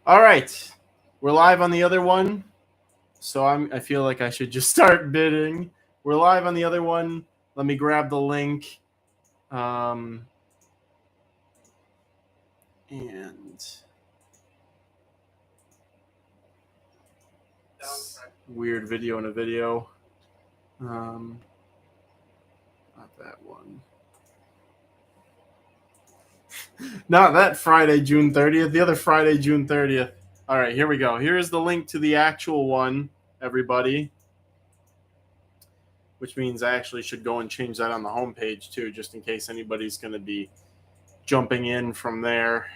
All right, we're live on the other one, so I feel like I should just start bidding. We're live on the other one. Let me grab the link. And weird video in a video. Not that one. Not that Friday, June 30th. The other Friday, June 30th. All right, here we go. Here's the link to the actual one, everybody. Which means I actually should go and change that on the homepage too, just in case anybody's going to be jumping in from there.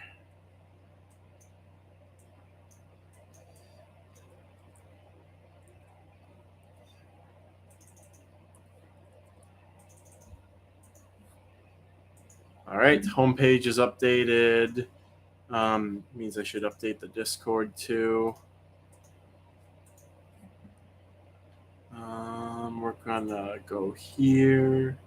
All right, homepage is updated. Means I should update the Discord too. We're gonna go here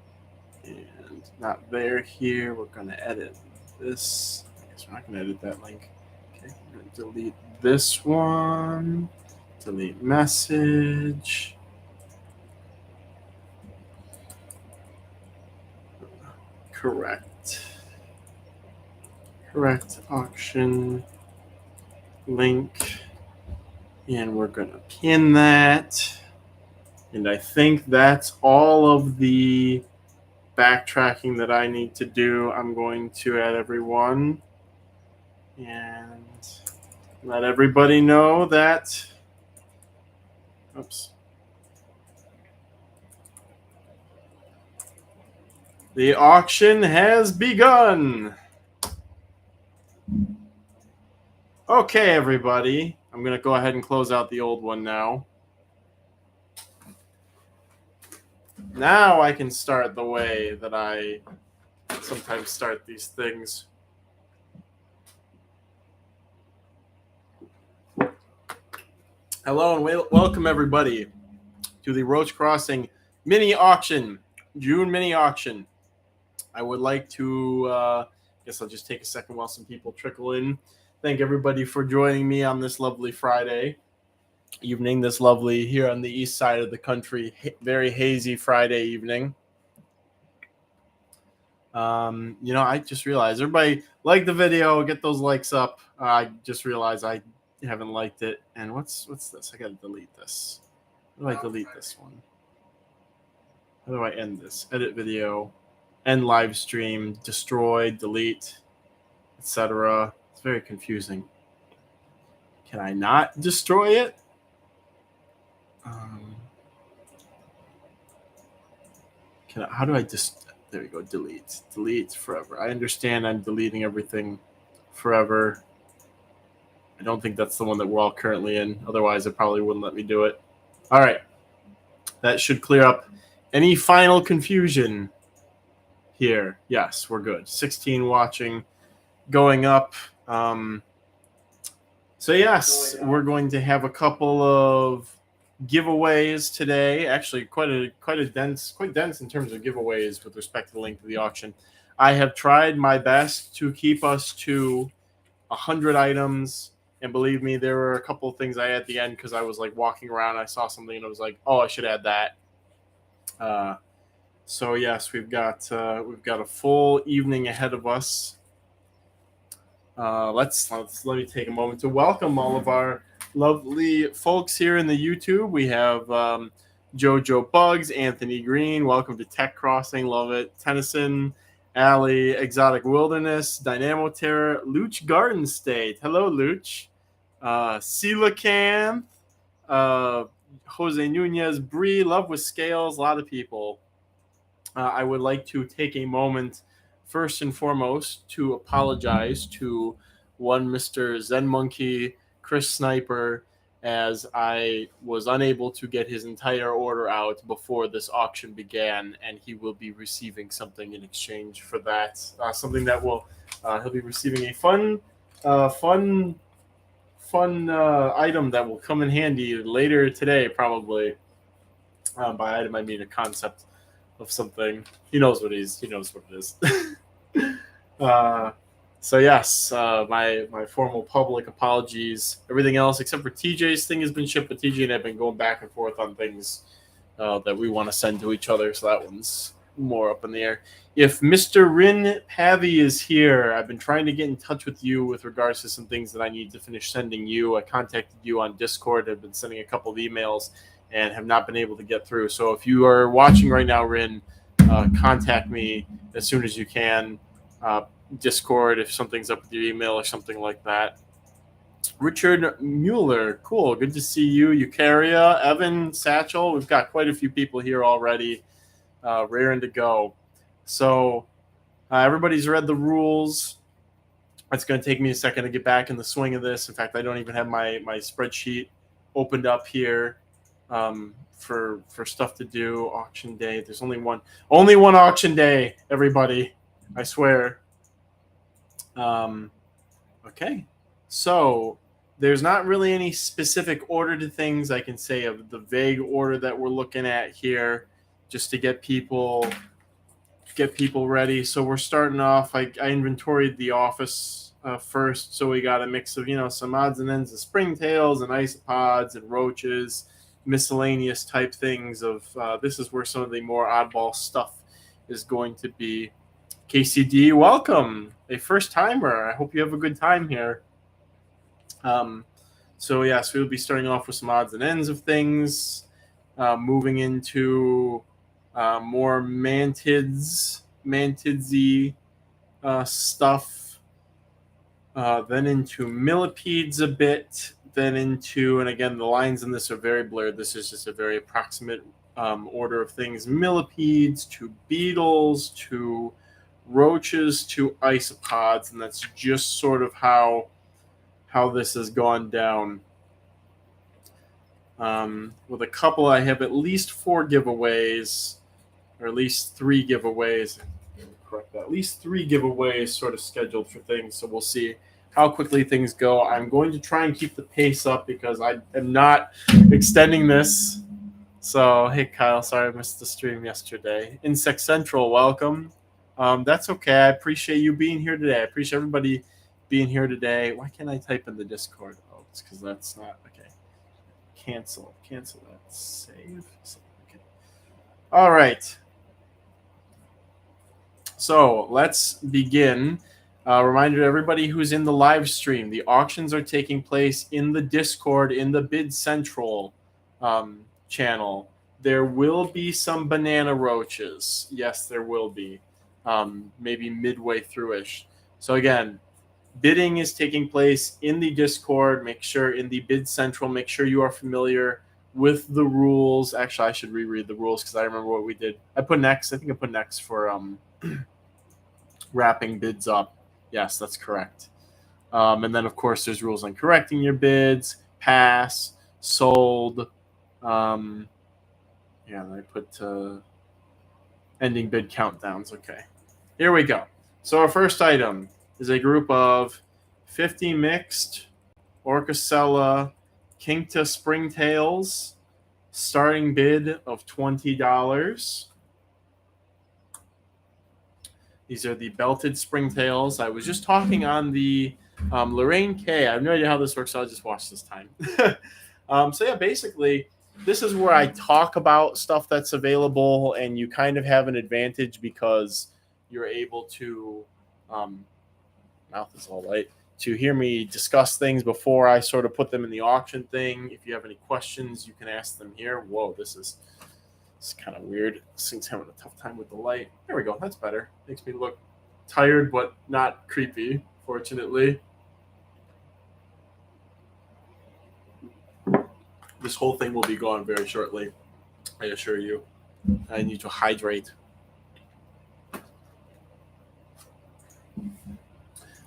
and not there here. We're gonna edit this. I guess we're not gonna edit that link. Okay, we're gonna delete this one. Delete message. Correct auction link, and we're gonna pin that. And I think that's all of the backtracking that I need to do. I'm going to add everyone and let everybody know that. Oops. The auction has begun. Okay, everybody. I'm going to go ahead and close out the old one now. Now I can start the way that I sometimes start these things. Hello and welcome, everybody, to the Roach Crossing mini auction, June mini auction. I would like to, guess I'll just take a second while some people trickle in. Thank everybody for joining me on this lovely Friday evening, this lovely here on the east side of the country, very hazy Friday evening. I just realized everybody like the video, get those likes up. I just realized I haven't liked it. And what's this? I gotta delete this. How do I delete this one? How do I end this? Edit video, end live stream, destroy, delete, etc. It's very confusing. Can I not destroy it? How do I just? There we go. Delete forever. I understand I'm deleting everything forever. I don't think that's the one that we're all currently in. Otherwise, it probably wouldn't let me do it. All right. That should clear up any final confusion here. Yes, we're good. 16 watching, going up. So yes, we're going to have a couple of giveaways today. Actually, quite dense in terms of giveaways with respect to the link to the auction. I have tried my best to keep us to 100 items, and believe me, there were a couple of things I had at the end because I was like walking around, I saw something and I was like, oh, I should add that. So yes, we've got a full evening ahead of us. Let me take a moment to welcome all of our lovely folks here in the YouTube. We have Jojo Bugs, Anthony Green. Welcome to Tech Crossing. Love it. Tennyson, Allie, Exotic Wilderness, Dynamo Terror, Luch Garden State. Hello, Luch. Coelacanth, Jose Nunez, Bree, Love with Scales. A lot of people. I would like to take a moment first and foremost to apologize to one Mr. Zen Monkey, Chris Sniper, as I was unable to get his entire order out before this auction began, and he will be receiving something in exchange for that. Something that will he'll be receiving a fun item that will come in handy later today, probably. By item, I mean a concept of something. He knows what it is. So yes, my formal public apologies. Everything else except for TJ's thing has been shipped, but TJ and I have been going back and forth on things that we want to send to each other. So that one's more up in the air. If Mr. Rin Pavi is here, I've been trying to get in touch with you with regards to some things that I need to finish sending you. I contacted you on Discord. I've been sending a couple of emails and have not been able to get through. So if you are watching right now, Rin, contact me as soon as you can. Discord if something's up with your email or something like that. Richard Mueller, cool. Good to see you. Eukarya, Evan, Satchel. We've got quite a few people here already, raring to go. So everybody's read the rules. It's going to take me a second to get back in the swing of this. In fact, I don't even have my spreadsheet opened up here for stuff to do. Auction day. There's only one auction day, everybody. I swear. Okay. So there's not really any specific order to things. I can say of the vague order that we're looking at here, just to get people ready. So we're starting off. I inventoried the office first, so we got a mix of some odds and ends of springtails and isopods and roaches, miscellaneous type things. Of this is where some of the more oddball stuff is going to be. KCD, welcome, a first timer. I hope you have a good time here. So yes, we'll be starting off with some odds and ends of things, moving into more mantidsy stuff, then into millipedes a bit, then into, and again, the lines in this are very blurred. This is just a very approximate order of things. Millipedes to beetles to roaches to isopods, and that's just sort of how this has gone down. With a couple, I have at least 4 giveaways, or at least 3 giveaways. Correct that. At least 3 giveaways sort of scheduled for things, so we'll see how quickly things go. I'm going to try and keep the pace up because I am not extending this. So, hey, Kyle, sorry I missed the stream yesterday. Insect Central, welcome. That's okay. I appreciate you being here today. I appreciate everybody being here today. Why can't I type in the Discord? Oh, it's because that's not okay. Cancel that. Save. Okay. All right. So let's begin. Reminder to everybody who's in the live stream: the auctions are taking place in the Discord, in the Bid Central channel. There will be some banana roaches. Yes, there will be. Maybe midway through-ish. So again, bidding is taking place in the Discord. Make sure in the Bid Central, make sure you are familiar with the rules. Actually, I should reread the rules because I remember what we did. I think I put next for wrapping bids up. Yes, that's correct. And then, of course, there's rules on correcting your bids, pass, sold. I put ending bid countdowns. Okay. Here we go. So our first item is a group of 50 mixed Orcacella Kinkta springtails, starting bid of $20. These are the belted springtails. I was just talking on the Lorraine K. I have no idea how this works, so I'll just watch this time. So yeah, basically, this is where I talk about stuff that's available, and you kind of have an advantage because you're able to, mouth is all light, to hear me discuss things before I sort of put them in the auction thing. If you have any questions, you can ask them here. Whoa, this is kind of weird. This thing's having a tough time with the light. There we go. That's better. Makes me look tired, but not creepy, fortunately. This whole thing will be gone very shortly, I assure you. I need to hydrate.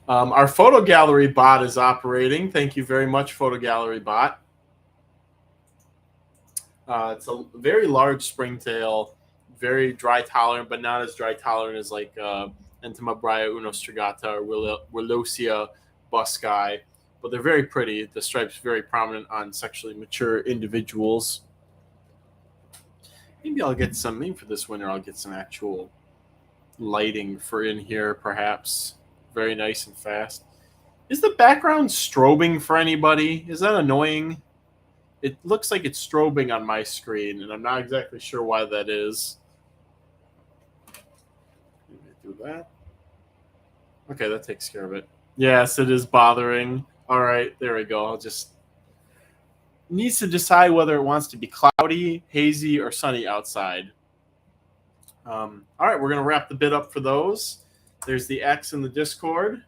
Our photo gallery bot is operating. Thank you very much, photo gallery bot. It's a very large springtail, very dry tolerant, but not as dry tolerant as like Entomobria unostrigata or Willosia buscae. But they're very pretty. The stripe's very prominent on sexually mature individuals. Maybe for this winter, I'll get some actual lighting for in here, perhaps. very nice and fast. Is the background strobing for anybody? Is that annoying? It looks like it's strobing on my screen, and I'm not exactly sure why that is. Do that. Okay, that takes care of it. Yes, it is bothering. All right, there we go. I'll just needs to decide whether it wants to be cloudy, hazy, or sunny outside. All right, we're going to wrap the bid up for those. There's the X in the Discord.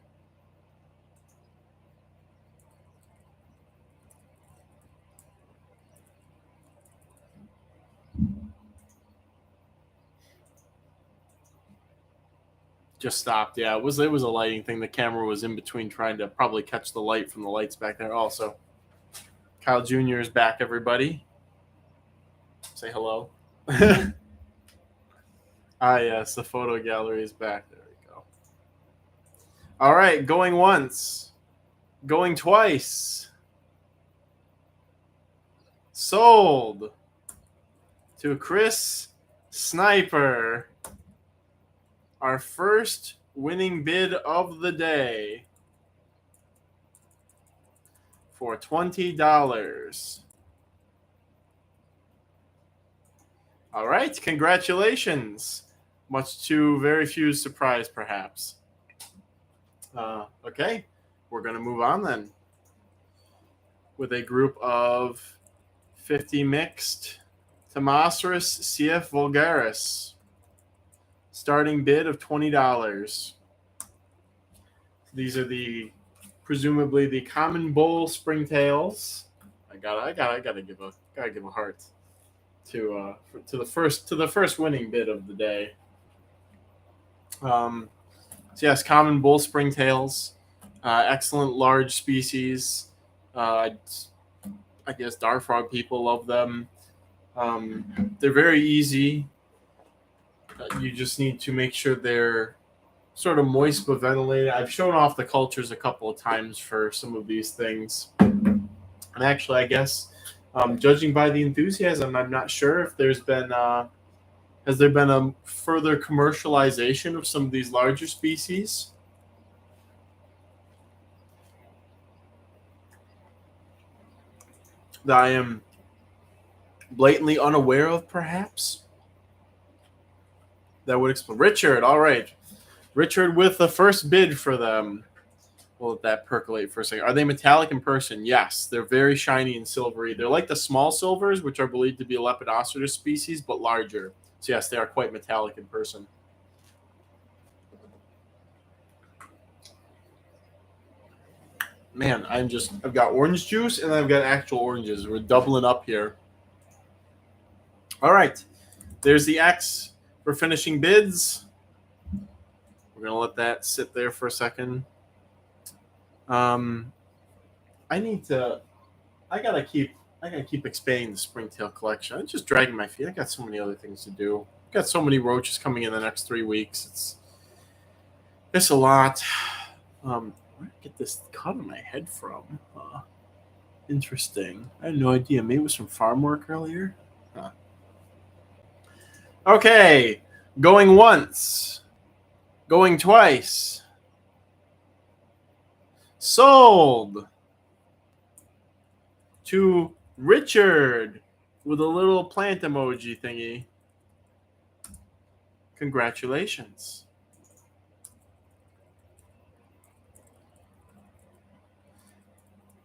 Just stopped. Yeah, it was a lighting thing. The camera was in between trying to probably catch the light from the lights back there. Also, Kyle Jr. is back, everybody. Say hello. Yes, the photo gallery is back. There we go. All right, going once, going twice. Sold to Chris Sniper. Our first winning bid of the day for $20. All right, congratulations. Much to very few's surprise, perhaps. Okay, we're going to move on then with a group of 50 mixed Tomasaurus CF Vulgaris. Starting bid of $20. These are presumably the common bull springtails. I gotta give a heart to the first winning bid of the day. So yes, common bull springtails, excellent large species. I guess Darfrog people love them. They're very easy. You just need to make sure they're sort of moist but ventilated. I've shown off the cultures a couple of times for some of these things. And actually, I guess, judging by the enthusiasm, I'm not sure if has there been a further commercialization of some of these larger species? That I am blatantly unaware of, perhaps? That would explain. Richard, all right. Richard with the first bid for them. We'll let that percolate for a second. Are they metallic in person? Yes. They're very shiny and silvery. They're like the small silvers, which are believed to be a Lepidostris species, but larger. So yes, they are quite metallic in person. Man, I've got orange juice and I've got actual oranges. We're doubling up here. All right. There's the X for finishing bids. We're going to let that sit there for a second. I gotta keep expanding the springtail collection. I'm just dragging my feet. I got so many other things to do. I've got so many roaches coming in the next 3 weeks. It's a lot. Where did I get this cut on my head from? Interesting. I had no idea. Maybe it was from farm work earlier. Okay, going once, going twice. Sold to Richard with a little plant emoji thingy. Congratulations.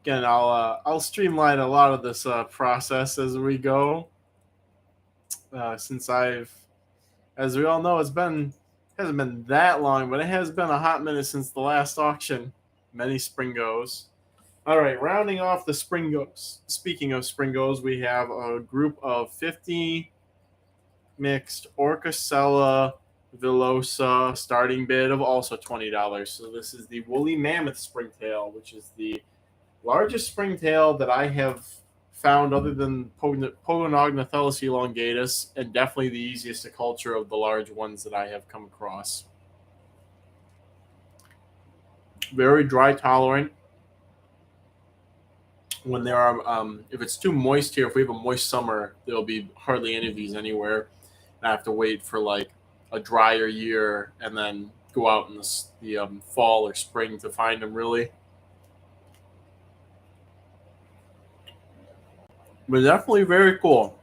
Again, I'll streamline a lot of this process as we go. Since as we all know, hasn't been that long, but it has been a hot minute since the last auction. Many Springos. All right, rounding off the Springos. Speaking of Springos, we have a group of 50 mixed Orcacella villosa, starting bid of also $20. So this is the woolly mammoth springtail, which is the largest springtail that I have found other than Pogonognathelus elongatus, and definitely the easiest to culture of the large ones that I have come across. Very dry tolerant. When there are, if it's too moist here, if we have a moist summer, there'll be hardly any of these anywhere. I have to wait for like a drier year and then go out in the fall or spring to find them, really. But definitely very cool.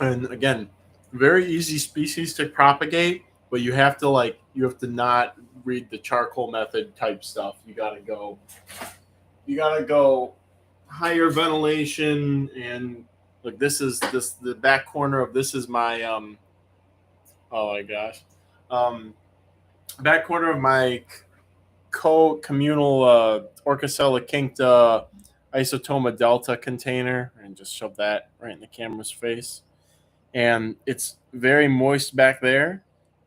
And again, very easy species to propagate, but you have to not read the charcoal method type stuff. You gotta go higher ventilation, and like this the back corner of this is my oh my gosh. Back corner of my communal Orchicella Cincta Isotoma Delta container, and just shove that right in the camera's face. And it's very moist back there,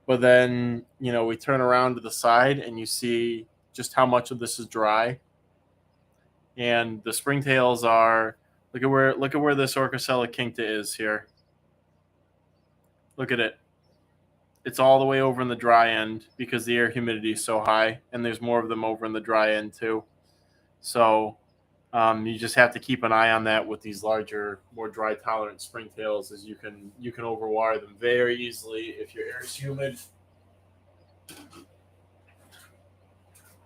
but then we turn around to the side and you see just how much of this is dry. And the springtails are look at where this Orchicella Cincta is here. Look at it. It's all the way over in the dry end because the air humidity is so high, and there's more of them over in the dry end too. So you just have to keep an eye on that with these larger, more dry tolerant springtails, as you can overwire them very easily if your air is humid.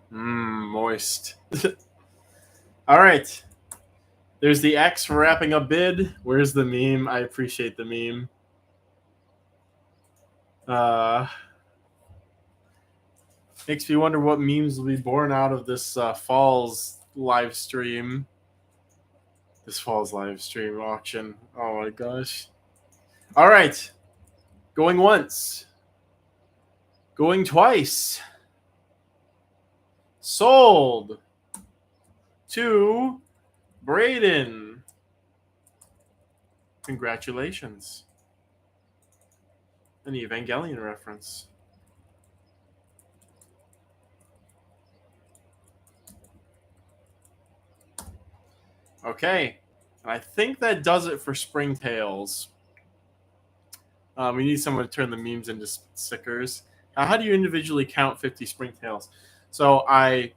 Moist. All right. There's the X for wrapping up bid. Where's the meme? I appreciate the meme. Makes me wonder what memes will be born out of this fall's live stream. This fall's live stream auction. Oh my gosh. All right. Going once. Going twice. Sold to Braden. Congratulations. An Evangelion reference. Okay. And I think that does it for Springtails. We need someone to turn the memes into stickers. How do you individually count 50 Springtails? So I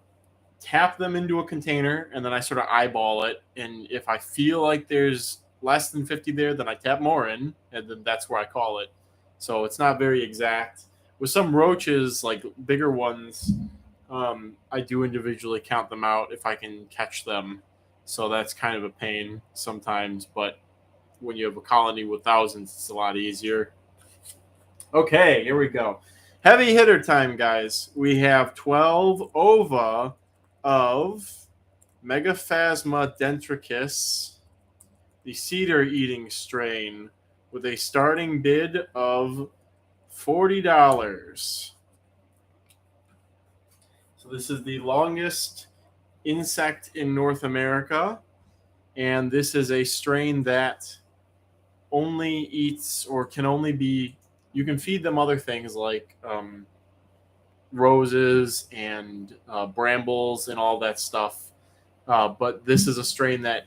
tap them into a container, and then I sort of eyeball it. And if I feel like there's less than 50 there, then I tap more in, and then that's where I call it. So it's not very exact. With some roaches, like bigger ones, I do individually count them out if I can catch them. So that's kind of a pain sometimes, but when you have a colony with thousands, it's a lot easier. Okay, here we go. Heavy hitter time, guys. We have 12 ova of Megaphasma dentricus, the cedar-eating strain, with a starting bid of $40. So this is the longest insect in North America, and this is a strain that only eats or can only be, you can feed them other things like roses and brambles and all that stuff, but this is a strain that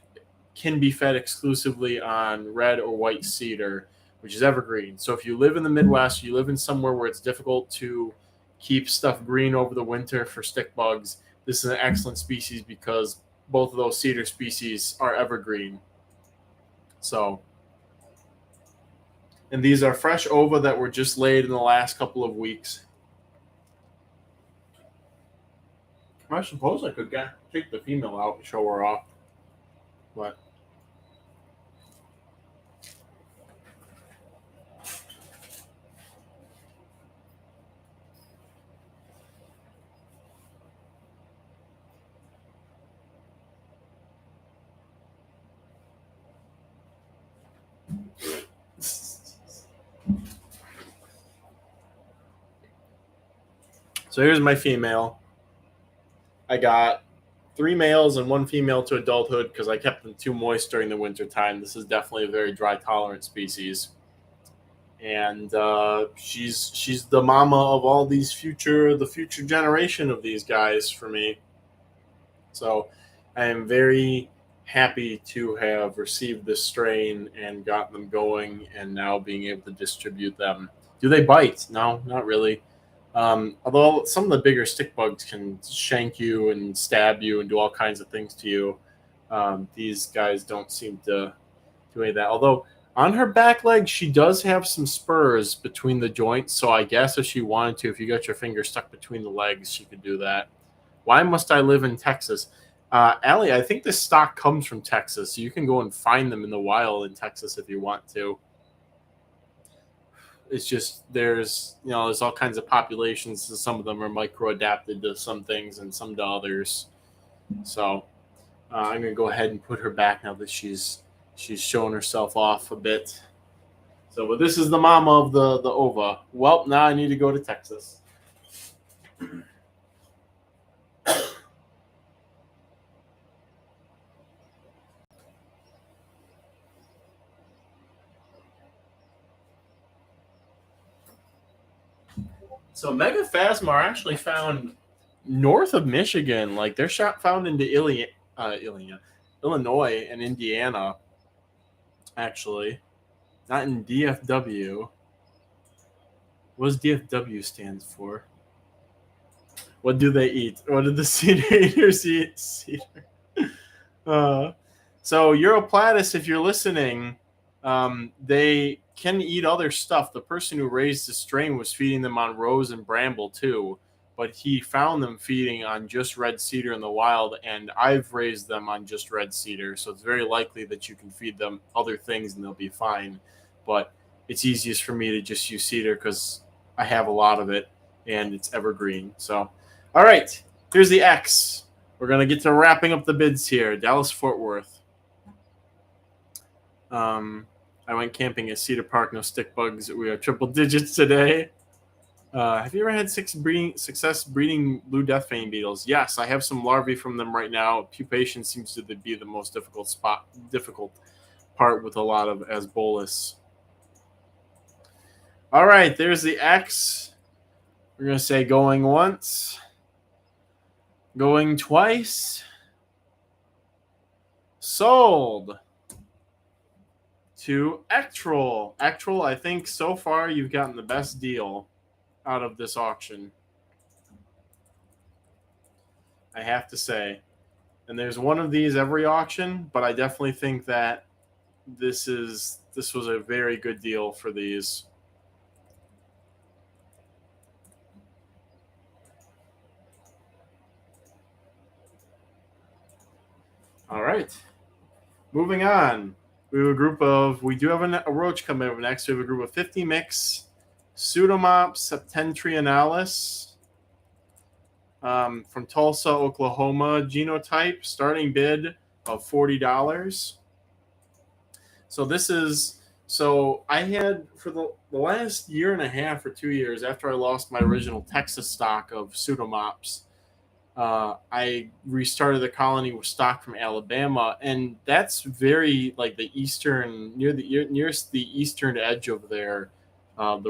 can be fed exclusively on red or white cedar, which is evergreen. So if you live in the Midwest, you live in somewhere where it's difficult to keep stuff green over the winter for stick bugs, this is an excellent species because both of those cedar species are evergreen. So, and these are fresh ova that were just laid in the last couple of weeks. I suppose I could take the female out and show her off, but so here's my female. I got 3 males and 1 female to adulthood because I kept them too moist during the winter time. This is definitely a very dry tolerant species, and she's the mama of all these the future generation of these guys for me. So I am very happy to have received this strain and gotten them going, and now being able to distribute them. Do they bite? No, not really. Although some of the bigger stick bugs can shank you and stab you and do all kinds of things to you, these guys don't seem to do any of that. Although On her back leg, she does have some spurs between the joints, so I guess if she wanted to, if you got your finger stuck between the legs, she could do that. Why must I live in Texas? Allie, I think this stock comes from Texas, so you can go and find them in the wild in Texas if you want to. It's just there's all kinds of populations. So some of them are micro adapted to some things and some to others. So I'm gonna go ahead and put her back now that she's showing herself off a bit. So, but this is the mama of the ova. Well, now I need to go to Texas. So megaphasma are actually found north of Michigan. Like they're found into Illinois and Indiana. Actually, not in DFW. What does DFW stands for? What do they eat? What did the cedar eaters eat? Cedar. Uh, so Europlatus, if you're listening, they can eat other stuff. The person who raised the strain was feeding them on rose and bramble too, but he found them feeding on just red cedar in the wild, and I've raised them on just red cedar, so it's very likely that you can feed them other things and they'll be fine. But it's easiest for me to just use cedar because I have a lot of it and it's evergreen. So, all right, here's the X. We're going to get to wrapping up the bids here. Dallas-Fort Worth. I went camping at Cedar Park. No stick bugs. We are triple digits today. Have you ever had success breeding blue death vane beetles? Yes, I have some larvae from them right now. Pupation seems to be the most difficult part with a lot of asbolus. All right, there's the X. We're going to say going once. Going twice. Sold to Ectrol. Ectrol, I think so far you've gotten the best deal out of this auction. I have to say. And there's one of these every auction, but I definitely think that this was a very good deal for these. All right. Moving on. We do have a roach coming up next. We have a group of 50 mix Pseudomops septentrionalis from Tulsa, Oklahoma genotype. Starting bid of $40. So I had for the last year and a half or 2 years after I lost my original Texas stock of Pseudomops, I restarted the colony with stock from Alabama, and that's very like the nearest the eastern edge of the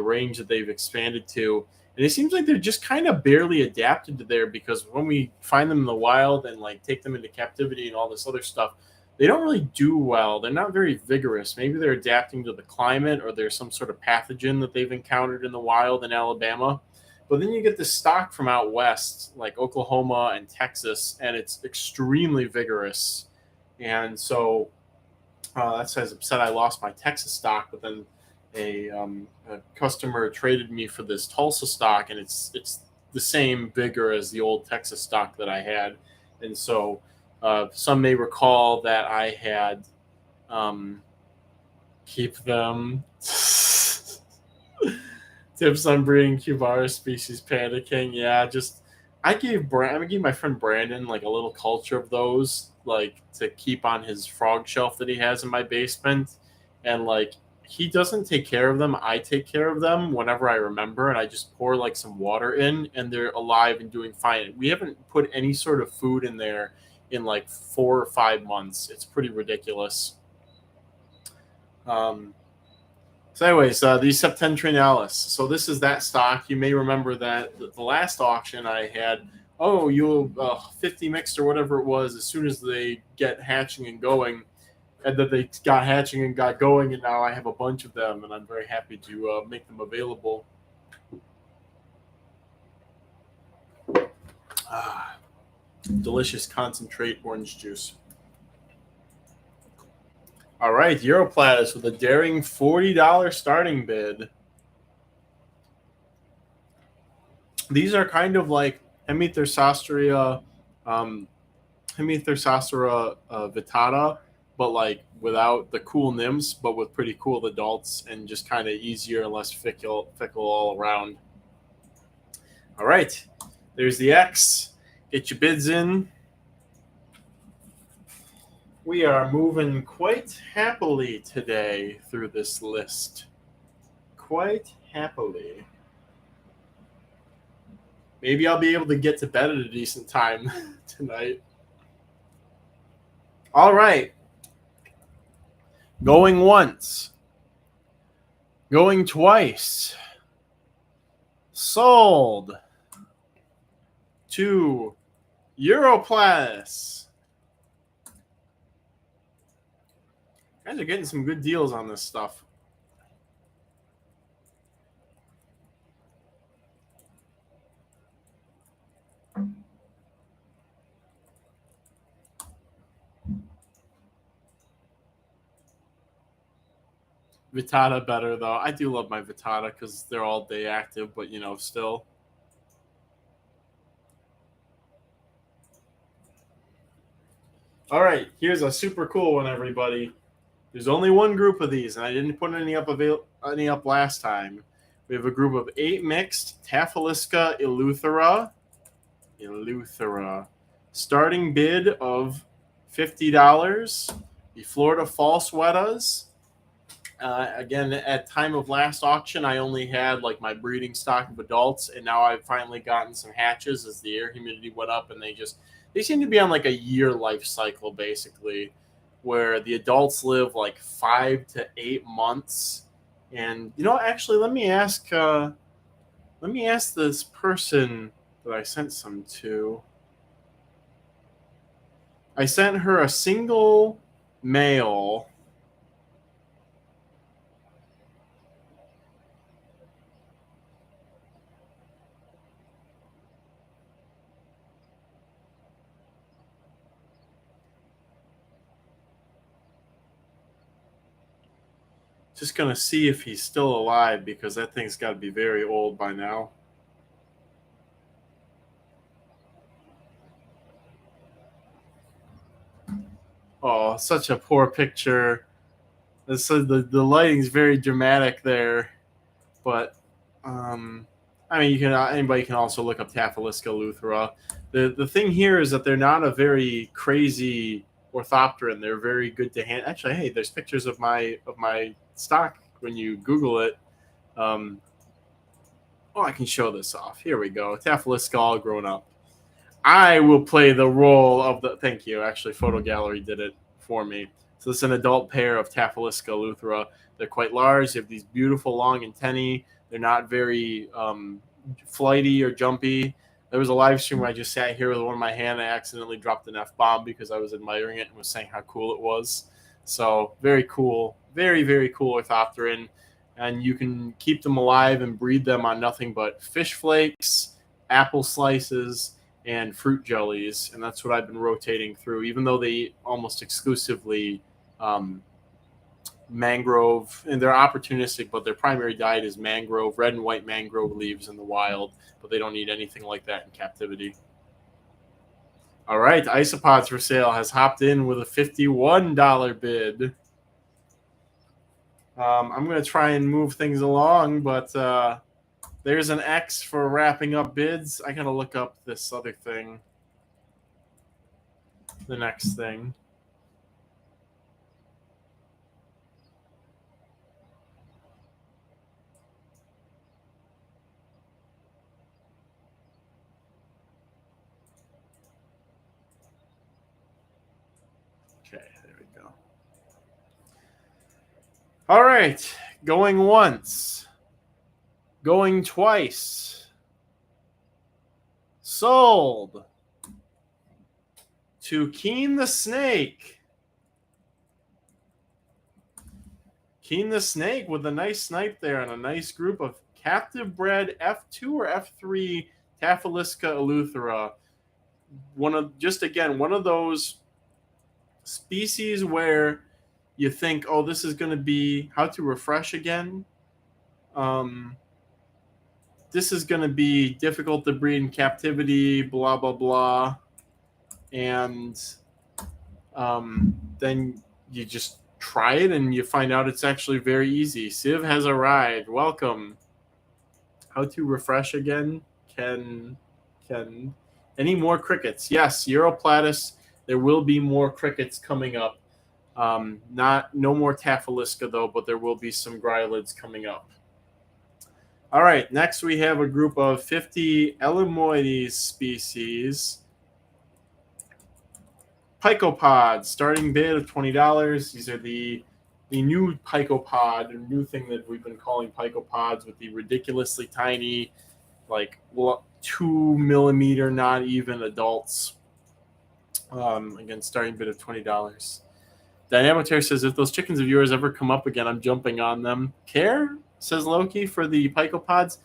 range that they've expanded to. And it seems like they're just kind of barely adapted to there, because when we find them in the wild and like take them into captivity and all this other stuff, they don't really do well. They're not very vigorous. Maybe they're adapting to the climate, or there's some sort of pathogen that they've encountered in the wild in Alabama. But then you get this stock from out west, like Oklahoma and Texas, and it's extremely vigorous. And so that's why I was upset I lost my Texas stock. But then a customer traded me for this Tulsa stock, and it's the same vigor as the old Texas stock that I had. And so some may recall that I had keep them. Tips on breeding Cubara species panicking. Yeah, I gave my friend Brandon like a little culture of those, like to keep on his frog shelf that he has in my basement, and like he doesn't take care of them. I take care of them whenever I remember, and I just pour like some water in, and they're alive and doing fine. We haven't put any sort of food in there in like 4 or 5 months. It's pretty ridiculous. So anyways, these septentrionalis. So this is that stock. You may remember that the last auction I had, 50 mixed or whatever it was, as soon as they get hatching and going, and that they got hatching and got going, and now I have a bunch of them, and I'm very happy to make them available. Delicious concentrate orange juice. All right, Europlatus with a daring $40 starting bid. These are kind of like Hemithyrsosteria vittata, but like without the cool nymphs, but with pretty cool adults, and just kind of easier and less fickle all around. All right, there's the X. Get your bids in. We are moving quite happily today through this list. Quite happily. Maybe I'll be able to get to bed at a decent time tonight. All right. Going once. Going twice. Sold to Europlatus. Guys are getting some good deals on this stuff. Vittata better, though. I do love my Vittata because they're all day active, but, still. All right, here's a super cool one, everybody. There's only one group of these, and I didn't put any up last time. We have a group of 8 mixed Taphiliska Eleuthera. Starting bid of $50. The Florida False Wettas. Again, at time of last auction, I only had like my breeding stock of adults, and now I've finally gotten some hatches as the air humidity went up, and they seem to be on like a year life cycle, basically, where the adults live like 5 to 8 months. And actually, let me ask this person that I sent some to. I sent her a single male. Just going to see if he's still alive, because that thing's got to be very old by now. Oh, such a poor picture. So the lighting's very dramatic there, but anybody can also look up Taphiliska Eleuthera. The thing here is that they're not a very crazy orthopteran. They're very good to hand. Actually, hey, there's pictures of my stock when you Google it. I can show this off. Here we go. Taphiliska all grown up. I will play the role of the. Thank you. Actually, Photo Gallery did it for me. So this is an adult pair of Taphiliska Eleuthera. They're quite large. They have these beautiful long antennae. They're not very flighty or jumpy. There was a live stream where I just sat here with one in my hand. I accidentally dropped an F-bomb because I was admiring it and was saying how cool it was. So very cool. Very, very cool orthopteran. And you can keep them alive and breed them on nothing but fish flakes, apple slices, and fruit jellies, and that's what I've been rotating through, even though they eat almost exclusively mangrove, and they're opportunistic, but their primary diet is mangrove, red and white mangrove leaves in the wild, but they don't eat anything like that in captivity. All right, Isopods for Sale has hopped in with a $51 bid. I'm going to try and move things along, but there's an X for wrapping up bids. I got to look up this other thing. The next thing. Okay, there we go. All right, going once. Going twice. Sold to Keen the Snake. Keen the Snake with a nice snipe there and a nice group of captive bred F2 or F3 Taphiliska Eleuthera. One of those species where you think, oh, this is going to be how to refresh again. This is going to be difficult to breed in captivity, blah, blah, blah. And then you just try it and you find out it's actually very easy. Civ has arrived. Welcome. How to refresh again? Can any more crickets? Yes, Europlatus. There will be more crickets coming up. No more Taphiliska though, but there will be some Grylids coming up. All right, next we have a group of 50 Elamoides species. Picopods, starting bid of $20. These are the new picopod, a new thing that we've been calling picopods, with the ridiculously tiny, like 2 millimeter, not even adults. Again, starting bid of $20. Dynamoteer says, if those chickens of yours ever come up again, I'm jumping on them. Care, says Loki, for the picopods.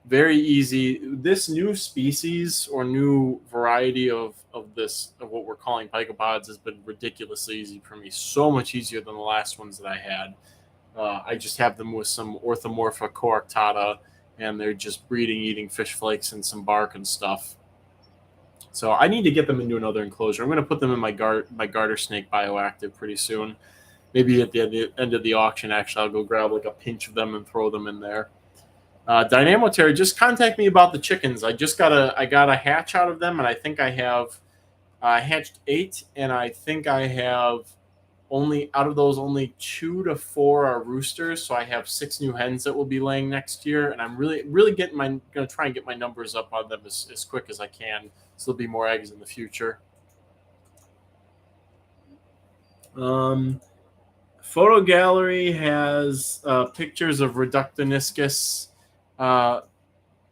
Very easy. This new species or new variety of what we're calling picopods has been ridiculously easy for me. So much easier than the last ones that I had. I just have them with some Orthomorpha coarctata, and they're just breeding, eating fish flakes and some bark and stuff. So I need to get them into another enclosure. I'm going to put them in my garter snake bioactive pretty soon. Maybe at the end of the auction, actually, I'll go grab like a pinch of them and throw them in there. Dynamoteer, just contact me about the chickens. I got a hatch out of them, and I think I have hatched 8, and I think I have out of those only 2 to 4 are roosters. So I have 6 new hens that will be laying next year, and I'm really going to try and get my numbers up on them as quick as I can, so there'll be more eggs in the future. Photo gallery has pictures of Reductoniscus.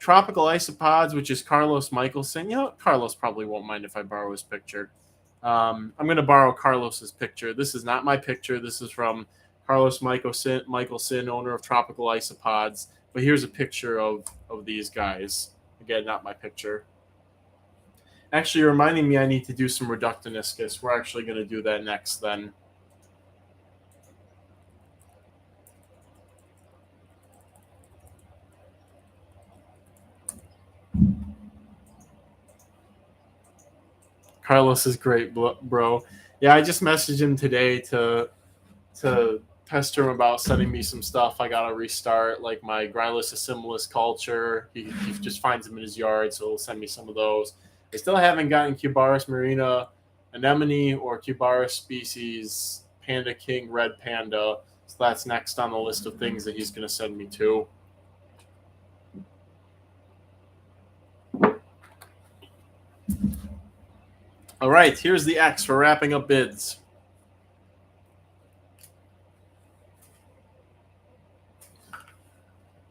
Tropical isopods, which is Carlos Michelson. You know, Carlos probably won't mind if I borrow his picture. I'm going to borrow Carlos's picture. This is not my picture. This is from Carlos Michelson, owner of Tropical Isopods. But here's a picture of these guys. Again, not my picture. Actually, reminding me I need to do some Reductoniscus. We're actually going to do that next then. Carlos is great, bro. Yeah, I just messaged him today to pester him about sending me some stuff. I gotta restart like my Grylis assimilis culture. He just finds them in his yard, so he'll send me some of those. I still haven't gotten Cubaris marina anemone or Cubaris species Panda King Red Panda, so that's next on the list of things that he's gonna send me to. All right, here's the X for wrapping up bids.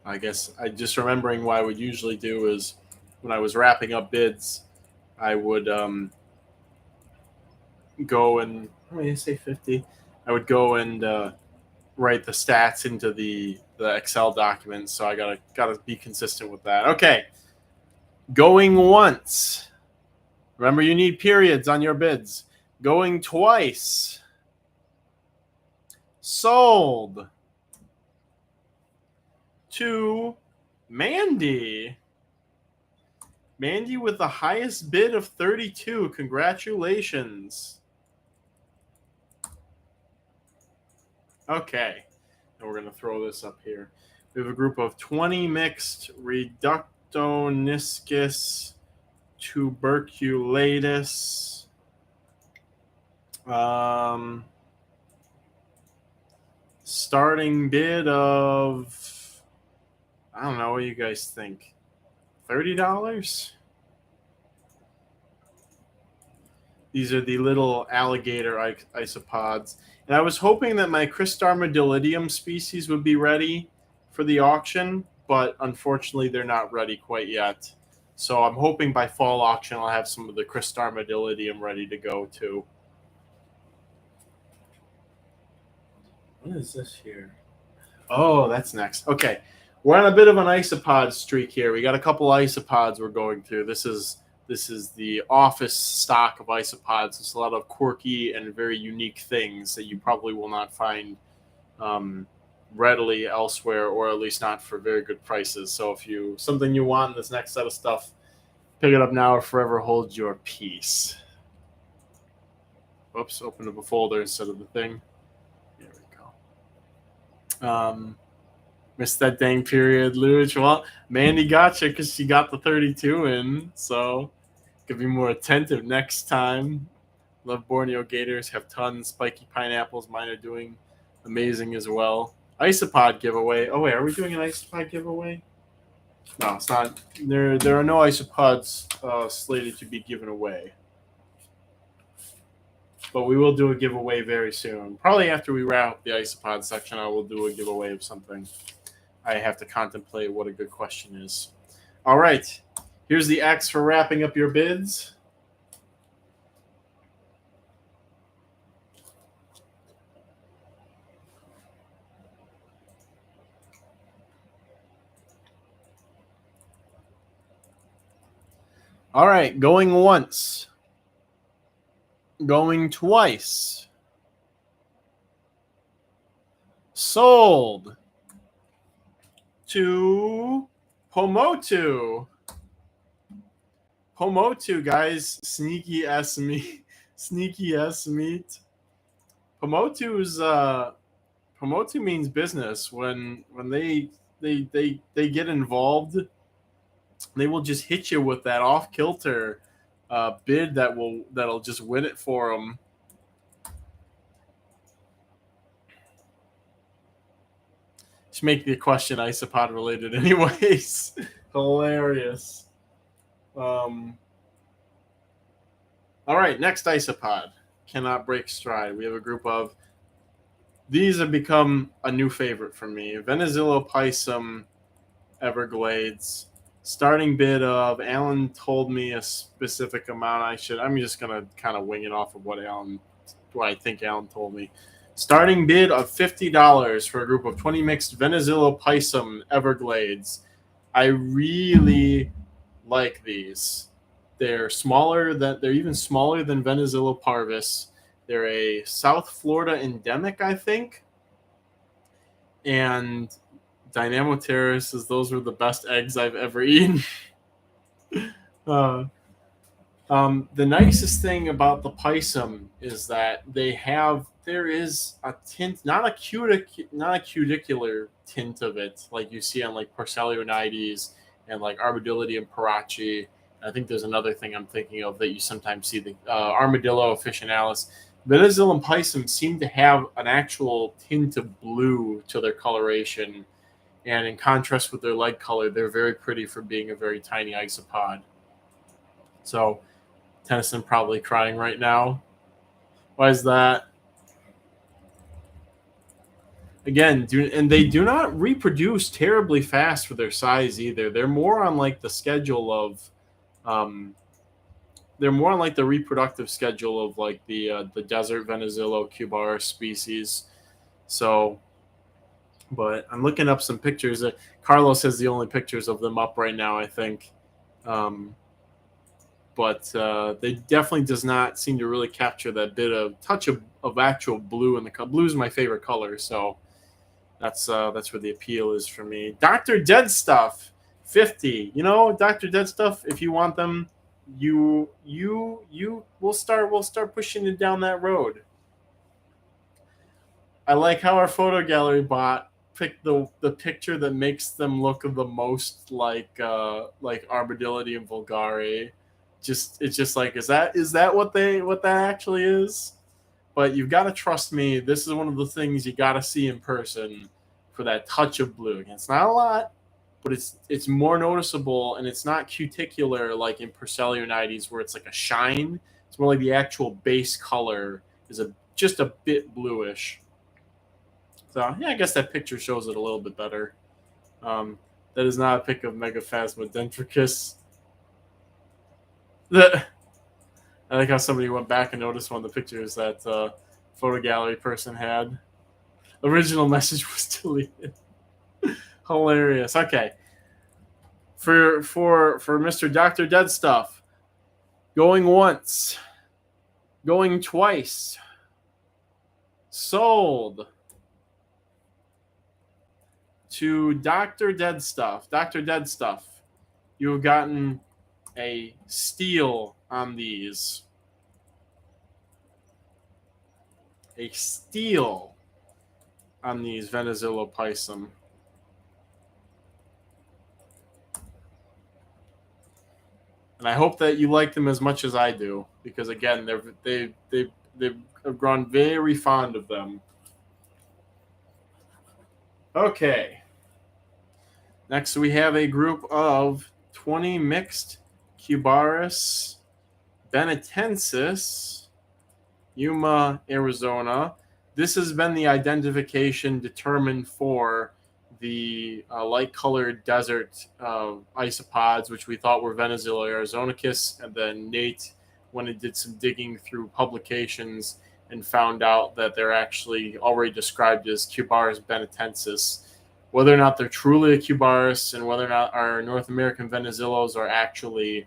I guess I just remembering what I would usually do is when I was wrapping up bids, I would go and say 50. I would go and write the stats into the Excel document. So I gotta be consistent with that. Okay, going once. Remember, you need periods on your bids. Going twice. Sold to Mandy. Mandy with the highest bid of 32. Congratulations. Okay. And we're going to throw this up here. We have a group of 20 mixed Reductoniscus tuberculatus. Starting bid of, I don't know, what do you guys think? $30? These are the little alligator isopods. And I was hoping that my Cristarmadillidium species would be ready for the auction, but unfortunately they're not ready quite yet. So I'm hoping by fall auction I'll have some of the Cristarmadillidium ready to go too. What is this here? Oh, that's next. Okay. We're on a bit of an isopod streak here. We got a couple isopods we're going through. This is This is the office stock of isopods. It's a lot of quirky and very unique things that you probably will not find readily elsewhere, or at least not for very good prices. So if you something you want in this next set of stuff, pick it up now or forever hold your peace. Whoops, open up a folder instead of the thing. There we go. Missed that dang period, Luch. Well, Mandy gotcha because she got the 32 in, so could be more attentive next time. Love Borneo Gators, have tons. Spiky Pineapples, mine are doing amazing as well. Isopod giveaway. Oh wait, are we doing an isopod giveaway? No, it's not. There are no isopods slated to be given away. But we will do a giveaway very soon. Probably after we wrap up the isopod section, I will do a giveaway of something. I have to contemplate what a good question is. All right. Here's the X for wrapping up your bids. All right, going once. Going twice. Sold to Pomotu. Pomotu, guys. Sneaky ass meat. Sneaky ass meat. Pomotu means business. When they get involved, they will just hit you with that off kilter bid that'll just win it for them. Just make the question isopod related, anyways. Hilarious. All right, next isopod. Cannot break stride. We have a group of. These have become a new favorite for me. Venizillopisum Everglades. Starting bid of, Alan told me a specific amount. I'm just gonna kind of wing it off of what I think Alan told me. Starting bid of $50 for a group of 20 mixed Venizillopisum Everglades. I really like these. They're even smaller than Venizillo parvis. They're a South Florida endemic, I think. And Dynamoteris says those were the best eggs I've ever eaten. The nicest thing about the Pisum is that there is a tint, not a cuticular tint of it like you see on like Porcellonides and like Armadillidium and Parachi. I think there's another thing I'm thinking of that you sometimes see, the Armadillo officinalis. Venizillum Pisum seem to have an actual tint of blue to their coloration. And in contrast with their leg color, they're very pretty for being a very tiny isopod. So, Tennyson probably crying right now. Why is that? Again, and they do not reproduce terribly fast for their size either. They're more on like the schedule of, they're more on like the reproductive schedule of like the desert Venizillo cubaris species. So. But I'm looking up some pictures. Carlos has the only pictures of them up right now, I think. But they definitely does not seem to really capture that bit of touch of actual blue in the color. Blue is my favorite color, so that's where the appeal is for me. Dr. Dead Stuff, 50. You know, Dr. Dead Stuff, if you want them, we'll start pushing it down that road. I like how our photo gallery bot pick the picture that makes them look the most like Armadillidium vulgare. It's just like, is that what that actually is? But you've got to trust me. This is one of the things you got to see in person for that touch of blue. Again, it's not a lot, but it's more noticeable, and it's not cuticular like in Porcellonides where it's like a shine. It's more like the actual base color is just a bit bluish. So, yeah, I guess that picture shows it a little bit better. That is not a pic of Megaphasma I like how somebody went back and noticed one of the pictures that photo gallery person had. Original message was deleted. Hilarious. Okay. For Mr. Dr. Dead Stuff, Going once. Going twice. Sold to Dr. Dead Stuff. Dr. Dead Stuff, you have gotten a steal on these. A steal on these Venezuela Pisum. And I hope that you like them as much as I do, because again, they've grown very fond of them. Okay. Next, we have a group of 20 mixed Cubaris Benetensis, Yuma, Arizona. This has been the identification determined for the light-colored desert isopods, which we thought were Venezuela arizonicus, and then Nate, when he did some digging through publications, and found out that they're actually already described as Cubaris benetensis. Whether or not they're truly a Cubaris and whether or not our North American Venezuelos are actually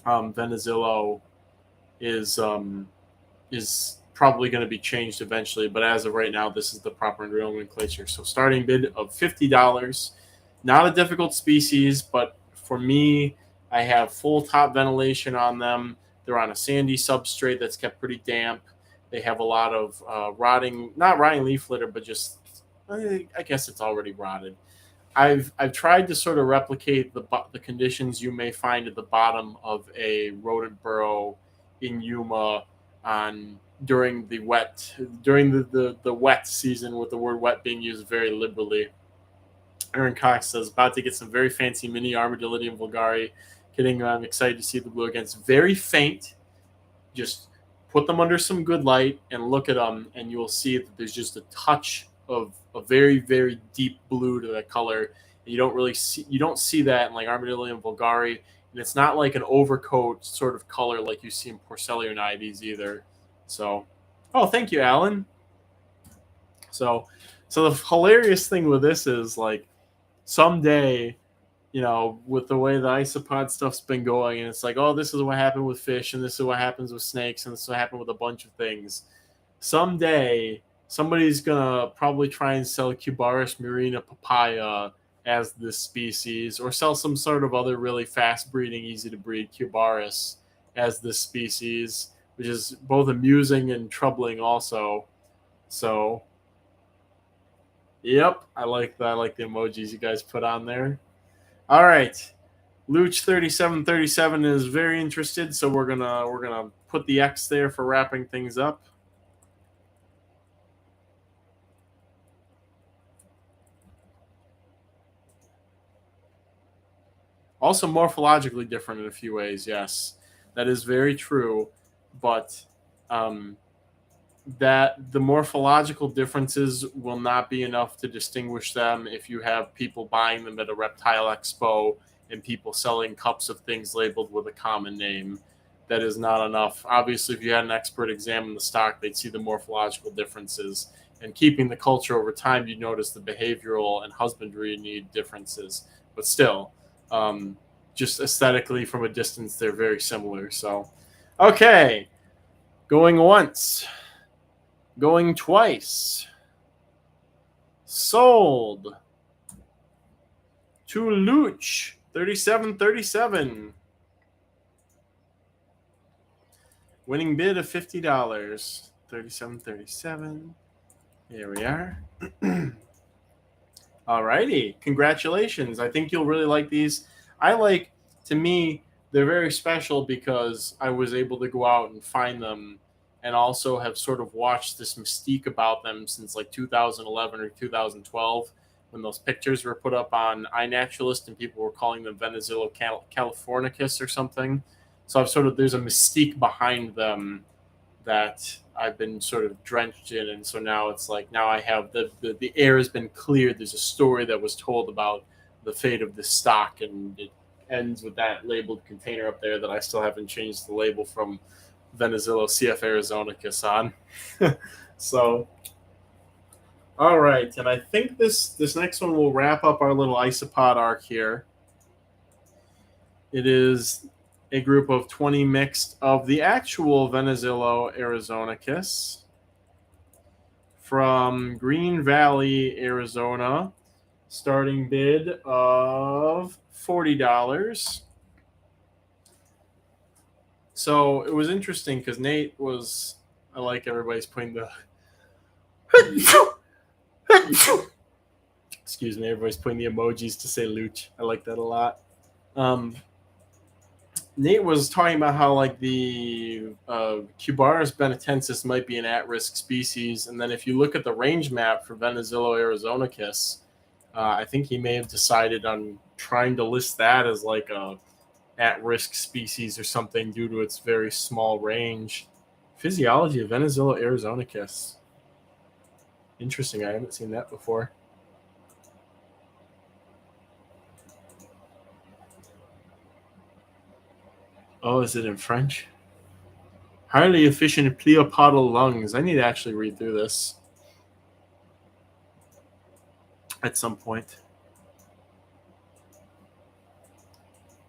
Venezuelo is probably going to be changed eventually. But as of right now, this is the proper nomenclature. So starting bid of $50. Not a difficult species, but for me, I have full top ventilation on them. They're on a sandy substrate that's kept pretty damp. They have a lot of not rotting leaf litter, but just, I guess it's already rotted. I've tried to sort of replicate the conditions you may find at the bottom of a rodent burrow in Yuma during the wet season, with the word wet being used very liberally. Aaron Cox says, about to get some very fancy mini Armadillidium vulgari. Kidding, I'm excited to see the blue against very faint. Just put them under some good light and look at them, and you will see that there's just a touch of a very, very deep blue to that color. And you don't see that in like Armadillium vulgari, and it's not like an overcoat sort of color like you see in Porcellarionides either. So, oh, thank you, Alan. So the hilarious thing with this is, like, someday, with the way the isopod stuff's been going, and it's like, oh, this is what happened with fish, and this is what happens with snakes, and this is what happened with a bunch of things. Someday, somebody's gonna probably try and sell Cubaris marina papaya as this species, or sell some sort of other really fast breeding, easy to breed Cubaris as this species, which is both amusing and troubling also. So, yep, I like that. I like the emojis you guys put on there. All right, Luch 3737 is very interested, so we're gonna put the X there for wrapping things up. Also morphologically different in a few ways, yes. That is very true, but that the morphological differences will not be enough to distinguish them if you have people buying them at a reptile expo and people selling cups of things labeled with a common name. That is not enough. Obviously, if you had an expert examine the stock, they'd see the morphological differences. And keeping the culture over time, you'd notice the behavioral and husbandry need differences. But still, just aesthetically from a distance, they're very similar. So, okay, going once, going twice, sold to Luch 3737. Winning bid of $50. 3737. Here we are. All righty. Congratulations. I think you'll really like these. To me, they're very special because I was able to go out and find them, and also have sort of watched this mystique about them since like 2011 or 2012, when those pictures were put up on iNaturalist and people were calling them Venezuela californicus or something. So there's a mystique behind them that I've been sort of drenched in, and so now it's like, now I have the air has been cleared. There's a story that was told about the fate of this stock, and it ends with that labeled container up there that I still haven't changed the label from Venezuela CF arizonicus on. So, all right, and I think this next one will wrap up our little isopod arc here. It is a group of 20 mixed of the actual Venezillo Arizonicus from Green Valley, Arizona. Starting bid of $40. So it was interesting because Nate was, I like everybody's putting the, excuse me, everybody's putting the emojis to say Luch. I like that a lot. Nate was talking about how like the Cubaris benetensis might be an at-risk species, and then if you look at the range map for Venezillo arizonicus, I think he may have decided on trying to list that as like a at-risk species or something due to its very small range. Physiology of Venezillo arizonicus. Interesting. I haven't seen that before. Oh, is it in French? Highly efficient pleopodal lungs. I need to actually read through this at some point.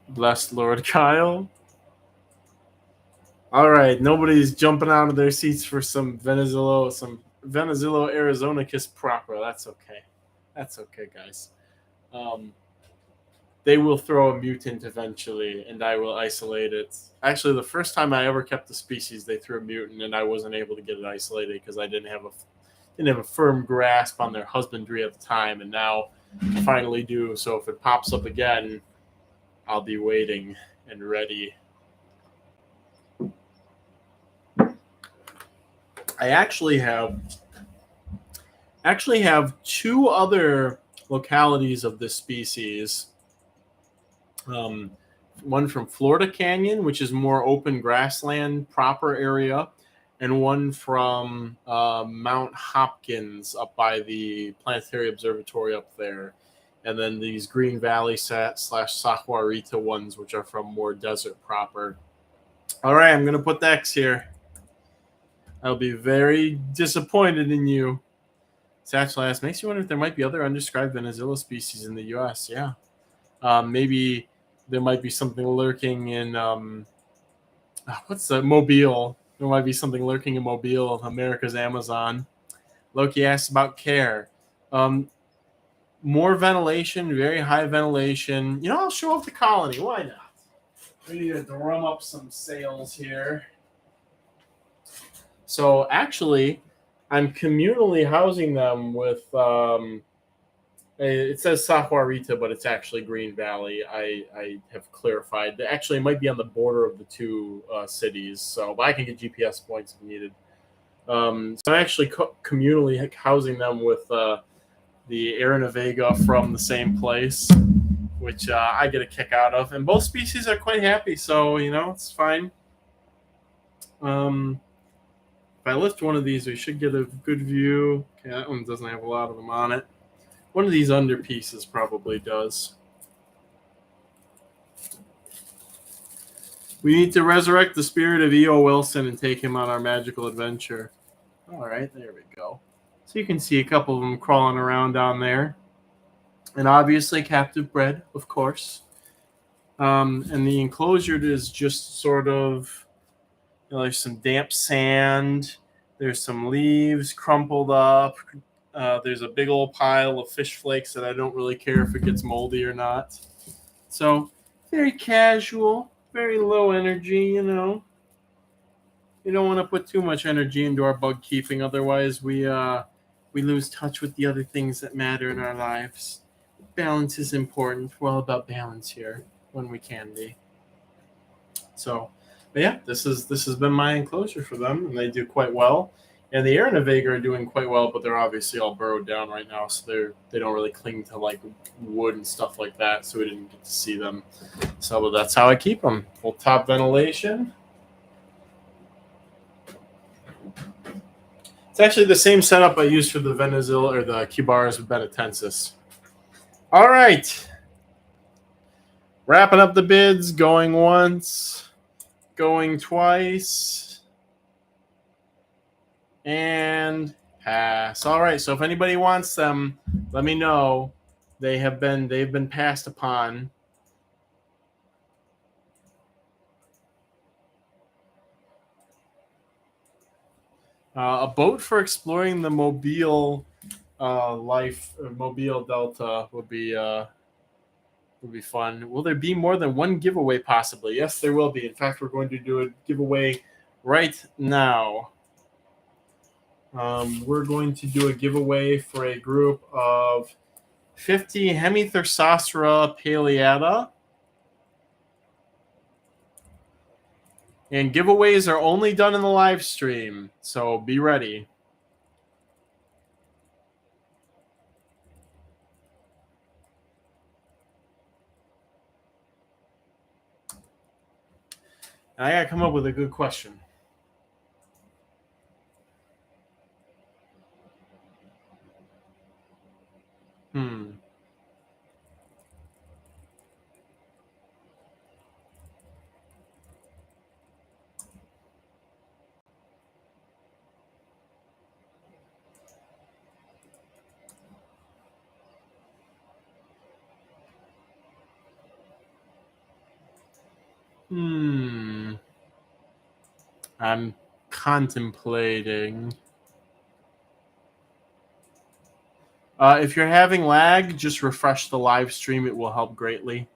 Blessed Lord Kyle. All right, nobody's jumping out of their seats for some Venezillo arizonicus proper. That's okay. That's okay, guys. They will throw a mutant eventually, and I will isolate it. Actually, the first time I ever kept the species, they threw a mutant, and I wasn't able to get it isolated because I didn't have a firm grasp on their husbandry at the time, and now I finally do. So if it pops up again, I'll be waiting and ready. I actually have two other localities of this species. One from Florida Canyon, which is more open grassland proper area, and one from Mount Hopkins up by the Planetary Observatory up there. And then these Green Valley /Sahuarita ones, which are from more desert proper. All right, I'm going to put the X here. I'll be very disappointed in you. Satchel asks, makes you wonder if there might be other undescribed Venezillo species in the U.S. Yeah. Maybe there might be something lurking in, Mobile. There might be something lurking in Mobile, America's Amazon. Loki asks about care. More ventilation, very high ventilation. I'll show off the colony. Why not? We need to drum up some sales here. So actually, I'm communally housing them with, it says Sahuarita, but it's actually Green Valley. I have clarified. Actually, it might be on the border of the two cities, but I can get GPS points if needed. So I'm actually communally housing them with the Aranavega from the same place, which I get a kick out of. And both species are quite happy, so, it's fine. If I lift one of these, we should get a good view. Okay, that one doesn't have a lot of them on it. One of these under pieces probably does. We need to resurrect the spirit of E.O. Wilson and take him on our magical adventure. All right, there we go. So you can see a couple of them crawling around down there. And obviously captive bred, of course. And the enclosure is just sort of, there's some damp sand. There's some leaves crumpled up. There's a big old pile of fish flakes that I don't really care if it gets moldy or not. So very casual, very low energy, You don't want to put too much energy into our bug keeping, otherwise we lose touch with the other things that matter in our lives. Balance is important. We're all about balance here when we can be. So, but yeah, this has been my enclosure for them, and they do quite well. And the Aranavega are doing quite well, but they're obviously all burrowed down right now, so they don't really cling to like wood and stuff like that. So we didn't get to see them. So that's how I keep them. Full top ventilation. It's actually the same setup I used for the Venezillo or the Cubaris benetensis. All right, wrapping up the bids. Going once, going twice. And pass. All right. So if anybody wants them, let me know. They've been passed upon. A boat for exploring the Mobile Mobile Delta would be fun. Will there be more than one giveaway? Possibly. Yes, there will be. In fact, we're going to do a giveaway right now. We're going to do a giveaway for a group of 50 Hemithorsostra paleata. And giveaways are only done in the live stream, so be ready. And I got to come up with a good question. Hmm. I'm contemplating. If you're having lag, just refresh the live stream. It will help greatly.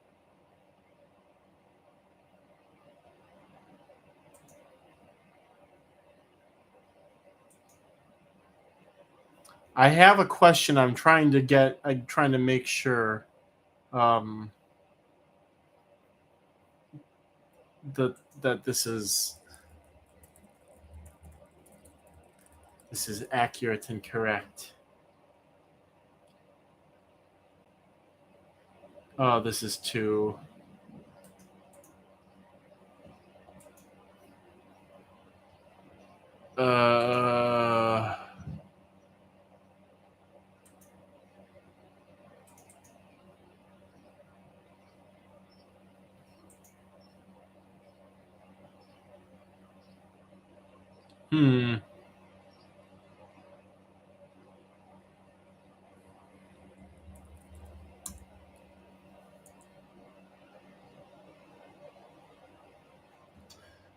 I have a question I'm trying to make sure that this is accurate and correct. Oh, this is too.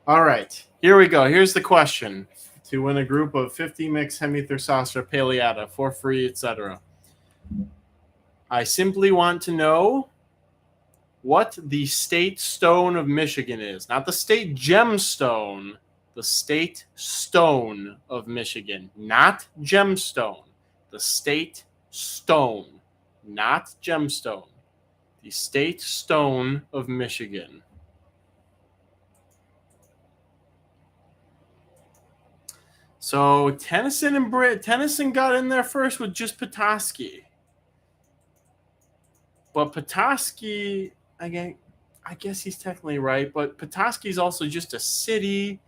All right, here we go. Here's the question: to win a group of 50 mixed Hemithorsostra paleata for free, etc. I simply want to know what the state stone of Michigan is. Not the state gemstone, the state stone of Michigan. Not gemstone, the state stone, not gemstone. The state stone of Michigan. So Tennyson got in there first with just Petoskey. But Petoskey, again, I guess he's technically right, but Petoskey is also just a city.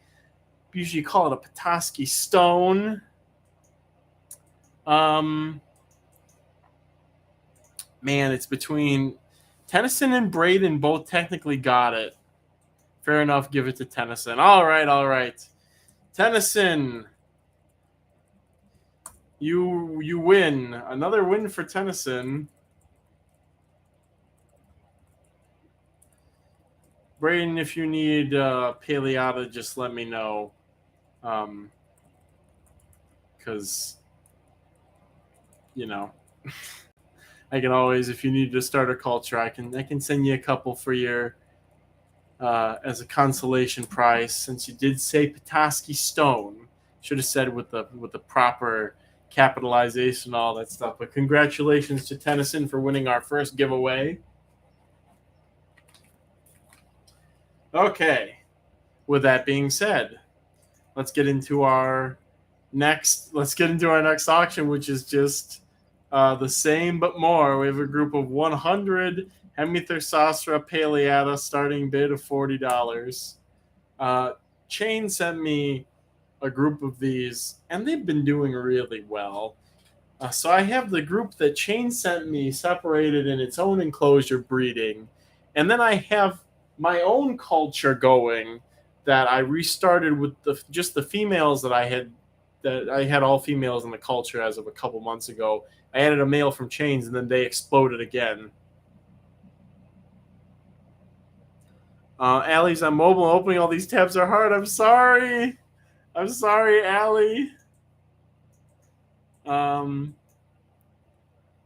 Usually call it a Petoskey stone. Man, it's between Tennyson and Braden both technically got it. Fair enough, give it to Tennyson. All right. Tennyson, you win. Another win for Tennyson. Braden, if you need Paleata, just let me know. Because, I can always, if you need to start a culture, I can send you a couple for your as a consolation prize. Since you did say Petoskey Stone, should have said with the proper capitalization, all that stuff. But congratulations to Tennyson for winning our first giveaway. Okay. With that being said, let's get into our next auction, which is just the same but more. We have a group of 100 Hemithorsostra paleata, starting bid of $40. Chain sent me a group of these, and they've been doing really well. So I have the group that Chain sent me separated in its own enclosure breeding, and then I have my own culture going that I restarted with just the females that I had all females in the culture as of a couple months ago. I added a male from Chains, and then they exploded again. Allie's on mobile. Opening all these tabs are hard. I'm sorry. I'm sorry, Allie. I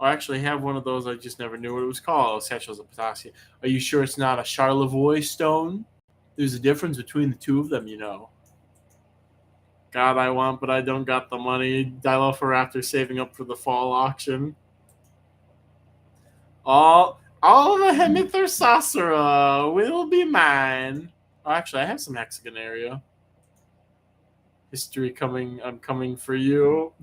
actually have one of those. I just never knew what it was called. Satchels of potassium. Are you sure it's not a Charlevoix stone? There's a difference between the two of them, you know. God, I want, but I don't got the money. Dilophoraptor saving up for the fall auction. All the Hemithorsassera will be mine. Oh, actually, I have some hexagon area. History coming. I'm coming for you.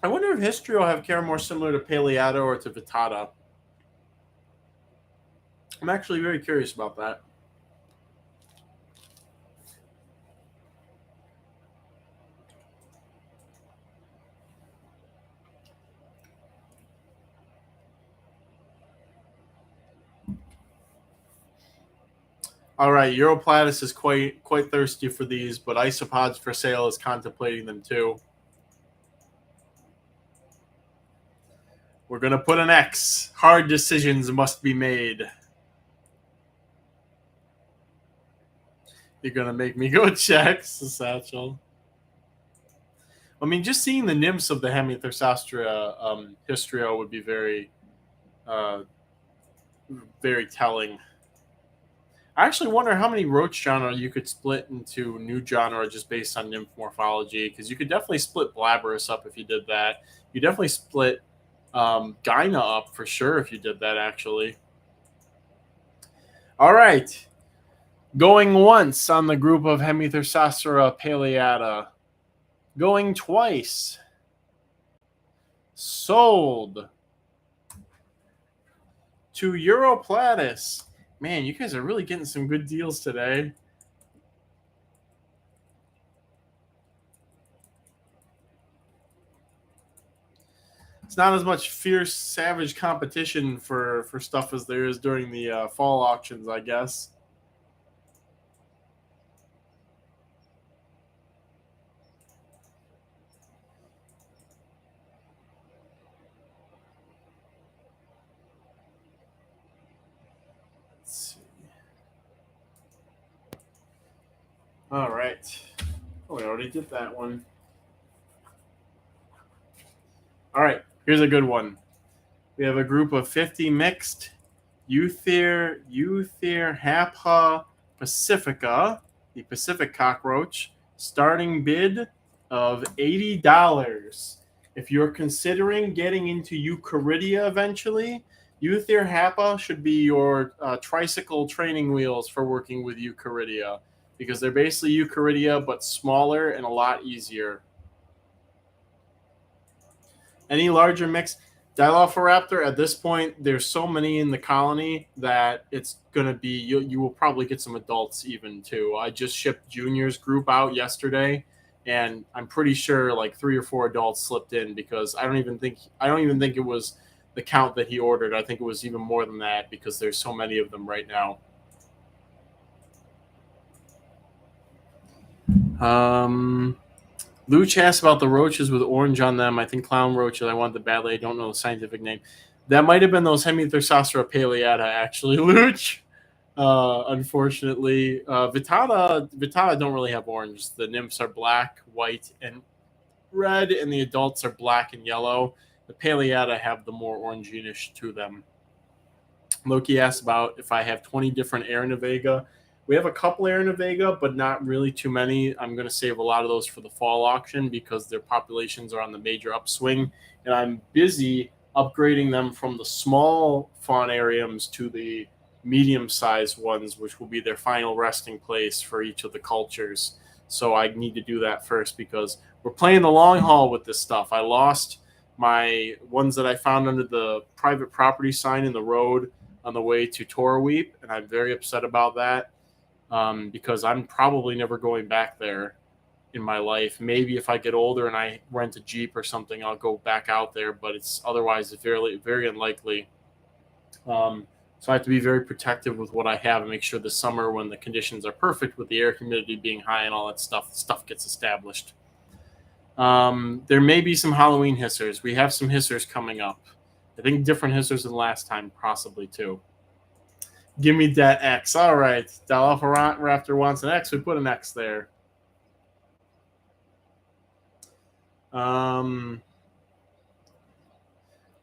I wonder if history will have care more similar to Paleata or to Vittata. I'm actually very curious about that. All right, Europlatus is quite thirsty for these, but Isopods for Sale is contemplating them too. We're gonna put an X. Hard decisions must be made. You're gonna make me go check the satchel. I mean, just seeing the nymphs of the Hemithorsassera histrio would be very, very telling. I actually wonder how many Roach genre you could split into new genre just based on nymph morphology, because you could definitely split Blabberus up if you did that. You definitely split Gyna up for sure if you did that, actually. All right. Going once on the group of Hemithorsassera Paleata. Going twice. Sold to Europlatus. Man, you guys are really getting some good deals today. It's not as much fierce, savage competition for stuff as there is during the fall auctions, I guess. Let's see. All right. Oh, we already did that one. All right, here's a good one. We have a group of 50 mixed Euther Hapha Pacifica, the Pacific cockroach, starting bid of $80. If you're considering getting into Eucharidia eventually, Euther Happa should be your tricycle training wheels for working with Eucharidia, because they're basically Eucharidia but smaller and a lot easier. Any larger mix, Dilophoraptor, at this point, there's so many in the colony that it's going to be, you will probably get some adults even too. I just shipped Junior's group out yesterday, and I'm pretty sure like 3 or 4 adults slipped in, because I don't even think it was the count that he ordered. I think it was even more than that, because there's so many of them right now. Luch asked about the roaches with orange on them. I think clown roaches. I want the badly. I don't know the scientific name. That might have been those Hemithorsassera paleata, actually, Luch. Unfortunately, Vittata don't really have orange. The nymphs are black, white, and red, and the adults are black and yellow. The paleata have the more oranginish to them. Loki asked about if I have 20 different Aranavega. We have a couple Aranavega, but not really too many. I'm going to save a lot of those for the fall auction because their populations are on the major upswing, and I'm busy upgrading them from the small faunariums to the medium-sized ones, which will be their final resting place for each of the cultures. So I need to do that first because we're playing the long haul with this stuff. I lost my ones that I found under the private property sign in the road on the way to Torweep, and I'm very upset about that. Because I'm probably never going back there in my life. Maybe if I get older and I rent a Jeep or something, I'll go back out there, but it's otherwise very, very unlikely. So I have to be very protective with what I have and make sure this summer, when the conditions are perfect with the air humidity being high and all that stuff gets established. There may be some Halloween hissers. We have some hissers coming up. I think different hissers than last time, possibly too. Give me that X. All right. Dilophosaurus wants an X. We put an X there.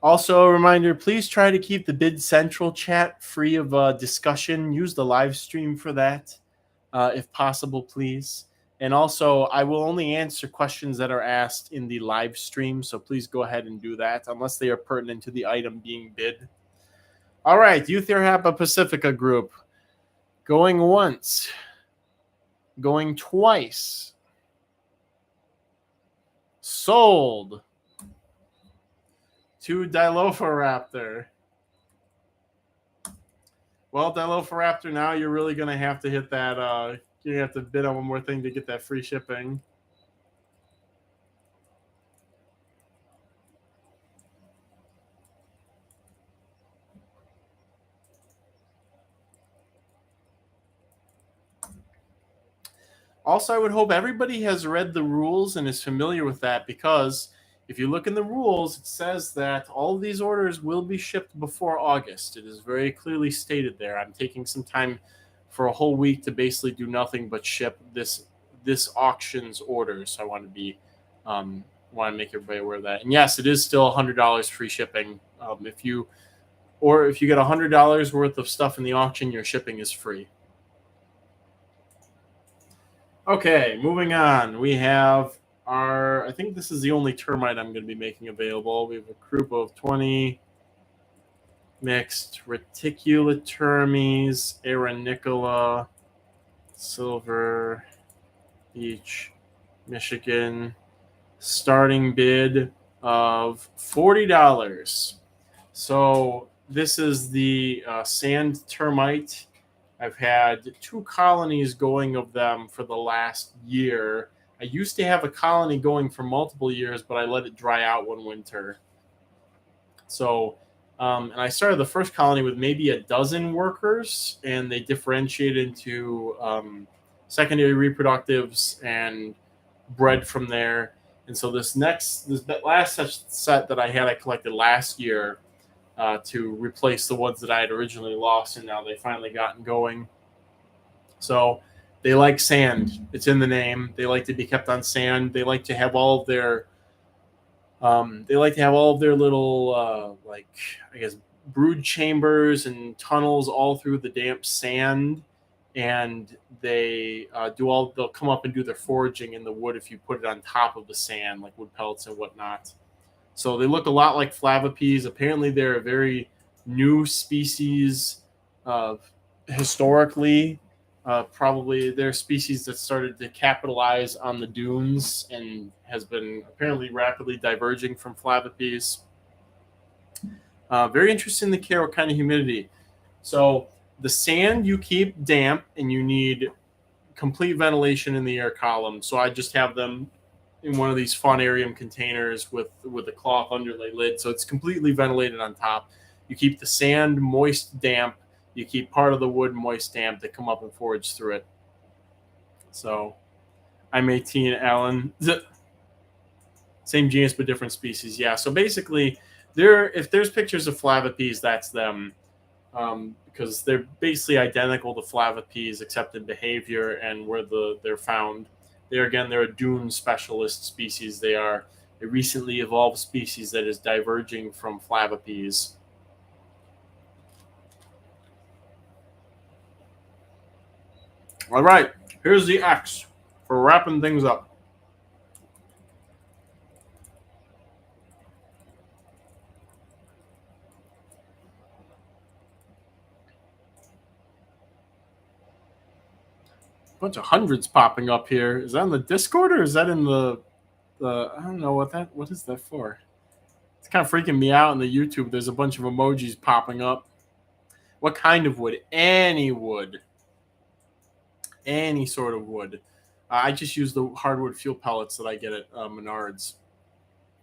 Also, a reminder, please try to keep the Bid Central chat free of discussion. Use the live stream for that, if possible, please. And also, I will only answer questions that are asked in the live stream, so please go ahead and do that, unless they are pertinent to the item being bid. All right, Eutherhapa Pacifica group. Going once. Going twice. Sold. To Dilophosaurus. Well, Dilophosaurus, now you're really going to have to hit that. You have to bid on one more thing to get that free shipping. Also, I would hope everybody has read the rules and is familiar with that, because if you look in the rules, it says that all of these orders will be shipped before August. It is very clearly stated there. I'm taking some time for a whole week to basically do nothing but ship this auction's orders. So I want to make everybody aware of that. And yes, it is still $100 free shipping. If you get $100 worth of stuff in the auction, your shipping is free. Okay, moving on. We have I think this is the only termite I'm going to be making available. We have a group of 20 mixed reticulatermes, Arenicola, Silver Beach, Michigan. Starting bid of $40. So this is the sand termite. I've had 2 colonies going of them for the last year. I used to have a colony going for multiple years, but I let it dry out one winter. So, and I started the first colony with maybe a dozen workers, and they differentiated into secondary reproductives and bred from there. And so this last set that I had, I collected last year to replace the ones that I had originally lost, and now they finally gotten going. So they like sand. It's in the name. They like to be kept on sand. They like to have all of their little brood chambers and tunnels all through the damp sand. And they'll come up and do their foraging in the wood if you put it on top of the sand, like wood pellets and whatnot. So they look a lot like flavipes. Apparently, they're a very new species. Historically, probably they're a species that started to capitalize on the dunes and has been apparently rapidly diverging from flavipes. Very interesting to care what kind of humidity. So the sand you keep damp, and you need complete ventilation in the air column. So I just have them in one of these faunarium containers with a cloth underlay lid, so it's completely ventilated on top. You keep the sand moist, damp. You keep part of the wood moist, damp. They come up and forage through it. So I'm 18, Alan. Same genus but different species. Yeah. So basically, if there's pictures of flavipes, that's them. Because they're basically identical to flavipes except in behavior and where they're found. They're a dune specialist species. They are a recently evolved species that is diverging from flavipes. All right, here's the X for wrapping things up. Bunch of hundreds popping up here. Is that in the Discord or is that in the I don't know what is that for? It's kind of freaking me out on the YouTube. There's a bunch of emojis popping up. What kind of wood? Any wood. Any sort of wood. I just use the hardwood fuel pellets that I get at Menards.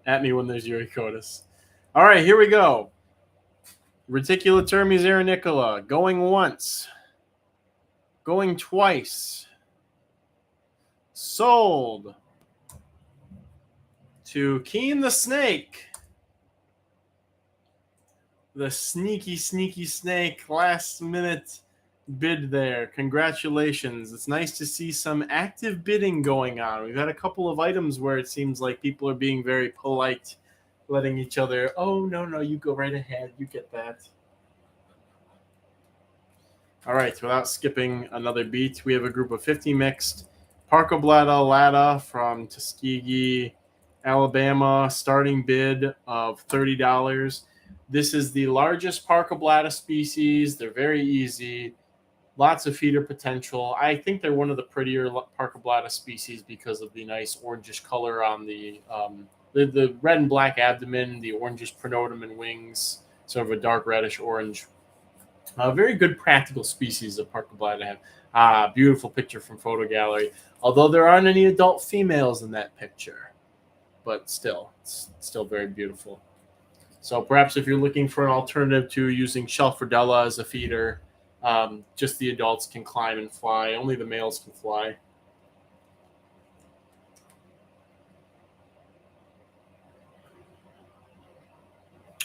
At me when there's Uricotis. All right, here we go. Reticulatermes arenicola. Going once. Going twice. Sold. To Keen the Snake. The sneaky snake last minute bid there. Congratulations. It's nice to see some active bidding going on. We've had a couple of items where it seems like people are being very polite, letting each other, oh, no, you go right ahead. You get that. All right, without skipping another beat, we have a group of 50 mixed. Parkoblata Lata from Tuskegee, Alabama, starting bid of $30. This is the largest Parkoblata species. They're very easy, lots of feeder potential. I think they're one of the prettier Parkoblata species because of the nice orangish color on the red and black abdomen, the orangish pronotum and wings, sort of a dark reddish orange. A very good practical species of Parkoblata have. Beautiful picture from Photo Gallery. Although there aren't any adult females in that picture, but still, it's still very beautiful. So perhaps if you're looking for an alternative to using Shelfordella as a feeder, just the adults can climb and fly. Only the males can fly.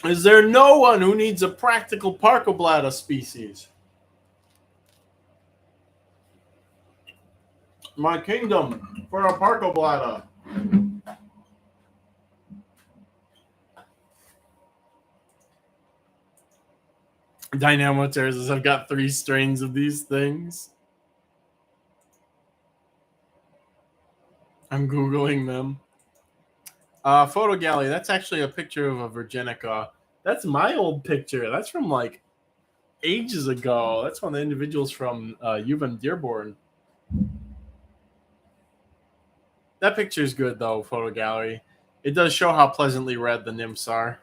Is there no one who needs a practical Parkoblata species? My kingdom for a Parkoblata. Dynamo says, I've got 3 strains of these things. I'm Googling them. Photo Gallery, that's actually a picture of a Virginica. That's my old picture. That's from like ages ago. That's one of the individuals from Uven Dearborn. That picture is good though, Photo Gallery. It does show how pleasantly red the nymphs are.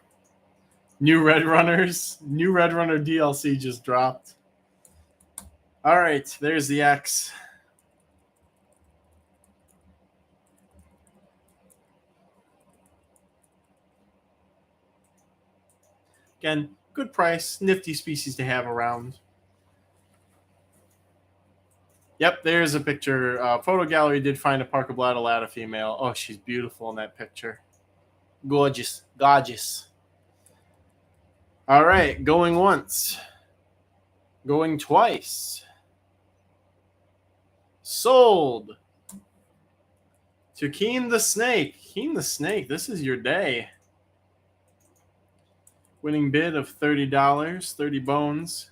New Red Runners. New Red Runner DLC just dropped. All right, there's the X. Again, good price, nifty species to have around. Yep, there's a picture. Photo Gallery did find a Parkoblata Lata female. Oh, she's beautiful in that picture. Gorgeous. Gorgeous. All right, going once. Going twice. Sold. To Keen the Snake. Keen the Snake, this is your day. Winning bid of $30, 30 bones.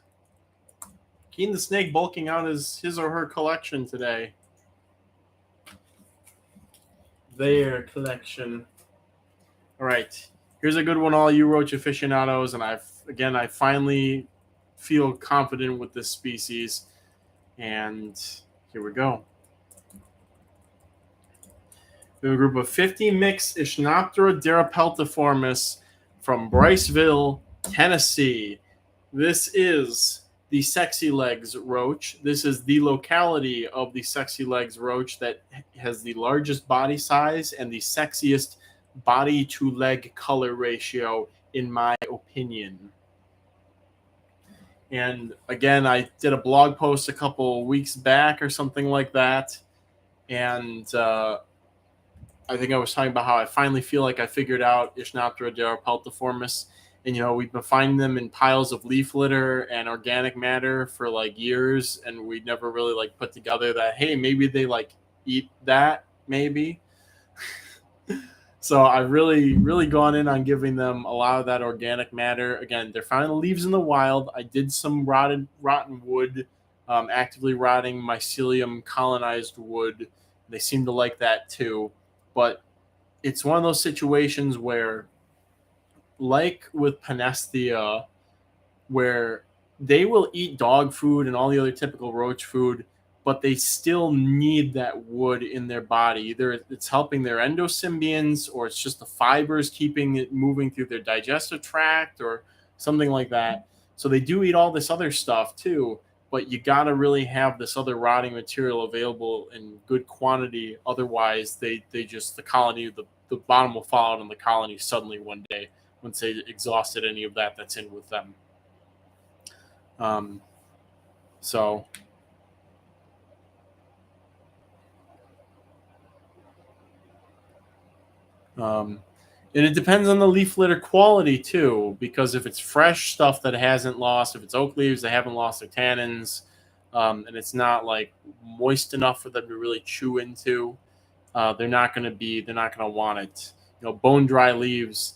Keen the Snake bulking out his or her collection today. Their collection. All right. Here's a good one, all you Roach aficionados. And I finally feel confident with this species. And here we go. We have a group of 50 mixed Ischnoptera derapeltiformis from Bryceville, Tennessee. This is the Sexy Legs Roach. This is the locality of the Sexy Legs Roach that has the largest body size and the sexiest body to leg color ratio, in my opinion. And again, I did a blog post a couple weeks back or something like that. And I think I was talking about how I finally feel like I figured out Ischnoptera derapeltiformis. And, we've been finding them in piles of leaf litter and organic matter for like years. And we never really like put together that, hey, maybe they like eat that, maybe. So I've really gone in on giving them a lot of that organic matter. Again, they're finding leaves in the wild. I did some rotten wood, actively rotting mycelium colonized wood. They seem to like that too. But it's one of those situations where, like with Panesthea, where they will eat dog food and all the other typical roach food, but they still need that wood in their body. Either it's helping their endosymbions, or it's just the fibers keeping it moving through their digestive tract or something like that. So they do eat all this other stuff too, but you got to really have this other rotting material available in good quantity. Otherwise, the bottom will fall out on the colony suddenly one day once they exhausted any of that's in with them. So And it depends on the leaf litter quality too, because if it's fresh stuff that hasn't lost, if it's oak leaves that haven't lost their tannins, and it's not like moist enough for them to really chew into, they're not gonna want it. Bone dry leaves,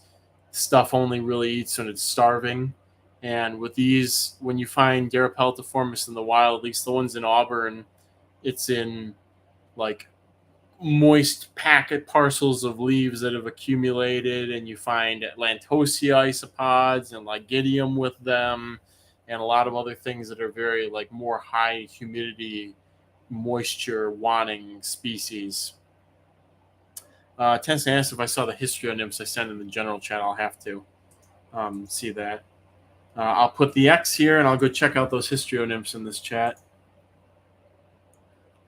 stuff only really eats when it's starving. And with these, when you find Derapeltiformis in the wild, at least the ones in Auburn, it's in like moist packet parcels of leaves that have accumulated, and you find Atlantosia isopods and Lygidium with them, and a lot of other things that are very like more high humidity, moisture wanting species. Tennyson asked if I saw the history on nymphs I sent in the general chat. I'll have to see that. I'll put the X here, and I'll go check out those histrio nymphs in this chat.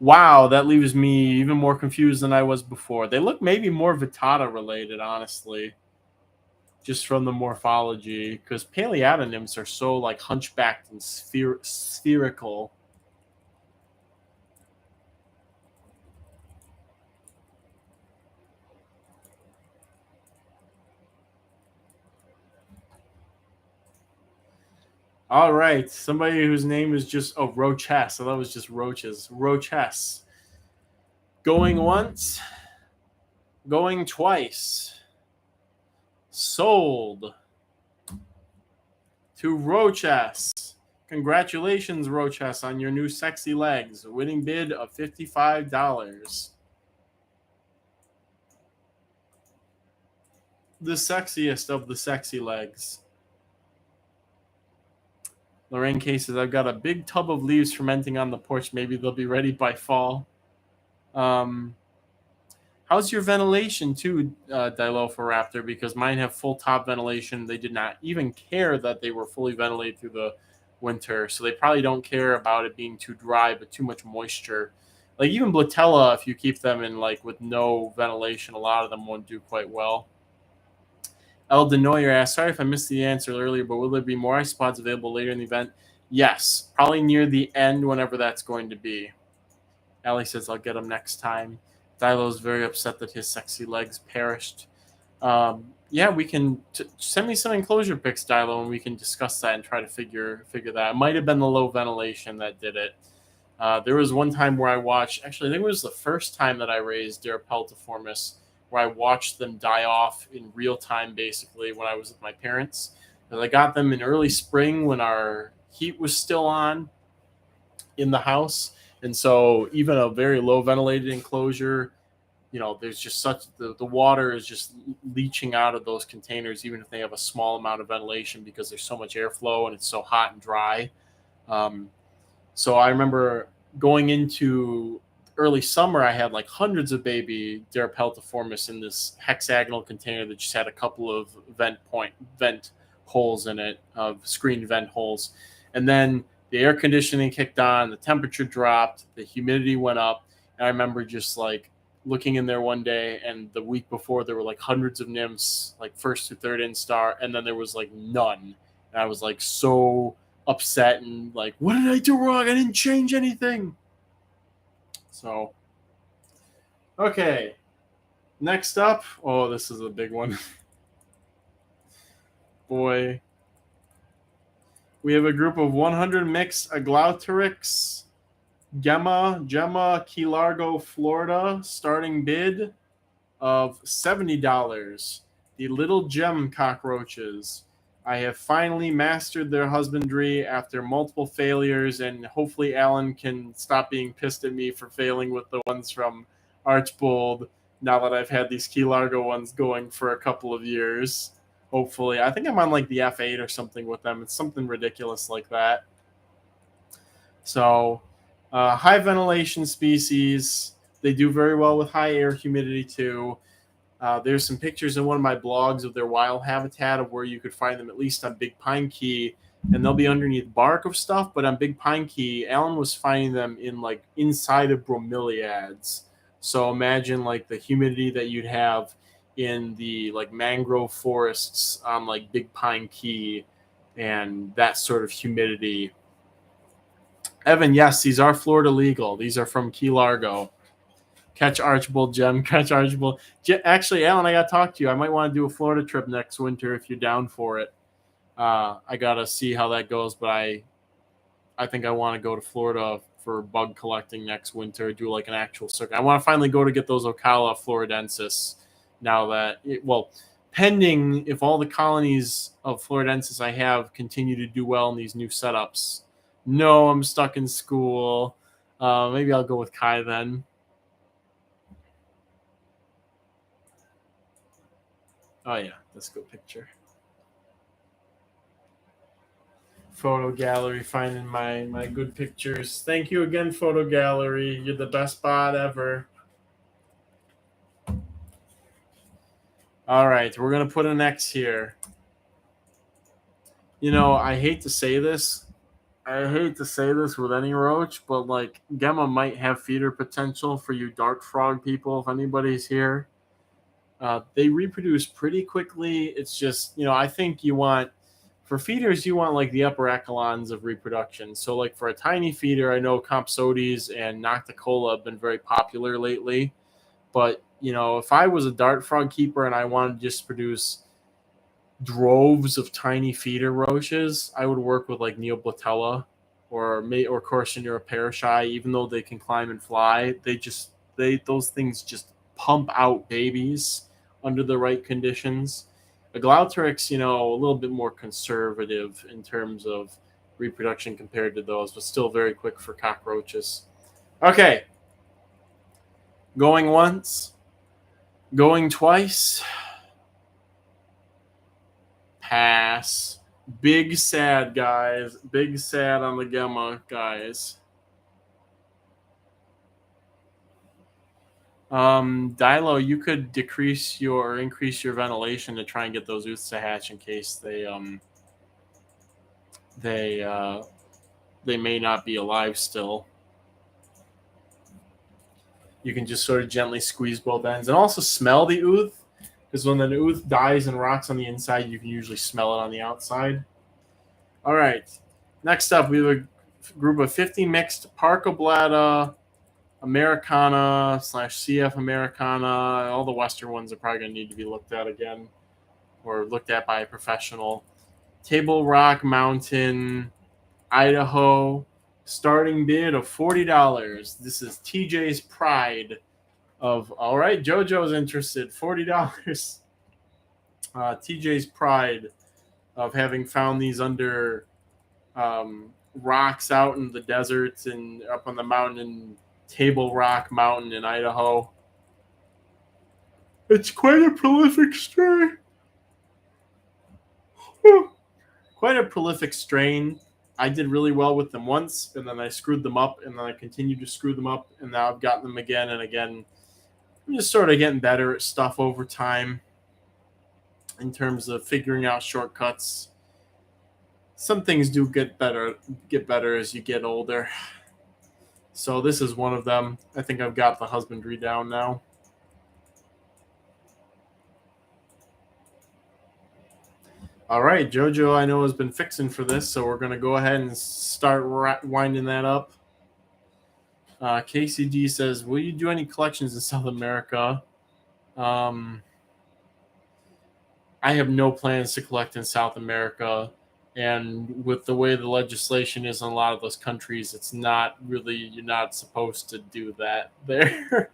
Wow, that leaves me even more confused than I was before. They look maybe more Vittata related, honestly, just from the morphology, because Paleata nymphs are so like hunchbacked and spherical. All right, somebody whose name is just Roachess. So that was just Roaches. Roachess. Going once, going twice. Sold to Roachess. Congratulations, Roachess, on your new sexy legs. Winning bid of $55. The sexiest of the sexy legs. Lorraine K says, I've got a big tub of leaves fermenting on the porch. Maybe they'll be ready by fall. How's your ventilation too, Dilophoraptor? Because mine have full top ventilation. They did not even care that they were fully ventilated through the winter. So they probably don't care about it being too dry, but too much moisture. Like even Blatella, if you keep them in like with no ventilation, a lot of them won't do quite well. El Denoyer asked, sorry if I missed the answer earlier, but will there be more isopods available later in the event? Yes, probably near the end, whenever that's going to be. Allie says, I'll get them next time. Dilo's very upset that his sexy legs perished. Yeah, we can send me some enclosure pics, Dilo, and we can discuss that and try to figure that. It might have been the low ventilation that did it. There was one time where I watched, actually, I think it was the first time that I raised Derapeltiformis, where I watched them die off in real time, basically, when I was with my parents. And I got them in early spring when our heat was still on in the house. And so even a very low ventilated enclosure, there's just the water is just leaching out of those containers, even if they have a small amount of ventilation, because there's so much airflow and it's so hot and dry. So I remember going into early summer, I had like hundreds of baby Derapeltiformis in this hexagonal container that just had a couple of vent holes in it, of screened vent holes. And then the air conditioning kicked on, the temperature dropped, the humidity went up. And I remember just like looking in there one day, and the week before there were like hundreds of nymphs, like first to third instar, and then there was like none. And I was like so upset and like, what did I do wrong? I didn't change anything. So, okay. Next up, oh, this is a big one. Boy. We have a group of 100 mixed Aglauterix, Gemma, Key Largo, Florida, starting bid of $70. The little gem cockroaches. I have finally mastered their husbandry after multiple failures, and hopefully Alan can stop being pissed at me for failing with the ones from Archbold now that I've had these Key Largo ones going for a couple of years. Hopefully. I think I'm on like the F8 or something with them. It's something ridiculous like that. So, high ventilation species. They do very well with high air humidity too. There's some pictures in one of my blogs of their wild habitat of where you could find them, at least on Big Pine Key, and they'll be underneath bark of stuff. But on Big Pine Key, Alan was finding them in like inside of bromeliads. So imagine like the humidity that you'd have in the like mangrove forests on like Big Pine Key, and that sort of humidity. Evan, yes, these are Florida legal. These are from Key Largo. Catch Archibald, Jem. Catch Archibald. Actually, Alan, I got to talk to you. I might want to do a Florida trip next winter if you're down for it. I got to see how that goes, but I think I want to go to Florida for bug collecting next winter, do like an actual circuit. I want to finally go to get those Ocala floridensis now that, pending if all the colonies of floridensis I have continue to do well in these new setups. No, I'm stuck in school. Maybe I'll go with Kai then. Oh, yeah, that's a good picture. Photo gallery, finding my good pictures. Thank you again, photo gallery. You're the best bot ever. All right, we're going to put an X here. I hate to say this. I hate to say this with any roach, but like Gemma might have feeder potential for you dart frog people if anybody's here. They reproduce pretty quickly. It's just, I think for feeders, you want like the upper echelons of reproduction. So like for a tiny feeder, I know Compsodes and Nocticola have been very popular lately. But, if I was a dart frog keeper and I wanted to just produce droves of tiny feeder roaches, I would work with like Neoblatella or Corsinura paraschi. Even though they can climb and fly, those things just pump out babies under the right conditions. A Glautrix, a little bit more conservative in terms of reproduction compared to those, but still very quick for cockroaches. Okay. Going once. Going twice. Pass. Big sad, guys. Big sad on the Gemma, guys. Dilo, you could increase your ventilation to try and get those ooths to hatch in case they may not be alive still. You can just sort of gently squeeze both ends and also smell the ooth, because when an ooth dies and rots on the inside, you can usually smell it on the outside. All right. Next up, we have a group of 50 mixed Parcoblata Americana / CF Americana. All the Western ones are probably going to need to be looked at again or looked at by a professional. Table Rock Mountain, Idaho. Starting bid of $40. This is TJ's pride of, all right, JoJo's interested, $40. TJ's pride of having found these under rocks out in the deserts and up on the mountain in Table Rock Mountain in Idaho. It's quite a prolific strain. Quite a prolific strain. I did really well with them once, and then I screwed them up, and then I continued to screw them up, and now I've gotten them again and again. I'm just sort of getting better at stuff over time in terms of figuring out shortcuts. Some things do get better as you get older. So this is one of them. I think I've got the husbandry down now. All right, JoJo, I know, has been fixing for this, so we're going to go ahead and start winding that up. KCD says, will you do any collections in South America? I have no plans to collect in South America. And with the way the legislation is in a lot of those countries, it's not really, you're not supposed to do that there.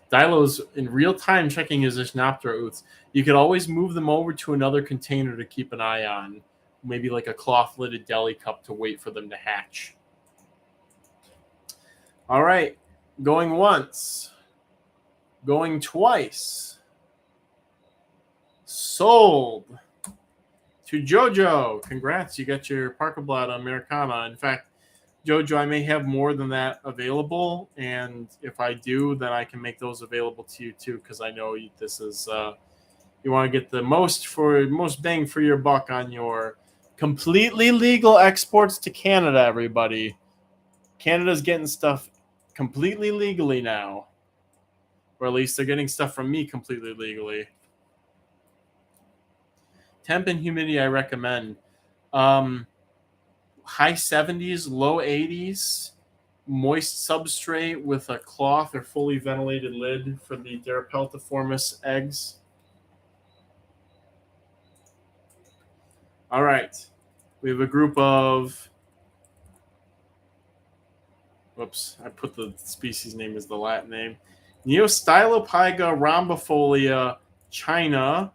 Dilo's in real time checking his Ishnoptera ooths. You could always move them over to another container to keep an eye on. Maybe like a cloth-lidded deli cup to wait for them to hatch. All right. Going once. Going twice. Sold. To JoJo. Congrats. You got your Parcoblata Americana. In fact, JoJo, I may have more than that available, and if I do, then I can make those available to you too, because I know this is you want to get the most bang for your buck on your completely legal exports to Canada. Everybody, Canada's getting stuff completely legally now, or at least they're getting stuff from me completely legally. Temp and humidity, I recommend. High 70s, low 80s moist substrate with a cloth or fully ventilated lid for the Derapeltiformis eggs. All right. We have a group of, whoops, I put the species name as the Latin name. Neostylopyga rhombifolia, China,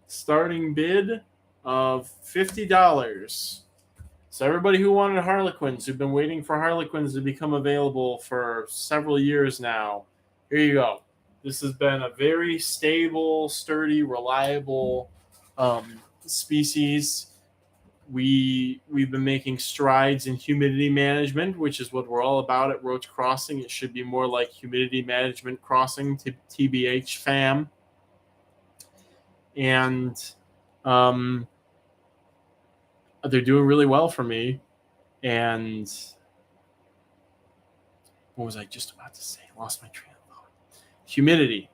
starting bid of $50. So everybody who wanted harlequins, who've been waiting for harlequins to become available for several years now, here you go. This has been a very stable, sturdy, reliable species. We've been making strides in humidity management, which is what we're all about at Roach Crossing. It should be more like humidity management crossing to TBH fam. And they're doing really well for me. And what was I just about to say? I lost my train of thought. Humidity.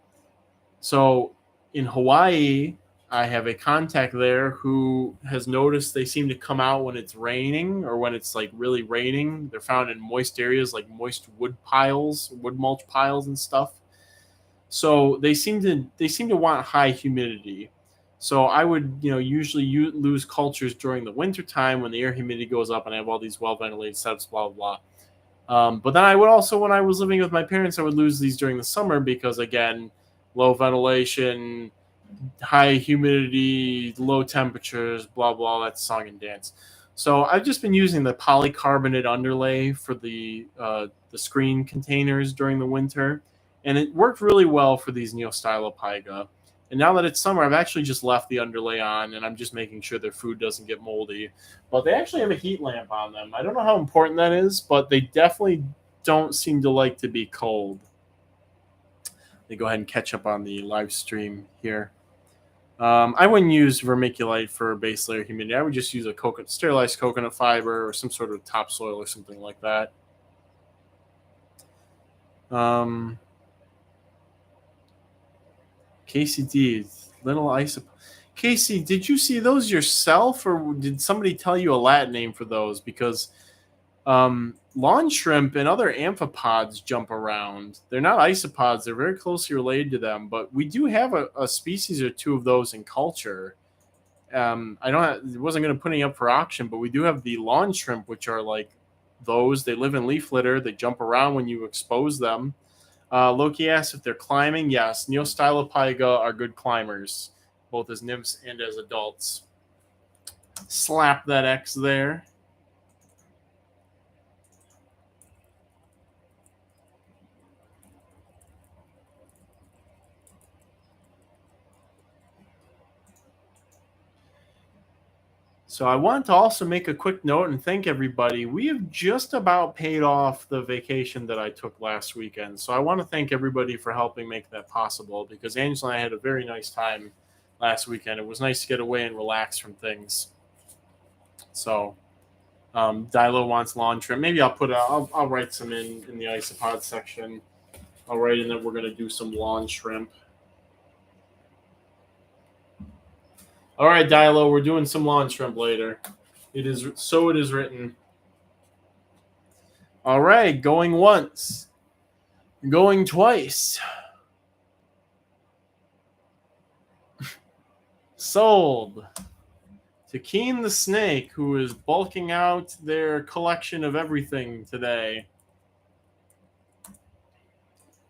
So in Hawaii, I have a contact there who has noticed they seem to come out when it's raining or when it's like really raining. They're found in moist areas like moist wood mulch piles and stuff. So they seem to want high humidity. So I would, usually lose cultures during the winter time when the air humidity goes up and I have all these well ventilated setups, blah, blah, blah. But then I would also, when I was living with my parents, I would lose these during the summer because, again, low ventilation, high humidity, low temperatures, blah, blah, that's song and dance. So I've just been using the polycarbonate underlay for the screen containers during the winter. And it worked really well for these Neostylopyga. And now that it's summer, I've actually just left the underlay on, and I'm just making sure their food doesn't get moldy. But they actually have a heat lamp on them. I don't know how important that is, but they definitely don't seem to like to be cold. Let me go ahead and catch up on the live stream here. I wouldn't use vermiculite for base layer humidity. I would just use a sterilized coconut fiber or some sort of topsoil or something like that. KCD, little isop. Casey, did you see those yourself, or did somebody tell you a Latin name for those? Because lawn shrimp and other amphipods jump around. They're not isopods. They're very closely related to them, but we do have a species or two of those in culture. I wasn't going to put any up for auction, but we do have the lawn shrimp, which are like those. They live in leaf litter. They jump around when you expose them. Loki asks if they're climbing. Yes, Neostylopyga are good climbers, both as nymphs and as adults. Slap that X there. So I want to also make a quick note and thank everybody. We have just about paid off the vacation that I took last weekend. So I want to thank everybody for helping make that possible, because Angela and I had a very nice time last weekend. It was nice to get away and relax from things. So Dilo wants lawn trim. Maybe I'll write some in the isopod section. I'll write in that we're going to do some lawn shrimp. All right, Dilo, we're doing some lawn shrimp later. It is written. All right, going once, going twice. Sold to Keen the Snake, who is bulking out their collection of everything today.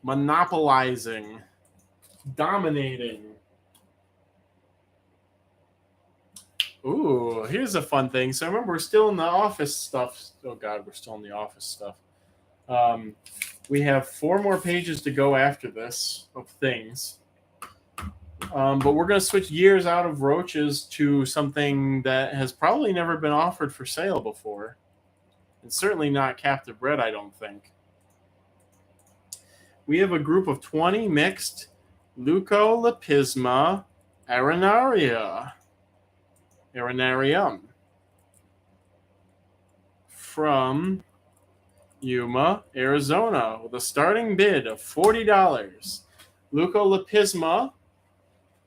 Monopolizing, dominating. Ooh, here's a fun thing. So remember, we're still in the office stuff. Oh, God, we're still in the office stuff. We have 4 more pages to go after this of things. But we're going to switch gears out of roaches to something that has probably never been offered for sale before. And certainly not captive bred, I don't think. We have a group of 20 mixed Leucolepisma arenarium from Yuma, Arizona, with a starting bid of $40. Leucolepisma,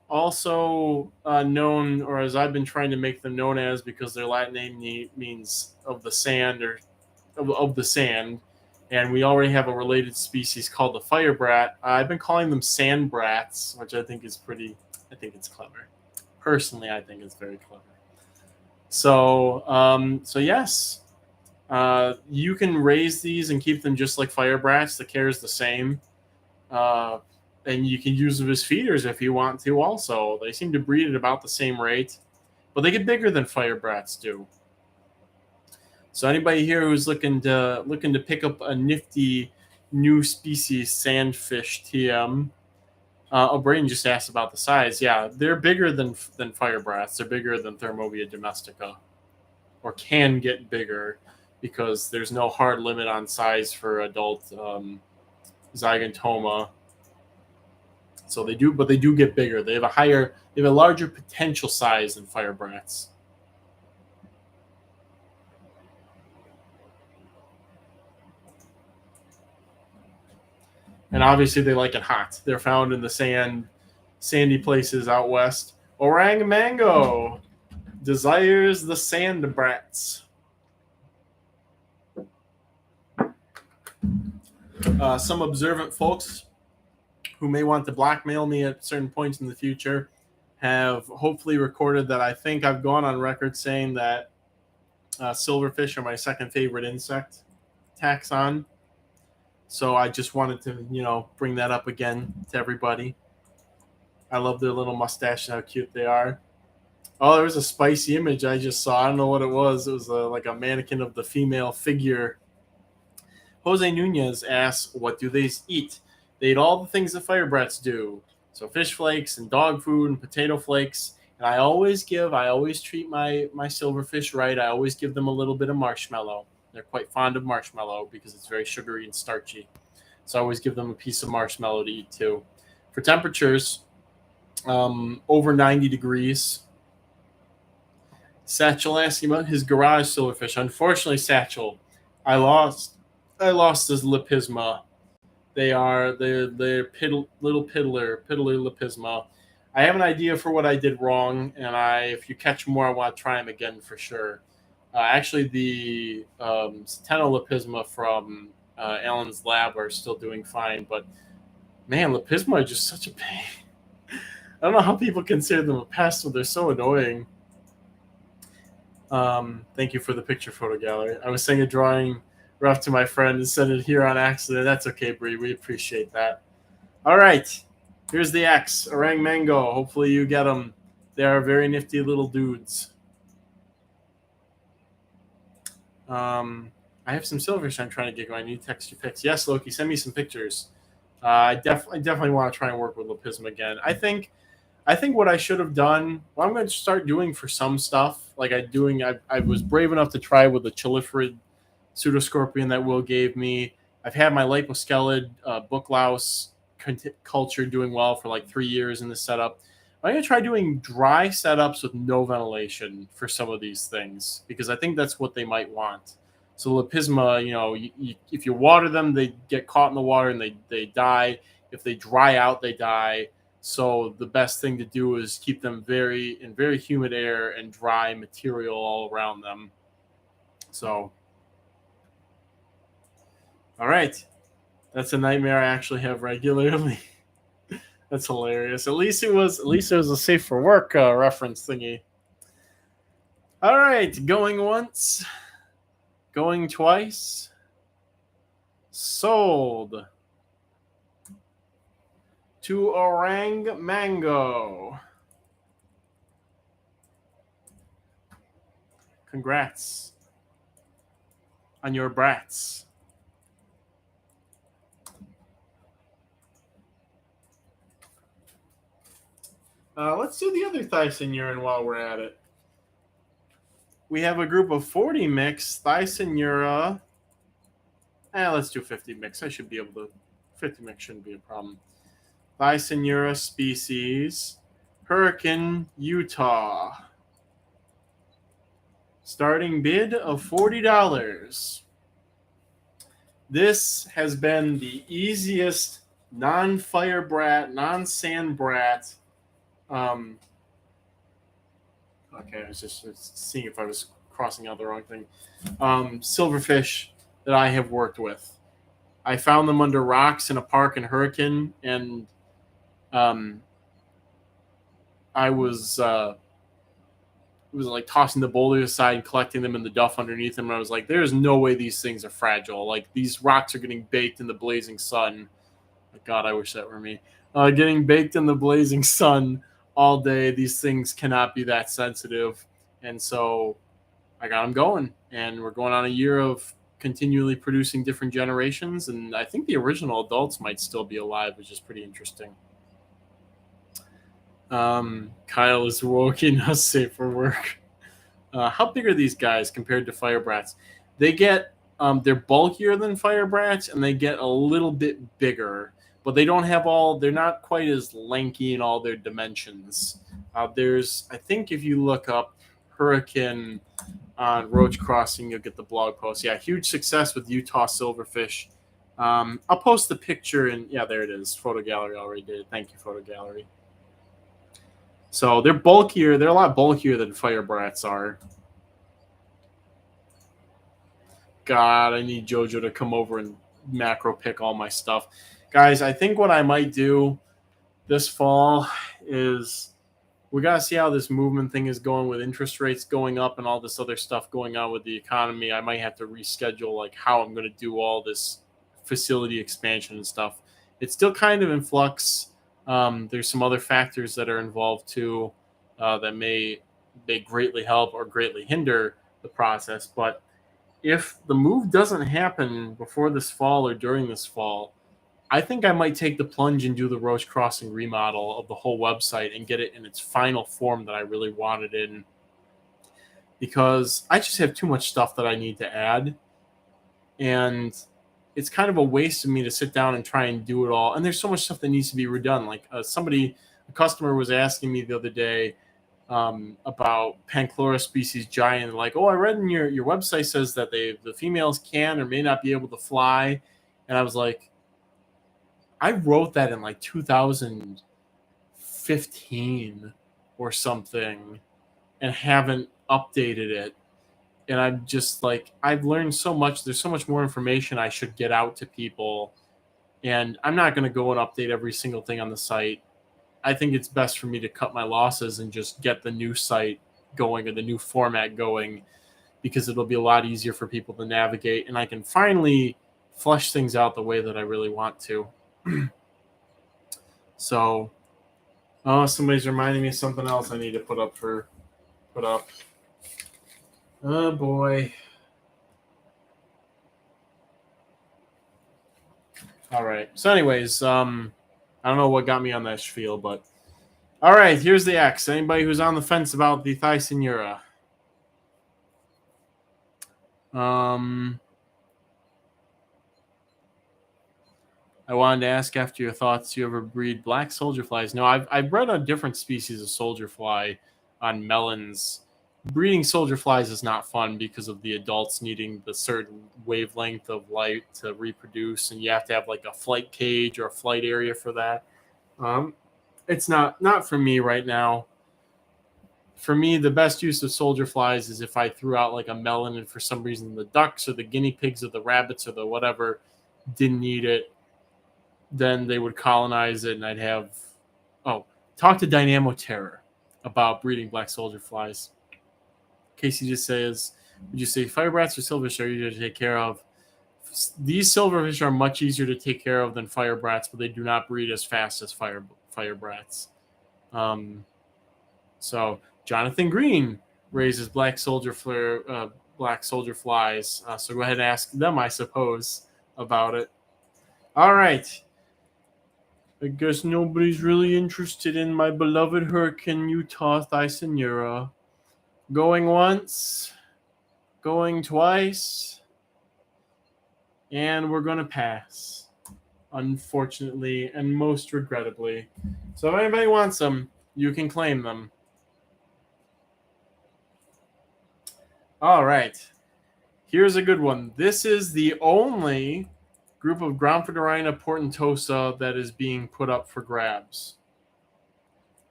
also known, or as I've been trying to make them known as, because their Latin name means of the sand, or of the sand, And we already have a related species called the fire brat. I've been calling them sand brats, which I think is I think it's clever. Personally, I think it's very clever. So yes, you can raise these and keep them just like fire brats. The care is the same. And you can use them as feeders if you want to also. They seem to breed at about the same rate, but they get bigger than fire brats do. So anybody here who's looking to pick up a nifty new species sandfish TM, Braden just asked about the size. Yeah, they're bigger than fire brats. They're bigger than Thermovia domestica, or can get bigger because there's no hard limit on size for adult Zygentoma. So they do get bigger. They have a larger potential size than fire brats. And obviously they like it hot. They're found in the sandy places out west. Orang Mango desires the sand brats. Some observant folks who may want to blackmail me at certain points in the future have hopefully recorded that I think I've gone on record saying that silverfish are my second favorite insect taxon. So I just wanted to, bring that up again to everybody. I love their little mustache and how cute they are. Oh, there was a spicy image I just saw. I don't know what it was. It was like a mannequin of the female figure. Jose Nunez asks, what do they eat? They eat all the things the fire brats do. So fish flakes and dog food and potato flakes. And I always treat my silverfish right. I always give them a little bit of marshmallow. They're quite fond of marshmallow because it's very sugary and starchy. So I always give them a piece of marshmallow to eat too. For temperatures, over 90 degrees. Satchel asking about his garage silverfish. Unfortunately, Satchel, I lost his lepisma. They're little piddler lepisma. I have an idea for what I did wrong, and if you catch more, I want to try them again for sure. Actually, the Sateno from Alan's lab are still doing fine, but man, lepisma are just such a pain. I don't know how people consider them a pest, but they're so annoying. Thank you for the picture photo gallery. I was saying a drawing rough to my friend and sent it here on accident. That's okay, Bree. We appreciate that. All right. Here's the X, Orang Mango. Hopefully you get them. They are very nifty little dudes. I have some silverfish I'm trying to get going. I need texture pics. Yes, Loki, send me some pictures. I definitely want to try and work with lepisma again. I think what I should have done, what I'm going to start doing for some stuff, like I was brave enough to try with the chiliferid pseudoscorpion that Will gave me. I've had my liposkelid book louse culture doing well for like 3 years in the setup. I'm going to try doing dry setups with no ventilation for some of these things because I think that's what they might want. So lepisma, if you water them, they get caught in the water and they die. If they dry out, they die. So the best thing to do is keep them in very humid air and dry material all around them. So, all right. That's a nightmare I actually have regularly. That's hilarious. At least it was a safe for work reference thingy. All right, going once, going twice. Sold to Orang Mango. Congrats on your brats. Let's do the other Thyssen urine while we're at it. We have a group of 40 mix Thyssen ura. Let's do 50 mix. I should be able to. 50 mix shouldn't be a problem. Thyssen ura species, Hurricane, Utah. Starting bid of $40. This has been the easiest non-fire brat, non-sand brat. Okay, I was just seeing if I was crossing out the wrong thing. Silverfish that I have worked with. I found them under rocks in a park in Hurricane, and I was like tossing the boulders aside and collecting them in the duff underneath them. And I was like, there's no way these things are fragile. Like, these rocks are getting baked in the blazing sun. God, I wish that were me. Getting baked in the blazing sun all day. These things cannot be that sensitive. And so I got them going. And we're going on a year of continually producing different generations. And I think the original adults might still be alive, which is pretty interesting. Kyle is woken us safe for work. How big are these guys compared to fire brats? They get they're bulkier than fire brats, and they get a little bit bigger, but they don't have they're not quite as lanky in all their dimensions. There's, I think, if you look up Hurricane on Roach Crossing, you'll get the blog post. Yeah, huge success with Utah silverfish. I'll post the picture, and yeah, there it is. Photo gallery already did it. Thank you, photo gallery. So they're bulkier. They're a lot bulkier than fire brats are. God, I need JoJo to come over and macro pick all my stuff. Guys, I think what I might do this fall is we got to see how this movement thing is going with interest rates going up and all this other stuff going on with the economy. I might have to reschedule like how I'm going to do all this facility expansion and stuff. It's still kind of in flux. There's some other factors that are involved too that may greatly help or greatly hinder the process. But if the move doesn't happen before this fall or during this fall, I think I might take the plunge and do the Roach Crossing remodel of the whole website and get it in its final form that I really want it in, because I just have too much stuff that I need to add. And it's kind of a waste of me to sit down and try and do it all. And there's so much stuff that needs to be redone. Like a customer was asking me the other day about Panchlora species giant. Like, oh, I read in your website says that the females can or may not be able to fly. And I was like, I wrote that in like 2015 or something and haven't updated it. And I'm just like, I've learned so much. There's so much more information I should get out to people. And I'm not going to go and update every single thing on the site. I think it's best for me to cut my losses and just get the new site going or the new format going, because it'll be a lot easier for people to navigate. And I can finally flesh things out the way that I really want to. So, somebody's reminding me of something else I need to put up. Oh boy. All right. So anyways, I don't know what got me on that spiel, but all right, here's the X. Anybody who's on the fence about the Thysanura? I wanted to ask after your thoughts. Do you ever breed black soldier flies? No, I've bred a different species of soldier fly on melons. Breeding soldier flies is not fun because of the adults needing the certain wavelength of light to reproduce, and you have to have like a flight cage or a flight area for that. It's not for me right now. For me, the best use of soldier flies is if I threw out like a melon and for some reason the ducks or the guinea pigs or the rabbits or the whatever didn't need it, then they would colonize it, and I'd have talk to Dynamo Terror about breeding black soldier flies. Casey just says, would you say fire brats or silverfish are easier to take care of? These silverfish are much easier to take care of than fire brats, but they do not breed as fast as fire brats. So Jonathan Green raises black soldier flies. So go ahead and ask them, I suppose, about it. All right. I guess nobody's really interested in my beloved Hurricane Utah Thysanura. Going once, going twice, and we're going to pass, unfortunately, and most regrettably. So if anybody wants them, you can claim them. All right. Here's a good one. This is the only group of Groundfordorina portentosa that is being put up for grabs.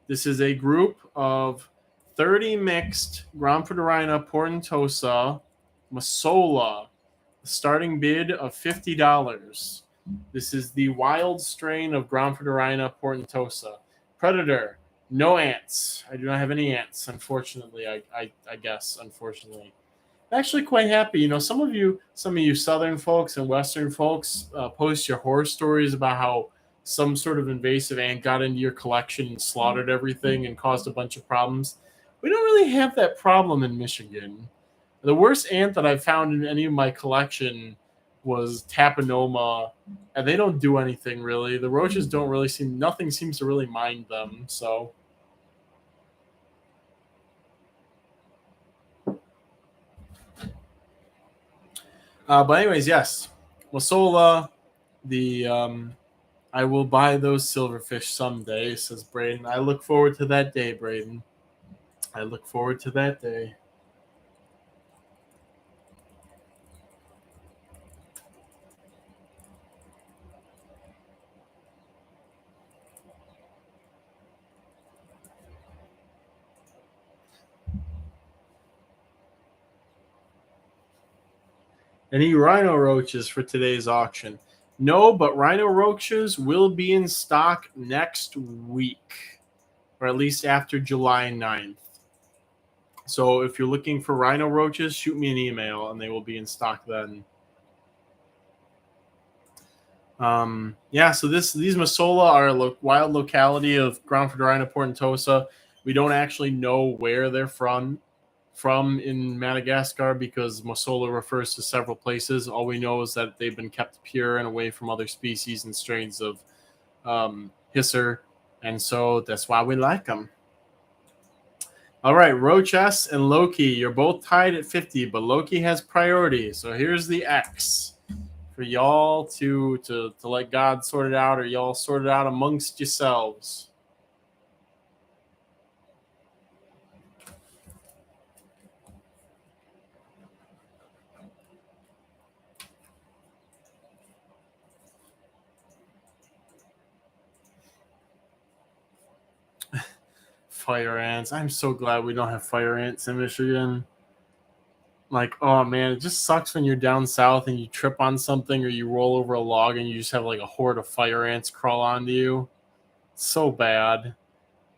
This is a group of 30 mixed Groundfordorina portentosa Masola, starting bid of $50. This is the wild strain of Groundfordorina portentosa. Predator, no ants. I do not have any ants, unfortunately. I guess, unfortunately. I'm actually quite happy. Some of you Southern folks and Western folks post your horror stories about how some sort of invasive ant got into your collection and slaughtered everything and caused a bunch of problems. We don't really have that problem in Michigan. The worst ant that I found in any of my collection was Tapanoma, and they don't do anything really. The roaches don't really nothing seems to really mind them. So, but anyways, yes, Masola, the I will buy those silverfish someday, says Braden. I look forward to that day, Braden. I look forward to that day. Any rhino roaches for today's auction? No, but rhino roaches will be in stock next week, or at least after July 9th. So if you're looking for rhino roaches, shoot me an email and they will be in stock then. Yeah, so these Masola are a wild locality of Groundfordorina portentosa. We don't actually know where they're from in Madagascar because Masola refers to several places. All we know is that they've been kept pure and away from other species and strains of Hisser, and so that's why we like them. All right, Roach S and Loki, you're both tied at 50, but Loki has priority. So here's the X for y'all to let God sort it out, or y'all sort it out amongst yourselves. Fire ants. I'm so glad we don't have fire ants in Michigan. Like, oh man, it just sucks when you're down south and you trip on something or you roll over a log and you just have like a horde of fire ants crawl onto you. It's so bad.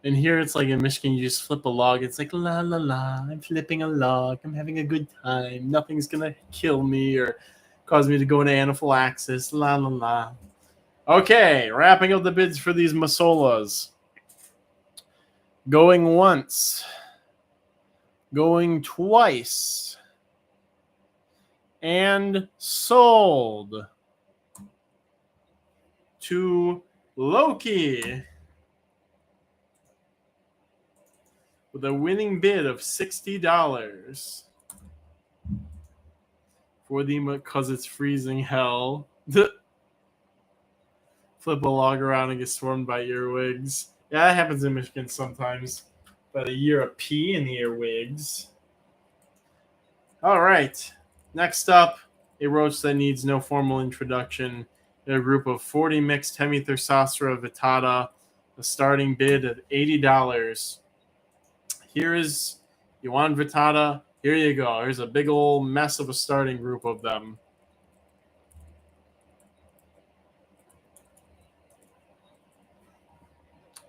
And here it's like in Michigan, you just flip a log. It's like, la la la, I'm flipping a log. I'm having a good time. Nothing's going to kill me or cause me to go into anaphylaxis. La la la. Okay, wrapping up the bids for these Masolas. Going once. Going twice. And sold to Loki with a winning bid of $60 for the because it's freezing hell. Flip a log around and get swarmed by earwigs. Yeah, that happens in Michigan sometimes. About a year of pee in the earwigs. All right. Next up, a roach that needs no formal introduction. A group of 40 mixed Hemithersospora vittata, a starting bid of $80. Here is, you want vittata? Here you go. Here's a big old mess of a starting group of them.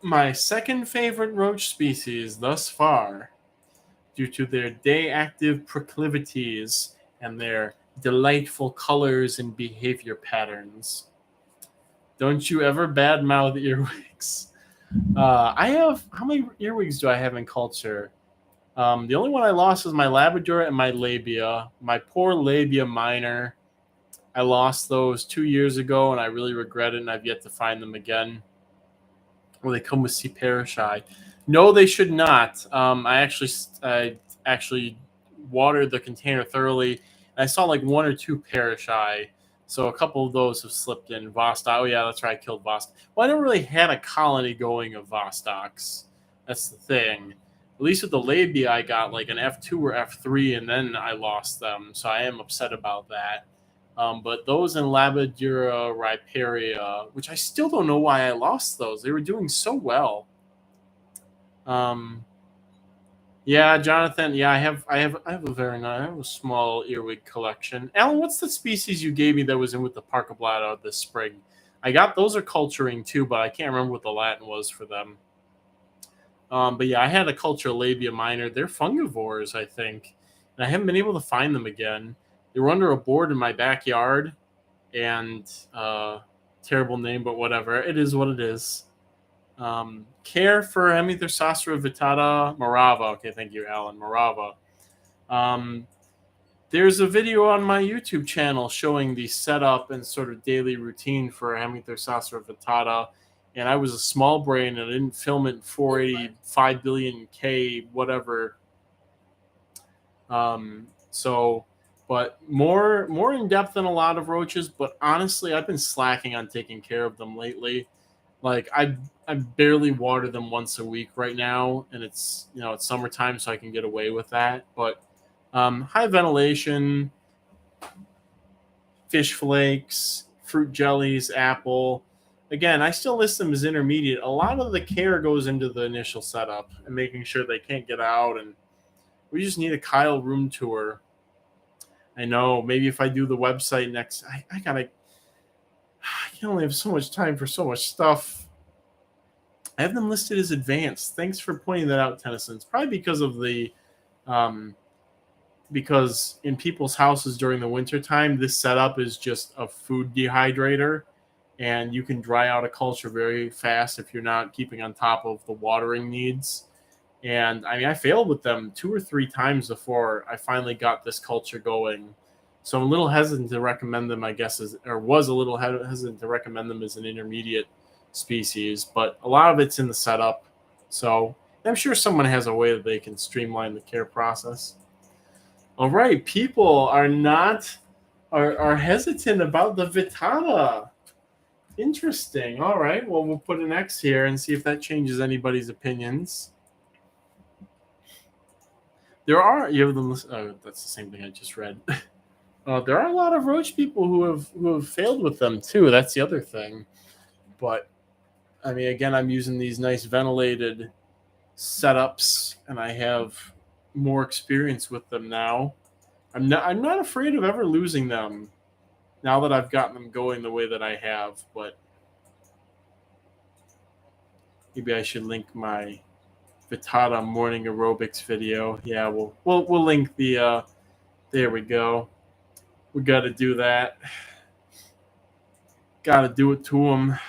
My second favorite roach species thus far, due to their day-active proclivities and their delightful colors and behavior patterns. Don't you ever badmouth earwigs. I have, how many earwigs do I have in culture? The only one I lost was my Labrador and my labia. My poor labia minor. I lost those 2 years ago, and I really regret it, and I've yet to find them again. Well, they come with C. parishii. No, they should not. I actually watered the container thoroughly, and I saw like one or two parishii. So a couple of those have slipped in. Vostok. Oh yeah, that's right. I killed Vostok. Well, I never really had a colony going of Vostoks. That's the thing. At least with the labia, I got like an F2 or F3, and then I lost them. So I am upset about that. But those in Labradura riparia, which I still don't know why I lost those. They were doing so well. Yeah, Jonathan. Yeah, I have a small earwig collection. Alan, what's the species you gave me that was in with the Parcablata this spring? I got those are culturing too, but I can't remember what the Latin was for them. But yeah, I had a culture labia minor. They're fungivores, I think, and I haven't been able to find them again. They were under a board in my backyard, and terrible name, but whatever. It is what it is. Care for Hemithosauria vittata morava. Okay, thank you, Alan. Morava. Um, there's a video on my YouTube channel showing the setup and sort of daily routine for Hemithosauria vittata. And I was a small brain and I didn't film it in 485 billion K, whatever. So, but more in depth than a lot of roaches. But honestly, I've been slacking on taking care of them lately. Like I barely water them once a week right now, and it's summertime, so I can get away with that. But high ventilation, fish flakes, fruit jellies, apple. Again, I still list them as intermediate. A lot of the care goes into the initial setup and making sure they can't get out, and we just need a Kyle room tour. I know maybe if I do the website next, I gotta. I can only have so much time for so much stuff. I have them listed as advanced. Thanks for pointing that out, Tennyson. It's probably because of the um, because in people's houses during the wintertime, this setup is just a food dehydrator, and you can dry out a culture very fast if you're not keeping on top of the watering needs. And I mean, I failed with them 2 or 3 times before I finally got this culture going. So I'm a little hesitant to recommend them, I guess, was a little hesitant to recommend them as an intermediate species, but a lot of it's in the setup. So I'm sure someone has a way that they can streamline the care process. All right, people are hesitant about the Vitata. Interesting. All right, well, we'll put an X here and see if that changes anybody's opinions. You have them. Oh, that's the same thing I just read. There are a lot of roach people who have failed with them too. That's the other thing. But I mean, again, I'm using these nice ventilated setups, and I have more experience with them now. I'm not afraid of ever losing them now that I've gotten them going the way that I have. But maybe I should link my Vitata morning aerobics video. Yeah, we'll link the. There we go. We got to do that. Got to do it to them.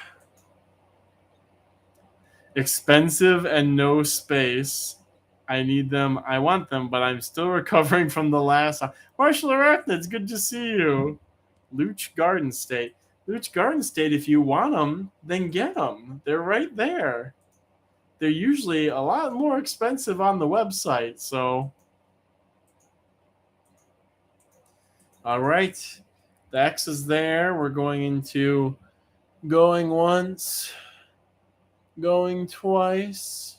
Expensive and no space. I need them. I want them, but I'm still recovering from the last. Marshall Arachna, it's good to see you. Luch Garden State. Luch Garden State, if you want them, then get them. They're right there. They're usually a lot more expensive on the website, so. All right. The X is there. We're going into going once, going twice.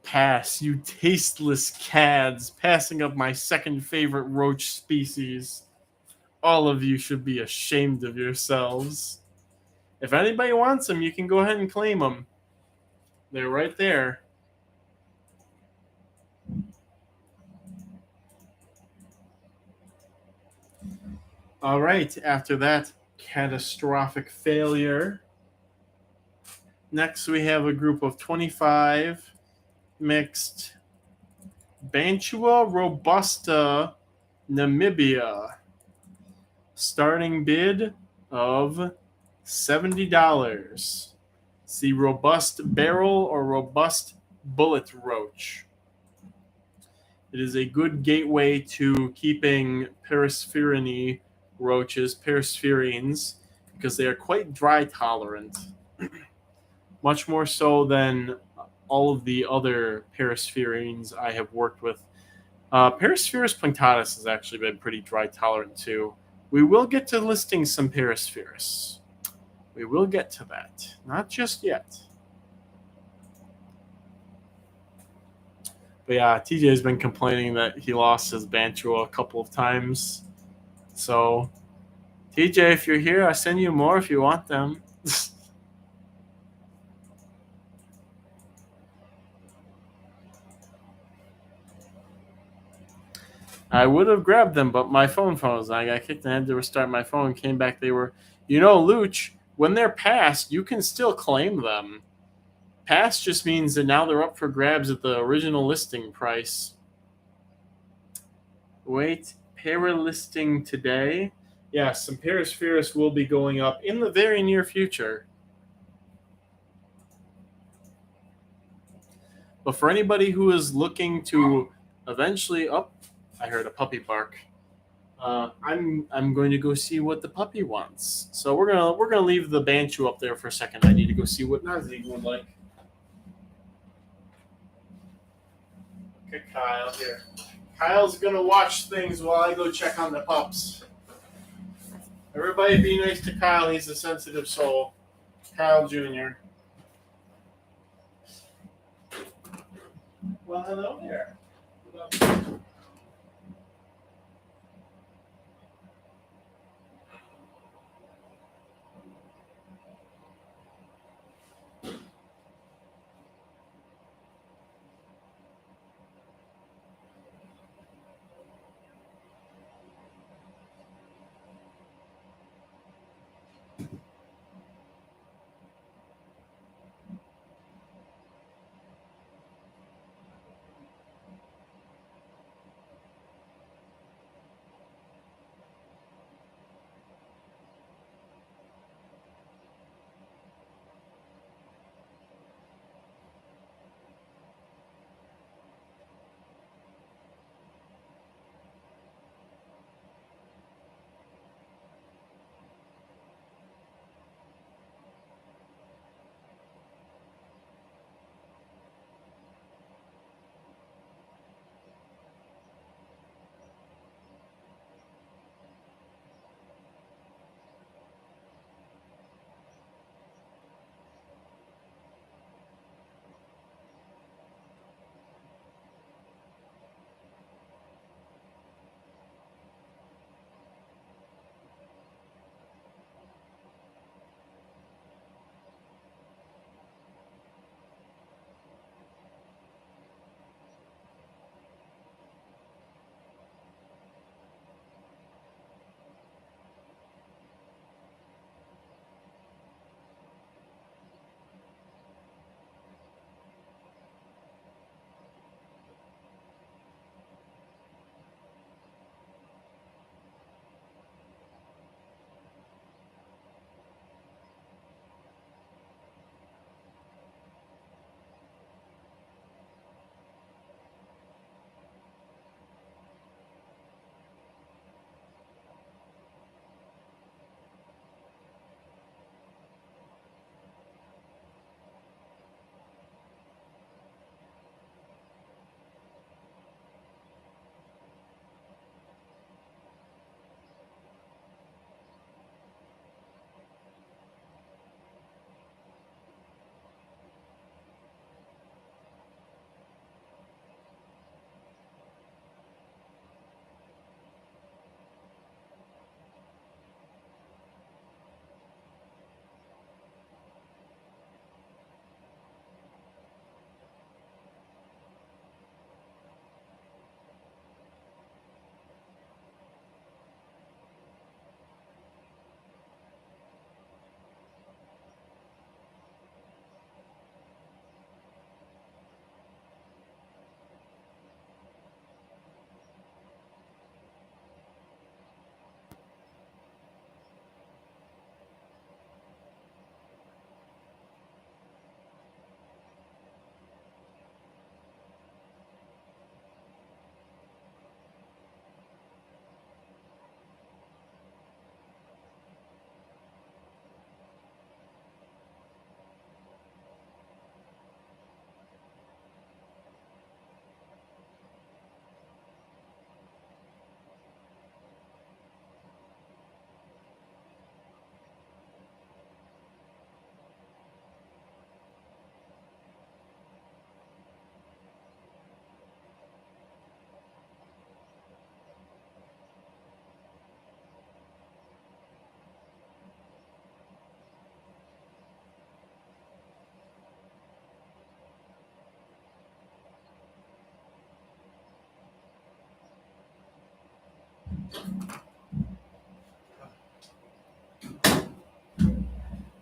Pass, you tasteless cads, passing up my second favorite roach species. All of you should be ashamed of yourselves. If anybody wants them, you can go ahead and claim them. They're right there. All right, after that catastrophic failure, next we have a group of 25 mixed Bantua robusta Namibia. Starting bid of $70. It's the robust barrel or robust bullet roach. It is a good gateway to keeping Perispherinae roaches, Perispherines, because they are quite dry tolerant, much more so than all of the other Perispherines I have worked with. Perispherus punctatus has actually been pretty dry tolerant too. We will get to listing some Perispherus. We will get to that. Not just yet. But yeah, TJ has been complaining that he lost his Bantua a couple of times. So, TJ, if you're here, I send you more if you want them. I would have grabbed them, but my phone froze. I got kicked and I had to restart my phone. Came back, they were, Luch, when they're passed, you can still claim them. Pass just means that now they're up for grabs at the original listing price. Wait, para listing today? Yes, some Paraspheres will be going up in the very near future. But for anybody who is looking to eventually, I heard a puppy bark. I'm going to go see what the puppy wants. So we're gonna leave the Banshee up there for a second. I need to go see what Nazik would like. Okay, Kyle here. Kyle's gonna watch things while I go check on the pups. Everybody be nice to Kyle. He's a sensitive soul. Kyle Jr. Well, hello there.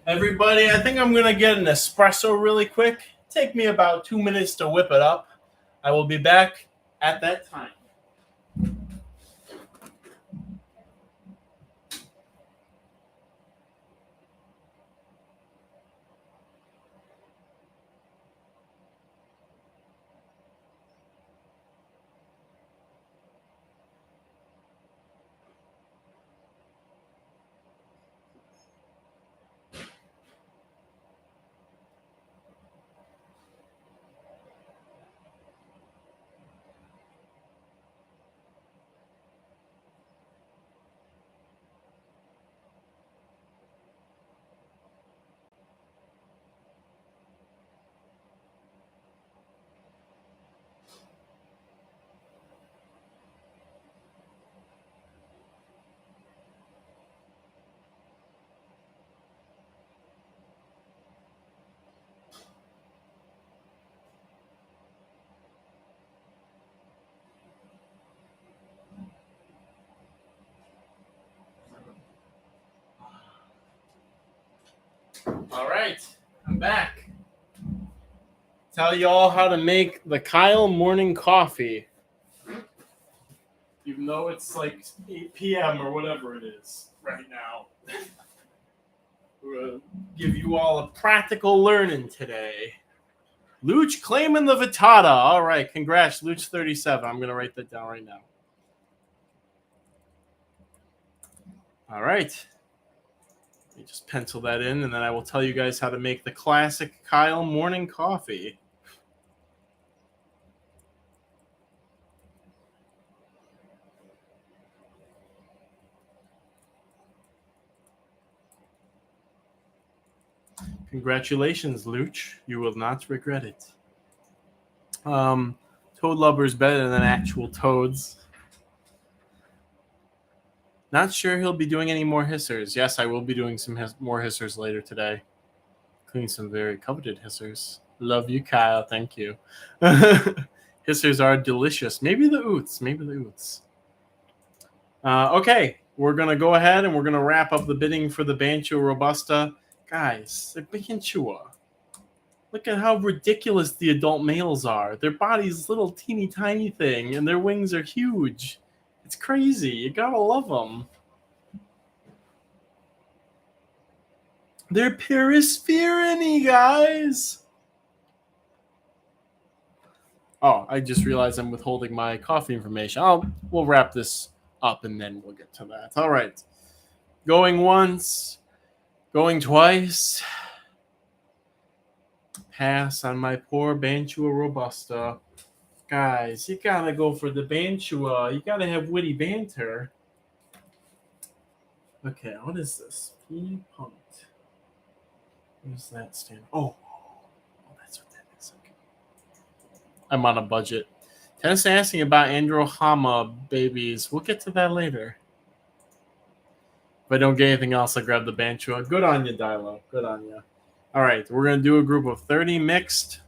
Everybody, I think I'm going to get an espresso really quick. Take me about 2 minutes to whip it up. I will be back at that time. All right, I'm back. Tell you all how to make the Kyle morning coffee. Even though it's like 8 p.m. or whatever it is right now. We're going to give you all a practical learning today. Luch claiming the Vitata. All right, congrats, Luch 37. I'm going to write that down right now. All right. Let me just pencil that in, and then I will tell you guys how to make the classic Kyle morning coffee. Congratulations, Luch. You will not regret it. Toad Lover's better than actual toads. Not sure he'll be doing any more hissers. Yes, I will be doing some more hissers later today. Including some very coveted hissers. Love you, Kyle. Thank you. Hissers are delicious. Maybe the oots. Okay, we're going to go ahead and we're going to wrap up the bidding for the Bancho Robusta. Guys, they're Banchua. Look at how ridiculous the adult males are. Their body's little teeny tiny thing, and their wings are huge. It's crazy. You gotta love them. They're Perispheriny, guys. Oh, I just realized I'm withholding my coffee information. We'll wrap this up, and then we'll get to that. All right. Going once. Going twice. Pass on my poor Banchua Robusta. Guys, you gotta go for the Banchua. You gotta have witty banter. Okay, what is this? P-Punt. What does that stand? Oh, that's what that is. Okay. I'm on a budget. Tennis asking about Androhama babies. We'll get to that later. If I don't get anything else, I'll grab the Banchua. Good on you, Dilo. Good on you. All right, we're going to do a group of 30 mixed.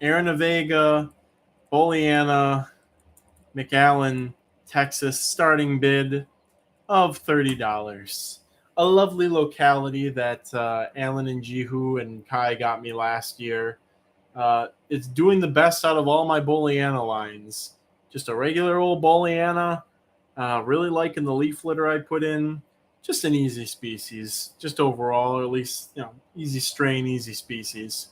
Aaron Vega, Boliana, McAllen, Texas, starting bid of $30. A lovely locality that Alan and Jihu and Kai got me last year. It's doing the best out of all my Boliana lines. Just a regular old Boliana. Really liking the leaf litter I put in. Just an easy species. Just overall, or at least, easy strain, easy species.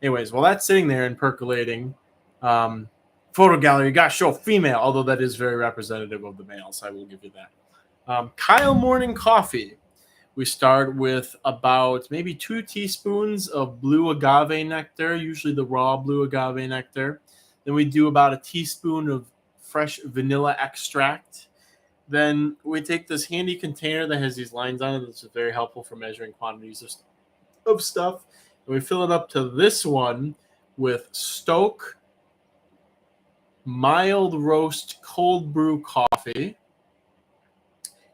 Anyways, while that's sitting there and percolating, photo gallery got show female, although that is very representative of the males. I will give you that. Kyle morning coffee. We start with about maybe 2 teaspoons of blue agave nectar, usually the raw blue agave nectar. Then we do about a teaspoon of fresh vanilla extract. Then we take this handy container that has these lines on it that's very helpful for measuring quantities of stuff. And we fill it up to this one with Stoke mild roast cold brew coffee.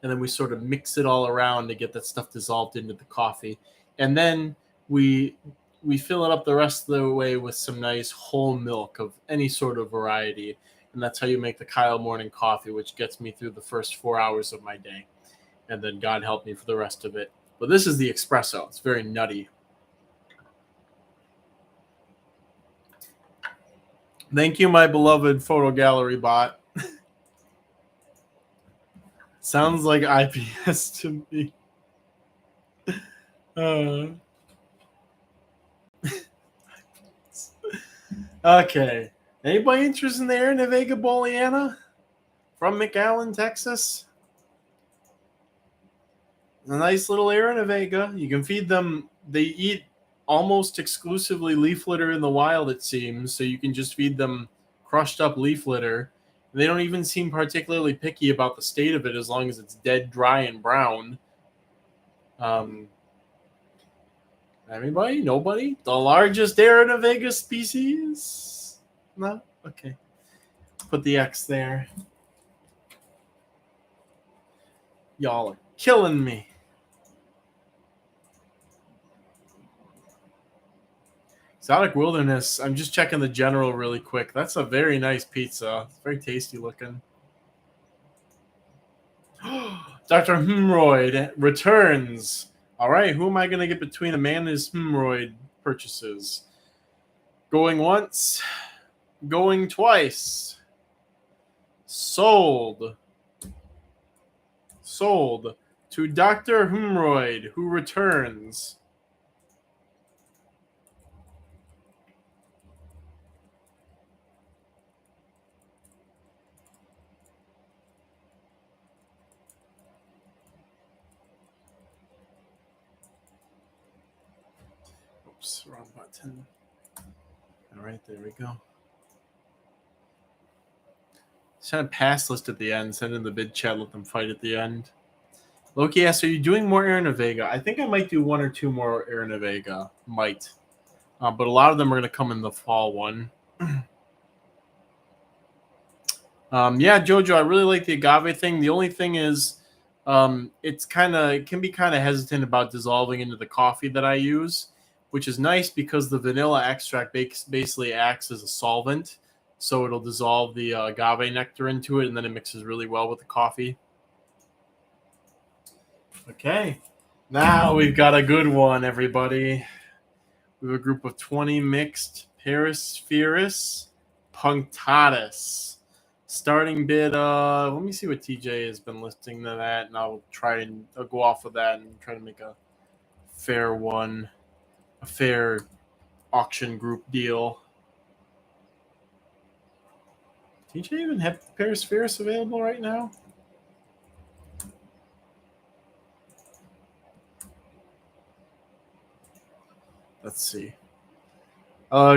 And then we sort of mix it all around to get that stuff dissolved into the coffee. And then we fill it up the rest of the way with some nice whole milk of any sort of variety. And that's how you make the Kyle morning coffee, which gets me through the first 4 hours of my day. And then God help me for the rest of it. But this is the espresso. It's very nutty. Thank you, my beloved photo gallery bot. Sounds like IPS to me. Okay. Anybody interested in the Air Nevega Boliana from McAllen, Texas? A nice little Air Nevega. You can feed them. They eat almost exclusively leaf litter in the wild, it seems. So you can just feed them crushed up leaf litter. They don't even seem particularly picky about the state of it as long as it's dead, dry, and brown. Anybody? Nobody? The largest Air Nevega species? No? Okay. Put the X there. Y'all are killing me. Exotic Wilderness. I'm just checking the general really quick. That's a very nice pizza. It's very tasty looking. Dr. Hemorrhoid returns. All right, who am I going to get between Amanda and his hemorrhoid purchases? Going once. Going twice. Sold. Sold to Dr. Hemorrhoid, who returns. Oops, wrong button. All right, there we go. Send a pass list at the end. Send in the bid chat. Let them fight at the end. Loki asks, are you doing more Air Nevega? I think I might do 1 or 2 more Air Nevega. Might. But a lot of them are going to come in the fall one. Yeah, Jojo, I really like the agave thing. The only thing is it can be kind of hesitant about dissolving into the coffee that I use, which is nice because the vanilla extract basically acts as a solvent. So it'll dissolve the agave nectar into it, and then it mixes really well with the coffee. Okay. Now we've got a good one, everybody. We have a group of 20 mixed Perispherus punctatus. Starting bid, let me see what TJ has been listing that at, and I'll go off of that and try to make a fair auction group deal. TJ even have Perispherus available right now? Let's see.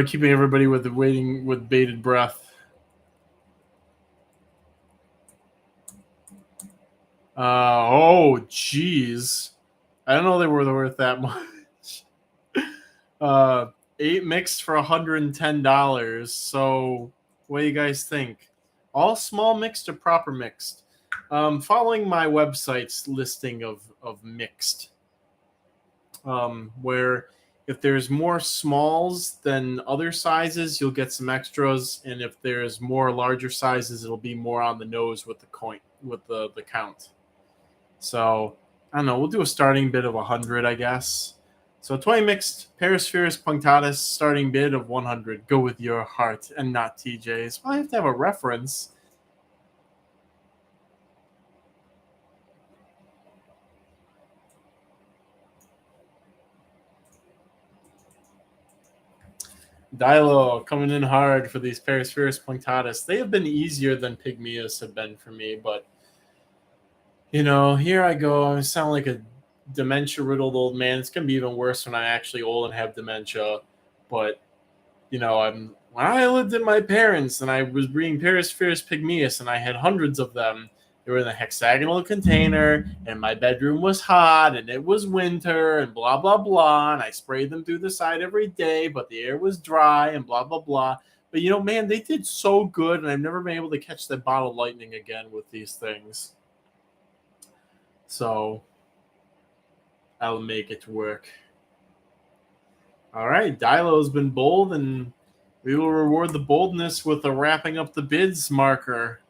Keeping everybody waiting with bated breath. Oh, geez. I don't know they were worth that much. 8 mixed for $110. So, what do you guys think? All small mixed or proper mixed? Following my website's listing of mixed, where if there's more smalls than other sizes, you'll get some extras, and if there's more larger sizes, it'll be more on the nose with the count. So I don't know. We'll do a starting bid of 100, I guess. So 20 mixed Perispherus punctatus, starting bid of 100. Go with your heart and not TJ's. Well, I have to have a reference. Dilo coming in hard for these Perispherus punctatus. They have been easier than Pygmaeus have been for me, but here I go. I sound like a dementia-riddled old man. It's going to be even worse when I'm actually old and have dementia. But, when I lived at my parents' and I was breeding Perispherus pygmaeus and I had hundreds of them, they were in a hexagonal container and my bedroom was hot and it was winter and blah, blah, blah. And I sprayed them through the side every day, but the air was dry and blah, blah, blah. But, man, they did so good, and I've never been able to catch that bottle lightning again with these things. So I'll make it work. All right, Dilo's been bold and We will reward the boldness with a wrapping up the bids marker.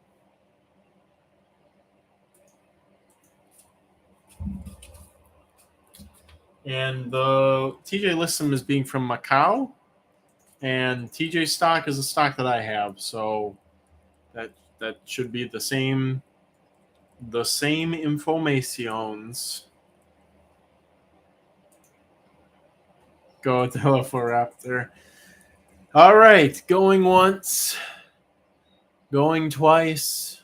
And the TJ Lissom is being from Macau, and TJ stock is a stock that I have, so that should be the same informations. Go Teleforaptor. All right, going once, going twice.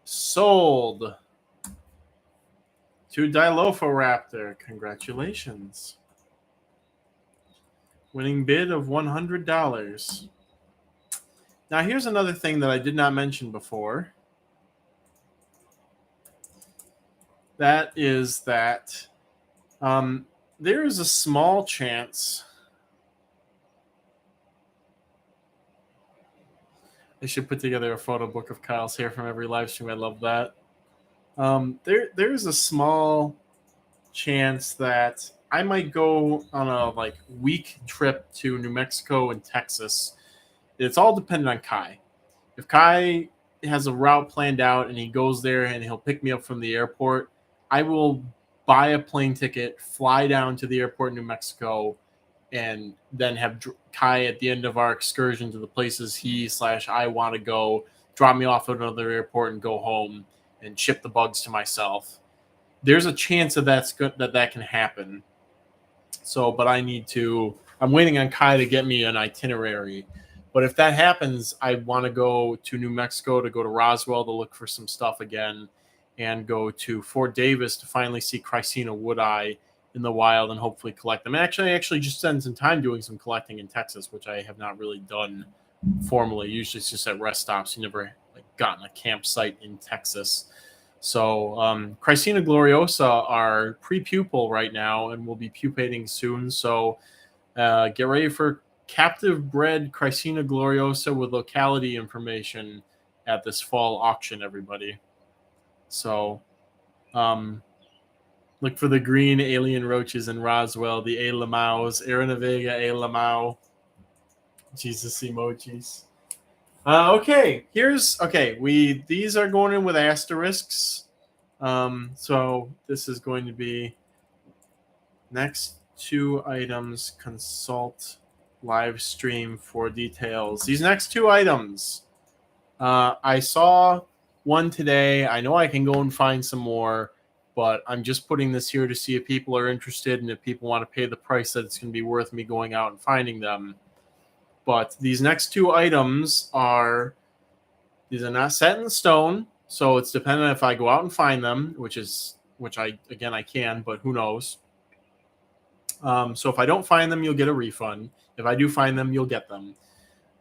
Sold to Dilophoraptor. Congratulations. Winning bid of $100. Now, here's another thing that I did not mention before. That is that there is a small chance. I should put together a photo book of Kyle's hair from every live stream. I love that. There is a small chance that I might go on a week trip to New Mexico and Texas. It's all dependent on Kai. If Kai has a route planned out and he goes there and he'll pick me up from the airport, I will buy a plane ticket, fly down to the airport in New Mexico, and then have Kai at the end of our excursion to the places he/I want to go, drop me off at another airport and go home and ship the bugs to myself. There's a chance that can happen. So, but I'm waiting on Kai to get me an itinerary. But if that happens, I want to go to New Mexico to go to Roswell to look for some stuff again, and go to Fort Davis to finally see Chrysina Woodeye in the wild and hopefully collect them. Actually, I actually just spent some time doing some collecting in Texas, which I have not really done formally. Usually it's just at rest stops. You never gotten a campsite in Texas. So Chrysina Gloriosa are pre-pupal right now and will be pupating soon. So get ready for captive bred Chrysina Gloriosa with locality information at this fall auction, everybody. So look for the green alien roaches in Roswell, the A. Lamaus, Aranavega A. Lamau. Jesus emojis. Okay, these are going in with asterisks. So this is going to be next two items, consult live stream for details. These next two items, I saw one today. I know I can go and find some more, but I'm just putting this here to see if people are interested and if people want to pay the price that it's going to be worth me going out and finding them. But these next two items are not set in stone, so it's dependent if I go out and find them, which I can, but who knows. So if I don't find them, you'll get a refund. If I do find them, you'll get them.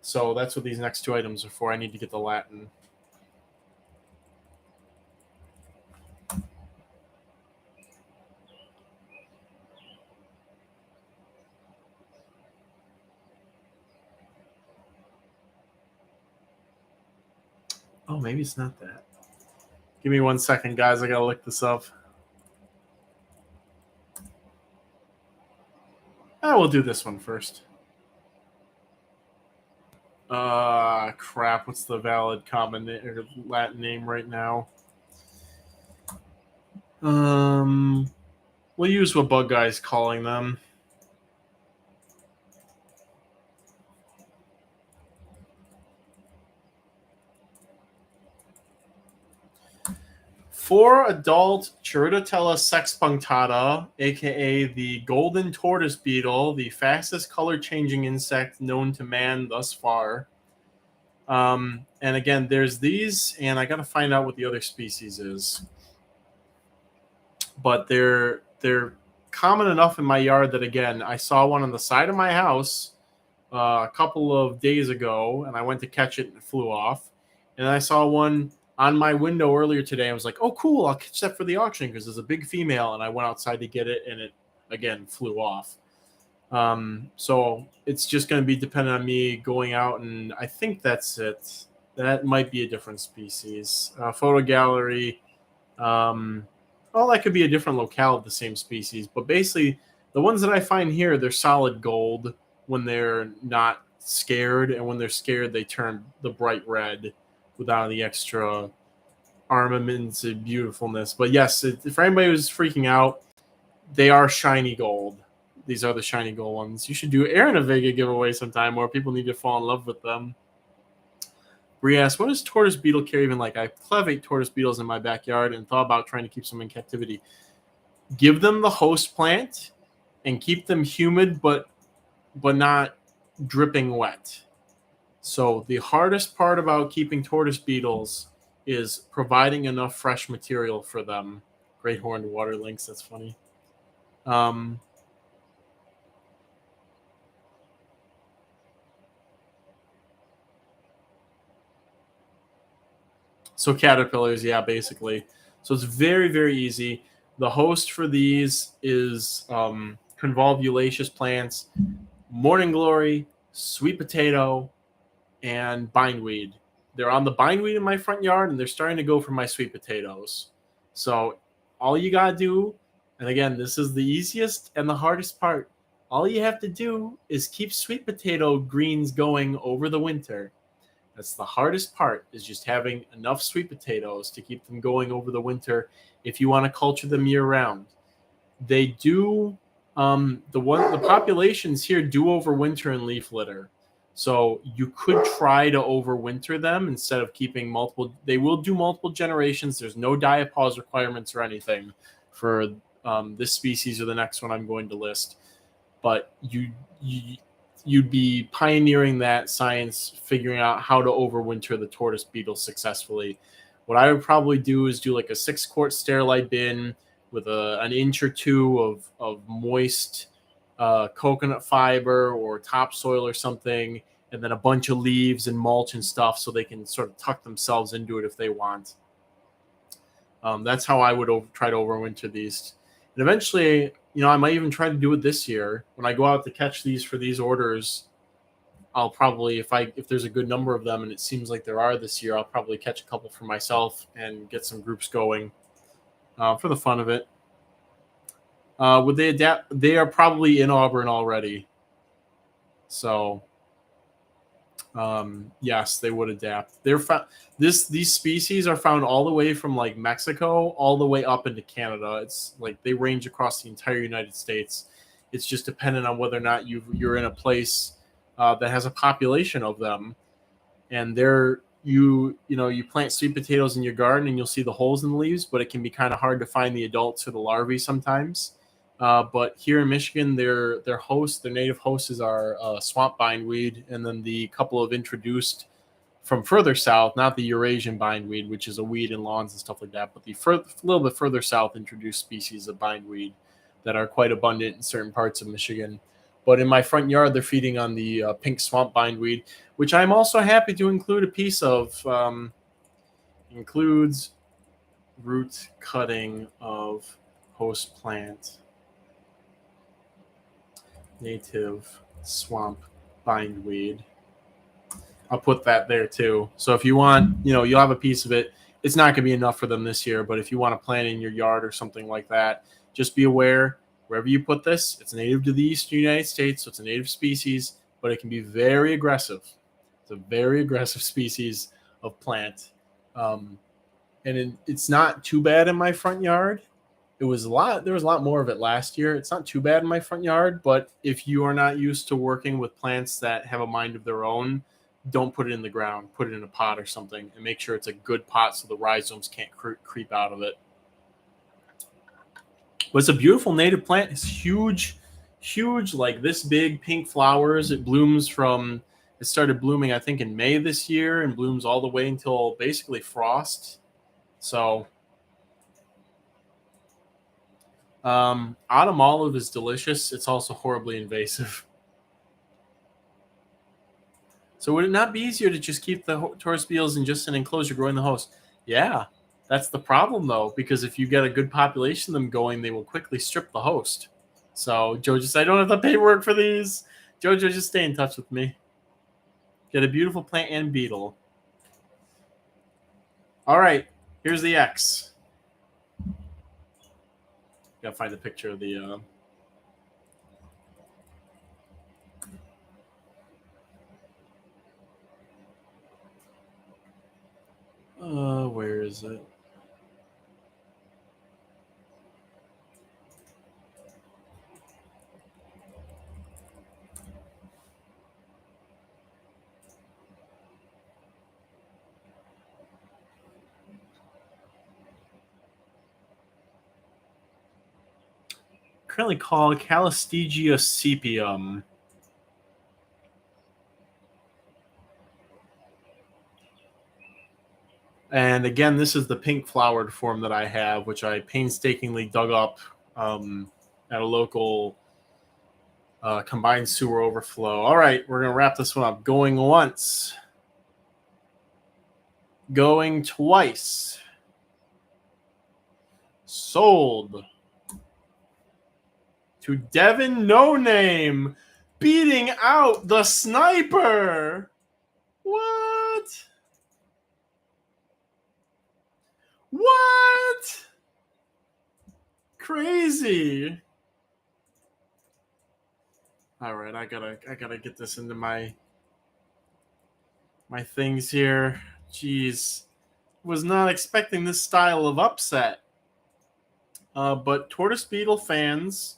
So that's what these next two items are for. I need to get the Latin. Oh, maybe it's not that. Give me 1 second, guys. I got to look this up. We'll do this one first. Crap. What's the valid common or Latin name right now? We'll use what Bug Guy's calling them. For adult Chirotella sexpunctata, aka the golden tortoise beetle, the fastest color-changing insect known to man thus far. And again, there's these, and I got to find out what the other species is. But they're common enough in my yard that, again, I saw one on the side of my house a couple of days ago, and I went to catch it and it flew off. And I saw one on my window earlier today. I was like, oh, cool, I'll catch that for the auction because there's a big female. And I went outside to get it, and it, again, flew off. So it's just going to be dependent on me going out, and I think that's it. That might be a different species. Photo gallery. Well, that could be a different locale of the same species. But basically, the ones that I find here, they're solid gold. when they're not scared, and when they're scared, they turn the bright red without the extra armaments and beautifulness. But yes, for anybody who's freaking out, they are shiny gold. These are the shiny gold ones. You should do Aaron a Vega giveaway sometime, more people need to fall in love with them. Bree asks, what is tortoise beetle care even like? I have 8 tortoise beetles in my backyard and thought about trying to keep some in captivity. Give them the host plant and keep them humid but not dripping wet. So the hardest part about keeping tortoise beetles is providing enough fresh material for them. Great horned water lynx, that's funny. So caterpillars, yeah, basically. So it's very, very easy. The host for these is convolvulaceous plants, morning glory, sweet potato, and bindweed. They're on the bindweed in my front yard, and they're starting to go for my sweet potatoes. So all you gotta do, and again, this is the easiest and the hardest part. All you have to do is keep sweet potato greens going over the winter. That's the hardest part, is just having enough sweet potatoes to keep them going over the winter if you want to culture them year round. They do the populations here do overwinter in leaf litter. So you could try to overwinter them instead of keeping multiple. They will do multiple generations. There's no diapause requirements or anything for this species or the next one I'm going to list. But you'd be pioneering that science, figuring out how to overwinter the tortoise beetle successfully. What I would probably do is do like a 6-quart sterilite bin with an inch or two of moist coconut fiber or topsoil or something, and then a bunch of leaves and mulch and stuff so they can sort of tuck themselves into it if they want. That's how I would try to overwinter these. And eventually, I might even try to do it this year. When I go out to catch these for these orders, I'll probably, if there's a good number of them, and it seems like there are this year, I'll probably catch a couple for myself and get some groups going for the fun of it. Would they adapt? They are probably in Auburn already. So, yes, they would adapt. These species are found all the way from like Mexico all the way up into Canada. It's like they range across the entire United States. It's just dependent on whether or not you're in a place that has a population of them, and you plant sweet potatoes in your garden and you'll see the holes in the leaves, but it can be kind of hard to find the adults or the larvae sometimes. But here in Michigan, their native hosts is our swamp bindweed, and then the couple of introduced from further south, not the Eurasian bindweed, which is a weed in lawns and stuff like that, but the little bit further south introduced species of bindweed that are quite abundant in certain parts of Michigan. But in my front yard, they're feeding on the pink swamp bindweed, which I'm also happy to include a piece of. Includes root cutting of host plant. Native swamp bindweed. I'll put that there too. So if you want, you'll have a piece of it. It's not going to be enough for them this year, but if you want to plant in your yard or something like that, just be aware wherever you put this, it's native to the eastern United States, so it's a native species, but it can be very aggressive. It's a very aggressive species of plant. And it's not too bad in my front yard. There was a lot more of it last year. It's not too bad in my front yard, but if you are not used to working with plants that have a mind of their own, don't put it in the ground. Put it in a pot or something, and make sure it's a good pot so the rhizomes can't creep out of it. But it's a beautiful native plant. It's huge, like this big pink flowers. It started blooming, I think, in May this year, and blooms all the way until basically frost. So autumn olive is delicious. It's also horribly invasive. So would it not be easier to just keep the tortoise beetles in just an enclosure growing the host? Yeah, that's the problem though, because if you get a good population of them going, they will quickly strip the host. So Joe just, I don't have the paperwork for these. Jojo, just stay in touch with me. Get a beautiful plant and beetle. All right, here's the X. Gotta find a picture of the. is it? Currently called Calistegia sepium. And again, this is the pink flowered form that I have, which I painstakingly dug up at a local combined sewer overflow. All right, we're going to wrap this one up. Going once. Going twice. Sold to Devin No Name, beating out the sniper. What? What? Crazy. All right, I gotta get this into my things here. Jeez, was not expecting this style of upset. But Tortoise Beetle fans,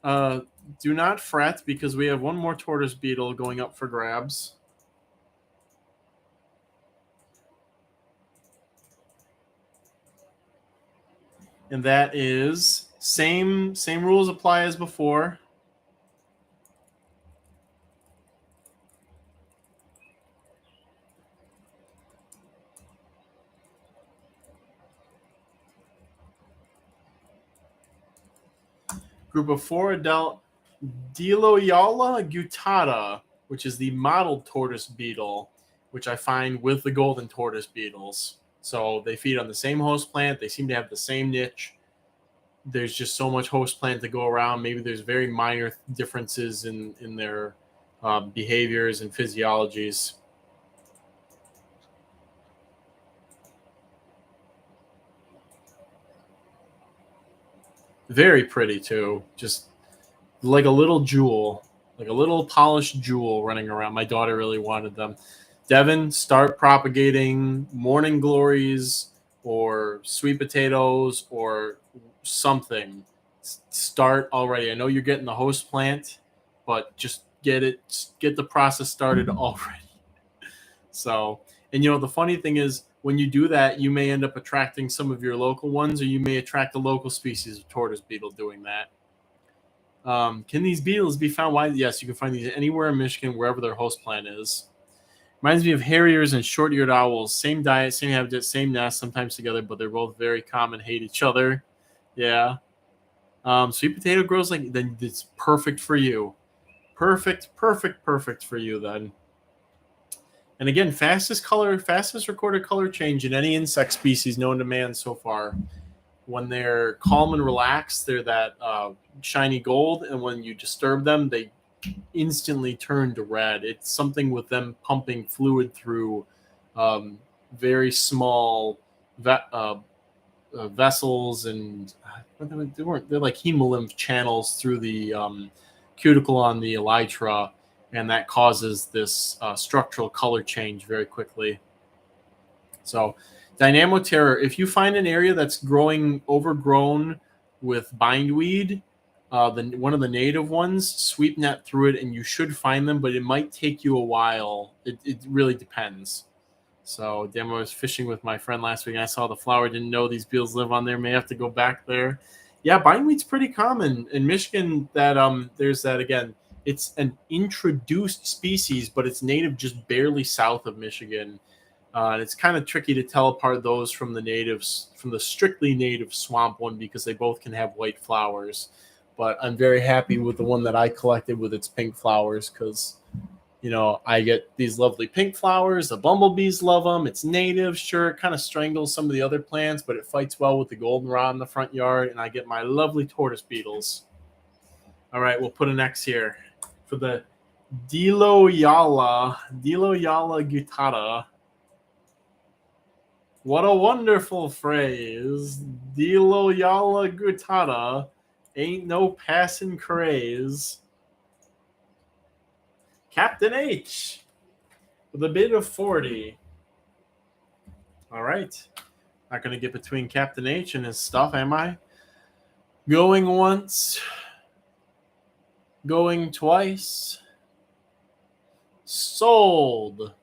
do not fret because we have one more Tortoise Beetle going up for grabs. And that is same rules apply as before. Group of 4 adult Diloyala gutata, which is the mottled tortoise beetle, which I find with the golden tortoise beetles. So they feed on the same host plant. They seem to have the same niche. There's just so much host plant to go around. Maybe there's very minor differences in their behaviors and physiologies. Very pretty too. Just like a little jewel, like a little polished jewel running around. My daughter really wanted them. Devin, start propagating morning glories or sweet potatoes or something. Start already. I know you're getting the host plant, but just get the process started already. So, and the funny thing is, when you do that, you may end up attracting some of your local ones, or you may attract a local species of tortoise beetle doing that. Can these beetles be found widely? Yes, you can find these anywhere in Michigan, wherever their host plant is. Reminds me of harriers and short-eared owls. Same diet, same habitat, same nest, sometimes together, but they're both very common, hate each other. Yeah. Sweet potato grows then it's perfect for you. Perfect for you then. And again, fastest recorded color change in any insect species known to man so far. When they're calm and relaxed, they're that shiny gold, and when you disturb them, they instantly turn to red. It's something with them pumping fluid through very small vessels, and they're like hemolymph channels through the cuticle on the elytra, and that causes this structural color change very quickly. So Dynamo Terror, if you find an area that's overgrown with bindweed, one of the native ones, sweep net through it and you should find them, but it might take you a while. It really depends. So Demo was fishing with my friend last week and I saw the flower, didn't know these beetles live on there, may have to go back there. Yeah, bindweed's pretty common in Michigan. That there's that again. It's an introduced species, but it's native just barely south of Michigan. And it's kind of tricky to tell apart those from the strictly native swamp one, because they both can have white flowers. But I'm very happy with the one that I collected with its pink flowers, because I get these lovely pink flowers. The bumblebees love them. It's native. Sure, it kind of strangles some of the other plants, but it fights well with the goldenrod in the front yard, and I get my lovely tortoise beetles. All right, we'll put an X here for the Diloyala gutata. What a wonderful phrase. Diloyala gutata. Ain't no passing craze. Captain H with a bid of 40. All right. Not going to get between Captain H and his stuff, am I? Going once. Going twice. Sold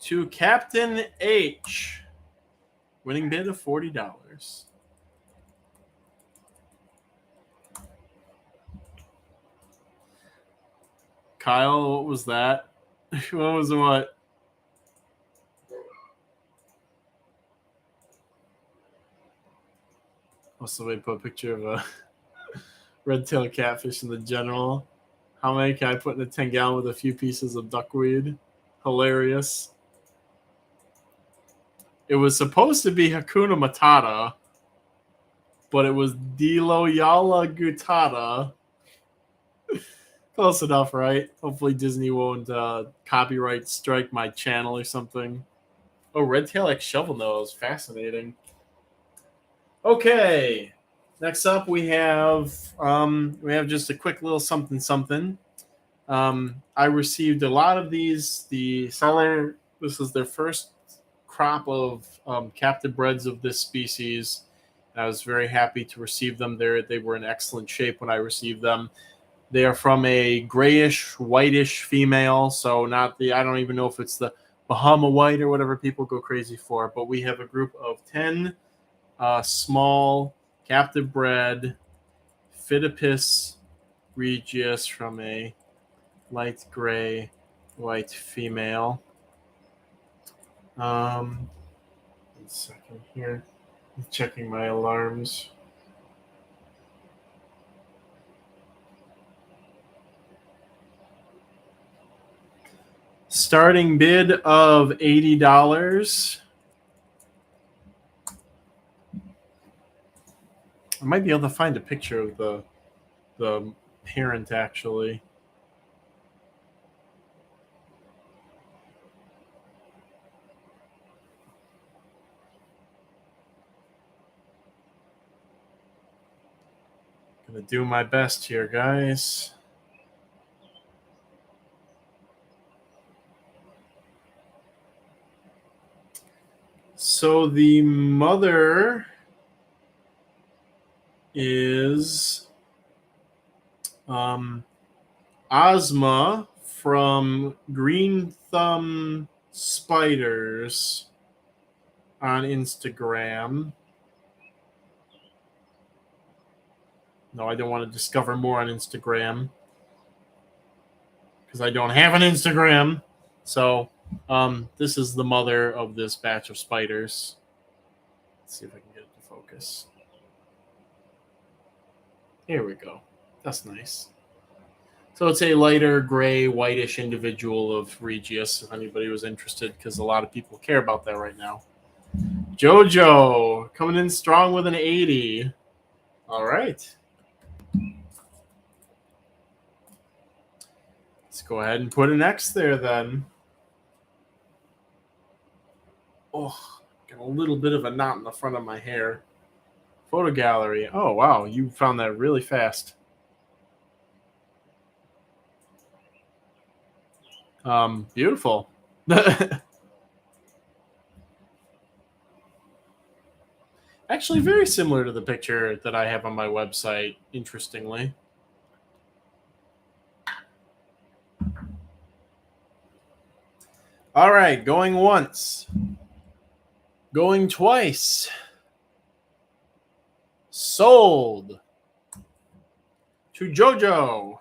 to Captain H. Winning bid of $40. Kyle, what was that? What was what? Oh, somebody put a picture of a red-tailed catfish in the general. How many can I put in a 10-gallon with a few pieces of duckweed? Hilarious. It was supposed to be Hakuna Matata, but it was Dilo Yala Gutada. Close enough, right? Hopefully Disney won't copyright strike my channel or something. Oh, red tail like shovel nose. Fascinating. Okay. Next up we have just a quick little something. I received a lot of these. The seller, this is their first crop of captive breds of this species. I was very happy to receive them. They were in excellent shape when I received them. They are from a grayish, whitish female, so not the, I don't even know if it's the Bahama white or whatever people go crazy for, but we have a group of 10 small captive bred Phidippus regius from a light gray white female. 1 second here. I'm checking my alarms. Starting bid of $80. I might be able to find a picture of the parent actually. Gonna do my best here, guys. So the mother is Ozma from Green Thumb Spiders on Instagram. No, I don't want to discover more on Instagram because I don't have an Instagram. So this is the mother of this batch of spiders. Let's see if I can get it to focus. Here we go. That's nice. So it's a lighter gray, whitish individual of Regius, if anybody was interested, because a lot of people care about that right now. Jojo coming in strong with an 80. All right. Let's go ahead and put an X there then. Oh, got a little bit of a knot in the front of my hair. Photo gallery. Oh, wow. You found that really fast. Beautiful. Actually, very similar to the picture that I have on my website, interestingly. All right, going once. Going twice. Sold to Jojo.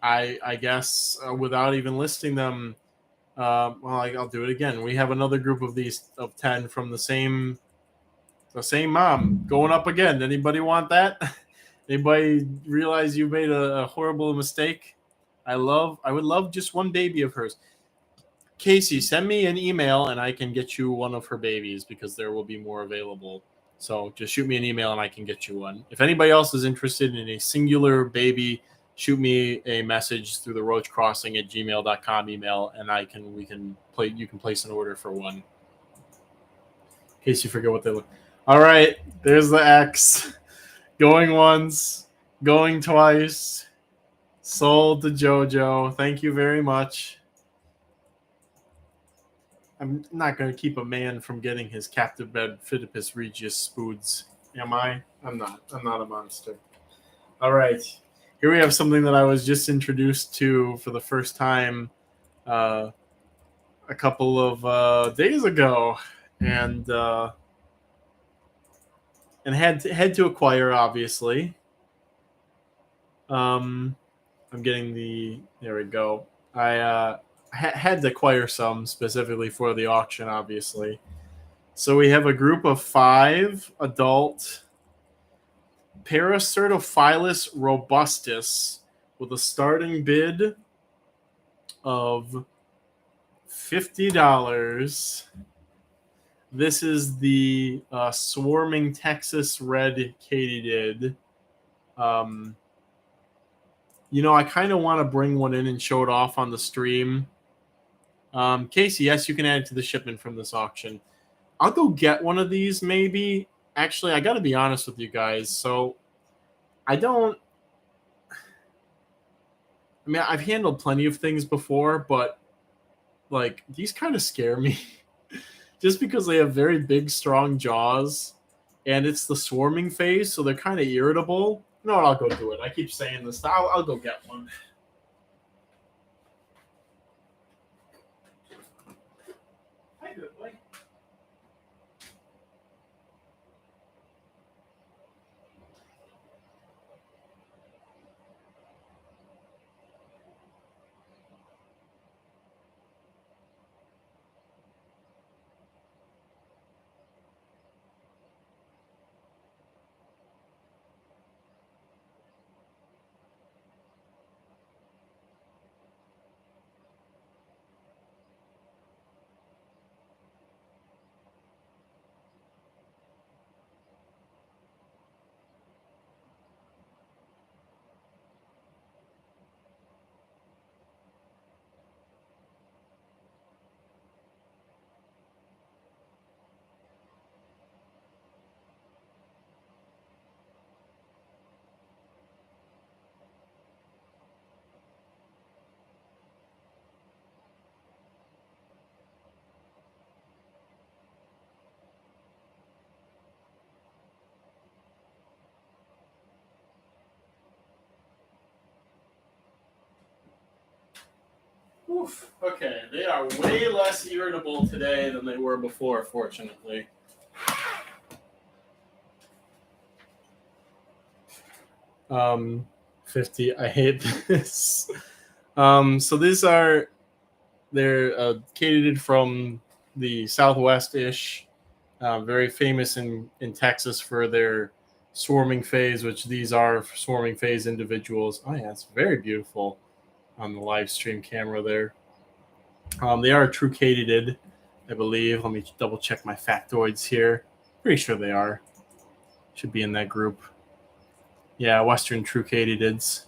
I guess without even listing them, well, I'll do it again. We have another group of these of 10 from the same mom going up again. Anybody want that? Anybody realize you made a horrible mistake? I would love just one baby of hers. Casey, send me an email and I can get you one of her babies because there will be more available. So just shoot me an email and I can get you one. If anybody else is interested in a singular baby, shoot me a message through the roachcrossing@gmail.com email, and you can place an order for one. In case you forget what they look. All right, there's the X. Going once, going twice. Sold to JoJo. Thank you very much. I'm not going to keep a man from getting his captive bed Phidippus Regius spoods. Am I? I'm not. I'm not a monster. All right. Here we have something that I was just introduced to for the first time a couple of days ago, and had to acquire, obviously. I'm getting the. There we go. I had to acquire some specifically for the auction, obviously. So we have a group of 5 adult Paracertophilus robustus with a starting bid of $50. This is the swarming Texas red katydid. I kind of want to bring one in and show it off on the stream. Casey, yes, you can add it to the shipment from this auction. I'll go get one of these maybe. Actually, I got to be honest with you guys. So I've handled plenty of things before, but like these kind of scare me just because they have very big, strong jaws and it's the swarming phase. So they're kind of irritable. No, I'll go do it. I keep saying this. I'll go get one. Hi, good boy. Oof. Okay, they are way less irritable today than they were before, fortunately. Um, 50. I hate this. So they're katydid from the Southwest-ish, very famous in Texas for their swarming phase, which these are swarming phase individuals. Oh yeah, it's very beautiful on the live stream camera there. They are a true katydid, I believe. Let me double check my factoids here. Pretty sure they are. Should be in that group. Yeah, Western true katydids.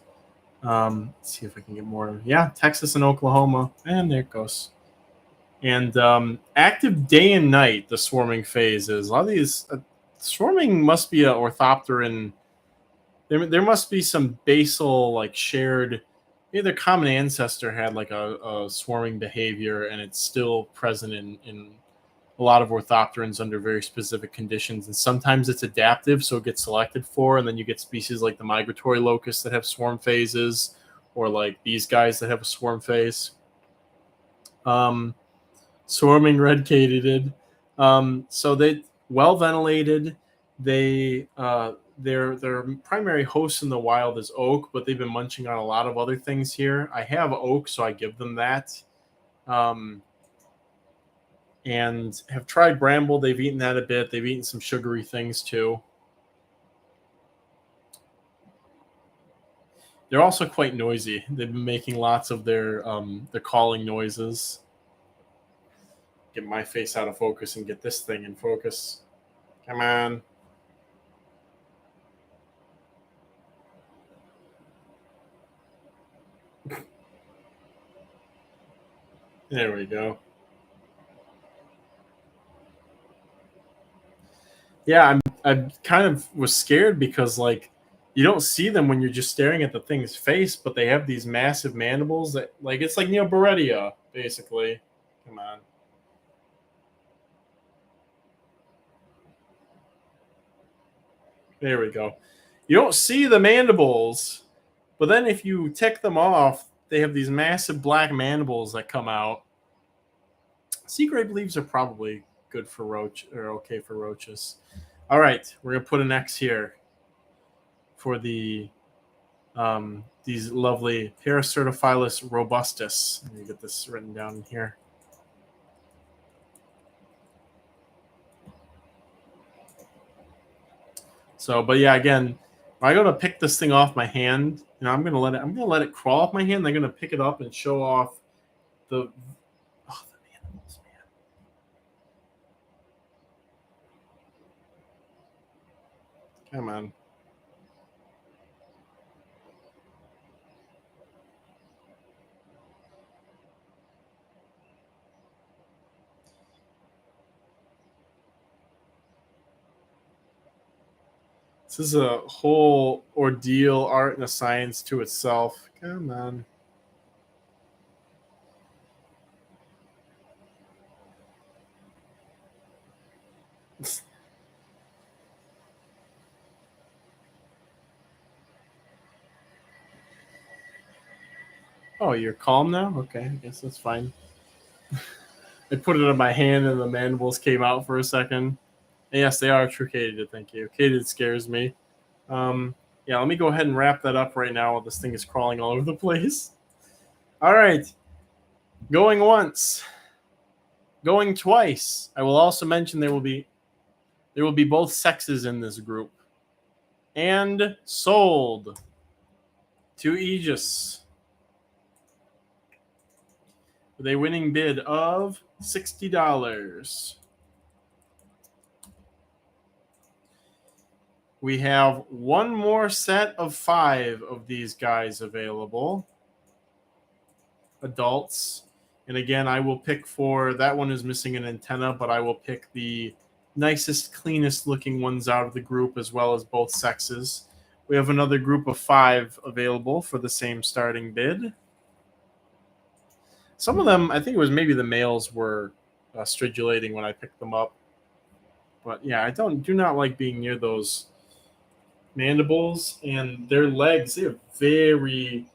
Let's see if I can get more. Yeah, Texas and Oklahoma. And there it goes. And active day and night, the swarming phase is. A lot of these swarming must be an orthopteran. There must be some basal, like shared. Maybe their common ancestor had like a swarming behavior, and it's still present in a lot of orthopterans under very specific conditions. And sometimes it's adaptive, so it gets selected for, and then you get species like the migratory locusts that have swarm phases, or like these guys that have a swarm phase. Swarming red katydid. So they well ventilated. Their primary host in the wild is oak, but they've been munching on a lot of other things here. I have oak, so I give them that. And have tried bramble. They've eaten that a bit. They've eaten some sugary things too. They're also quite noisy. They've been making lots of their calling noises. Get my face out of focus and get this thing in focus. Come on. There we go. Yeah, I kind of was scared because like you don't see them when you're just staring at the thing's face, but they have these massive mandibles that like it's like Neoboretia, basically. Come on. There we go. You don't see the mandibles, but then if you tick them off, they have these massive black mandibles that come out. Sea grape leaves are probably good for roach or okay for roaches. All right, we're gonna put an X here for these lovely Paracertophilus robustus. Let me get this written down here. So, but yeah, again, I go to pick this thing off my hand, I'm gonna let it crawl off my hand. I'm gonna pick it up and show off the the animals, man. Come on. This is a whole ordeal, art and a science to itself. Come on. Oh, you're calm now? Okay, I guess that's fine. I put it in my hand and the mandibles came out for a second. Yes, they are true Katydid, thank you. Katydid scares me. Yeah, let me go ahead and wrap that up right now while this thing is crawling all over the place. All right. Going once. Going twice. I will also mention there will be both sexes in this group. And sold to Aegis with a winning bid of $60. We have one more set of 5 of these guys available. Adults. And again, I will pick for that one is missing an antenna, but I will pick the nicest, cleanest looking ones out of the group as well as both sexes. We have another group of 5 available for the same starting bid. Some of them, I think it was maybe the males were stridulating when I picked them up. But yeah, I do not like being near those mandibles, and their legs, they're very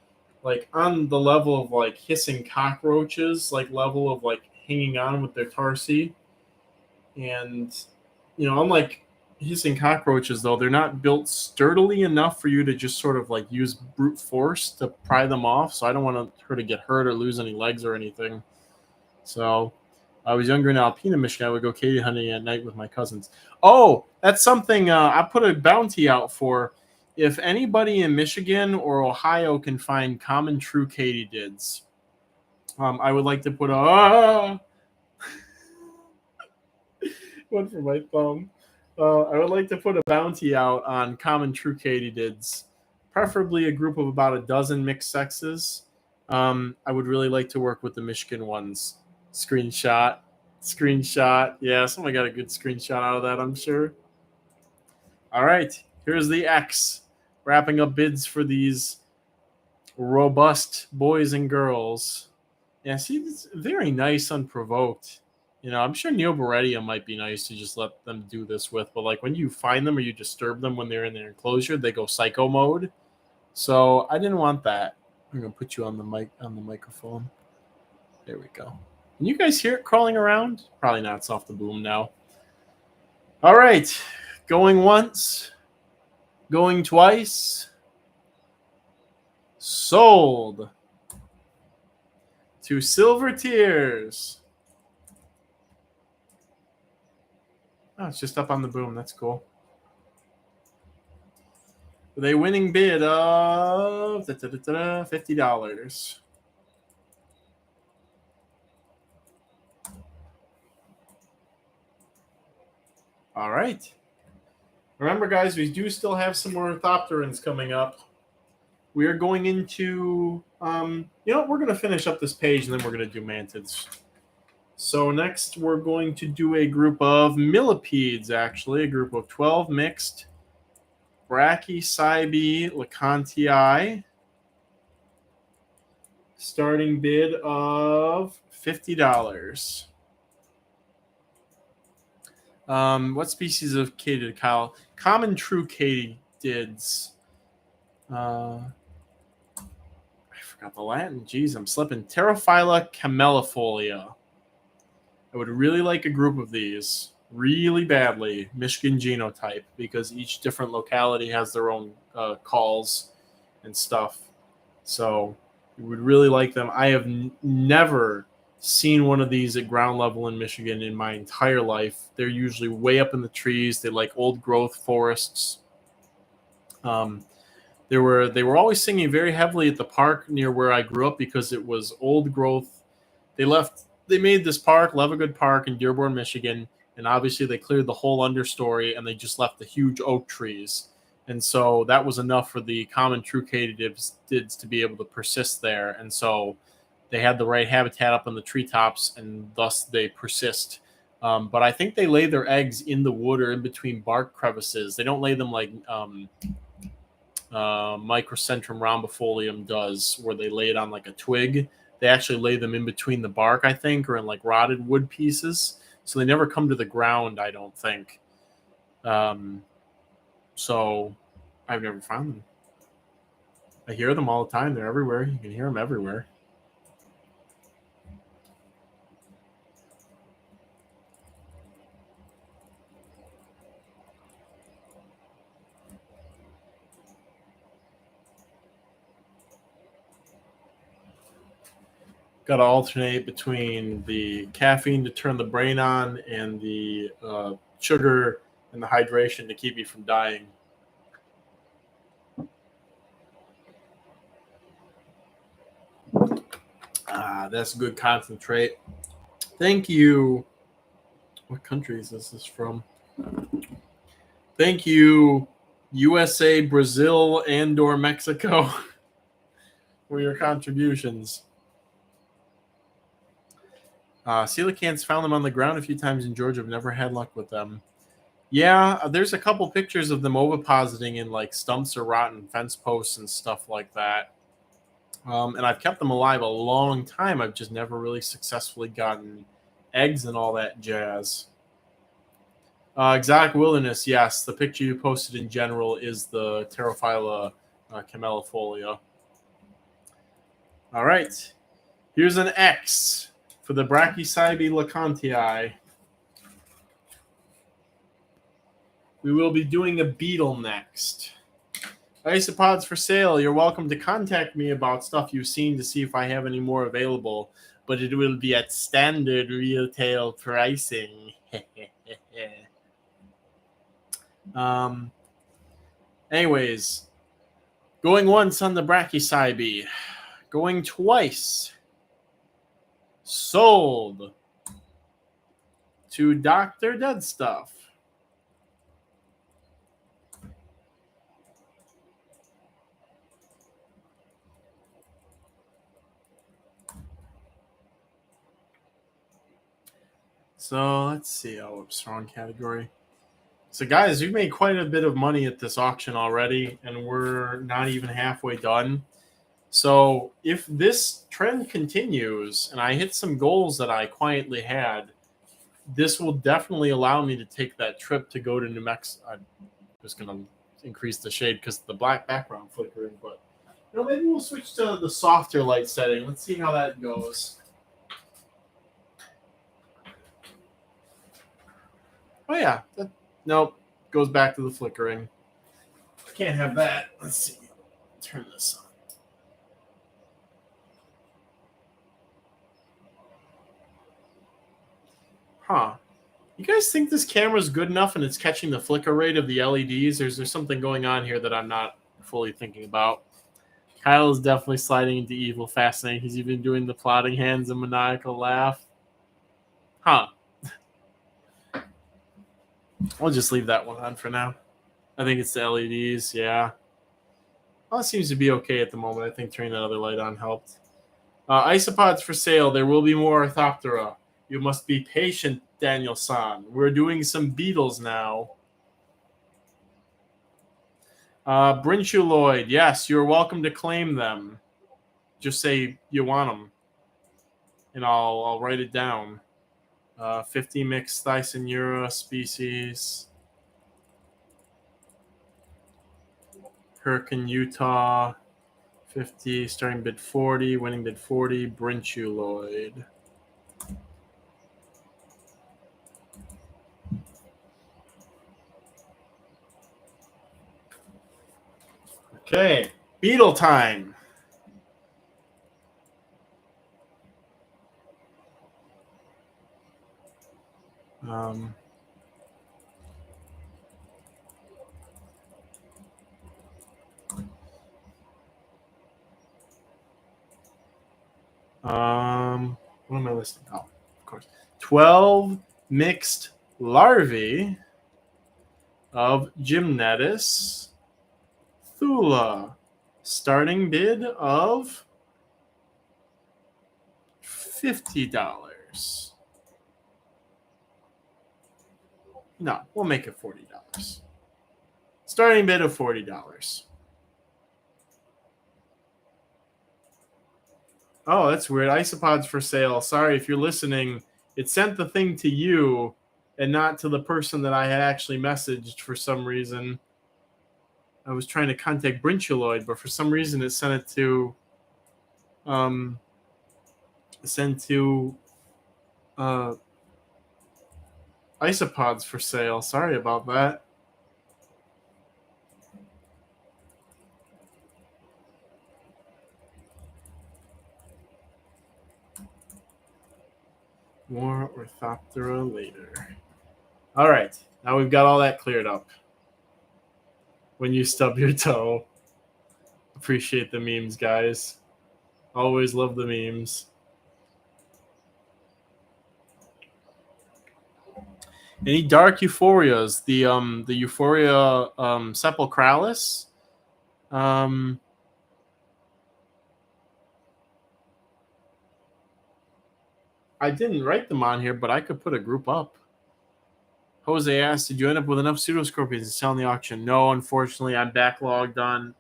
like on the level of like hissing cockroaches, like level of like hanging on with their tarsi. And unlike hissing cockroaches though, they're not built sturdily enough for you to just sort of like use brute force to pry them off. So I don't want her to get hurt or lose any legs or anything. So I was younger in Alpena, Michigan. I would go katy hunting at night with my cousins. Oh, that's something I put a bounty out for. If anybody in Michigan or Ohio can find common true katydids, I would like to put a one for my thumb. I would like to put a bounty out on common true katydids, preferably a group of about a dozen mixed sexes. I would really like to work with the Michigan ones. Screenshot. Yeah, somebody got a good screenshot out of that, I'm sure. All right, here's the X. Wrapping up bids for these robust boys and girls. Yeah, see, it's very nice, unprovoked. I'm sure Neoboretia might be nice to just let them do this with, but like when you find them or you disturb them when they're in their enclosure, they go psycho mode. So I didn't want that. I'm gonna put you on the microphone. There we go. Can you guys hear it crawling around? Probably not. It's off the boom now. All right. Going once. Going twice. Sold to Silver Tears. Oh, it's just up on the boom. That's cool. With a winning bid of $50. All right. Remember, guys, we do still have some more Orthopterans coming up. we are going into, we're going to finish up this page and then we're going to do mantids. So next we're going to do a group of millipedes, actually, a group of 12 mixed Brachycybe lecontii. Starting bid of $50. What species of katydid, Kyle? Common true katydids. I forgot the Latin. Jeez, I'm slipping. Pterophylla camellifolia. I would really like a group of these really badly, Michigan genotype, because each different locality has their own calls and stuff. So we would really like them. I have never seen one of these at ground level in Michigan in my entire life. They're usually way up in the trees. They like old growth forests. They were always singing very heavily at the park near where I grew up because it was old growth. They made this park, Levagood Park in Dearborn, Michigan, and obviously they cleared the whole understory and they just left the huge oak trees. And so that was enough for the common true katydids to be able to persist there. And so they had the right habitat up on the treetops, and thus they persist. But I think they lay their eggs in the wood or in between bark crevices. They don't lay them like Microcentrum rhombifolium does, where they lay it on like a twig. They actually lay them in between the bark, I think, or in like rotted wood pieces. So they never come to the ground, I don't think. So I've never found them. I hear them all the time. They're everywhere. You can hear them everywhere. Got to alternate between the caffeine to turn the brain on and the sugar and the hydration to keep you from dying. That's a good concentrate. Thank you. What country is this from? Thank you, USA, Brazil, and/or Mexico, for your contributions. Coelacanths, found them on the ground a few times in Georgia. I've never had luck with them. Yeah, there's a couple pictures of them ovipositing in like stumps or rotten fence posts and stuff like that. And I've kept them alive a long time. I've just never really successfully gotten eggs and all that jazz. Exotic wilderness, yes. The picture you posted in general is the Pterophylla camellifolia. All right. Here's an X for the Brachycybe lecontii. We will be doing a beetle next. Isopods for sale. You're welcome to contact me about stuff you've seen to see if I have any more available, but it will be at standard retail pricing. Anyways, going once on the Brachycybe, going twice. Sold to Dr. Dead Stuff. So let's see. Oh, oops, wrong category. So guys, we've made quite a bit of money at this auction already, and we're not even halfway done. So if this trend continues and I hit some goals that I quietly had, this will definitely allow me to take that trip to go to New Mexico. I'm just going to increase the shade because the black background flickering, but maybe we'll switch to the softer light setting. Let's see how that goes. Oh yeah, nope, goes back to the flickering. Can't have that. Let's see. Turn this on. Huh. You guys think this camera is good enough and it's catching the flicker rate of the LEDs, or is there something going on here that I'm not fully thinking about? Kyle is definitely sliding into evil fascinating. He's even doing the plotting hands and maniacal laugh. Huh. I'll just leave that one on for now. I think it's the LEDs, yeah. Well, it seems to be okay at the moment. I think turning that other light on helped. Isopods for sale. There will be more Orthoptera. You must be patient, Daniel-san. We're doing some beetles now. Brinchuloid. Yes, you're welcome to claim them. Just say you want them, and I'll write it down. 50 mixed Thysanura species. Hurricane Utah. 50, starting bid 40, winning bid 40, Brinchuloid. Okay, beetle time. Um, what am I listing? Oh, of course. 12 mixed larvae of Gymnetus thula. Starting bid of $50. No, we'll make it $40. Starting bid of $40. Oh, that's weird. Isopods for sale. Sorry if you're listening. It sent the thing to you and not to the person that I had actually messaged for some reason. I was trying to contact Brinchuloid, but for some reason it sent it to Isopods for sale. Sorry about that. More Orthoptera later. All right. Now we've got all that cleared up. When you stub your toe. Appreciate the memes, guys. Always love the memes. Any dark euphorias? The Euphoria sepulchralis. I didn't write them on here, but I could put a group up. Jose asked, did you end up with enough pseudoscorpions to sell in the auction? No, unfortunately, I'm backlogged on.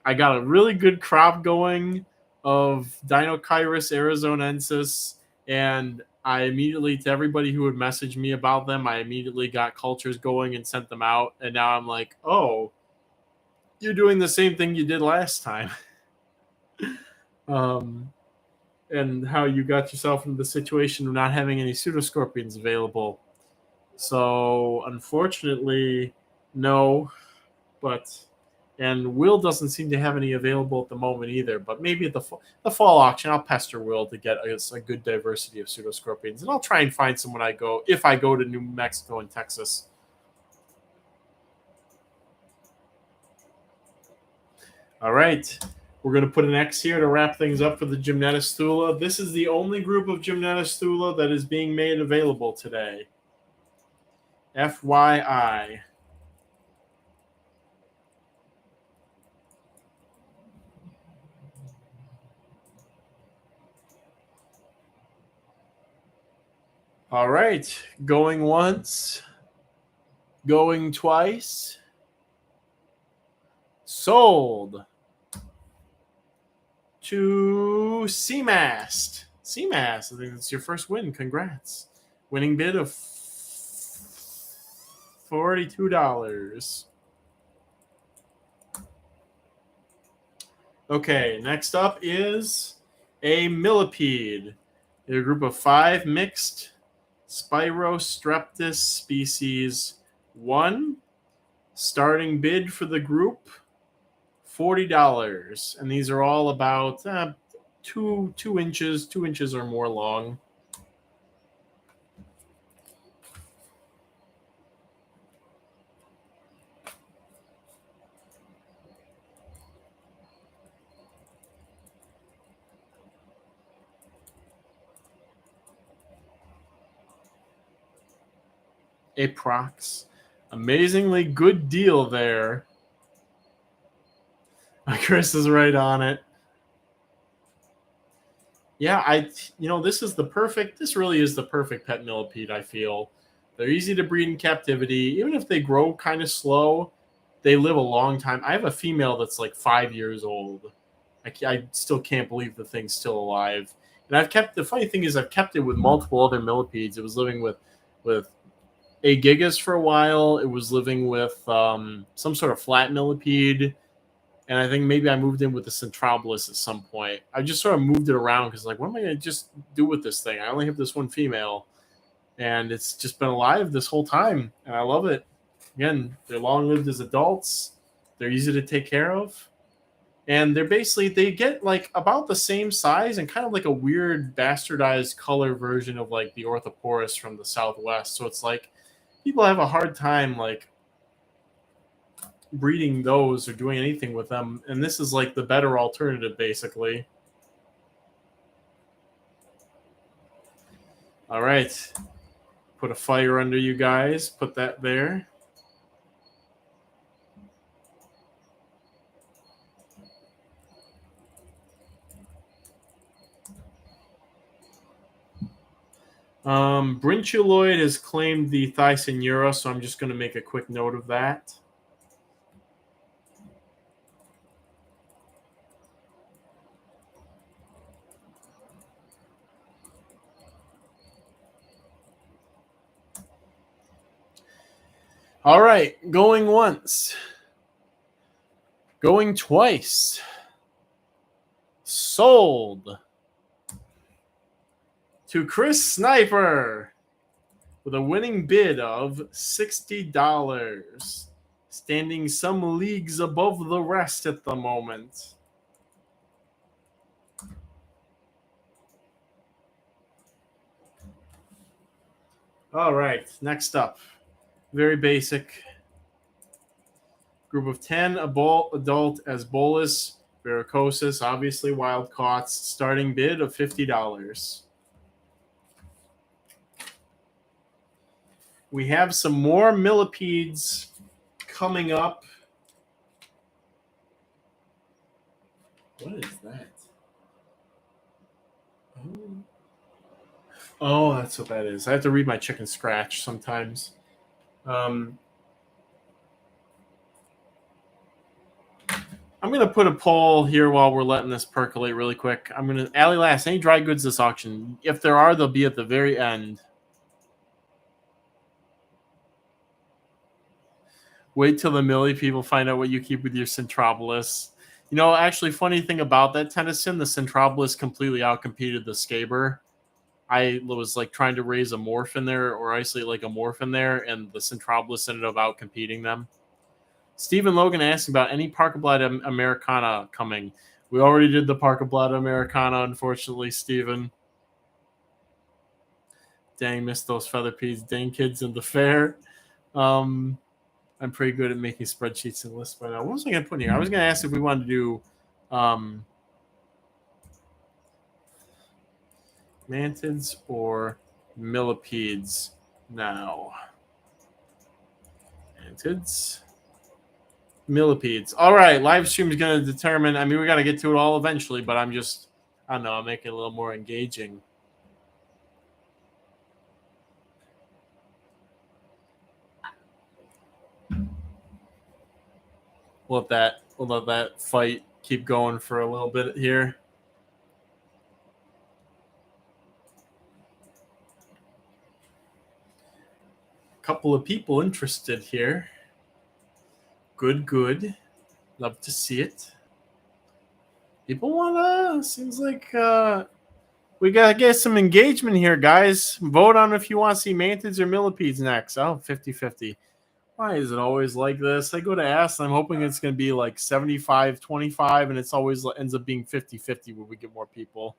I got a really good crop going of Dinocyrus arizonensis, and I immediately, to everybody who would message me about them, I immediately got cultures going and sent them out. And now I'm like, oh, you're doing the same thing you did last time. And how you got yourself into the situation of not having any pseudoscorpions available. So, unfortunately, no. And Will doesn't seem to have any available at the moment either. But maybe at the fall auction, I'll pester Will to get a good diversity of pseudoscorpions. And I'll try and find some when I go, if I go to New Mexico and Texas. All right. We're going to put an X here to wrap things up for the Gymnetus thula. This is the only group of Gymnetus thula that is being made available today. FYI. All right. Going once. Going twice. Sold. To Seamast. Seamast, I think it's your first win. Congrats. Winning bid of $42. Okay, next up is a millipede. A group of 5 mixed Spirostreptus species 1. Starting bid for the group, $40. And these are all about 2 inches or more long. Aprox. Amazingly good deal there. Chris is right on it. Yeah, this is this really is the perfect pet millipede, I feel. They're easy to breed in captivity. Even if they grow kind of slow, they live a long time. I have a female that's like 5 years old. I still can't believe the thing's still alive. And the funny thing is I've kept it with multiple other millipedes. It was living with A. gigas for a while. It was living with some sort of flat millipede. And I think maybe I moved in with the Centrobolus at some point. I just sort of moved it around because, like, what am I going to just do with this thing? I only have this one female, and it's just been alive this whole time, and I love it. Again, they're long-lived as adults. They're easy to take care of. And they get, like, about the same size and kind of like a weird bastardized color version of, like, the Orthoporus from the Southwest. So it's like people have a hard time, like, breeding those or doing anything with them, and this is like the better alternative, basically. All right, put a fire under you guys. Put that there. Brinchuloid has claimed the Thysanura, so I'm just going to make a quick note of that. All right, going once. Going twice. Sold to Chris Sniper with a winning bid of $60, standing some leagues above the rest at the moment. All right, next up, very basic. Group of 10 adult Asbolus varicosas, obviously wild caughts, starting bid of $50. We have some more millipedes coming up. What is that? Oh, that's what that is. I have to read my chicken scratch sometimes. I'm going to put a poll here while we're letting this percolate really quick. I'm going to, Allie Lass, any dry goods this auction? If there are, they'll be at the very end. Wait till the millie people find out what you keep with your Centrobolus. You know, actually, funny thing about that, Tennyson, the Centrobolus completely outcompeted the Scaber. I was like trying to raise a morph in there or isolate like a morph in there, and the Centrobolus ended up outcompeting them. Stephen Logan asked about any Parkablad Americana coming. We already did the Parkablad Americana, unfortunately, Stephen. Dang, missed those feather peas. Dang, kids in the fair. I'm pretty good at making spreadsheets and lists by now. What was I going to put in here? I was going to ask if we wanted to do mantids or millipedes now. Mantids. Millipedes. All right, live stream is going to determine. I mean, we got to get to it all eventually, but I don't know, I'll make it a little more engaging. We'll let that fight keep going for a little bit here. A couple of people interested here. Good. Love to see it. People wanna. Seems like we gotta get some engagement here, guys. Vote on if you want to see mantids or millipedes next. Oh, 50-50. Why is it always like this? I go to ask, and I'm hoping it's going to be like 75-25, and it's always ends up being 50-50 when we get more people.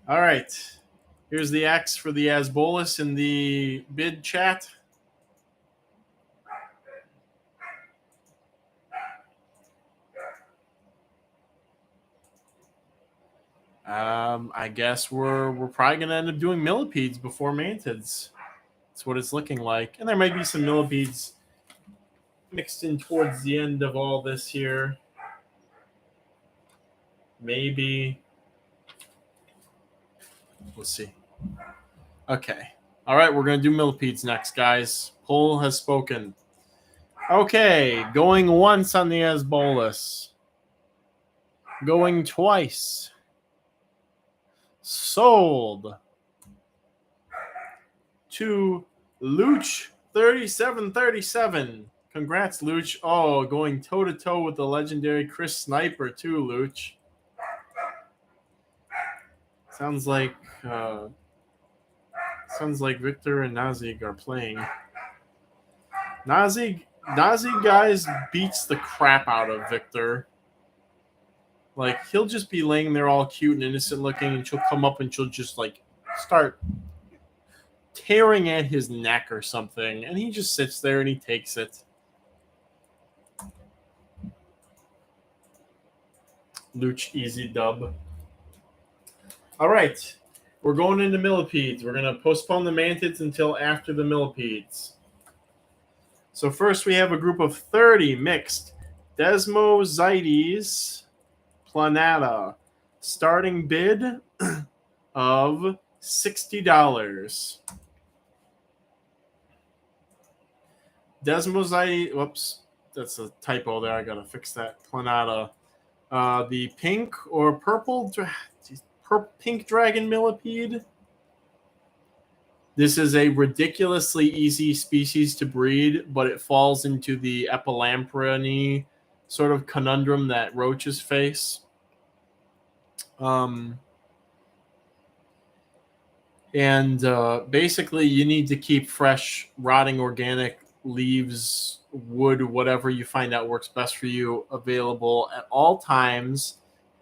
All right. Here's the X for the Asbolus in the bid chat. I guess we're probably going to end up doing millipedes before mantids. That's what it's looking like. And there might be some millipedes mixed in towards the end of all this here. Maybe. We'll see. Okay. All right, we're going to do millipedes next, guys. Poll has spoken. Okay, going once on the Asbolus. Going twice. Sold to Luch 3737. Congrats, Luch. Oh, going toe-to-toe with the legendary Chris Sniper, too, Luch. Sounds like Victor and Nazig are playing. Nazig, guys, beats the crap out of Victor. Like, he'll just be laying there all cute and innocent looking, and she'll come up and she'll just, like, start tearing at his neck or something, and he just sits there and he takes it. Luch, easy dub. All right. We're going into millipedes. We're going to postpone the mantids until after the millipedes. So first we have a group of 30 mixed Desmozytes planata. Starting bid of $60. Desmozytes, whoops, that's a typo there. I got to fix that. Planata. The pink or purple pink dragon millipede. This is a ridiculously easy species to breed, but it falls into the epilamprine sort of conundrum that roaches face. Basically, you need to keep fresh, rotting organic leaves, wood, whatever you find out works best for you, available at all times.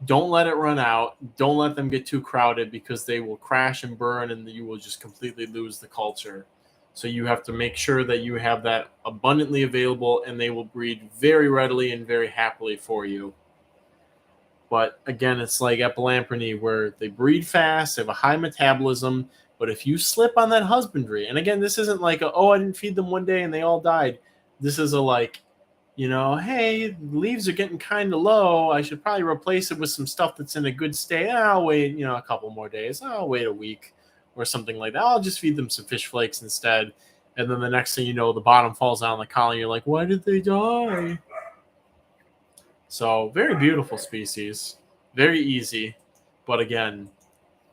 Don't let it run out. Don't let them get too crowded because they will crash and burn and you will just completely lose the culture. So you have to make sure that you have that abundantly available and they will breed very readily and very happily for you. But again, it's like epilamprine where they breed fast, they have a high metabolism, but if you slip on that husbandry, and again, this isn't like, I didn't feed them one day and they all died. This is a like, hey, leaves are getting kind of low. I should probably replace it with some stuff that's in a good state. I'll wait, a couple more days. I'll wait a week or something like that. I'll just feed them some fish flakes instead. And then the next thing you know, the bottom falls out on the colony. You're like, why did they die? So very beautiful species. Very easy. But again,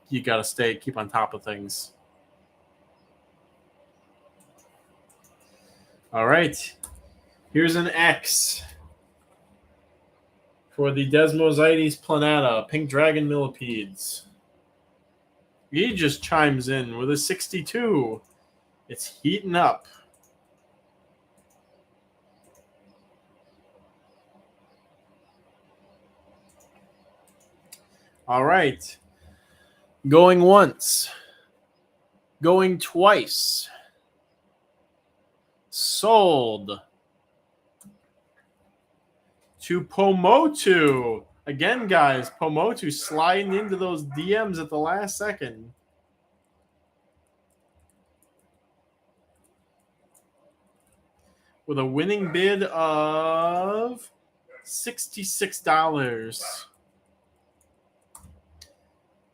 you got to keep on top of things. All right. Here's an X for the Desmozytes planata, pink dragon millipedes. He just chimes in with a 62. It's heating up. All right. Going once. Going twice. Sold to Pomotu. Again, guys, Pomotu sliding into those DMs at the last second. With a winning bid of $66.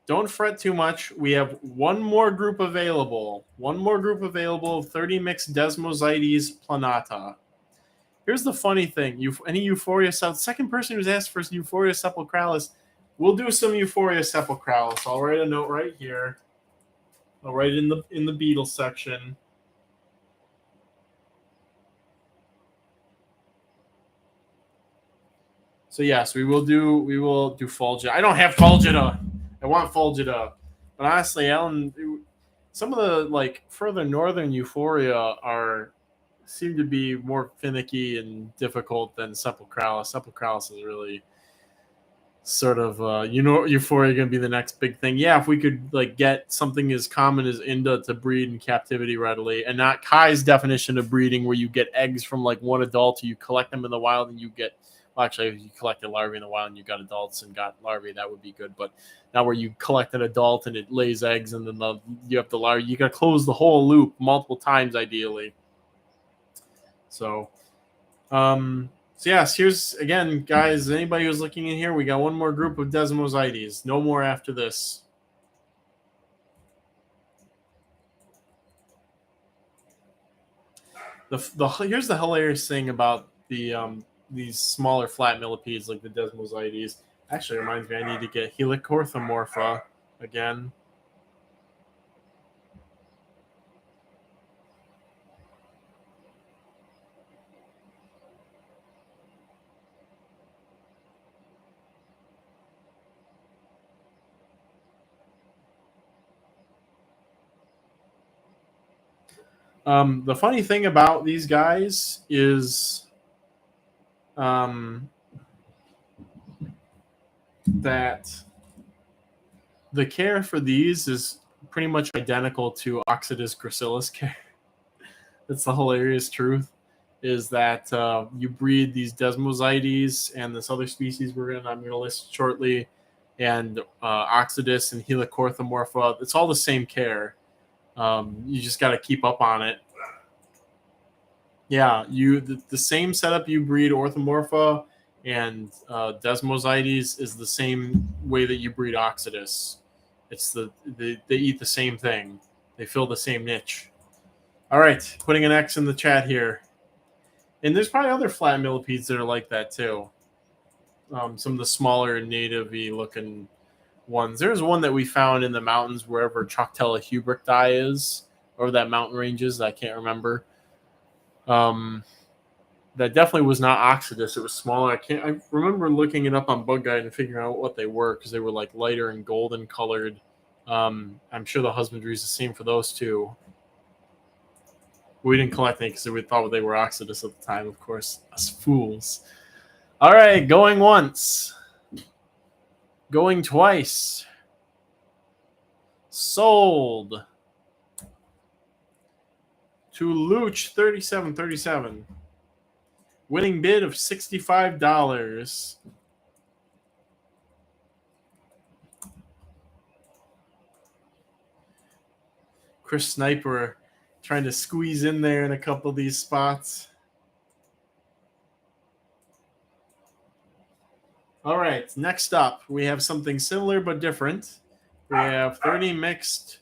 Don't fret too much. We have one more group available. 30 mixed Desmozytes planata. Here's the funny thing. Any Euphoria second person who's asked for Euphoria sepulchralis, we'll do some Euphoria sepulchralis. I'll write a note right here. I'll write it in the beetle section. So yes, we will do Fulgida. I don't have Fulgida. I want Fulgida. But honestly, Alan, some of the further northern Euphoria seem to be more finicky and difficult than Sepulchralis. Sepulchralis is really sort of Euphoria going to be the next big thing. Yeah, if we could get something as common as Inda to breed in captivity readily, and not Kai's definition of breeding where you get eggs from one adult, you collect them in the wild and you get. Well, actually, if you collected larvae in the wild and you got adults and got larvae, that would be good. But now where you collect an adult and it lays eggs and then you have the larvae, you got to close the whole loop multiple times, ideally. So, So yes, here's again, guys. Anybody who's looking in here, we got one more group of desmosites. No more after this. Here's the hilarious thing about these smaller flat millipedes like the desmosites. Actually, reminds me I need to get helicorthomorpha again. The funny thing about these guys is that the care for these is pretty much identical to Oxidus gracilis care. That's the hilarious truth, is that you breed these desmosites and this other species I'm going to list shortly, and Oxidus and Helicorthomorpha. It's all the same care. You just got to keep up on it. Yeah, the same setup you breed Orthomorpha and Desmosites is the same way that you breed Oxidus. It's they eat the same thing. They fill the same niche. All right, putting an X in the chat here. And there's probably other flat millipedes that are like that too. Some of the smaller native-y looking ones. There's one that we found in the mountains wherever Choctella hubrichti is, or that mountain ranges. I can't remember. That definitely was not Oxidus. It was smaller. I remember looking it up on Bug Guide and figuring out what they were because they were like lighter and golden colored. I'm sure the husbandry is the same for those two. We didn't collect any because we thought they were Oxidus at the time, of course. Us fools. All right, going once. Going twice. Sold. To Luch 3737. Winning bid of $65. Chris Sniper trying to squeeze in there in a couple of these spots. All right, next up, we have something similar but different. We have 30 mixed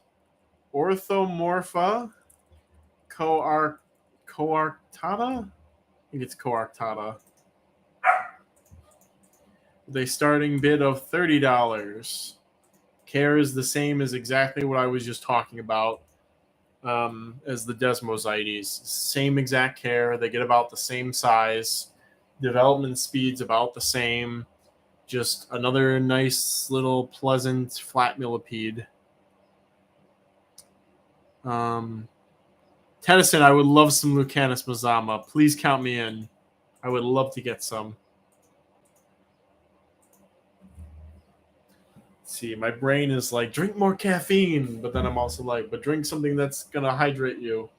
Orthomorpha coarctata. I think it's coarctata. With a starting bid of $30. Care is the same as exactly what I was just talking about as the Desmosites. Same exact care. They get about the same size. Development speed's about the same. Just another nice little pleasant flat millipede. Tennyson, I would love some Lucanus Mazama. Please count me in. I would love to get some. Let's see, my brain is like, drink more caffeine, but then I'm also like, but drink something that's going to hydrate you.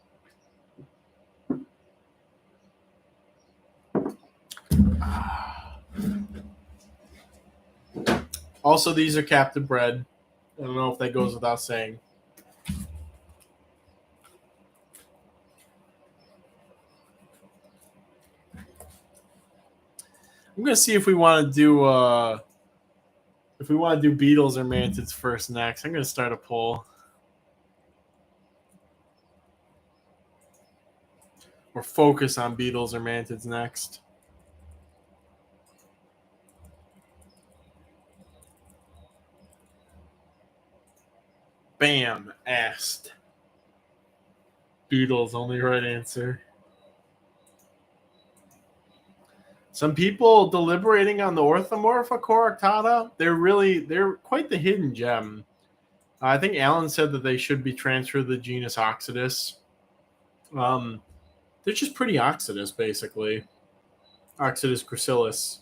Also, these are captive bred. I don't know if that goes without saying. I'm gonna see if we want to do beetles or mantids first next. I'm gonna start a poll. Or focus on beetles or mantids next. Bam, asked. Beetles, only right answer. Some people deliberating on the Orthomorpha coarctata. They're quite the hidden gem. I think Alan said that they should be transferred to the genus Oxidus. They're just pretty Oxidus, basically. Oxidus gracilis.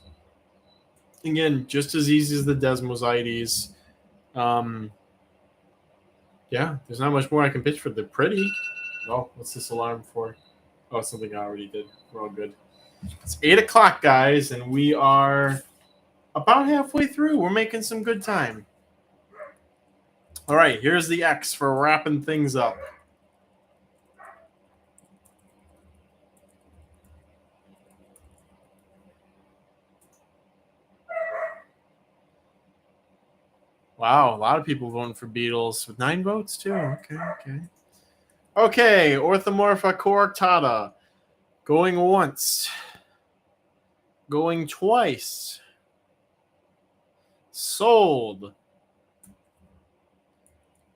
Again, just as easy as the Desmosites. Yeah, there's not much more I can pitch for. They're pretty. Oh, what's this alarm for? Oh, something I already did. We're all good. It's 8 o'clock, guys, and we are about halfway through. We're making some good time. All right, here's the X for wrapping things up. Wow, a lot of people voting for beetles with 9 votes too. Okay. Okay, Orthomorpha coarctata. Going once. Going twice. Sold.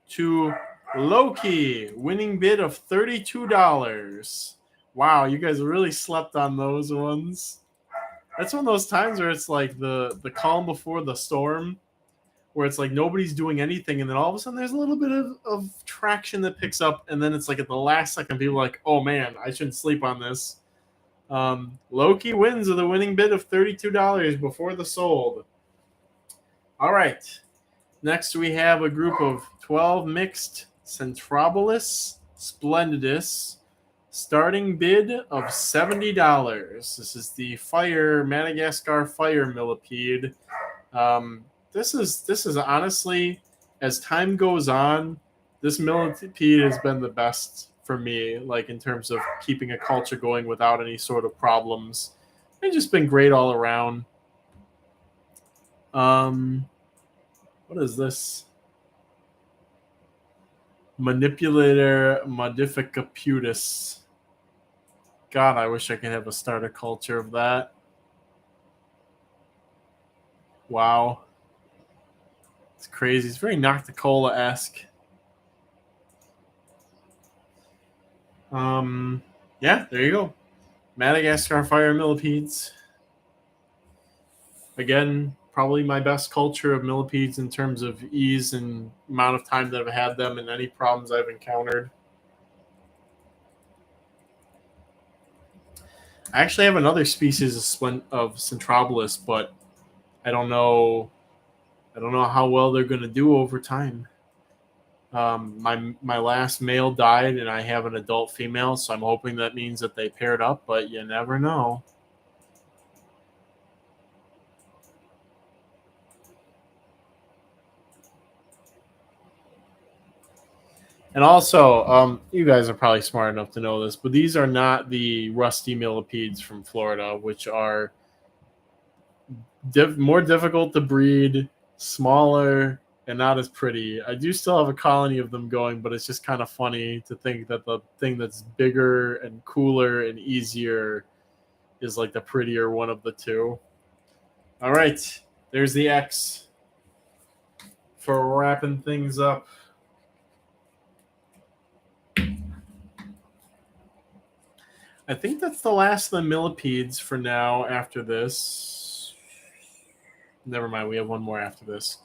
To Loki, winning bid of $32. Wow, you guys really slept on those ones. That's one of those times where it's like the calm before the storm, where it's like nobody's doing anything, and then all of a sudden there's a little bit of traction that picks up, and then it's like at the last second people are like, oh man, I shouldn't sleep on this. Loki wins with a winning bid of $32 before the sold. All right. Next we have a group of 12 mixed Centrobolus splendidus. Starting bid of $70. This is the Madagascar fire millipede. This is honestly, as time goes on, this millipede has been the best for me, like in terms of keeping a culture going without any sort of problems. It's just been great all around. What is this? Manipulator modificaputus. God, I wish I could have a starter culture of that. Wow. It's crazy. It's very Nocticola-esque. Yeah, there you go. Madagascar fire millipedes. Again, probably my best culture of millipedes in terms of ease and amount of time that I've had them and any problems I've encountered. I actually have another species of Centrobolus, but I don't know how well they're going to do over time. My last male died, and I have an adult female, so I'm hoping that means that they paired up, but you never know. And also, you guys are probably smart enough to know this, but these are not the rusty millipedes from Florida, which are more difficult to breed, smaller, and not as pretty. I do still have a colony of them going, but it's just kind of funny to think that the thing that's bigger and cooler and easier is like the prettier one of the two. All right, there's the X for wrapping things up. I think that's the last of the millipedes for now after this. Never mind, we have one more after this.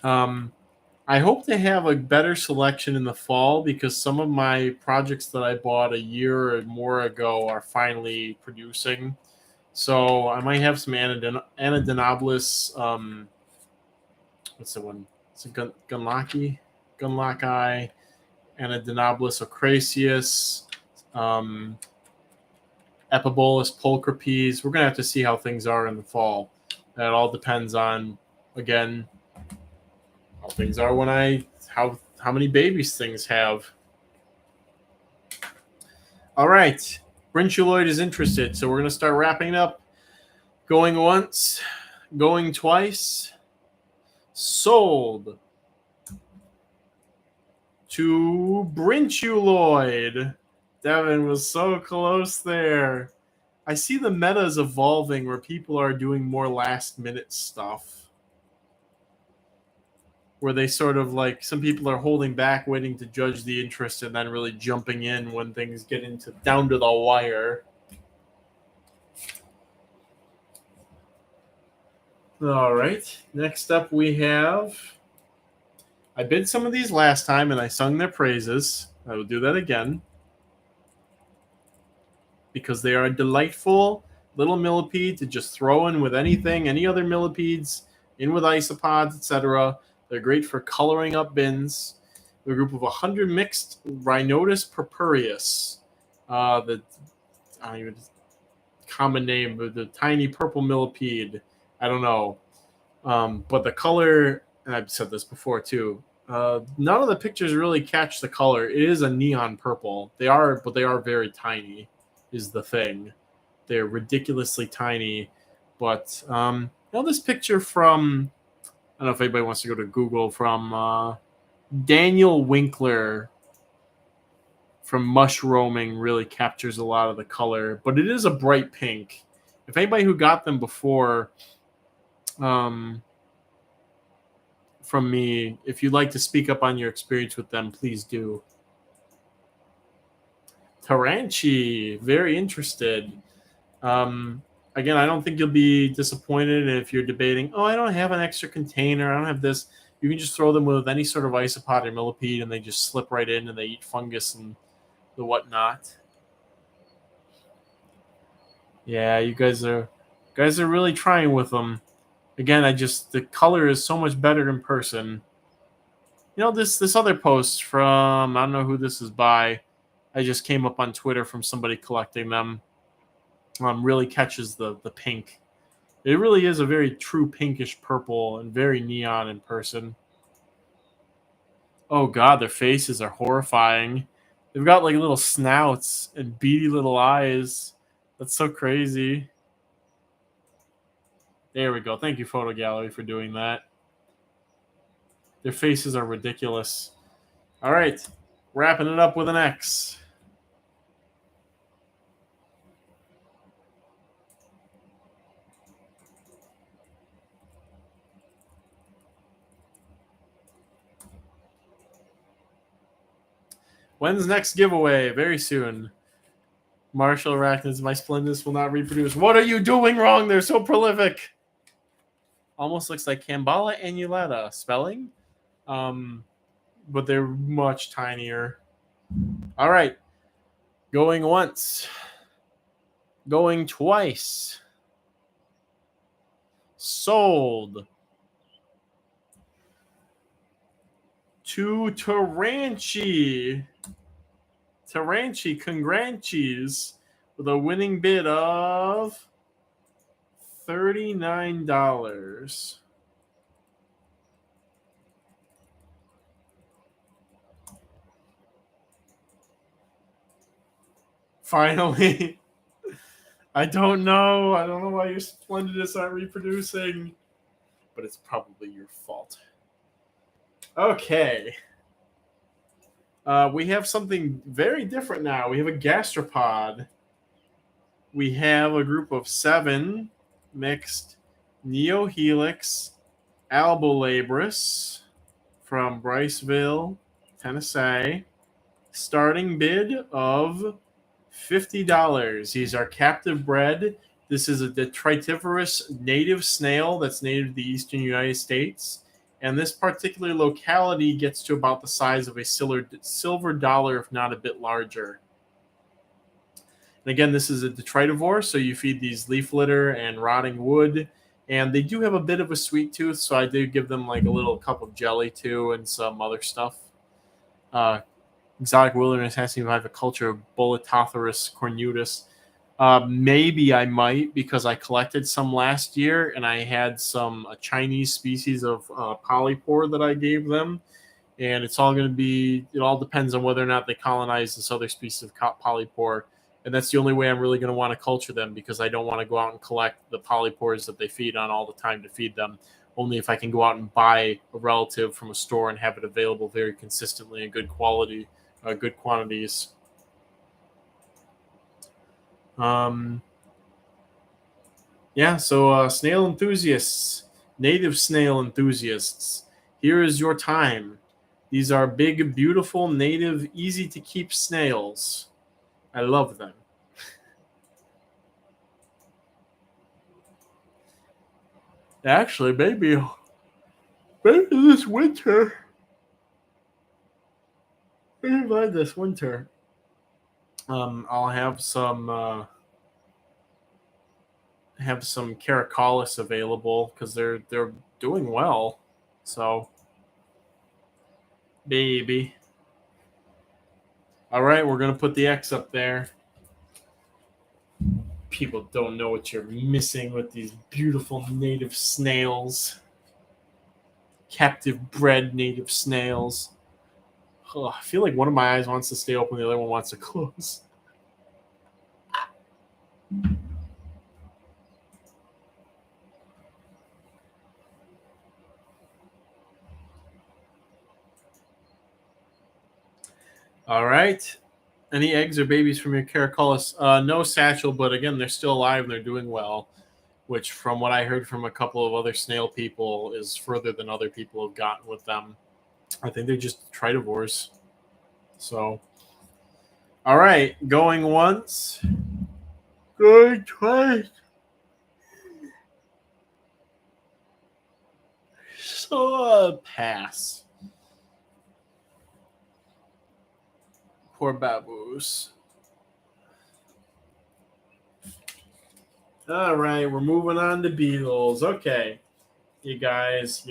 I hope to have a better selection in the fall because some of my projects that I bought a year or more ago are finally producing. So I might have some Anadenobolus. What's the one? It's a Gunlocki, Anadenobolus ocraceus, Epibolus pulchripes. We're gonna have to see how things are in the fall. That all depends on, again, how things are when how many babies things have. All right, Brinchuloid is interested, so we're gonna start wrapping up. Going once, going twice. Sold to Brinchuloid. Devin was so close there. I see the meta is evolving where people are doing more last minute stuff. Where they sort of like, some people are holding back, waiting to judge the interest, and then really jumping in when things get down to the wire. All right. Next up we have, I bid some of these last time and I sung their praises. I will do that again. Because they are a delightful little millipede to just throw in with anything, any other millipedes, in with isopods, etc. They're great for coloring up bins. A group of 100 mixed Rhinotus purpureus. The common name, the tiny purple millipede. I don't know. But the color, and I've said this before too, none of the pictures really catch the color. It is a neon purple. But they are very tiny, is the thing. They're ridiculously tiny. But this picture from don't know if anybody wants to go to Google from Daniel Winkler from Mushrooming really captures a lot of the color, but it is a bright pink. If anybody who got them before from me, if you'd like to speak up on your experience with them, please do. Taranchi, very interested. Again, I don't think you'll be disappointed if you're debating, oh, I don't have an extra container, I don't have this. You can just throw them with any sort of isopod or millipede, and they just slip right in, and they eat fungus and the whatnot. Yeah, you guys are really trying with them. Again, the color is so much better in person. You know, this other post from, I don't know who this is by. I just came up on Twitter from somebody collecting them. Really catches the pink. It really is a very true pinkish purple and very neon in person. Oh god, their faces are horrifying. They've got like little snouts and beady little eyes. That's so crazy. There we go. Thank you, Photo Gallery, for doing that. Their faces are ridiculous. All right, wrapping it up with an X. When's next giveaway? Very soon. Marshall arachnids, my splendidus will not reproduce. What are you doing wrong? They're so prolific. Almost looks like Cambala annulata spelling, but they're much tinier. All right, going once, going twice. Sold to Taranchi. Taranchi, congranchies, with a winning bid of $39. Finally. I don't know why your splendidus aren't reproducing, but it's probably your fault. Okay. We have something very different now. We have a gastropod. We have a group of 7 mixed Neohelix albolabris from Bryceville, Tennessee. Starting bid of $50. These are captive bred. This is a detritivorous native snail that's native to the eastern United States. And this particular locality gets to about the size of a silver dollar, if not a bit larger. And again, this is a detritivore, so you feed these leaf litter and rotting wood. And they do have a bit of a sweet tooth, so I do give them like a little cup of jelly too and some other stuff. Exotic wilderness has to have a culture of Bolitotherus cornutus. Maybe I might, because I collected some last year and I had some Chinese species of polypore that I gave them. And it all depends on whether or not they colonize this other species of polypore. And that's the only way I'm really going to want to culture them, because I don't want to go out and collect the polypores that they feed on all the time to feed them. Only if I can go out and buy a relative from a store and have it available very consistently in good quality, good quantities. So snail enthusiasts, native snail enthusiasts, here is your time. These are big, beautiful, native, easy to keep snails. I love them. Actually, maybe this winter. Maybe by this winter, I'll have some Caracollis available, because they're doing well. So, baby. All right, we're gonna put the X up there. People don't know what you're missing with these beautiful native snails. Captive bred native snails. Oh, I feel like one of my eyes wants to stay open, the other one wants to close. All right. Any eggs or babies from your caracolus? No satchel, but again, they're still alive and they're doing well, which from what I heard from a couple of other snail people is further than other people have gotten with them. I think they're just tridivores. So, all right, going once, going twice. So, pass. Poor baboos. All right, we're moving on to beetles. Okay, you guys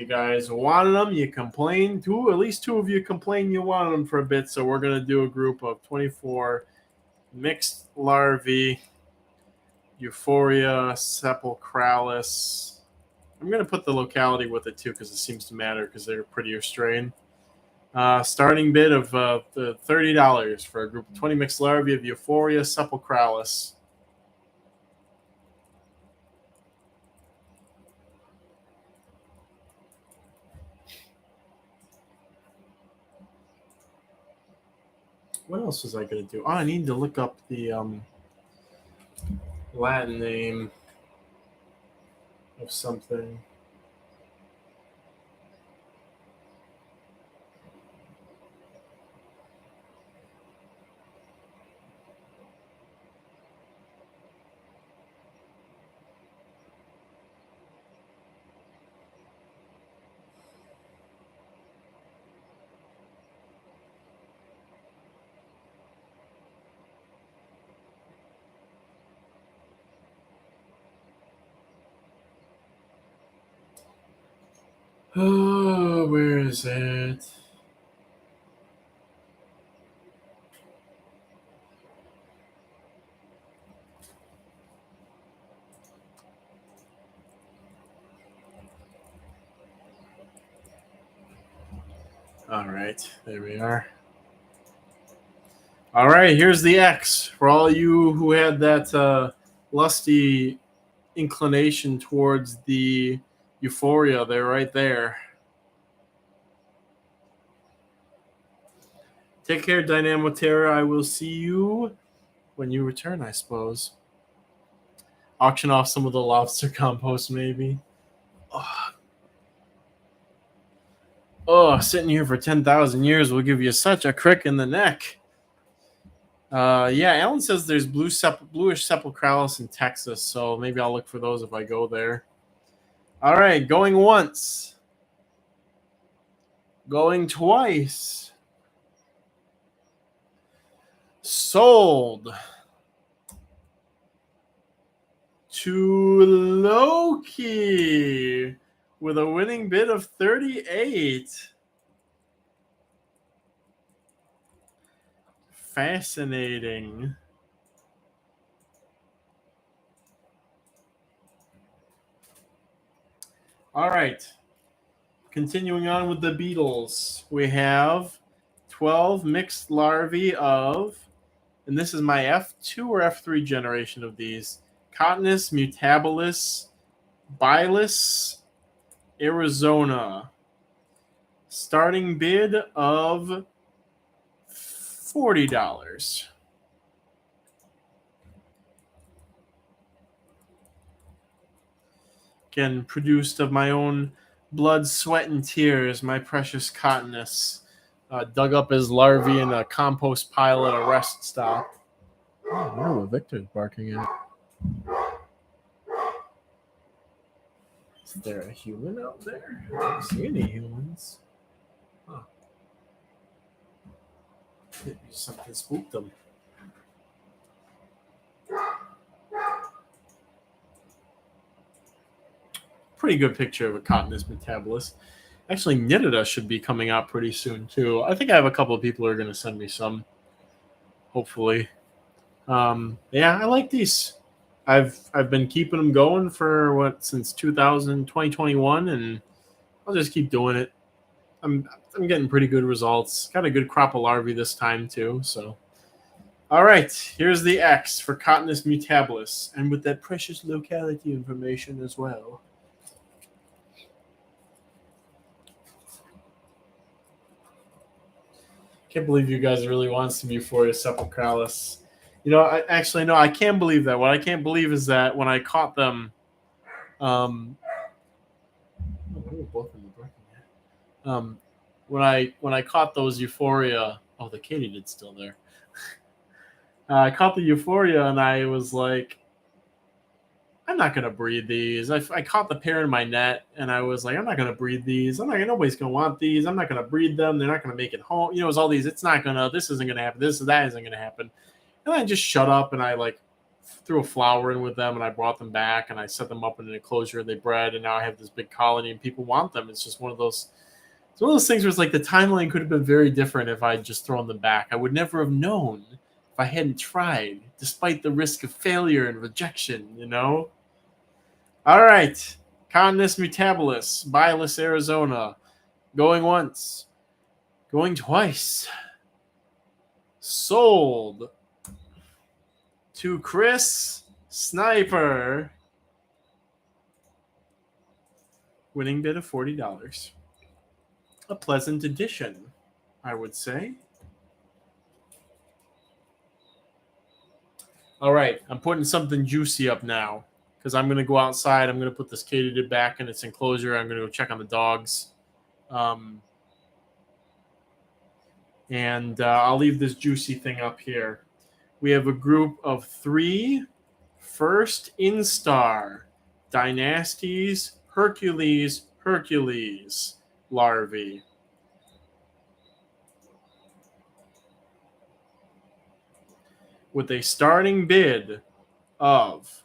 wanted them. You complained. At least two of you complained you wanted them for a bit. So we're gonna do a group of 24 mixed larvae, Euphoria sepulchralis. I'm gonna put the locality with it too because it seems to matter because they're a prettier strain. Starting bid of $30 for a group of 20 mixed larvae of Euphoria sepulchralis. What else was I going to do? Oh, I need to look up the Latin name of something. Oh, where is it? All right, there we are. All right, here's the X for all you who had that lusty inclination towards the Euphoria. They're right there. Take care, Dynamo Terra. I will see you when you return, I suppose. Auction off some of the lobster compost, maybe. Oh, sitting here for 10,000 years will give you such a crick in the neck. Yeah, Alan says there's bluish sepulchralis in Texas, so maybe I'll look for those if I go there. All right, going once. Going twice. Sold to Loki with a winning bid of 38. Fascinating. All right. Continuing on with the beetles, we have 12 mixed larvae of, and this is my F2 or F3 generation of these, Courteous, Mutabilis, Bilus, Arizona. Starting bid of $40. Again, produced of my own blood, sweat, and tears, my precious Courteous. Dug up his larvae in a compost pile at a rest stop. Oh, I wonder what Victor's barking at. Is there a human out there? I don't see any humans. Huh. Maybe something spooked them. Pretty good picture of a Courteous metabolist. Actually, Nitida should be coming out pretty soon too. I think I have a couple of people who are going to send me some. Hopefully, yeah, I like these. I've been keeping them going for since 2021, and I'll just keep doing it. I'm getting pretty good results. Got a good crop of larvae this time too. So, all right, here's the X for Courteous mutabilis, and with that precious locality information as well. Can't believe you guys really want some Euphoria Sepulchralis. I can't believe that. What I can't believe is that when I caught them, when I caught those Euphoria, the katydid's still there. I caught the Euphoria and I was like, I'm not gonna breed these. I caught the pair in my net and I was like, I'm not gonna breed these. Nobody's gonna want these. I'm not gonna breed them. They're not gonna make it home. It was all these. This isn't gonna happen. That isn't gonna happen. And I just shut up and I threw a flower in with them and I brought them back and I set them up in an enclosure and they bred and now I have this big colony and people want them. It's just one of those. It's one of those things where it's like the timeline could have been very different if I had just thrown them back. I would never have known if I hadn't tried, despite the risk of failure and rejection, All right. Condus mutabilis, Bilis, Arizona. Going once. Going twice. Sold to Chris Sniper. Winning bid of $40. A pleasant addition, I would say. All right, I'm putting something juicy up now because I'm going to go outside. I'm going to put this katydid back in its enclosure. I'm going to go check on the dogs. And I'll leave this juicy thing up here. We have a group of 3 first instar Dynasties Hercules larvae. With a starting bid of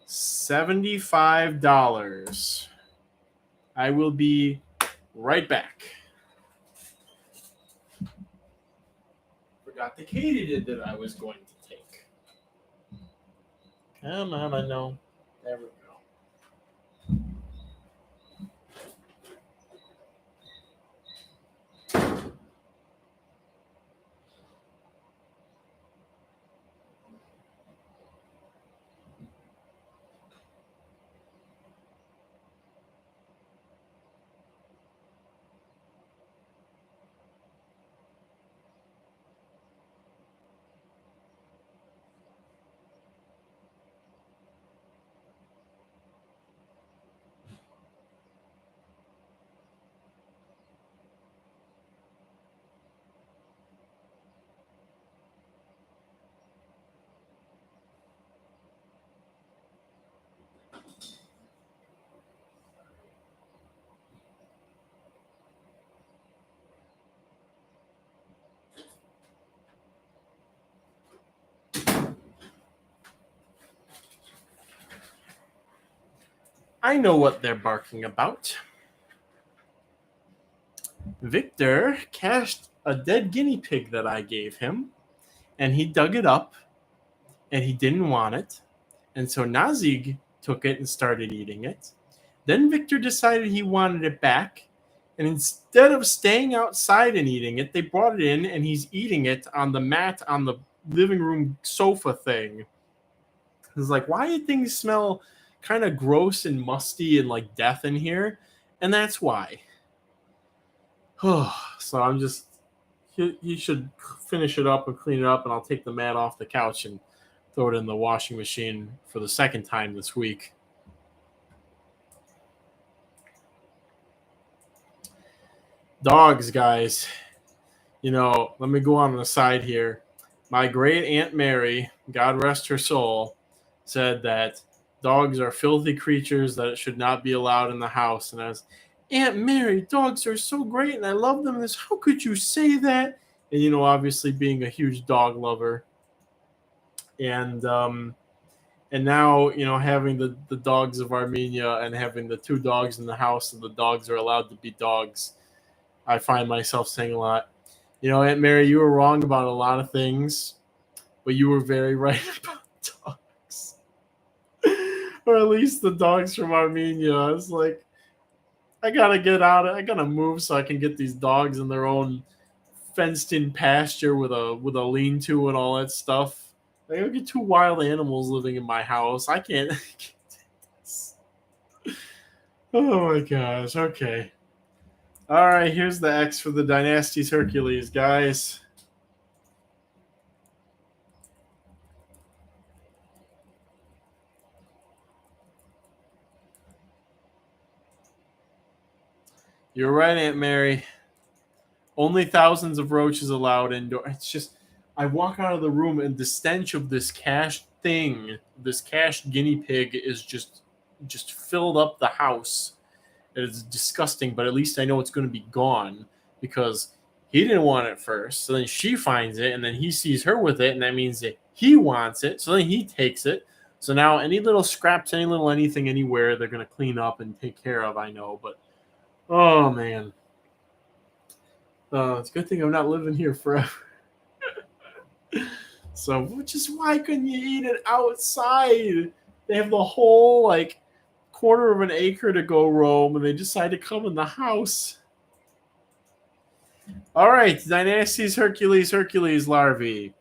$75. I will be right back. Forgot the katydid that I was going to take. Come on, I know. There we go. I know what they're barking about. Victor cached a dead guinea pig that I gave him, and he dug it up, and he didn't want it. And so Nazig took it and started eating it. Then Victor decided he wanted it back, and instead of staying outside and eating it, they brought it in, and he's eating it on the mat on the living room sofa thing. It's like, why do things smell kind of gross and musty and like death in here? And that's why. So I'm just, you should finish it up and clean it up, and I'll take the mat off the couch and throw it in the washing machine for the second time this week. Dogs, guys. Let me go on the side here. My great Aunt Mary, God rest her soul, said that dogs are filthy creatures that should not be allowed in the house. And I was, Aunt Mary, dogs are so great and I love them. And how could you say that? And, obviously being a huge dog lover. And now, having the dogs of Armenia and having the 2 dogs in the house and the dogs are allowed to be dogs, I find myself saying a lot, Aunt Mary, you were wrong about a lot of things, but you were very right about dogs. Or at least the dogs from Armenia. I was like, I gotta get out. I gotta move so I can get these dogs in their own fenced-in pasture with a lean-to and all that stuff. I gotta get 2 wild animals living in my house. I can't do this. Oh my gosh. Okay. All right, here's the X for the Dynasties Hercules, guys. You're right, Aunt Mary. Only thousands of roaches allowed indoor. It's just, I walk out of the room and the stench of this cached thing, this cached guinea pig, is just filled up the house. It is disgusting, but at least I know it's going to be gone because he didn't want it first. So then she finds it, and then he sees her with it, and that means that he wants it. So then he takes it. So now any little scraps, any little anything, anywhere, they're going to clean up and take care of. I know, but oh man, it's a good thing I'm not living here forever. So, which is why couldn't you eat it outside? They have the whole like quarter of an acre to go roam, and they decide to come in the house. All right, Dynasties Hercules larvae.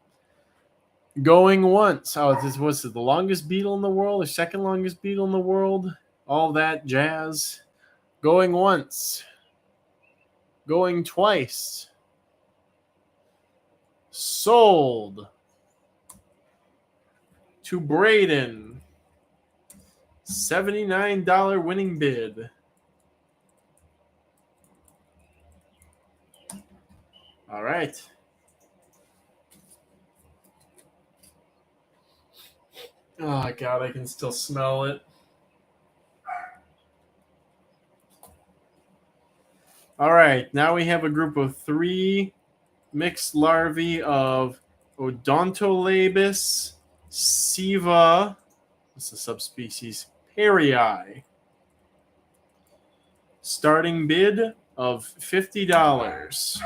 Going once. Oh, this was the longest beetle in the world, or second longest beetle in the world. All that jazz. Going once. Going twice. Sold to Braden. $79 winning bid. All right. Oh, God, I can still smell it. All right, now we have a group of 3 mixed larvae of Odontolabus siva. What's the subspecies? Perii. Starting bid of $50.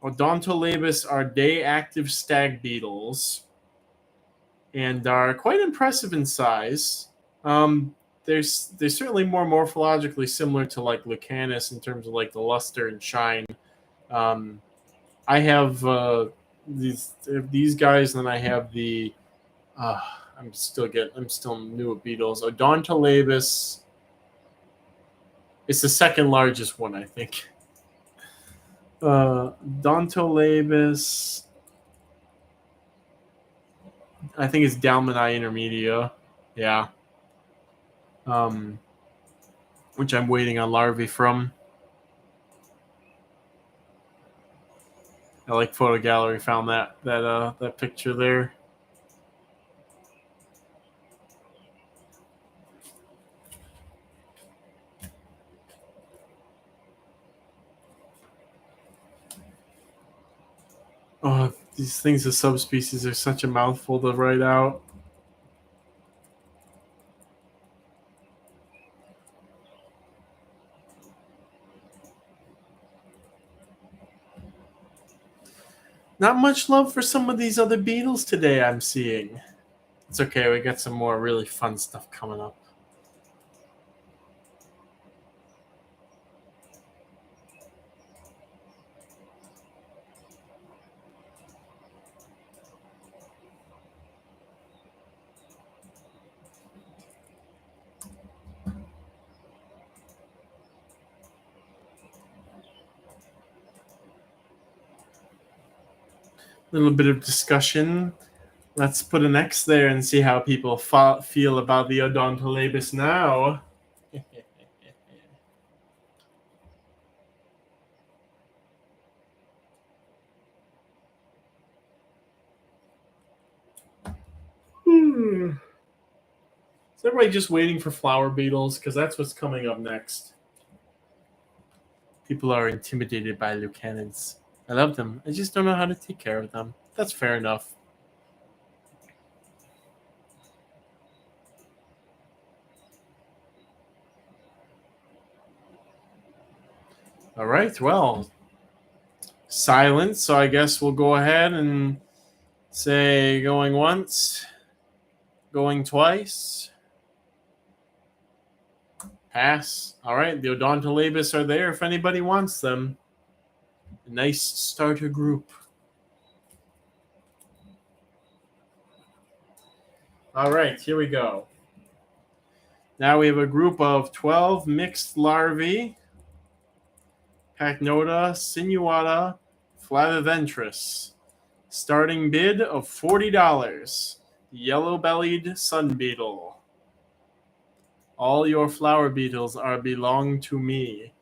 Odontolabus are day-active stag beetles and are quite impressive in size. They're certainly more morphologically similar to like Lucanus in terms of like the luster and shine. I have these guys, and then I have the I'm still new at beetles. Odontolabus. It's the second largest one, I think. Odontolabus. I think it's Dalmani intermedia. Yeah. Which I'm waiting on larvae from. I like Photo Gallery found that picture there. Oh, these things of subspecies are such a mouthful to write out. Not much love for some of these other beetles today, I'm seeing. It's okay, we got some more really fun stuff coming up. A little bit of discussion. Let's put an X there and see how people feel about the Odontolabus now. Is everybody just waiting for flower beetles? Because that's what's coming up next. People are intimidated by Lucanids. I love them. I just don't know how to take care of them. That's fair enough. All right, well, silence. So I guess we'll go ahead and say going once, going twice. Pass. All right, the Odontolabus are there if anybody wants them. A nice starter group. All right, here we go. Now we have a group of 12 mixed larvae Pachnota sinuata flaviventris. Starting bid of $40. Yellow-bellied sun beetle. All your flower beetles are belong to me.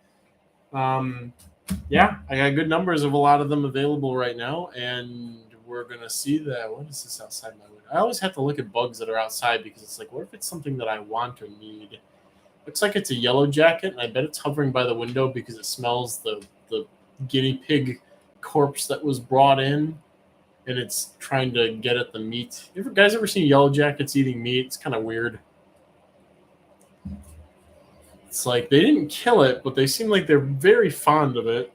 Yeah, I got good numbers of a lot of them available right now, and we're gonna see that. What is this outside my window? I always have to look at bugs that are outside because it's like, what if it's something that I want or need? Looks like it's a yellow jacket, and I bet it's hovering by the window because it smells the guinea pig corpse that was brought in, and it's trying to get at the meat. You guys ever seen yellow jackets eating meat? It's kind of weird. It's like they didn't kill it, but they seem like they're very fond of it.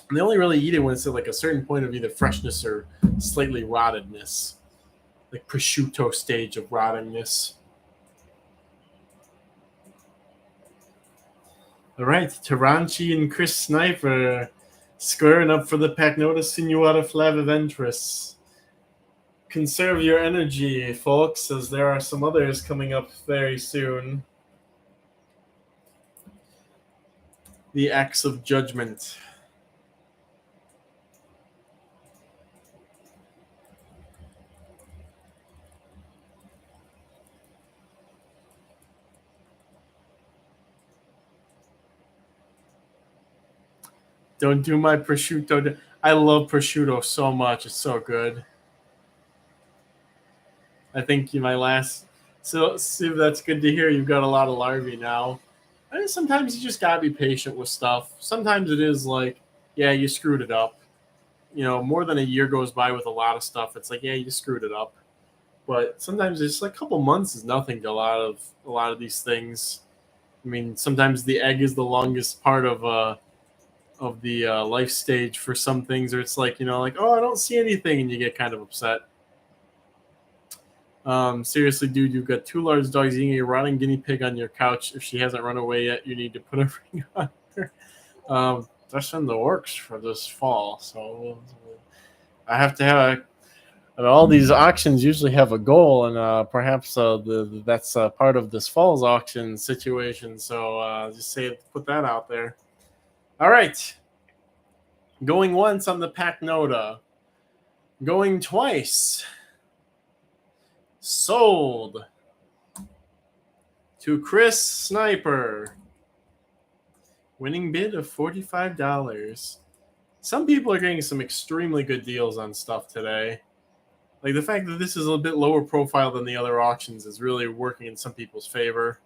And they only really eat it when it's at like a certain point of either freshness or slightly rottedness, like prosciutto stage of rottingness. All right, Taranchi and Chris Sniper squaring up for the Pachnota sinuata flaviventris. Conserve your energy, folks, as there are some others coming up very soon. The Axe of Judgment. Don't do my prosciutto. I love prosciutto so much. It's so good. I think my last. So, Sue, that's good to hear. You've got a lot of larvae now. And sometimes you just gotta be patient with stuff. Sometimes it is like, yeah, you screwed it up. You know, more than a year goes by with a lot of stuff. It's like, yeah, you screwed it up. But sometimes it's like a couple months is nothing to a lot of these things. I mean, sometimes the egg is the longest part of the life stage for some things, or it's like, like, oh, I don't see anything, and you get kind of upset. Seriously, dude, you've got two large dogs eating a rotting guinea pig on your couch. If she hasn't run away yet, you need to put a ring on her. That's in the works for this fall, so I have to have. All these auctions usually have a goal, and perhaps that's part of this fall's auction situation. So just put that out there. All right. Going once on the Pachnota. Going twice. Sold to Chris Sniper. Winning bid of $45. Some people are getting some extremely good deals on stuff today. Like the fact that this is a bit lower profile than the other auctions is really working in some people's favor.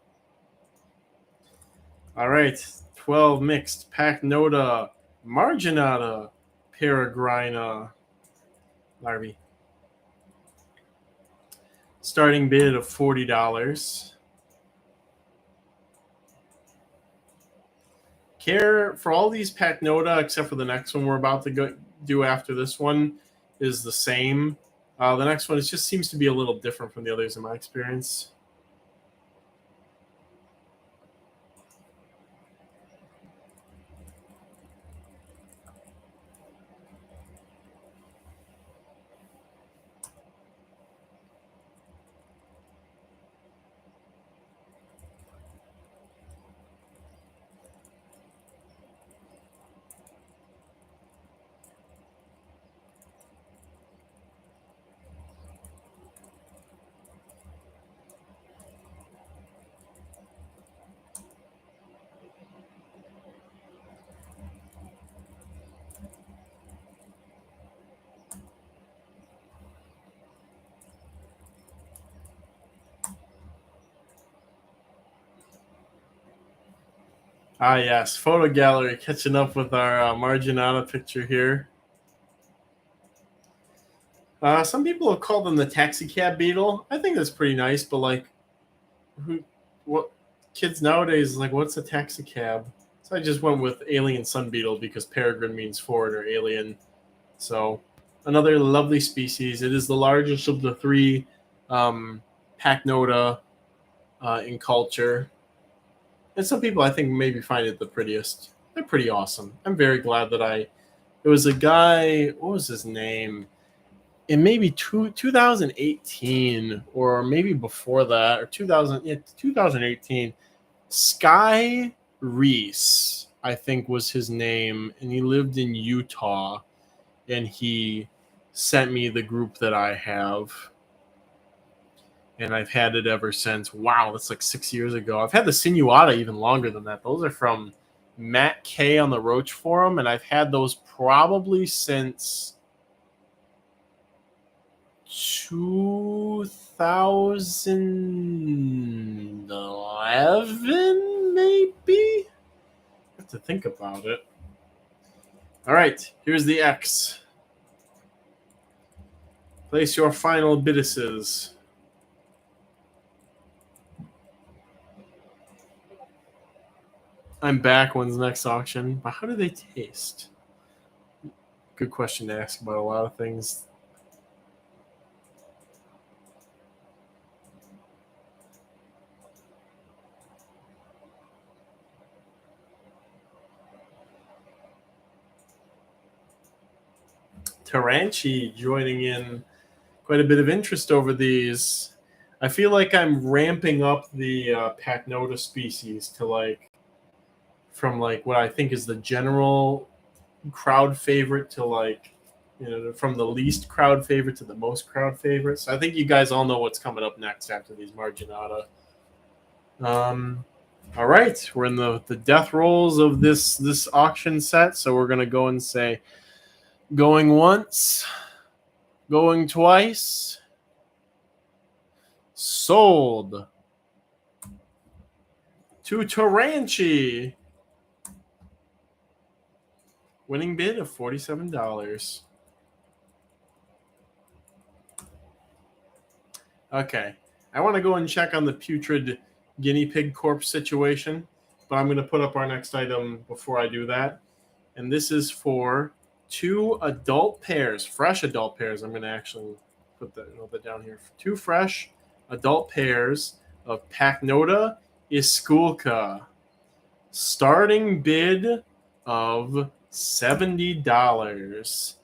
All right, 12 mixed Pachnota marginata peregrina larvae. Starting bid of $40. Care for all these Pachnota, except for the next one we're about to do after this one, is the same. The next one, it just seems to be a little different from the others in my experience. Ah, yes, photo gallery, catching up with our marginata picture here. Some people have called them the taxi cab beetle. I think that's pretty nice, but like, what kids nowadays like? What's a taxi cab? So I just went with alien sun beetle because peregrine means foreign or alien. So another lovely species. It is the largest of the three Pachnota in culture. And some people, I think, maybe find it the prettiest. They're pretty awesome. I'm very glad that There was a guy, what was his name? In maybe 2018 or maybe before that, or 2018, Sky Reese I think was his name, and he lived in Utah, and he sent me the group that I have, and I've had it ever since. Wow, that's like 6 years ago. I've had the Sinuata even longer than that. Those are from Matt K on the Roach forum, and I've had those probably since 2011, maybe? I have to think about it. All right, here's the X. Place your final biddices. I'm back. When's the next auction? But how do they taste? Good question to ask about a lot of things. Taranchi joining in quite a bit of interest over these. I feel like I'm ramping up the Pacnota species to from what I think is the general crowd favorite to from the least crowd favorite to the most crowd favorite. So I think you guys all know what's coming up next after these Marginata. All right, we're in the death rolls of this auction set, so we're gonna go and say going once, going twice, sold to Taranchi. Winning bid of $47. Okay, I want to go and check on the putrid guinea pig corpse situation, but I'm going to put up our next item before I do that. And this is for 2 adult pairs, fresh adult pairs. I'm going to actually put that down here. 2 fresh adult pairs of Pacnota Iskulka. Starting bid of $70.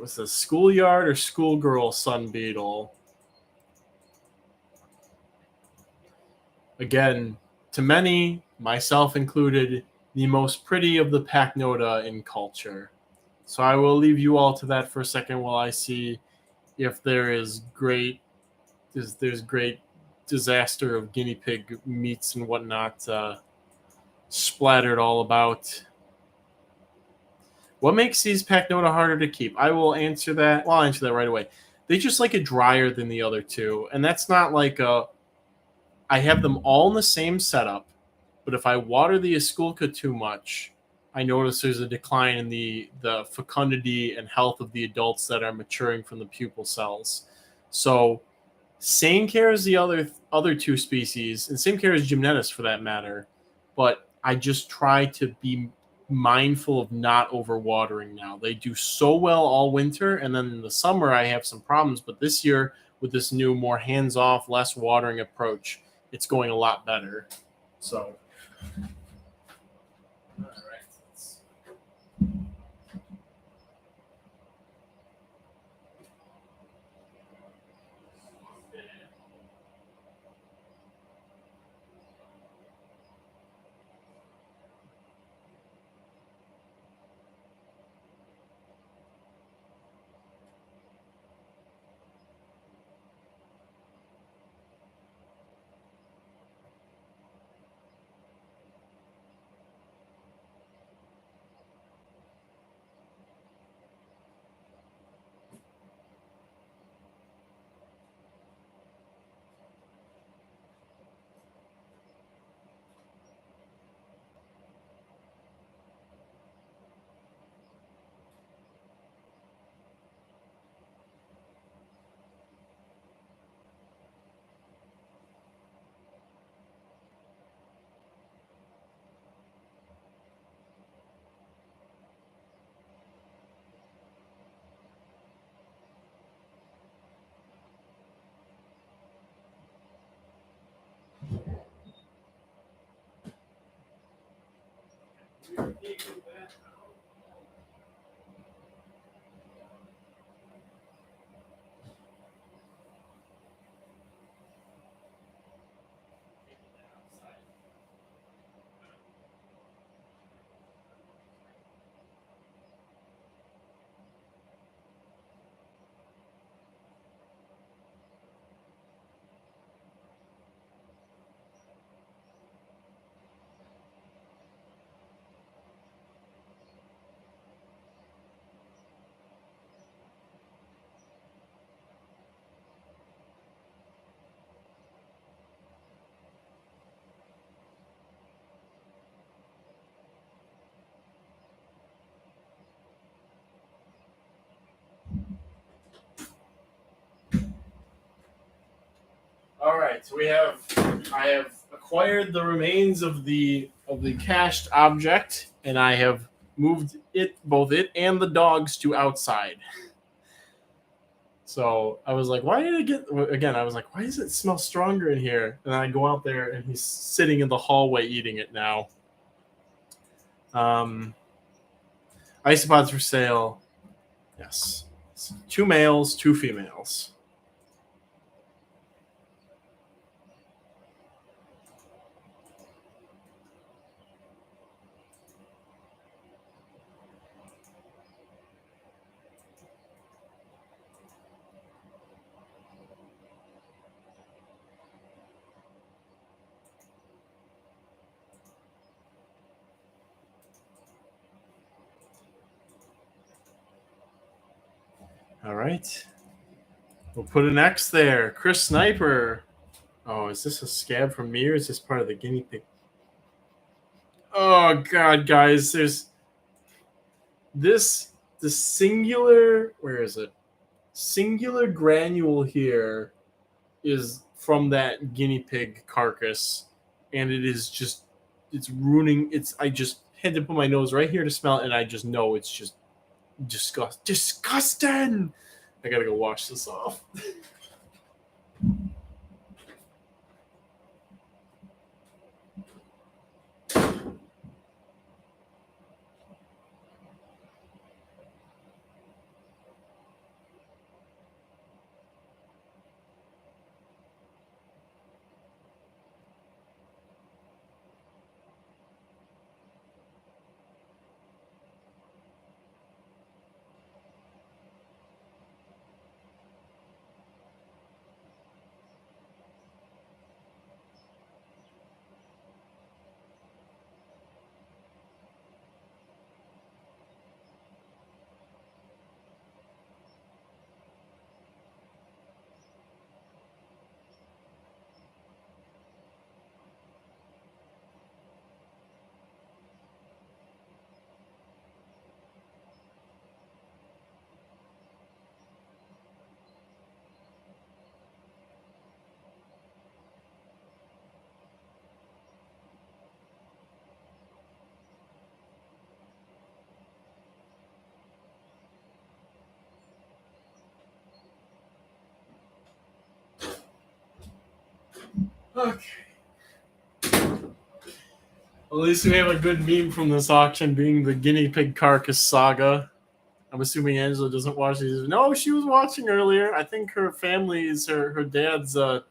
What's the schoolyard or schoolgirl sun beetle? Again, to many, myself included, the most pretty of the Pacnota in culture. So I will leave you all to that for a second while I see if there's great disaster of guinea pig meats and whatnot splattered all about. What makes these Pacnota harder to keep? I will answer that. Well, I'll answer that right away. They just like it drier than the other two, and that's not like I have them all in the same setup, but if I water the Esculca too much, I notice there's a decline in the fecundity and health of the adults that are maturing from the pupal cells. So same care as the other two species, and same care as Gymnetus for that matter, but I just try to be mindful of not overwatering now. They do so well all winter, and then in the summer I have some problems, but this year with this new more hands-off, less watering approach, it's going a lot better. So all right. right, so I have acquired the remains of the cached object, and I have moved both it and the dogs to outside. So I was like, why did it get again? I was like, why does it smell stronger in here? And I go out there, and he's sitting in the hallway eating it now. Isopods for sale. Yes, 2 males, 2 females. All right. We'll put an X there. Chris Sniper. Oh, is this a scab from me, or is this part of the guinea pig? Oh, God, guys. There's this, the singular, where is it? Singular granule here is from that guinea pig carcass, and it is just, it's ruining, I just had to put my nose right here to smell it, and I just know it's just disgusting. I gotta go wash this off. Okay. At least we have a good meme from this auction, being the guinea pig carcass saga. I'm assuming Angela doesn't watch these. No, she was watching earlier. I think her family is her dad's her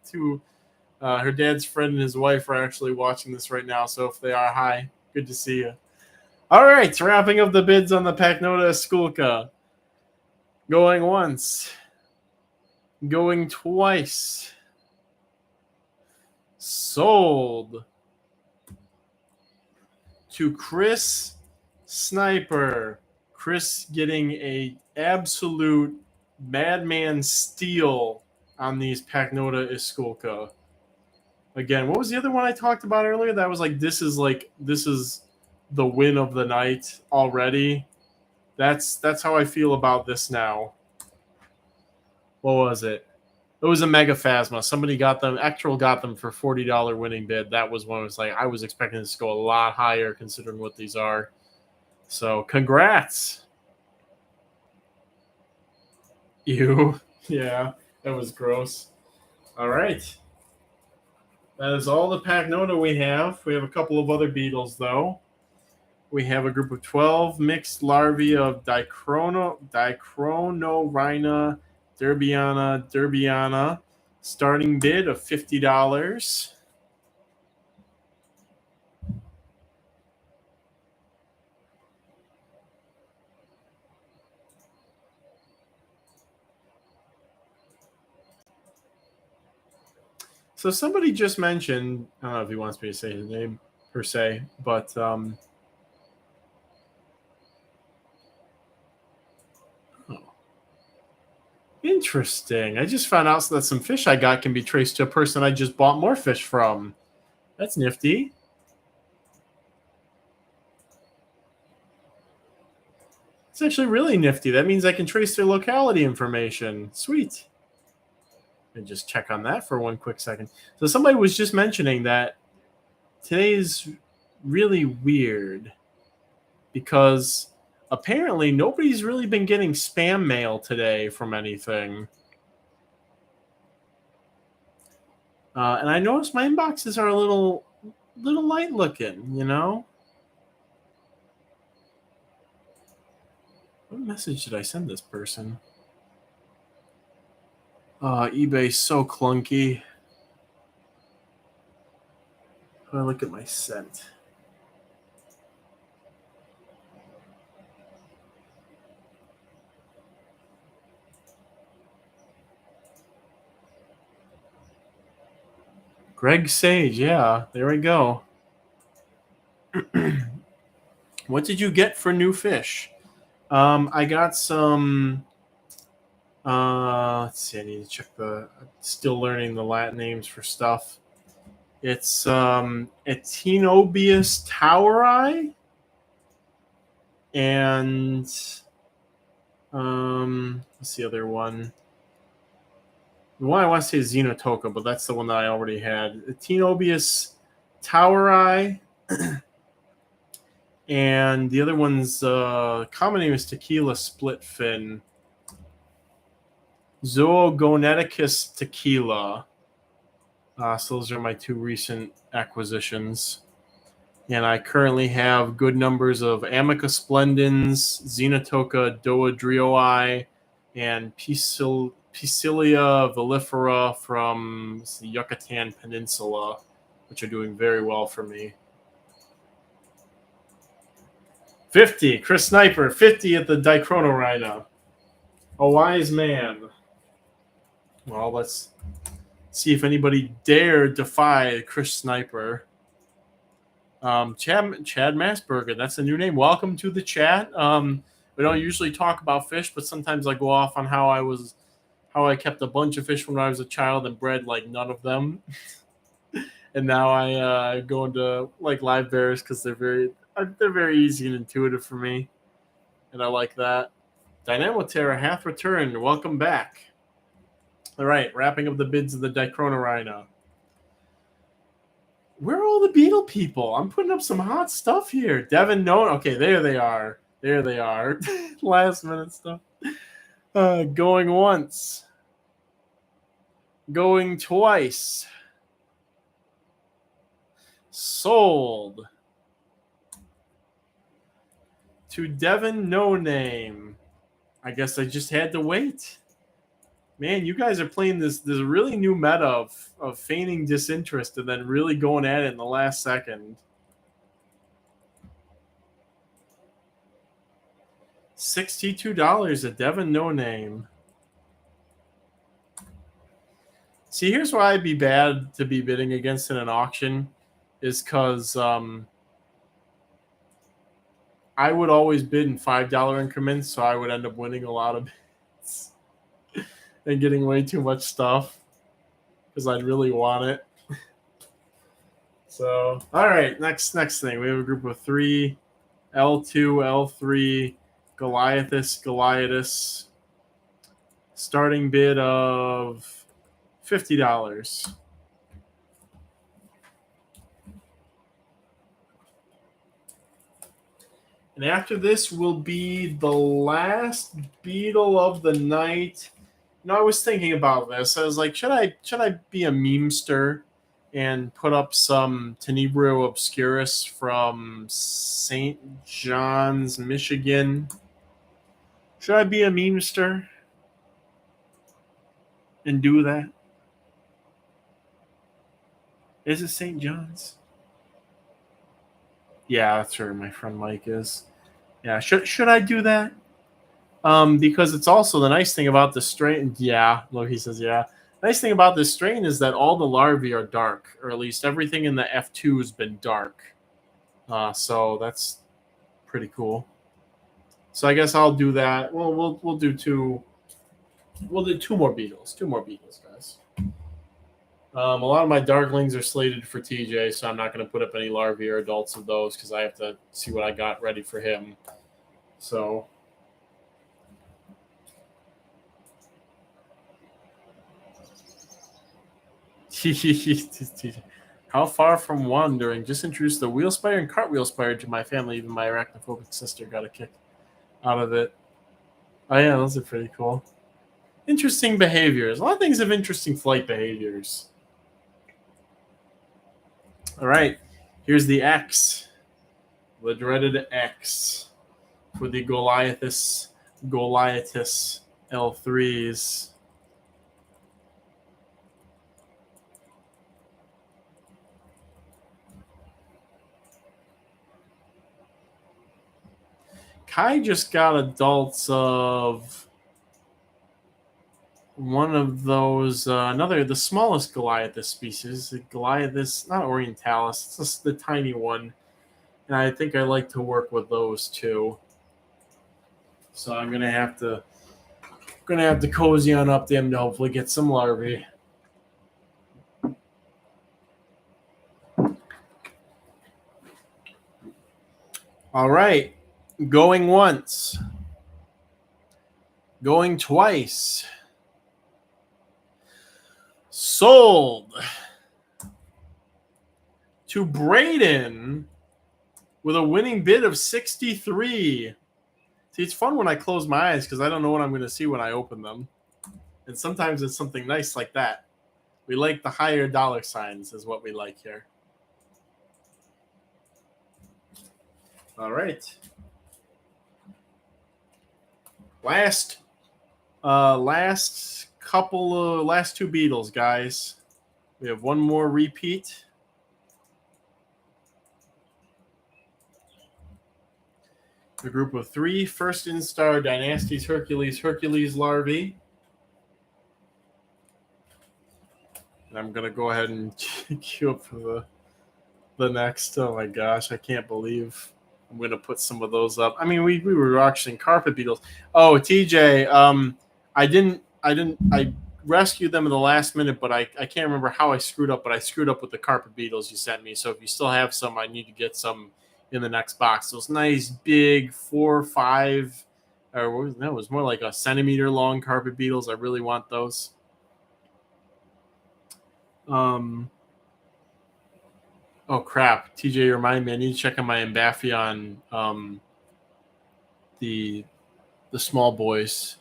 dad's friend and his wife are actually watching this right now. So if they are, hi, good to see you. All right, wrapping up the bids on the Pacnota Esculca. Going once, going twice. Sold to Chris Sniper. Chris getting a absolute madman steal on these Pacnota Esculca. Again, what was the other one I talked about earlier? That was this is the win of the night already. That's how I feel about this now. What was it? It was a Mega Phasma. Somebody got them. Ectral got them for $40 winning bid. That was one. I was expecting this to go a lot higher considering what these are. So congrats. Ew. Yeah, that was gross. All right. That is all the Pacnota we have. We have a couple of other beetles, though. We have a group of 12 mixed larvae of Dichronorhina derbiana. Starting bid of $50. So somebody just mentioned, I don't know if he wants me to say his name per se, but interesting. I just found out that some fish I got can be traced to a person I just bought more fish from. That's nifty. It's actually really nifty. That means I can trace their locality information. Sweet. And just check on that for one quick second. So somebody was just mentioning that today is really weird because apparently nobody's really been getting spam mail today from anything. And I noticed my inboxes are a little light looking, you know? What message did I send this person? eBay's so clunky. How do I look at my sent? Greg Sage, yeah, there we go. What did you get for new fish? I got some. Let's see. I need to check the. Still learning the Latin names for stuff. It's Etinobius toweri and what's the other one? The one I want to say is Xenotoka, but that's the one that I already had. Etinobius toweri. And the other one's common name is tequila split fin. Zoogoneticus tequila. So those are my two recent acquisitions. And I currently have good numbers of Amica splendens, Xenotoka doadrioi, and Piscilia villifera from the Yucatan Peninsula, which are doing very well for me. 50, Chris Sniper, 50 at the Dichronorhina. A wise man. Well, let's see if anybody dare defy Chris Sniper. Chad Massberger, that's a new name. Welcome to the chat. We don't usually talk about fish, but sometimes I go off on how I kept a bunch of fish when I was a child and bred like none of them. And now I go into like live bears because they're very easy and intuitive for me, and I like that. Dynamoterra hath returned. Welcome back. All right, wrapping up the bids of the Dichronorhina. Where are all the beetle people? I'm putting up some hot stuff here. Devin, no. Okay, there they are. There they are. Last minute stuff. Going once. Going twice. Sold. To Devin No Name. I guess I just had to wait. Man, you guys are playing this really new meta of feigning disinterest and then really going at it in the last second. $62 a Devin No Name. See, here's why I'd be bad to be bidding against in an auction, is because I would always bid in $5 increments, so I would end up winning a lot of bids and getting way too much stuff because I'd really want it. So, all right, next thing. We have a group of 3, L2, L3, Goliathus. Starting bid of $50. And after this will be the last beetle of the night. You know, I was thinking about this. I was like, should I be a memester and put up some Tenebrio obscurus from St. John's, Michigan? Should I be a memester and do that? Is it St. John's? Yeah, that's where my friend Mike is. Yeah, should I do that? Because it's also the nice thing about the strain. Yeah, look, he says, yeah. Nice thing about this strain is that all the larvae are dark, or at least everything in the F2 has been dark. So that's pretty cool. So I guess I'll do that. Well, we'll do two. We'll do two more beetles. Two more beetles, guys. A lot of my darklings are slated for TJ, so I'm not going to put up any larvae or adults of those because I have to see what I got ready for him. So. How far from wandering? Just introduced the wheel spider and cartwheel spider to my family. Even my arachnophobic sister got a kick out of it. Oh yeah, those are pretty cool. Interesting behaviors. A lot of things have interesting flight behaviors. All right, here's the X, the dreaded X for the Goliathus L3s. Kai just got adults of one of those, the smallest Goliathus species, the Goliathus, not orientalis, it's just the tiny one. And I think I like to work with those too. So I'm gonna have to cozy on up them to hopefully get some larvae. All right, going once, going twice. Sold to Braden with a winning bid of 63. See, it's fun when I close my eyes because I don't know what I'm going to see when I open them. And sometimes it's something nice like that. We like the higher dollar signs is what we like here. All right. Last two Beetles, guys. We have one more repeat. A group of 3 first instar Dynasties Hercules larvae. And I'm gonna go ahead and queue up for the next. Oh my gosh, I can't believe I'm gonna put some of those up. I mean, we were auctioning carpet beetles. Oh, TJ, I rescued them in the last minute, but I can't remember how I screwed up, but I screwed up with the carpet beetles you sent me. So if you still have some, I need to get some in the next box. Those nice big 4 or 5, or no, it was more like a centimeter long carpet beetles. I really want those. Oh crap! TJ, remind me. I need to check on my Ambaphion. The small boys.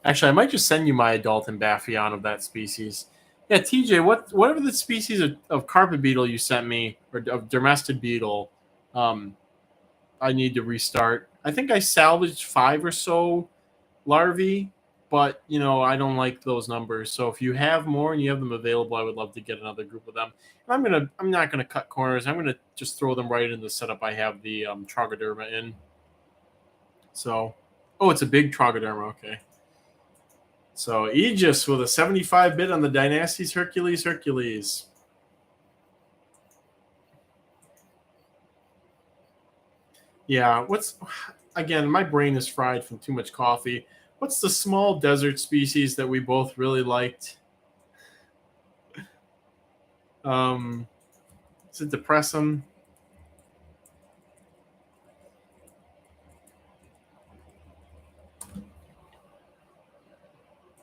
Actually, I might just send you my adult Ambaphion of that species. Yeah, TJ, whatever the species of carpet beetle you sent me, or of dermestid beetle, I need to restart. I think I salvaged 5 or so larvae, but I don't like those numbers. So if you have more and you have them available, I would love to get another group of them. And I'm not gonna cut corners. I'm gonna just throw them right in the setup I have the Trogoderma in. So, it's a big Trogoderma. Okay. So Aegis with a 75 bid on the Dynasties Hercules. Yeah, again, my brain is fried from too much coffee. What's the small desert species that we both really liked? Is it Depressum?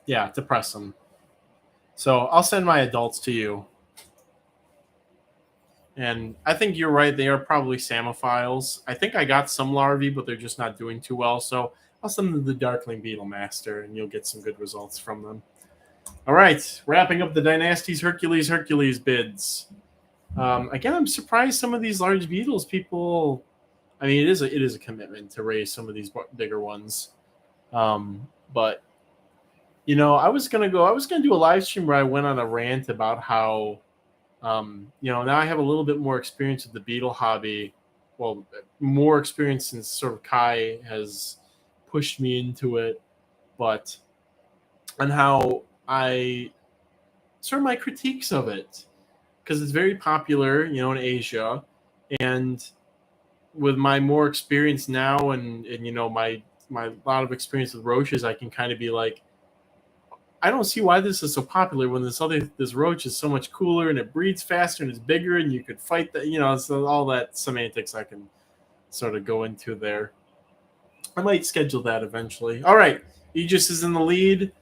Yeah, Depressum. So I'll send my adults to you. And I think you're right. They are probably Samophiles. I think I got some larvae, but they're just not doing too well. So I'll send them to the Darkling Beetle Master, and you'll get some good results from them. All right, wrapping up the Dynasties Hercules bids. Again, I'm surprised some of these large beetles people. I mean, it is a commitment to raise some of these bigger ones. But I was gonna do a live stream where I went on a rant about how. Now I have a little bit more experience with the beetle hobby. Well, more experience since sort of Kai has pushed me into it, but on how I sort of my critiques of it, because it's very popular, in Asia, and with my more experience now and my lot of experience with roaches, I can kind of be like, I don't see why this is so popular when this roach is so much cooler and it breeds faster and it's bigger and you could fight that, so all that semantics I can sort of go into there. I might schedule that eventually. All right, Aegis is in the lead,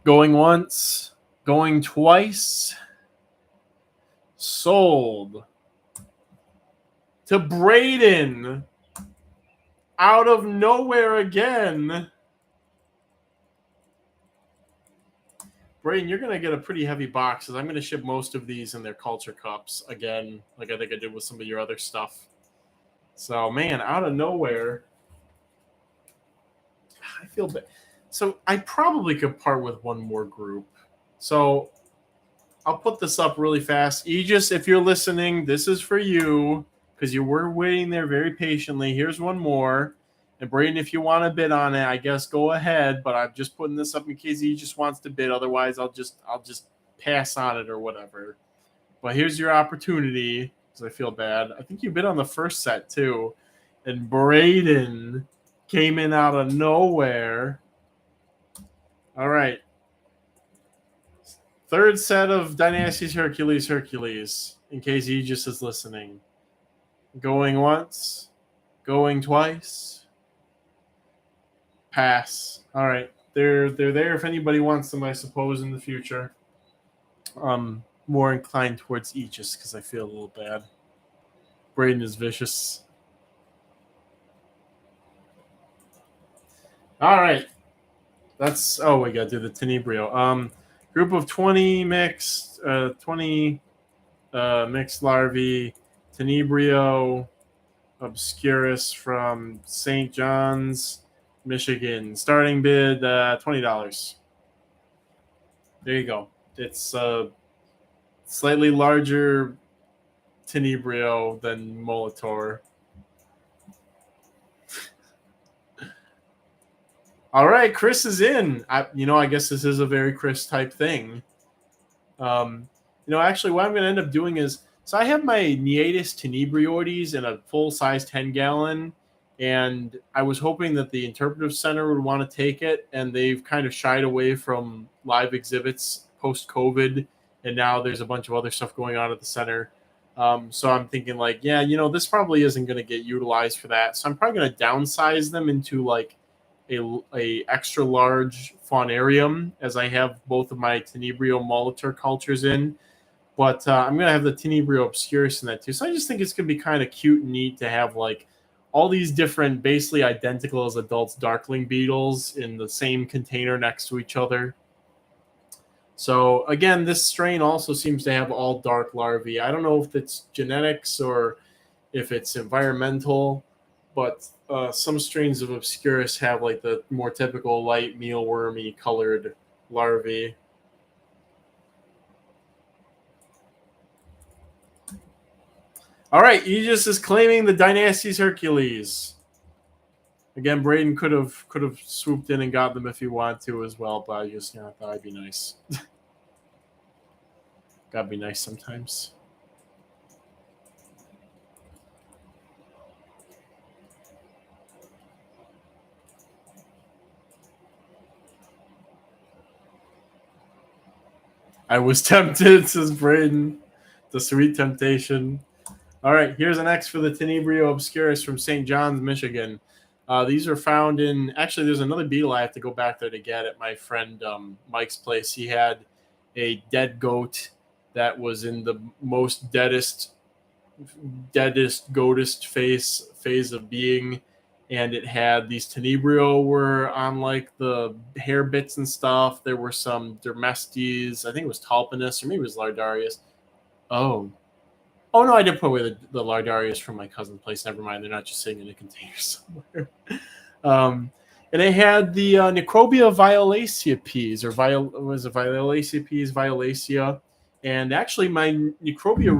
going once, going twice. sold to Braden out of nowhere again. Braden, you're going to get a pretty heavy box because I'm going to ship most of these in their culture cups again, like I think I did with some of your other stuff. So, man, out of nowhere, I feel bad. So I probably could part with one more group. So I'll put this up really fast. Aegis, if you're listening, this is for you because you were waiting there very patiently. Here's one more. And Braden, if you want to bid on it, I guess go ahead. But I'm just putting this up in case he just wants to bid. Otherwise, I'll just pass on it or whatever. But here's your opportunity because I feel bad. I think you bid on the first set too. And Braden came in out of nowhere. All right. Third set of Dynasties Hercules, in case Aegis is listening. Going once, going twice. Pass. All right. They're there if anybody wants them, I suppose, in the future. More inclined towards Aegis because I feel a little bad. Braden is vicious. All right. That's we gotta do the Tenebrio. Group of 20 mixed mixed larvae, Tenebrio obscurus from St. John's, Michigan. Starting bid $20. There you go. It's slightly larger Tenebrio than Molitor. All right, Chris is in. I guess this is a very Chris type thing. Actually, what I'm going to end up doing is, so I have my Neatus tenebrioides in a full-size 10-gallon, and I was hoping that the Interpretive Center would want to take it, and they've kind of shied away from live exhibits post-COVID, and now there's a bunch of other stuff going on at the center. So I'm thinking this probably isn't going to get utilized for that. So I'm probably going to downsize them into a extra large faunarium, as I have both of my Tenebrio Molitor cultures in. But I'm going to have the Tenebrio obscurus in that too. So I just think it's going to be kind of cute and neat to have all these different, basically identical as adults Darkling beetles in the same container next to each other. So again, this strain also seems to have all dark larvae. I don't know if it's genetics or if it's environmental, but some strains of obscurus have the more typical light mealwormy colored larvae. All right, Aegis is claiming the Dynasties Hercules. Again, Braden could have swooped in and got them if he wanted to as well, but I just thought I'd be nice. Gotta be nice sometimes. I was tempted, says Braden. The sweet temptation. All right, here's an X for the Tenebrio obscurus from St. John's, Michigan. These are found in... Actually, there's another beetle I have to go back there to get at my friend Mike's place. He had a dead goat that was in the most deadest, goatest phase of being, and it had these Tenebrio were on the hair bits and stuff. There were some Dermestes. I think it was Talpinus, or maybe it was Lardarius. Oh no, I did put away the Lardarius from my cousin's place. Never mind, they're not just sitting in a container somewhere. And it had the Necrobia violacea peas, or violacea peas, violacea. And actually, my Necrobia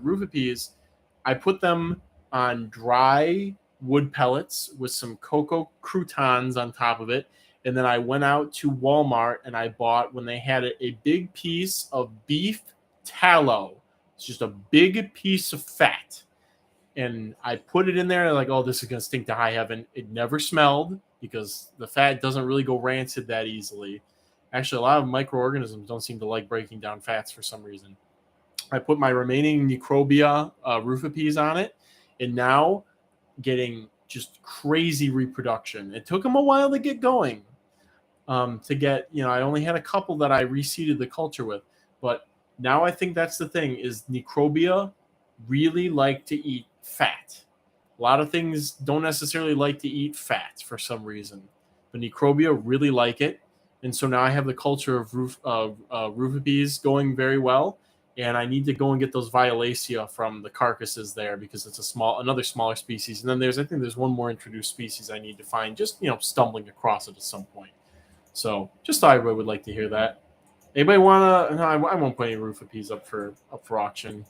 rufipes, I put them on dry wood pellets with some cocoa croutons on top of it. And then I went out to Walmart and I bought, when they had it, a big piece of beef tallow. It's just a big piece of fat. And I put it in there this is going to stink to high heaven. It never smelled because the fat doesn't really go rancid that easily. Actually, a lot of microorganisms don't seem to like breaking down fats for some reason. I put my remaining Necrobia rufipes on it, and now getting just crazy reproduction. It took them a while to get going. I only had a couple that I reseeded the culture with, but Now I think that's the thing, is Necrobia really like to eat fat. A lot of things don't necessarily like to eat fat for some reason, but Necrobia really like it. And so now I have the culture of Rufipees going very well, and I need to go and get those Violacea from the carcasses there because it's another smaller species. And then I think there's one more introduced species I need to find, just stumbling across it at some point. So just thought I would like to hear that. Anybody wanna? No, I won't put any Rufipees up for auction.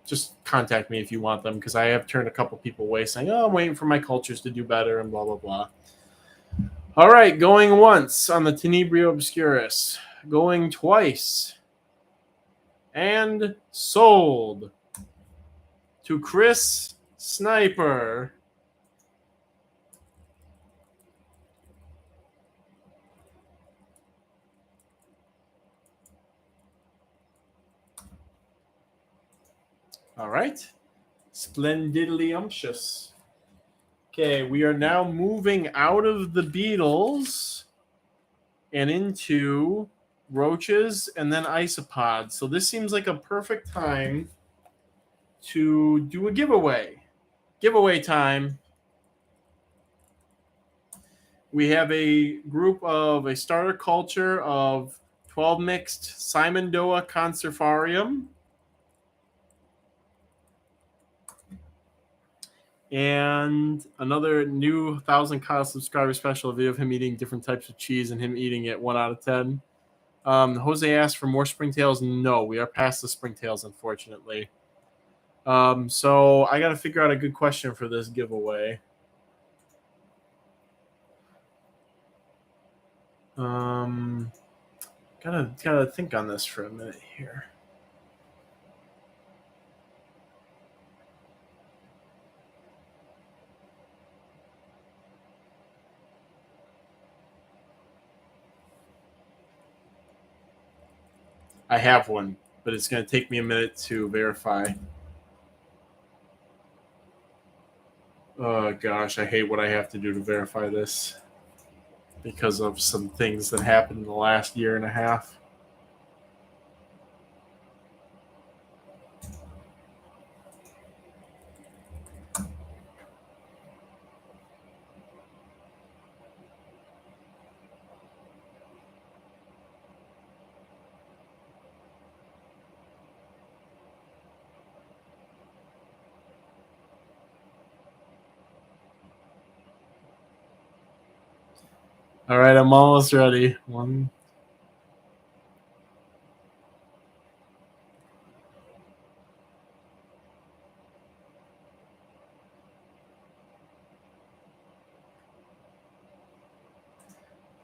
Just contact me if you want them, because I have turned a couple people away saying, "Oh, I'm waiting for my cultures to do better," and blah blah blah. All right, going once on the Tenebrio Obscurus, going twice, and sold to Chris Sniper. All right, splendidly umptious. Okay, we are now moving out of the beetles and into roaches and then isopods. So this seems like a perfect time to do a giveaway. Giveaway time. We have a starter culture of 12 mixed Simondoa Conservarium. And another new 1,000 Kyle subscriber special video of him eating different types of cheese and him eating it 1 out of 10. Jose asked for more springtails. No, we are past the springtails, unfortunately. So I got to figure out a good question for this giveaway. Gotta think on this for a minute here. I have one, but it's going to take me a minute to verify. Oh, gosh, I hate what I have to do to verify this because of some things that happened in the last year and a half. All right, I'm almost ready. One.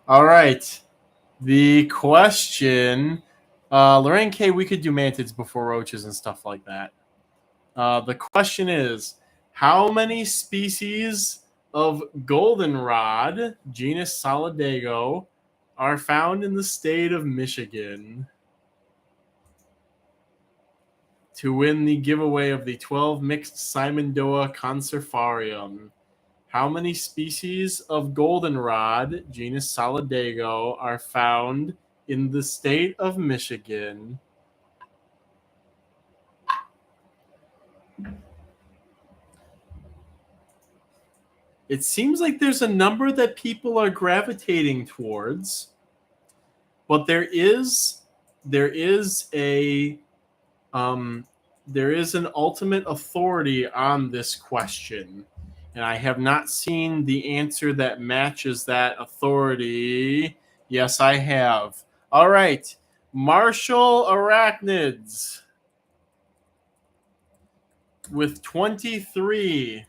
All right. The question, Lorraine K, we could do mantids before roaches and stuff like that. The question is, how many species of goldenrod, genus Solidago, are found in the state of Michigan? To win the giveaway of the 12 mixed Simondoa Conservarium, how many species of goldenrod, genus Solidago, are found in the state of Michigan? It seems like there's a number that people are gravitating towards, but there is an ultimate authority on this question, and I have not seen the answer that matches that authority. Yes, I have. All right, Martial Arachnids with 23.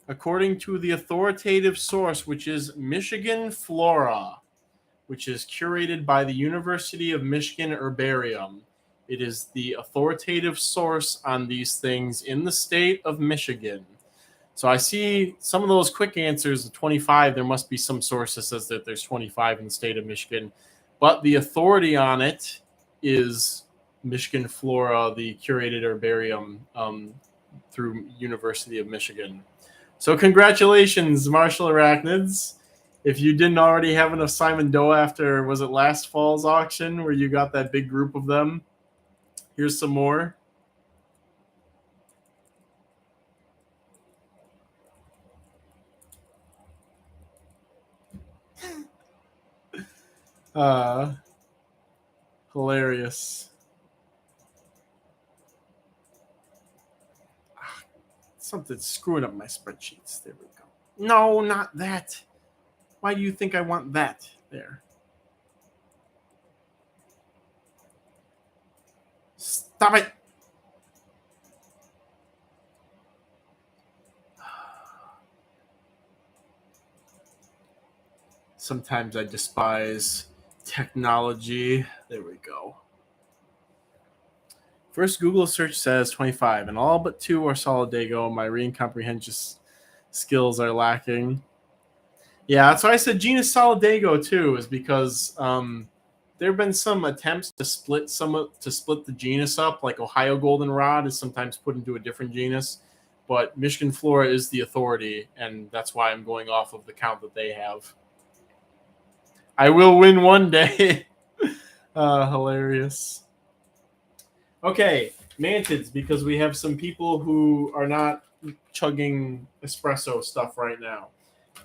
According to the authoritative source, which is Michigan Flora, which is curated by the University of Michigan Herbarium. It is the authoritative source on these things in the state of Michigan. So I see some of those quick answers, the 25, there must be some source that says that there's 25 in the state of Michigan. But the authority on it is Michigan Flora, the curated herbarium through University of Michigan. So congratulations, Martial Arachnids. If you didn't already have enough Simon Doe after, was it last fall's auction where you got that big group of them? Here's some more. Hilarious. Something's screwing up my spreadsheets. There we go. No, not that. Why do you think I want that? There. Stop it. Sometimes I despise technology. There we go. First Google search says 25, and all but 2 are Solidago. My reading comprehension skills are lacking. Yeah, that's why I said genus Solidago too, is because there have been some attempts to split the genus up. Like Ohio goldenrod is sometimes put into a different genus, but Michigan Flora is the authority, and that's why I'm going off of the count that they have. I will win one day. Hilarious. Okay, mantids, because we have some people who are not chugging espresso stuff right now.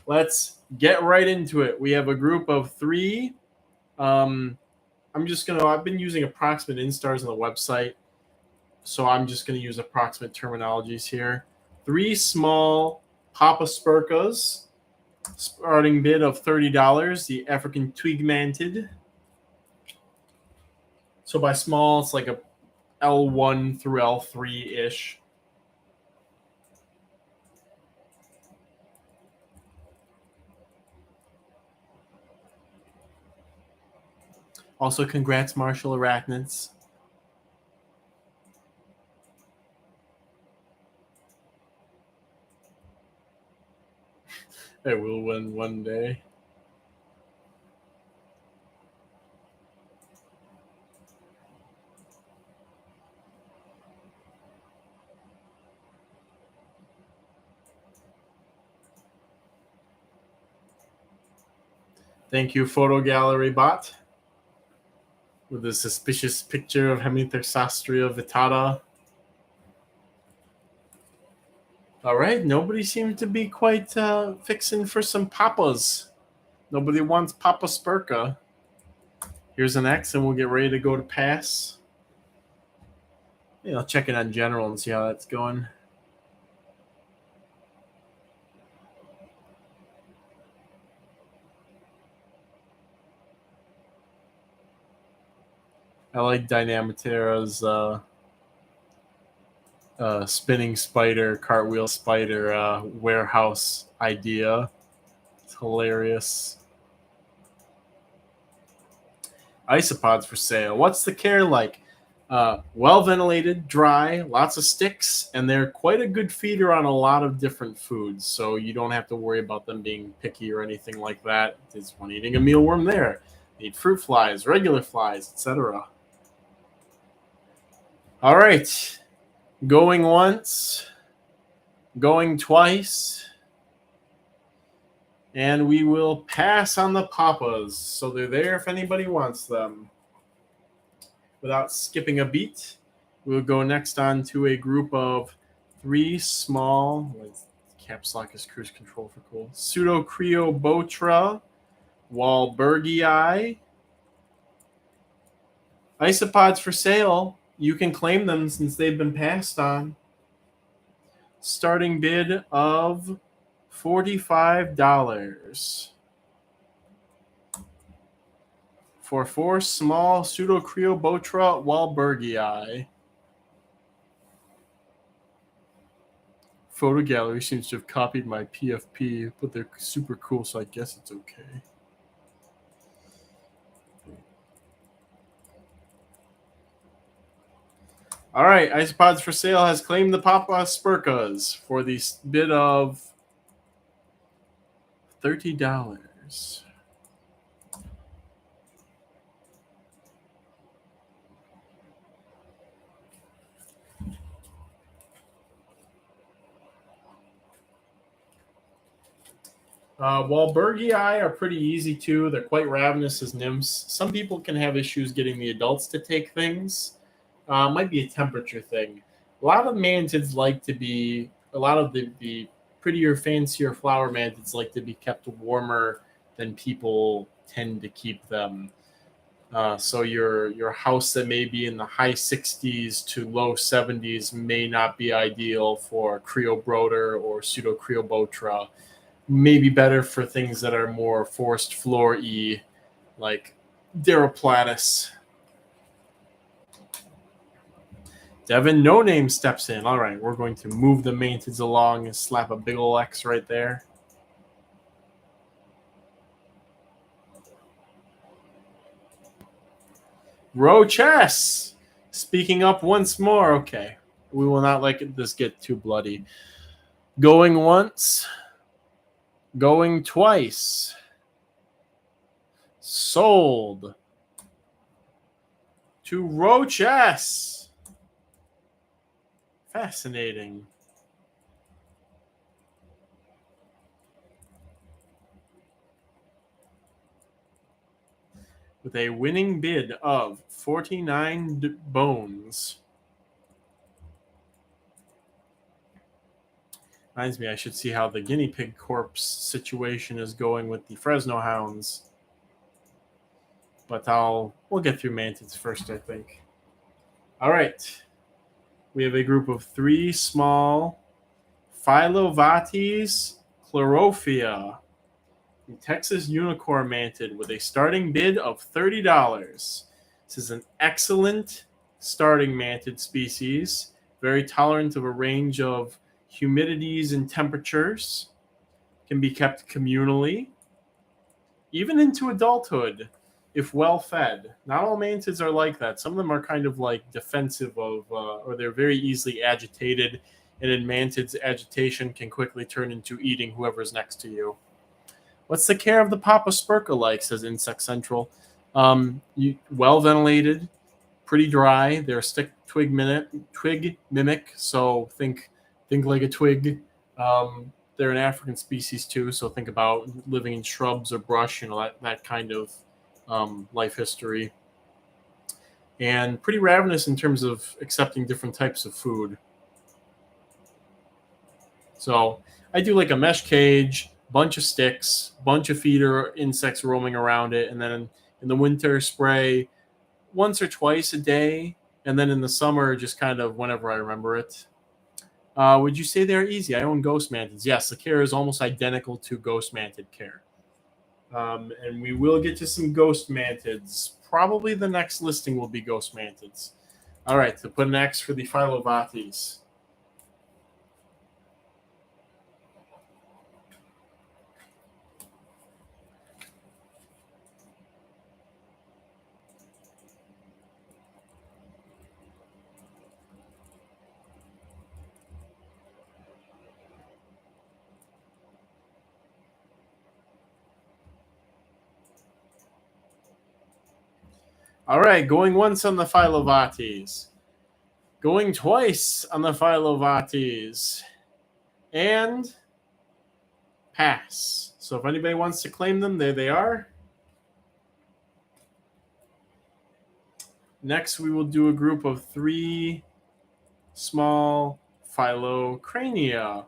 Let's get right into it. We have a group of 3. I've been using approximate instars on the website, so I'm just going to use approximate terminologies here. 3 small Papa Spurkas, starting bid of $30, the African twig mantid. So by small, it's like a L1 through L3-ish. Also, congrats, Marshall Arachnids. I will win one day. Thank you, Photo Gallery Bot, with a suspicious picture of Hemithosastria vittata. All right, nobody seems to be quite fixing for some papas. Nobody wants Papa Spurka. Here's an X, and we'll get ready to go to pass. I'll check it on general and see how that's going. I like Dynamitera's spinning spider, cartwheel spider warehouse idea. It's hilarious. Isopods for sale. What's the care like? Well ventilated, dry, lots of sticks, and they're quite a good feeder on a lot of different foods. So you don't have to worry about them being picky or anything like that. There's one eating a mealworm there. They eat fruit flies, regular flies, etc. All right. Going once, going twice, and we will pass on the papas. So they're there if anybody wants them. Without skipping a beat, we'll go next on to a group of 3 small, caps lock is cruise control for cool, Pseudocreobotra Wahlbergii. Isopods for sale. You can claim them since they've been passed on. Starting bid of $45 for 4 small Pseudocreobotra Wahlbergii. Photo Gallery seems to have copied my PFP, but they're super cool, so I guess it's okay. All right, Isopods for sale has claimed the Papa Spurkas for the bid of $30. Wahlbergii are pretty easy too. They're quite ravenous as nymphs. Some people can have issues getting the adults to take things. Might be a temperature thing. A lot of mantids like to be, a lot of the prettier, fancier flower mantids like to be kept warmer than people tend to keep them. So your house that may be in the high 60s to low 70s may not be ideal for Creobroter or Pseudocreobotra. Maybe better for things that are more forest floor-y, like Diraplatus. Devin No Name steps in. All right, we're going to move the mantids along and slap a big ol' X right there. Roach S. Speaking up once more. Okay. We will not let this get too bloody. Going once. Going twice. Sold. To Roach S. Fascinating. With a winning bid of 49 bones. Reminds me, I should see how the guinea pig corpse situation is going with the Fresno hounds. But we'll get through mantids first, I think. All right. We have a group of 3 small Philovates chlorophylla. The Texas unicorn mantid with a starting bid of $30. This is an excellent starting mantid species, very tolerant of a range of humidities and temperatures, can be kept communally, even into adulthood if well fed. Not all mantids are like that. Some of them are kind of like defensive of, or they're very easily agitated, and in mantids, agitation can quickly turn into eating whoever's next to you. What's the care of the Papa Spurca like, says Insect Central. Well ventilated, pretty dry. They're a twig mimic, so think like a twig. They're an African species too, so think about living in shrubs or brush, that kind of life history. And pretty ravenous in terms of accepting different types of food. So I do like a mesh cage, bunch of sticks, bunch of feeder insects roaming around it, and then in the winter spray once or twice a day, and then in the summer just kind of whenever I remember it. Would you say they're easy? I own ghost mantids. Yes, the care is almost identical to ghost mantid care. And we will get to some ghost mantids. Probably the next listing will be ghost mantids. All right, to put an X for the Philovates. All right, going once on the Philovates. Going twice on the Philovates. And pass. So if anybody wants to claim them, there they are. Next, we will do a group of 3 small Philocrania.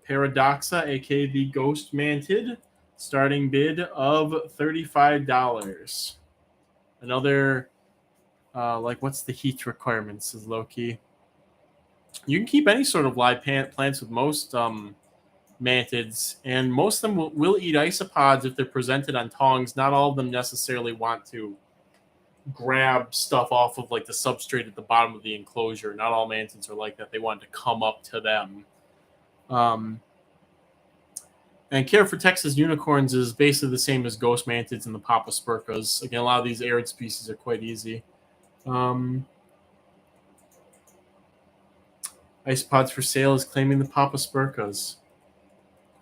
Paradoxa, aka the ghost mantid, starting bid of $35. Another, what's the heat requirements, is low-key. You can keep any sort of live plants with most mantids, and most of them will eat isopods if they're presented on tongs. Not all of them necessarily want to grab stuff off of like the substrate at the bottom of the enclosure. Not all mantids are like that. They want to come up to them. And care for Texas unicorns is basically the same as ghost mantids and the Papa Spurcas. Again, a lot of these arid species are quite easy. Isopods for sale is claiming the Papa Spurcas.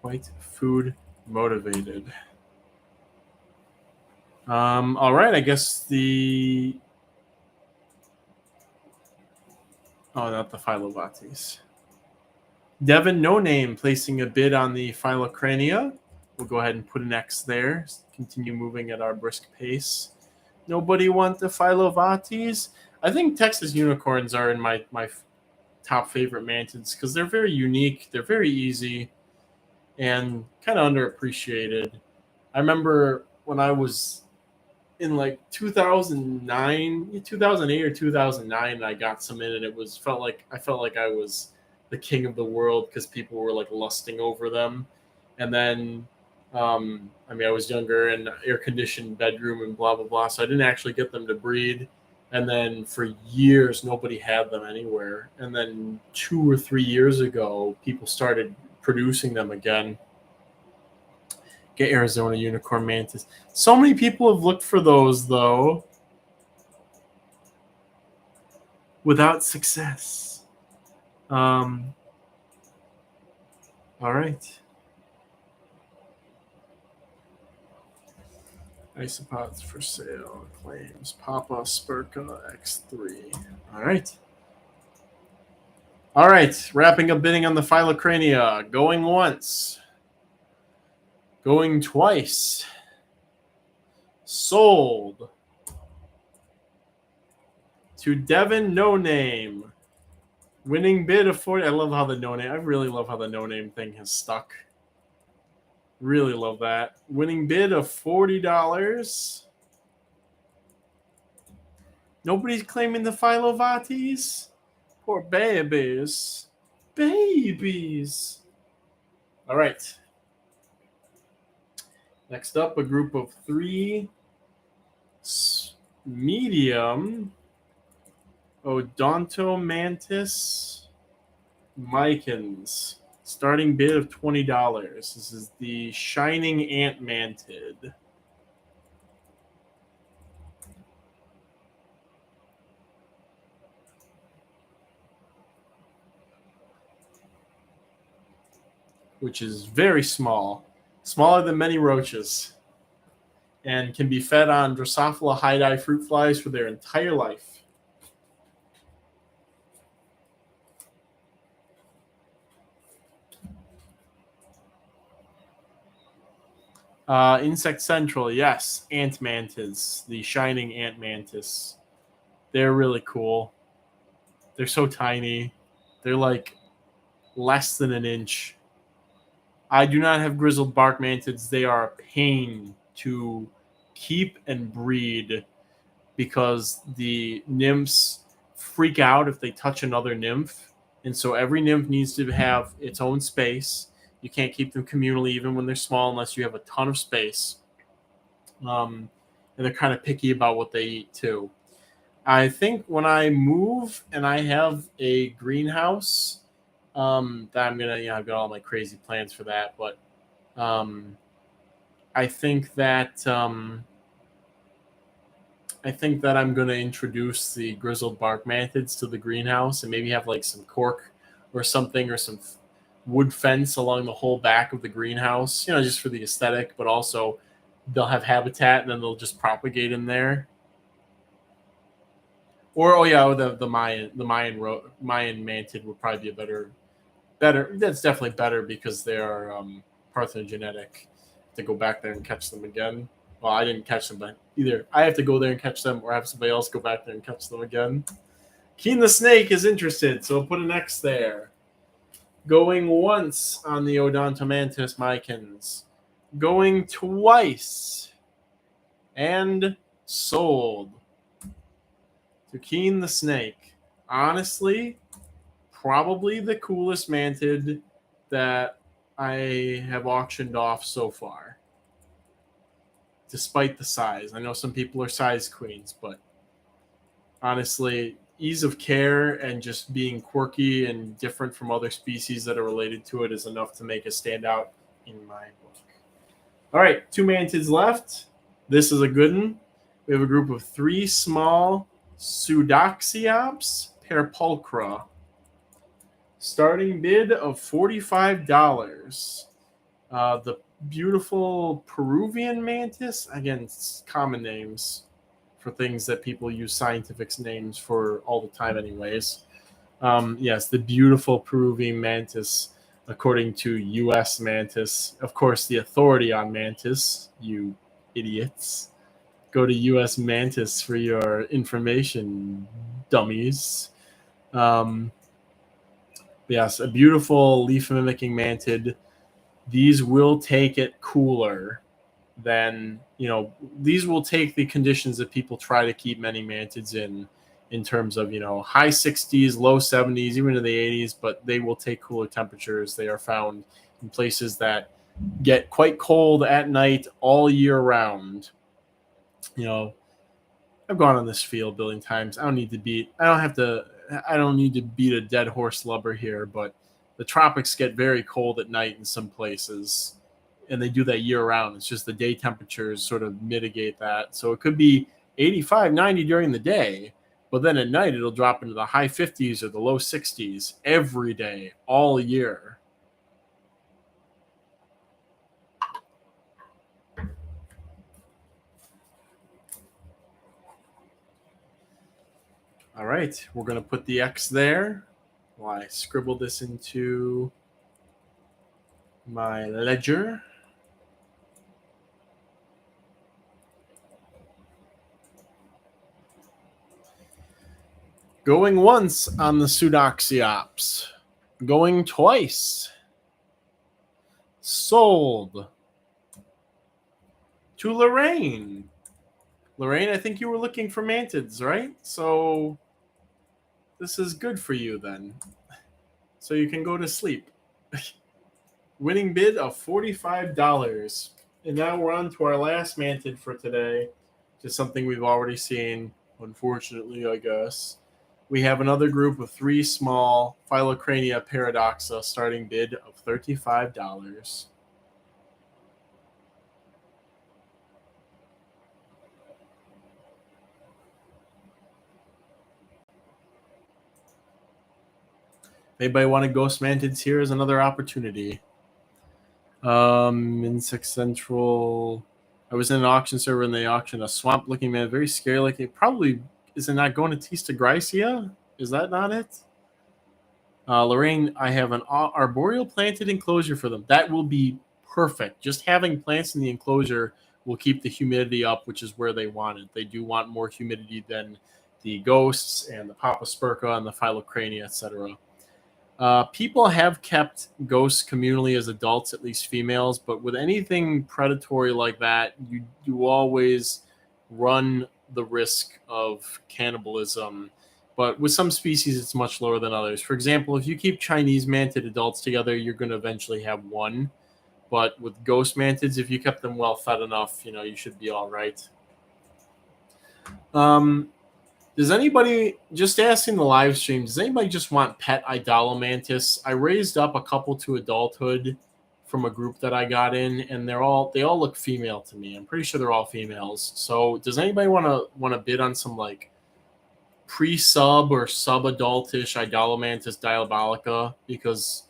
Quite food motivated. All right, I guess the... Oh, not the Philovates. Devin No Name placing a bid on the Philocrania. We'll go ahead and put an X there. Continue moving at our brisk pace. Nobody want the Philovates? I think Texas unicorns are in my top favorite mantids because they're very unique. They're very easy and kind of underappreciated. I remember when I was in like 2009, 2008 or 2009, I got some in, and I felt like I was the king of the world because people were like lusting over them. And then, I was younger and air conditioned bedroom and blah blah blah, so I didn't actually get them to breed. And then for years, nobody had them anywhere. And then 2 or 3 years ago, people started producing them again. Get Arizona unicorn mantis. So many people have looked for those, though, without success. All right. Isopods for sale. Claims. Papa Spurka X3. All right. All right. Wrapping up bidding on the Phylocrania. Going once. Going twice. Sold to Devin No Name. Winning bid of 40. I love how the no name. I really love how the no name thing has stuck. Really love that. Winning bid of $40. Nobody's claiming the Philovates. Poor babies. Babies. All right. Next up, a group of 3 medium Odontomantis Micans. Starting bid of $20. This is the Shining Ant Mantid. Which is very small. Smaller than many roaches. And can be fed on Drosophila hydae fruit flies for their entire life. Insect Central, yes. Ant mantis, the shining ant mantis. They're really cool. They're so tiny. They're like less than an inch. I do not have grizzled bark mantids. They are a pain to keep and breed because the nymphs freak out if they touch another nymph. And so every nymph needs to have its own space. You can't keep them communally even when they're small unless you have a ton of space. And they're kind of picky about what they eat too. I think when I move and I have a greenhouse, that I'm gonna, I've got all my crazy plans for that. But I think that I'm gonna introduce the grizzled bark mantids to the greenhouse and maybe have like some cork or something or some wood fence along the whole back of the greenhouse, just for the aesthetic, but also they'll have habitat and then they'll just propagate in there. Or the Mayan mantid would probably be a better. That's definitely better because they are parthenogenetic. To go back there and catch them again. Well, I didn't catch them, but either I have to go there and catch them, or have somebody else go back there and catch them again. Keen the Snake is interested, so I'll put an X there. Going once on the Odontomantis micans. Going twice. And sold. To Keen the Snake. Honestly, probably the coolest mantid that I have auctioned off so far. Despite the size. I know some people are size queens, but honestly, ease of care and just being quirky and different from other species that are related to it is enough to make it stand out in my book. All right, 2 mantids left. This is a good one. We have a group of 3 small Pseudoxiops parapulcra. Starting bid of $45. The beautiful Peruvian mantis. Again, common names for things that people use scientific names for all the time anyways. Yes, the beautiful Peruvian mantis. according to US Mantis. Of course, the authority on Mantis, you idiots. Go to US Mantis for your information, dummies. Um, yes, a beautiful leaf mimicking mantid. These will take it cooler than, these will take the conditions that people try to keep many mantids in terms of, high 60s, low 70s, even to the 80s, but they will take cooler temperatures. They are found in places that get quite cold at night all year round. I've gone on this field building times. I don't need to beat a dead horse lubber here, but the tropics get very cold at night in some places, and they do that year round. It's just the day temperatures sort of mitigate that. So it could be 85, 90 during the day, but then at night it'll drop into the high 50s or the low 60s every day, all year. All right, we're going to put the X there. Well, I scribble this into my ledger. Going once on the Pseudoxiops. Going twice. Sold to Lorraine. Lorraine, I think you were looking for mantids, right? So this is good for you then. So you can go to sleep. Winning bid of $45. And now we're on to our last mantid for today. Just something we've already seen, unfortunately, I guess. We have another group of 3 small Phylocrania paradoxa, starting bid of $35. Anybody want to ghost mantids? Here is another opportunity. Insect Central. I was in an auction server and they auctioned a swamp looking man, very scary looking. Probably, is it not Gonatista Grycia? Is that not it? Lorraine, I have an arboreal planted enclosure for them. That will be perfect. Just having plants in the enclosure will keep the humidity up, which is where they want it. They do want more humidity than the ghosts and the Papaspurca and the Phylocrania, etc. People have kept ghosts communally as adults, at least females, but with anything predatory like that, you always run the risk of cannibalism. But with some species, it's much lower than others. For example, if you keep Chinese mantid adults together, you're going to eventually have one. But with ghost mantids, if you kept them well fed enough, you should be all right. Does anybody, just asking the live stream, does anybody just want pet Idolomantis? I raised up a couple to adulthood from a group that I got in, and they all look female to me. I'm pretty sure they're all females. So does anybody want to bid on some like pre-sub or sub-adultish Idolomantis diabolica? Because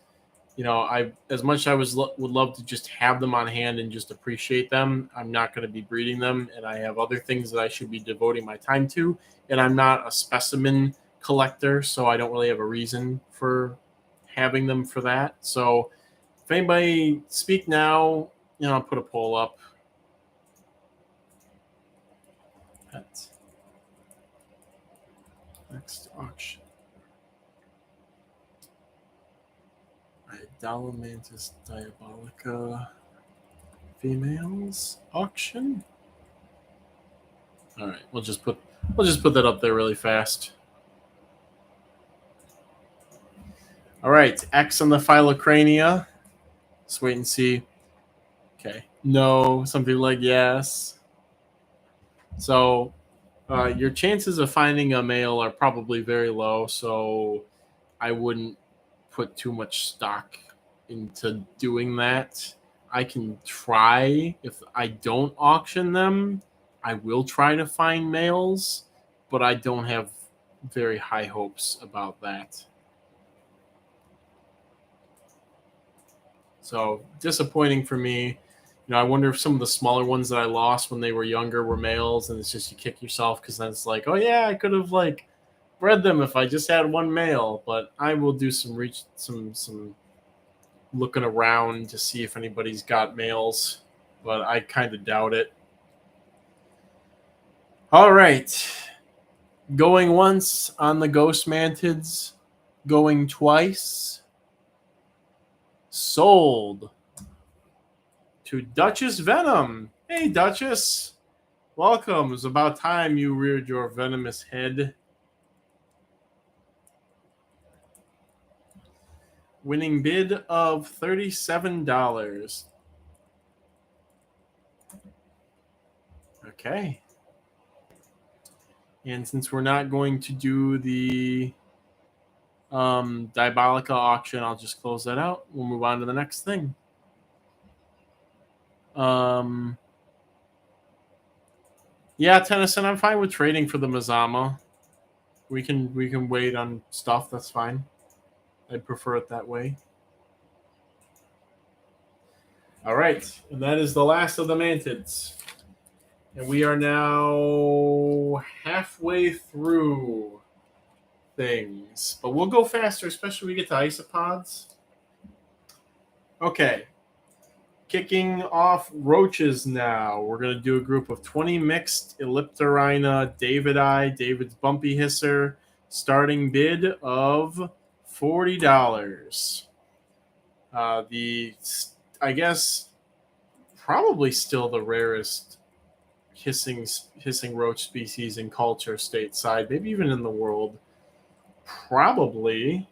I, as much as I would love to just have them on hand and just appreciate them, I'm not going to be breeding them, and I have other things that I should be devoting my time to, and I'm not a specimen collector, so I don't really have a reason for having them for that. So if anybody speak now, I'll put a poll up. Pet. Next auction. Idolomantis diabolica females auction. All right, we'll just put that up there really fast. All right, X on the Phylocrania. Let's wait and see. Okay, no. Some people like yes. So your chances of finding a male are probably very low. So I wouldn't put too much stock into doing that. I can try. If I don't auction them, I will try to find males, but I don't have very high hopes about that. So disappointing for me. I wonder if some of the smaller ones that I lost when they were younger were males, and it's just you kick yourself because then it's like, oh yeah, I could have like bred them if I just had one male. But I will do some looking around to see if anybody's got males, but I kind of doubt it. All right. Going once on the ghost mantids, going twice. Sold to Duchess Venom. Hey, Duchess. Welcome. It's about time you reared your venomous head. Winning bid of $37. Okay. And since we're not going to do the Diabolica auction, I'll just close that out. We'll move on to the next thing. Yeah, Tennyson, I'm fine with trading for the Mazama. We can wait on stuff. That's fine. I'd prefer it that way. All right, and that is the last of the mantids. And we are now halfway through things. But we'll go faster, especially when we get to isopods. Okay. Kicking off roaches now. We're going to do a group of 20 mixed Elliptorhina Davidii, David's Bumpy Hisser. Starting bid of $40. I guess, probably still the rarest hissing roach species in culture stateside, maybe even in the world. Probably.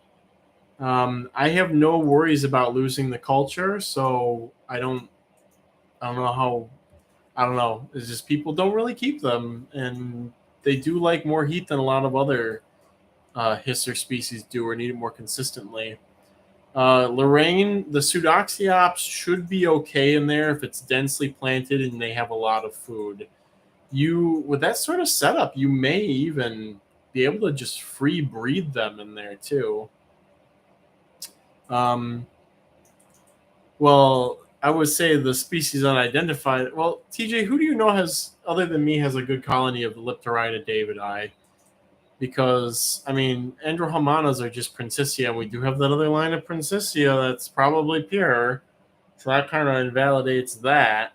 I have no worries about losing the culture, so I don't know. It's just people don't really keep them, and they do like more heat than a lot of other hisser species do, or need it more consistently. Lorraine, the Pseudoxiops should be okay in there if it's densely planted and they have a lot of food. With that sort of setup, you may even be able to just free breed them in there too. Well, I would say the species unidentified. Well, TJ, who do you know other than me, has a good colony of Elliptorhina davidii? Because, I mean, Androhomanas are just Princessia. We do have that other line of Princessia that's probably pure. So that kind of invalidates that.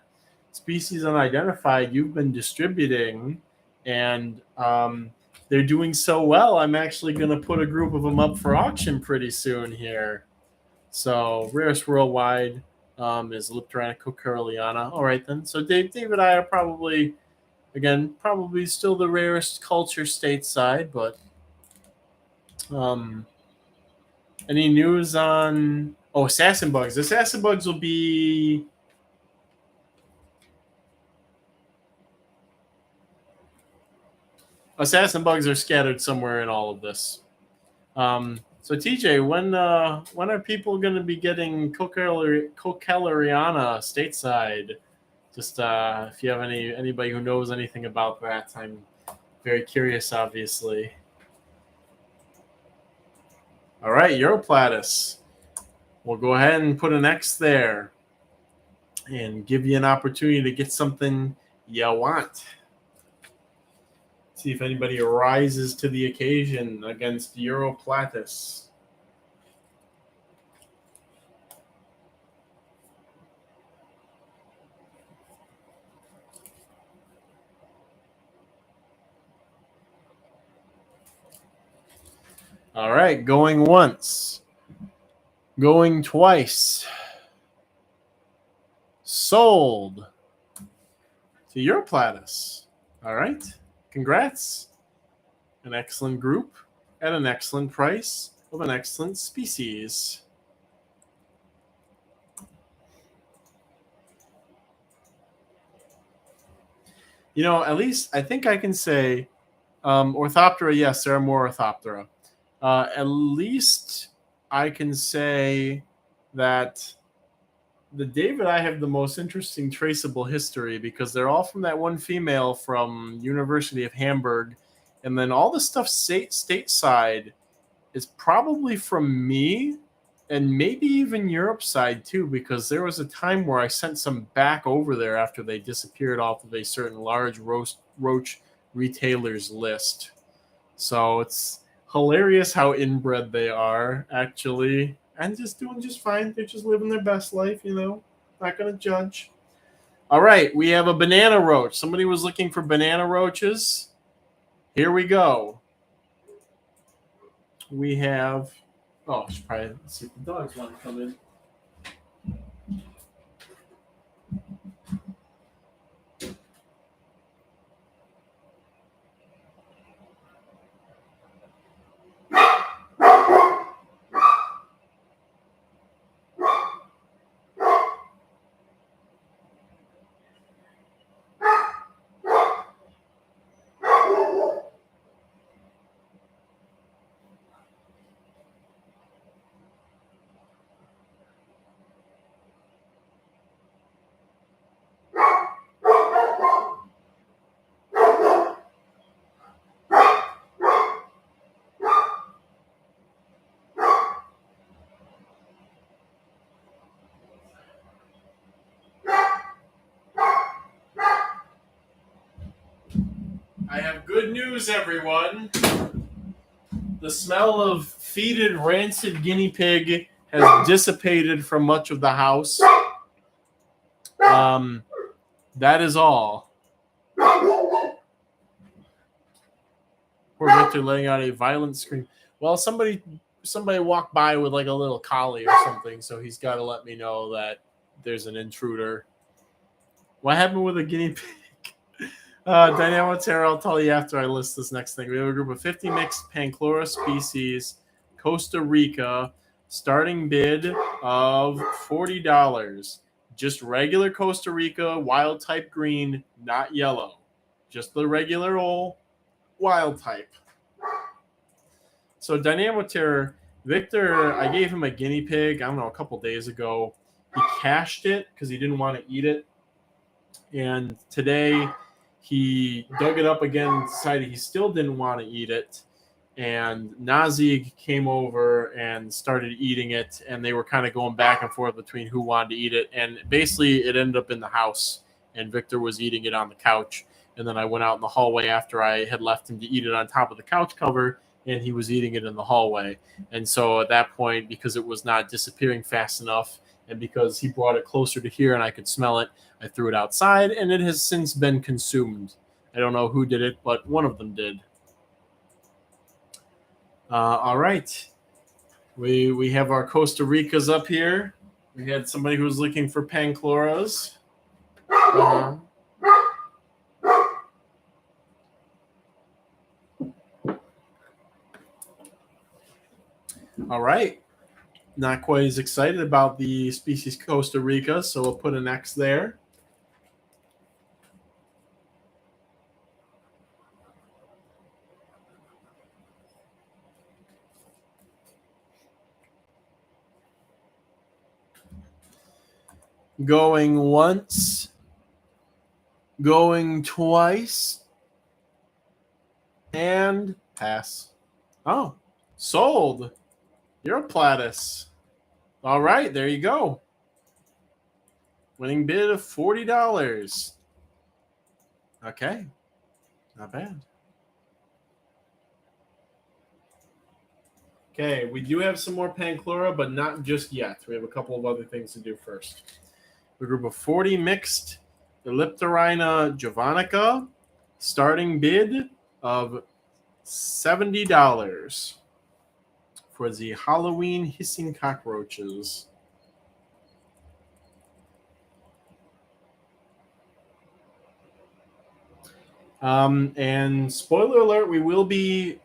Species unidentified, you've been distributing, and they're doing so well, I'm actually going to put a group of them up for auction pretty soon here. So, rarest worldwide is Elliptorhina coquereliana. All right, then. So, Davidii are probably still the rarest culture stateside, but any news on assassin bugs? Assassin bugs will be assassin bugs are scattered somewhere in all of this. So TJ, when are people going to be getting coquereliana stateside? Just if you have anybody who knows anything about that, I'm very curious, obviously. All right, Europlatus. We'll go ahead and put an X there and give you an opportunity to get something you want. See if anybody rises to the occasion against Europlatus. All right, going once. Going twice. Sold to Europlatus. All right. Congrats. An excellent group at an excellent price of an excellent species. At least I think I can say Orthoptera, yes, there are more Orthoptera. At least I can say that the Davidii have the most interesting traceable history because they're all from that one female from University of Hamburg, and then all the stuff stateside is probably from me, and maybe even Europe side too, because there was a time where I sent some back over there after they disappeared off of a certain large roach retailers list. So it's hilarious how inbred they are, actually. and just doing just fine. They're just living their best life, Not going to judge. All right, we have a banana roach. Somebody was looking for banana roaches. Here we go. We have. Oh, I should probably see if the dogs want to come in. I have good news, everyone. The smell of fetid, rancid guinea pig has dissipated from much of the house. That is all. Poor Victor letting out a violent scream. Well, somebody walked by with like a little collie or something, so he's got to let me know that there's an intruder. What happened with a guinea pig? Dynamotera, I'll tell you after I list this next thing. We have a group of 50 mixed Panchlora species, Costa Rica, starting bid of $40. Just regular Costa Rica, wild type green, not yellow. Just the regular old wild type. So Dynamotera, Victor, I gave him a guinea pig, I don't know, a couple days ago. He cached it because he didn't want to eat it. And today he dug it up again and decided he still didn't want to eat it. And Nazik came over and started eating it, and they were kind of going back and forth between who wanted to eat it. And basically it ended up in the house, and Victor was eating it on the couch. And then I went out in the hallway after I had left him to eat it on top of the couch cover, and he was eating it in the hallway. And so at that point, because it was not disappearing fast enough, and because he brought it closer to here and I could smell it, I threw it outside, and it has since been consumed. I don't know who did it, but one of them did. All right. We have our Costa Ricas up here. We had somebody who was looking for Pancloras. All right. Not quite as excited about the species Costa Rica, so we'll put an X there. Going once, going twice, and pass. Oh, sold. You're a Platus. All right, there you go. Winning bid of $40. Okay, not bad. Okay, we do have some more Panchlora, but not just yet. We have a couple of other things to do first. A group of 40 mixed Elliptorina javanica, starting bid of $70 for the Halloween hissing cockroaches. And spoiler alert, we will be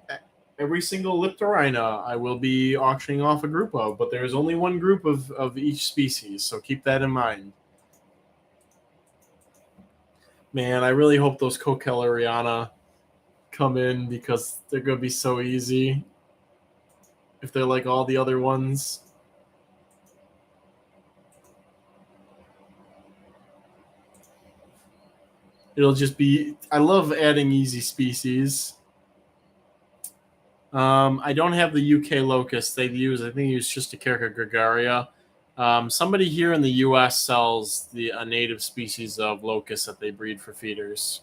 every single Elliptorina I will be auctioning off a group of, but there's only one group of each species, so keep that in mind. Man, I really hope those Cochelleriana come in because they're going to be so easy if they're like all the other ones. It'll just be... I love adding easy species. I don't have the UK locust. They use, I think they use Schistoscerca gregaria. Somebody here in the U.S. sells a native species of locust that they breed for feeders.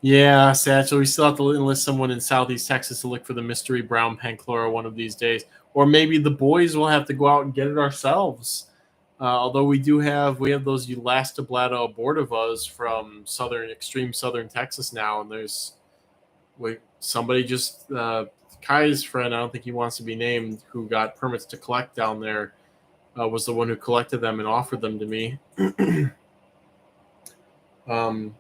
Yeah, Satchel. We still have to enlist someone in Southeast Texas to look for the mystery brown panchlora one of these days, or maybe the boys will have to go out and get it ourselves. Although we have those Elastoblata abortivas from extreme southern Texas now, and there's somebody just Kai's friend. I don't think he wants to be named. Who got permits to collect down there was the one who collected them and offered them to me.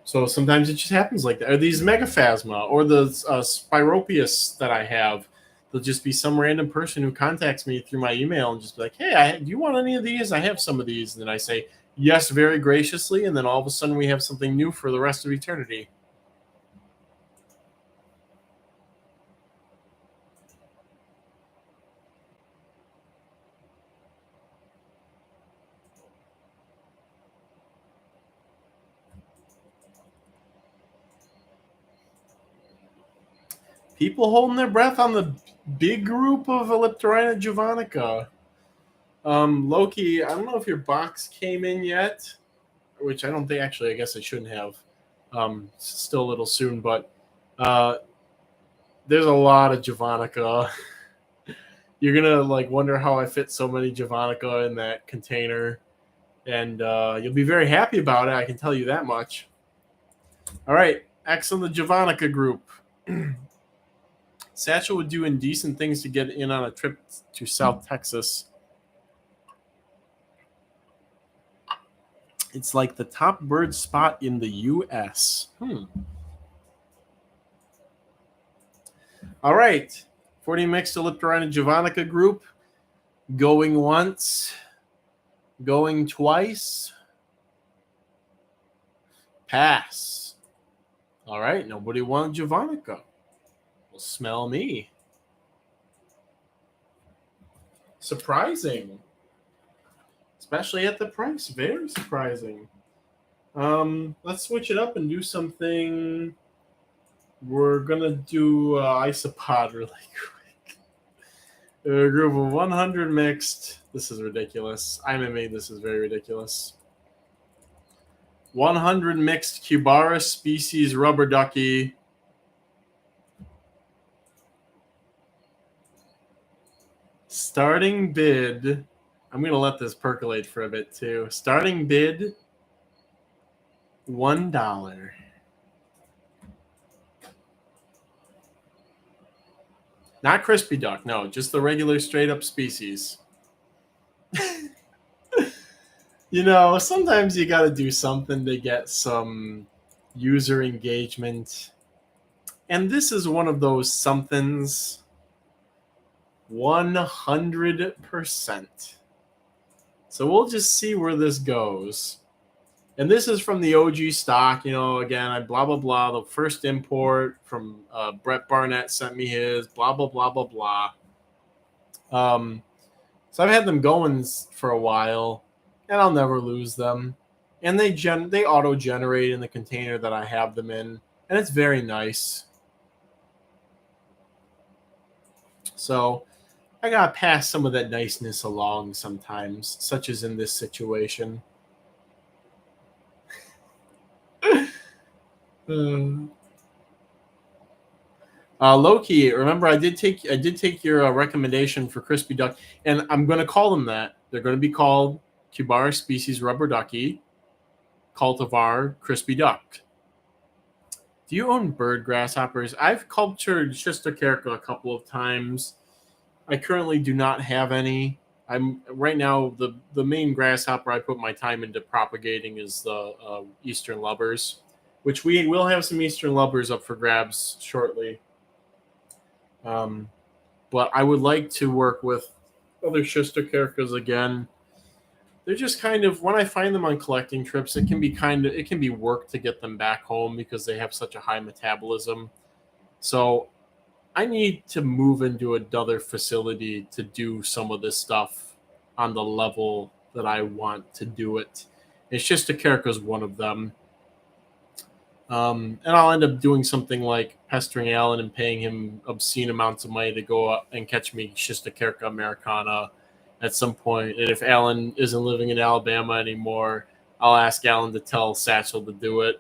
So sometimes it just happens like that. Or these megaphasma or the spiropius that I have. There'll just be some random person who contacts me through my email and just be like, "Hey, do you want any of these? I have some of these." And then I say yes, very graciously, and then all of a sudden we have something new for the rest of eternity. People holding their breath on the big group of Elliptorina javanica. Loki, I don't know if your box came in yet, which I don't think. Actually, I guess I shouldn't have. Still a little soon, but uh, there's a lot of javanica. You're gonna like wonder how I fit so many javanica in that container, and you'll be very happy about it. I can tell you that much. All right, X on the javanica group. Satchel would do indecent things to get in on a trip to South Texas. It's like the top bird spot in the U.S. All right. 40 mixed Elliptorina javanica group. Going once. Going twice. Pass. All right. Nobody wanted javanica. Well, smell me. Surprising. Especially at the price. Very surprising. Let's switch it up and do something. We're gonna do isopod really quick. A group of 100 mixed. This is ridiculous. MMA. This is very ridiculous. 100 mixed Cubaris species rubber ducky. Starting bid. I'm gonna let this percolate for a bit too. Starting bid $1. Not crispy duck, no, just the regular straight up species. Sometimes you got to do something to get some user engagement. And this is one of those somethings. 100%. So we'll just see where this goes. And this is from the OG stock. Again, I blah, blah, blah. The first import from Brett Barnett sent me his, blah, blah, blah, blah, blah. So I've had them going for a while, and I'll never lose them. And they auto-generate in the container that I have them in, and it's very nice. So I gotta pass some of that niceness along sometimes, such as in this situation. Loki, remember I did take your recommendation for crispy duck, and I'm going to call them that. They're going to be called Cubaris species rubber ducky, cultivar crispy duck. Do you own bird grasshoppers? I've cultured Schistocerca a couple of times. I currently do not have any. I'm right now the main grasshopper I put my time into propagating is the eastern lubbers, which we will have some eastern lubbers up for grabs shortly. But I would like to work with other Schistocercas again. They're just kind of, when I find them on collecting trips, it can be work to get them back home because they have such a high metabolism. So I need to move into another facility to do some of this stuff on the level that I want to do it. And Schistocerca is one of them. And I'll end up doing something like pestering Alan and paying him obscene amounts of money to go up and catch me Schistocerca americana at some point. And if Alan isn't living in Alabama anymore, I'll ask Alan to tell Satchel to do it.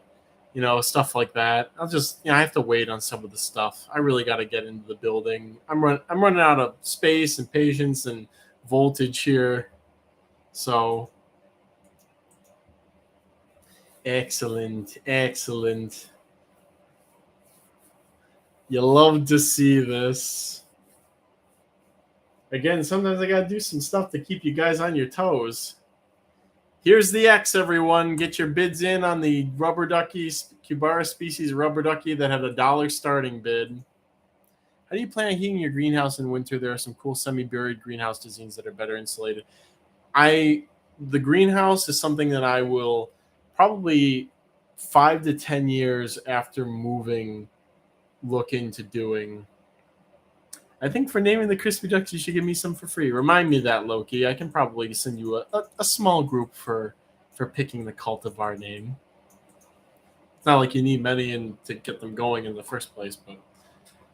stuff like that. I'll just, I have to wait on some of the stuff. I really got to get into the building. I'm running out of space and patience and voltage here. So, excellent. You love to see this. Again, sometimes I got to do some stuff to keep you guys on your toes. Here's the X, everyone. Get your bids in on the rubber ducky, Cubara species rubber ducky that had $1 starting bid. How do you plan on heating your greenhouse in winter? There are some cool semi-buried greenhouse designs that are better insulated. The greenhouse is something that I will probably 5 to 10 years after moving look into doing. I think for naming the crispy ducks, you should give me some for free. Remind me of that, Loki. I can probably send you a small group for picking the cultivar name. It's not like you need many to get them going in the first place,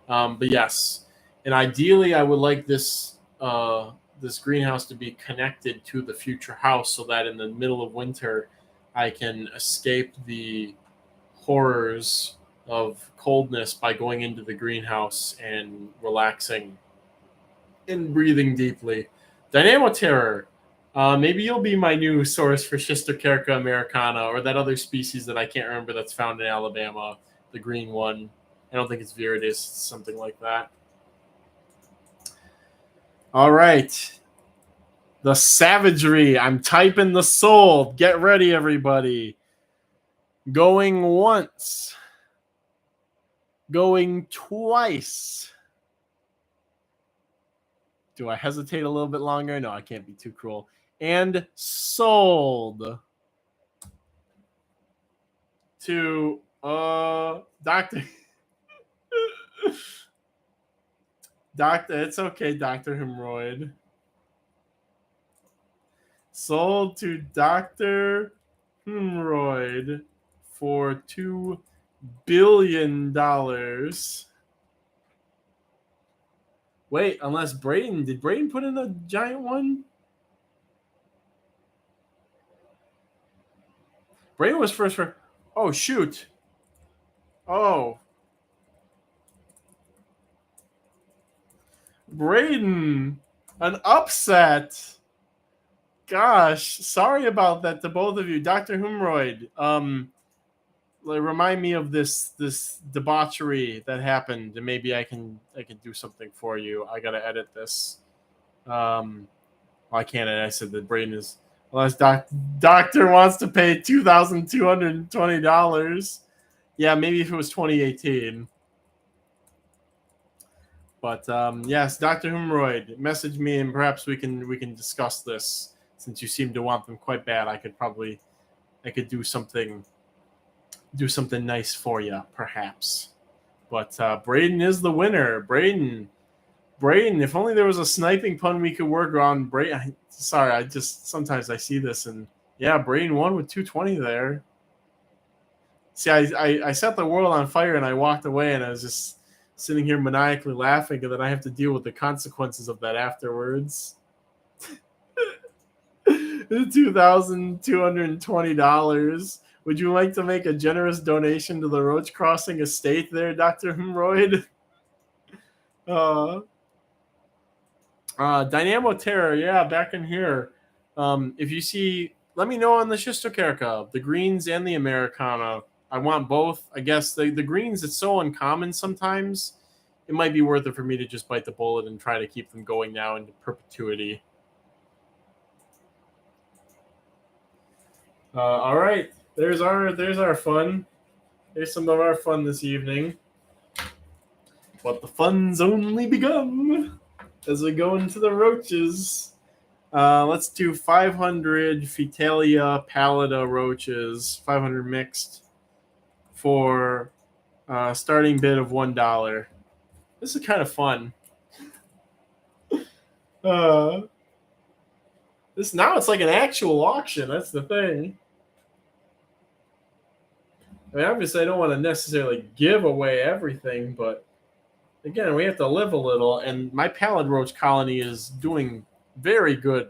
but yes. And ideally, I would like this this greenhouse to be connected to the future house so that in the middle of winter, I can escape the horrors of coldness by going into the greenhouse and relaxing and breathing deeply. Dynamo Terror. Maybe you'll be my new source for Schistocerca americana or that other species that I can't remember that's found in Alabama, the green one. I don't think it's Viridis, it's something like that. All right. The savagery. I'm typing the sold. Get ready, everybody. Going once. Going twice. Do I hesitate a little bit longer? No, I can't be too cruel. And sold to Dr. It's okay, Dr. Hemorrhoid. Sold to Dr. Hemorrhoid for $2 billion. Wait, unless did Braden put in a giant one? Braden was first for, oh, shoot. Oh. Braden, an upset. Gosh, sorry about that to both of you. Dr. Hemorrhoid, remind me of this debauchery that happened, and maybe I can do something for you. I gotta edit this. Well, I can't edit. I said that Braden is, unless doctor wants to pay $2,220. Yeah, maybe if it was 2018. But yes, Dr. Hemorrhoid, message me and perhaps we can discuss this. Since you seem to want them quite bad, I could do something nice for you, perhaps. But Braden is the winner. Braden, if only there was a sniping pun we could work on. Braden, sorry, I just sometimes I see this and yeah, Braden won with 220 there. See, I set the world on fire and I walked away and I was just sitting here maniacally laughing, and then I have to deal with the consequences of that afterwards. $2,220. Would you like to make a generous donation to the Roach Crossing estate there, Dr. Hemorrhoid? Dynamo Terror, yeah, back in here. If you see, let me know on the Schistocerca, the greens and the Americana. I want both. I guess the greens, it's so uncommon sometimes. It might be worth it for me to just bite the bullet and try to keep them going now into perpetuity. All right, there's our fun. There's some of our fun this evening. But the fun's only begun as we go into the roaches. Let's do 500 Fetalia pallida roaches, 500 mixed for starting bid of $1. This is kind of fun. This now it's like an actual auction. That's the thing. I mean, obviously, I don't want to necessarily give away everything, but again, we have to live a little. And my pallid roach colony is doing very good,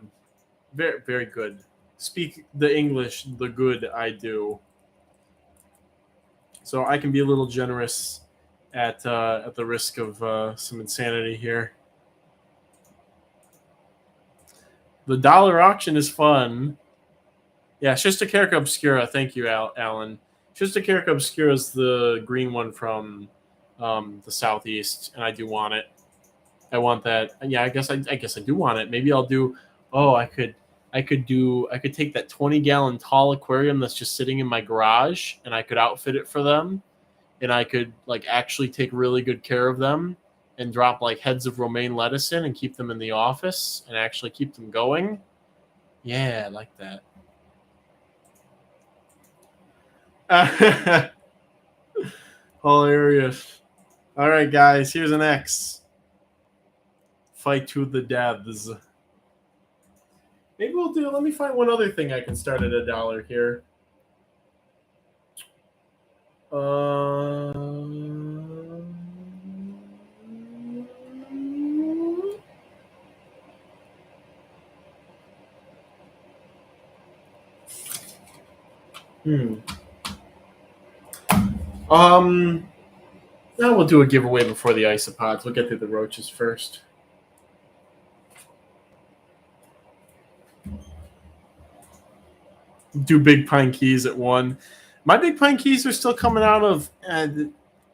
very very good. Speak the English, the good I do. So I can be a little generous at the risk of some insanity here. The dollar auction is fun. Yeah, Shistacarca obscura. Thank you, Alan. Shistacarca obscura is the green one from the southeast, and I do want it. I want that. Yeah, I guess I do want it. Maybe I'll do. Oh, I could take that 20-gallon tall aquarium that's just sitting in my garage, and I could outfit it for them, and I could like actually take really good care of them, and drop like heads of romaine lettuce in, and keep them in the office, and actually keep them going. Yeah, I like that. Hilarious. All right, guys, here's an X. Fight to the deaths. Maybe we'll do. Let me find one other thing I can start at $1 here. Hmm. Now we'll do a giveaway before the isopods. We'll get through the roaches first. Do big pine keys at 1. My big pine keys are still coming out of.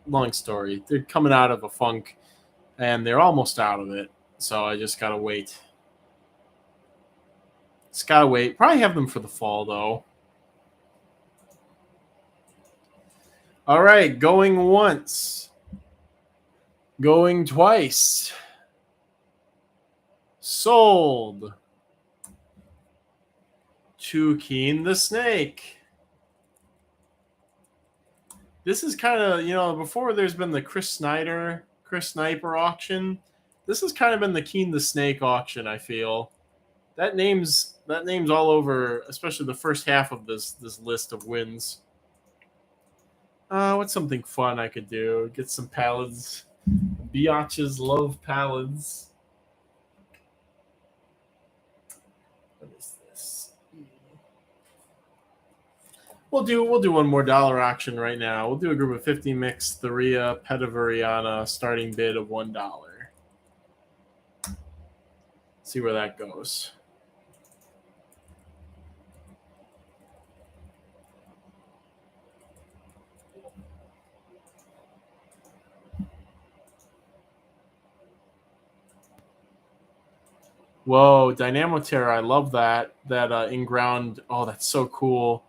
Long story. They're coming out of a funk, and they're almost out of it. So I just gotta wait. Just gotta wait. Probably have them for the fall though. All right, going once. Going twice. Sold. To Keen the Snake. This is kind of, before there's been the Chris Sniper auction. This has kind of been the Keen the Snake auction, I feel. That name's all over, especially the first half of this list of wins. What's something fun I could do? Get some pallets. Biatches love pallets. What is this? We'll do one more dollar auction right now. We'll do a group of 50 mix Thoria Petavariana starting bid of $1. See where that goes. Whoa, Dynamoterra, I love that. That in-ground, oh, that's so cool.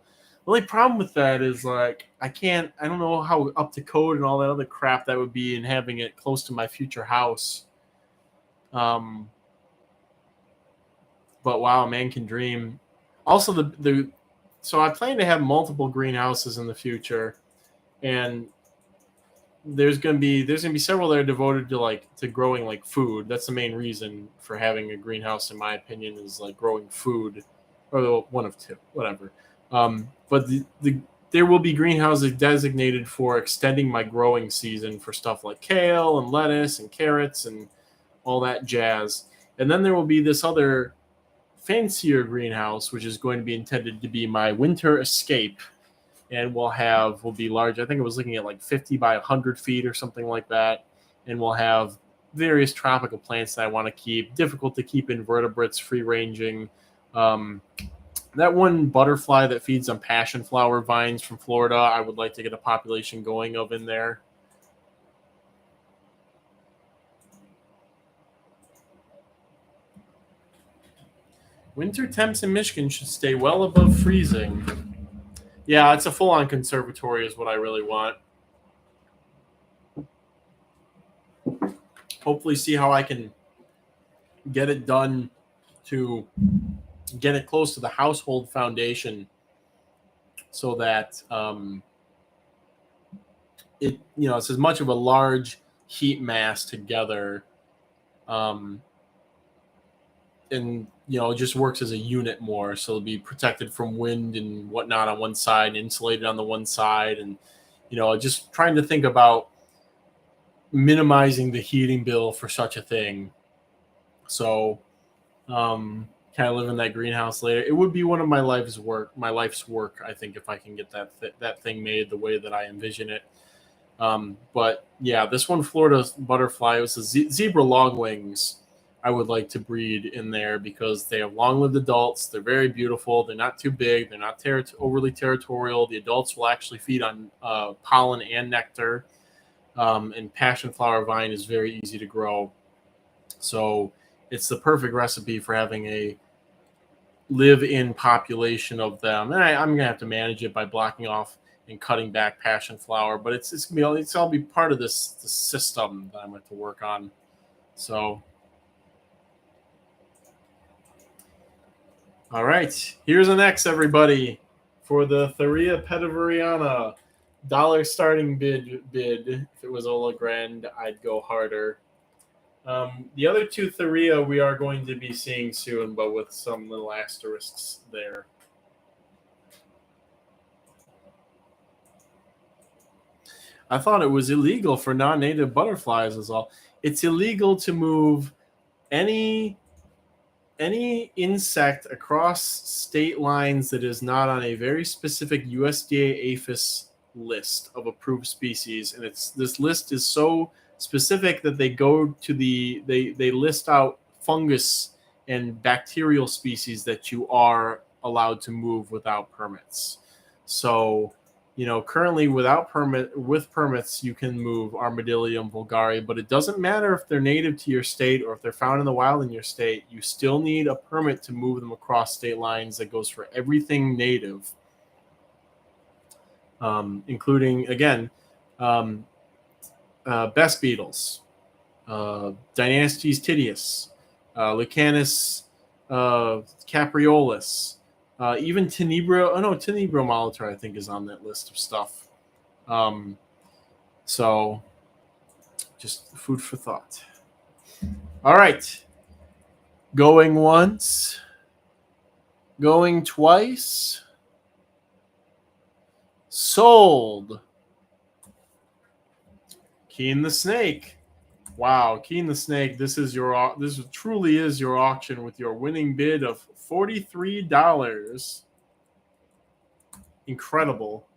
The only problem with that is, like, I don't know how up to code and all that other crap that would be in having it close to my future house. But wow, man can dream. Also, so I plan to have multiple greenhouses in the future, and there's gonna be several that are devoted to growing like food. That's the main reason for having a greenhouse, in my opinion, is like growing food, or one of two, whatever. But there will be greenhouses designated for extending my growing season for stuff like kale and lettuce and carrots and all that jazz. And then there will be this other fancier greenhouse, which is going to be intended to be my winter escape, and will be large. I think it was looking at like 50 by 100 feet or something like that. And we'll have various tropical plants that I want to keep. Difficult to keep invertebrates, free ranging. That one butterfly that feeds on passion flower vines from Florida, I would like to get a population going of in there. Winter temps in Michigan should stay well above freezing. Yeah, it's a full-on conservatory is what I really want. Hopefully see how I can get it done to get it close to the household foundation so that it's as much of a large heat mass together, and it just works as a unit more, so it'll be protected from wind and whatnot on one side, insulated on the one side, and just trying to think about minimizing the heating bill for such a thing. So kind of live in that greenhouse later. It would be one of my life's work. I think, if I can get that thing made the way that I envision it. But yeah, this one Florida butterfly, it was a zebra longwings. I would like to breed in there because they have long-lived adults. They're very beautiful. They're not too big. They're not overly territorial. The adults will actually feed on pollen and nectar. And passion flower vine is very easy to grow. So it's the perfect recipe for having a live-in population of them. And I'm gonna have to manage it by blocking off and cutting back passion flower, but it's all be part of this system that I'm going to work on. So, all right, here's an X, everybody, for the Thuria pediveriana dollar starting bid. If it was Ola Grand, I'd go harder. The other two Thuria we are going to be seeing soon, but with some little asterisks there. I thought it was illegal for non-native butterflies is all. It's illegal to move any insect across state lines that is not on a very specific USDA APHIS list of approved species. And this list is so specific that they go to they list out fungus and bacterial species that you are allowed to move without permits. So, currently with permits, you can move Armadillium vulgare, but it doesn't matter if they're native to your state or if they're found in the wild in your state. You still need a permit to move them across state lines. That goes for everything native, including, again, best beetles, Dynastes tidius, Lucanus capreolus, even Tenebrio. Oh no, Tenebrio molitor I think is on that list of stuff. So just food for thought. All right, going once, going twice, sold. Keen the Snake. Wow, Keen the Snake. This truly is your auction with your winning bid of $43. Incredible.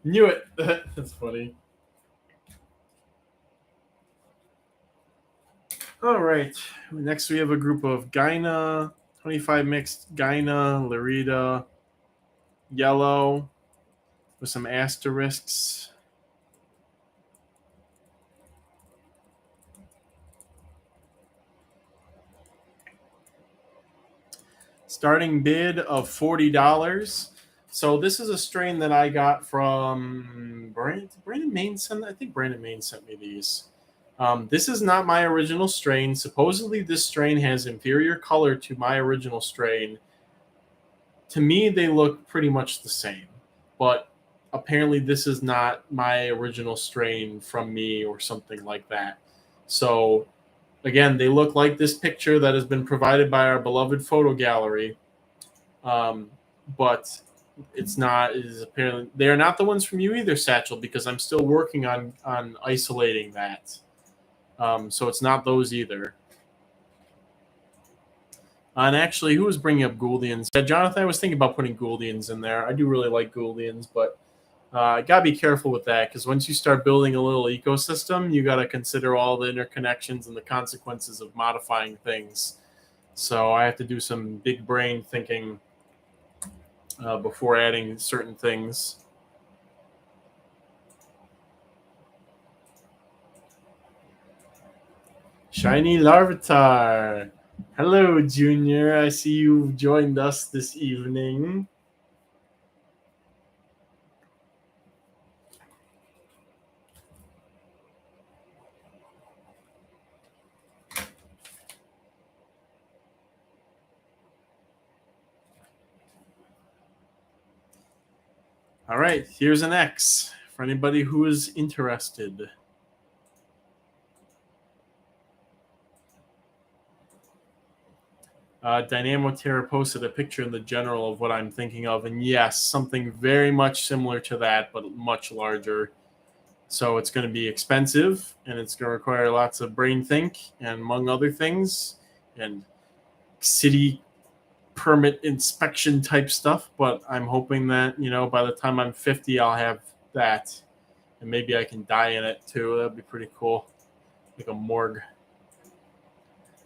Knew it. That's funny. All right. Next, we have a group of Gyna, 25 mixed Gyna, Lerida, yellow, with some asterisks. Starting bid of $40. So this is a strain that I got from Brandon Main sent. I think Brandon Main sent me these. This is not my original strain. Supposedly, this strain has inferior color to my original strain. To me, they look pretty much the same, but apparently this is not my original strain from me or something like that. So again, they look like this picture that has been provided by our beloved photo gallery, but it's not. It is apparently they are not the ones from you either, Satchel, because I'm still working on isolating that. So it's not those either. And actually, who was bringing up Gouldians? Yeah, Jonathan, I was thinking about putting Gouldians in there. I do really like Gouldians, but got to be careful with that because once you start building a little ecosystem, you got to consider all the interconnections and the consequences of modifying things. So I have to do some big brain thinking before adding certain things. Shiny Larvitar. Hello, Junior. I see you've joined us this evening. All right, here's an X for anybody who is interested. Dynamo Terra posted a picture in the general of what I'm thinking of, and yes, something very much similar to that, but much larger. So it's going to be expensive, and it's going to require lots of brain think, and among other things, and city permit inspection type stuff. But I'm hoping that, by the time I'm 50, I'll have that. And maybe I can die in it too. That'd be pretty cool. Like a morgue.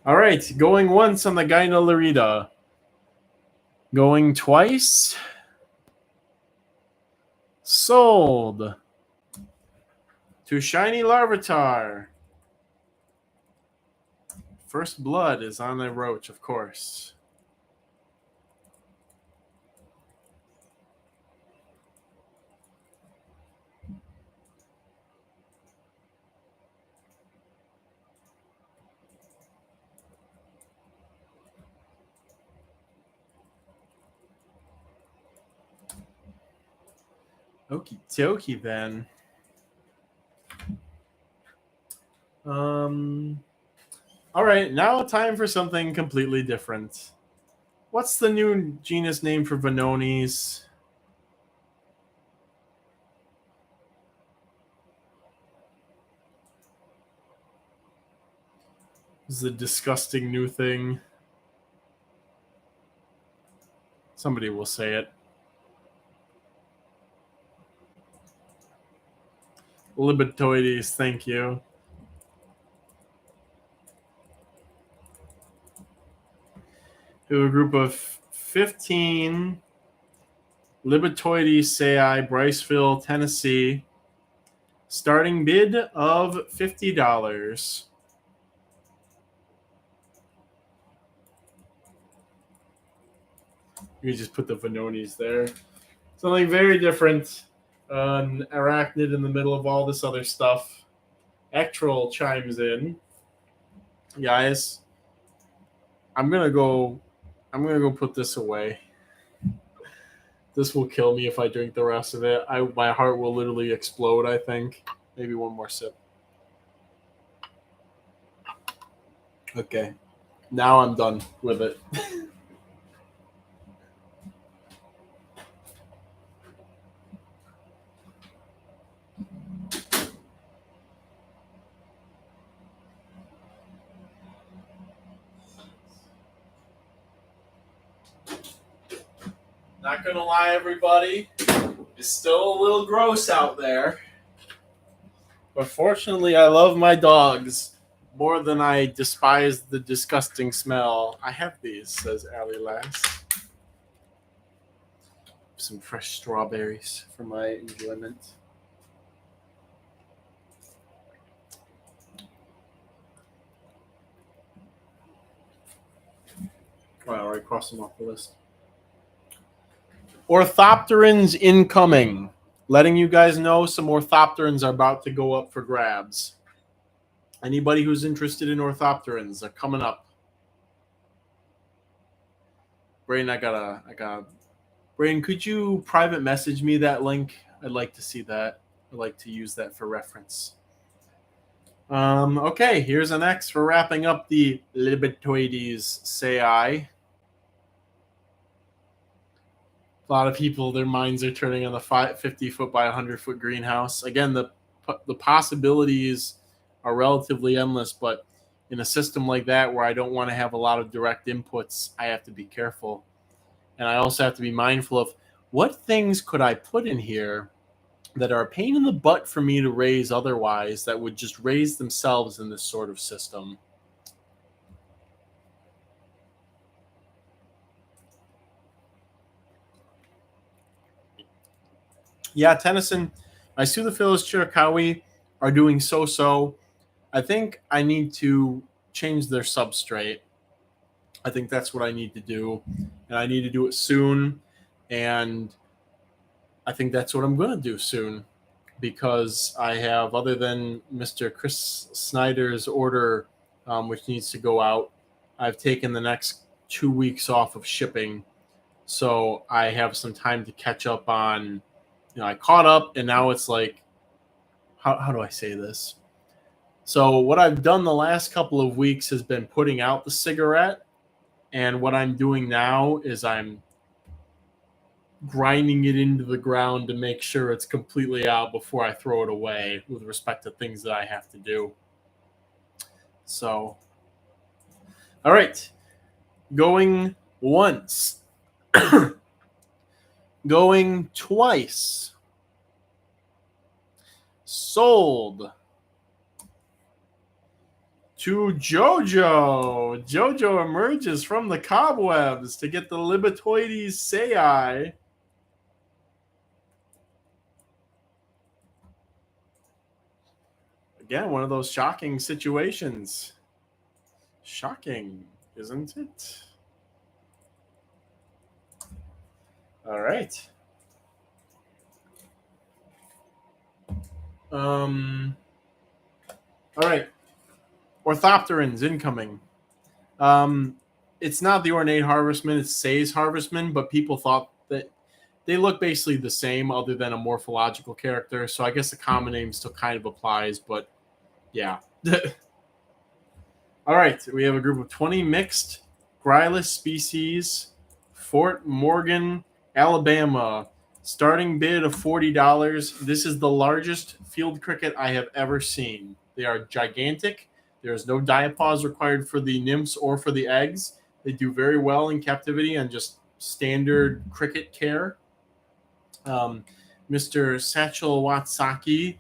All right, going once on the Gyna Larita. Going twice. Sold. To Shiny Larvitar. First blood is on the Roach, of course. Okie dokie then. All right, now time for something completely different. What's the new genus name for Vanonis? This is a disgusting new thing. Somebody will say it. Libetoides, thank you. To a group of 15 Libetoides Sei, Bryceville, Tennessee. Starting bid of $50. You just put the Vanonis there. Something very different. An arachnid in the middle of all this other stuff. Ectrol chimes in. Guys, I'm gonna go put this away. This will kill me if I drink the rest of it. My heart will literally explode, I think. Maybe one more sip. Okay. Now I'm done with it. Not gonna lie, everybody. It's still a little gross out there. But fortunately, I love my dogs more than I despise the disgusting smell. I have these, says Allie Lass. Some fresh strawberries for my enjoyment. Oh, I already crossed them off the list. Orthopterans incoming. Letting you guys know some orthopterans are about to go up for grabs. Anybody who's interested in orthopterans are coming up. Brain, I got. Brain, could you private message me that link? I'd like to see that. I'd like to use that for reference. Okay, here's an X for wrapping up the Libetoides Sei. A lot of people, their minds are turning on the 50-foot by 100-foot greenhouse. Again, the possibilities are relatively endless, but in a system like that where I don't want to have a lot of direct inputs, I have to be careful. And I also have to be mindful of what things could I put in here that are a pain in the butt for me to raise otherwise that would just raise themselves in this sort of system. Yeah, Tennyson, my Sudafilus Chiricahua are doing so-so. I think I need to change their substrate. I think that's what I need to do, and I need to do it soon. And I think that's what I'm going to do soon, because I have, other than Mr. Chris Snyder's order, which needs to go out, I've taken the next 2 weeks off of shipping, so I have some time to catch up on. I caught up, and now it's like, how do I say this? So what I've done the last couple of weeks has been putting out the cigarette, and what I'm doing now is I'm grinding it into the ground to make sure it's completely out before I throw it away with respect to things that I have to do. So All right. Going once. Going twice. Sold to JoJo. JoJo emerges from the cobwebs to get the Libetoides Sei. Again, one of those shocking situations. Shocking, isn't it? All right. All right. Orthopterans incoming. It's not the Ornate Harvestman, it's Sei's Harvestman, but people thought that they look basically the same other than a morphological character. So I guess the common name still kind of applies, but yeah. All right. We have a group of 20 mixed Grylus species, Fort Morgan, Alabama. Starting bid of $40. This is the largest field cricket I have ever seen. They are gigantic. There is no diapause required for the nymphs or for the eggs. They do very well in captivity and just standard cricket care. Mr. Satchel Watsaki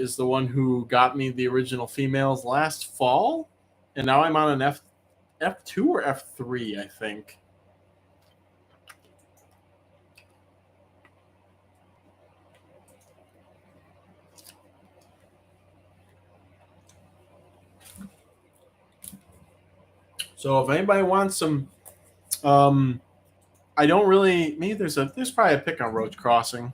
is the one who got me the original females last fall, and now I'm on an F2 or F3, I think. So if anybody wants some, I don't really. Maybe there's probably a pick on Roach Crossing.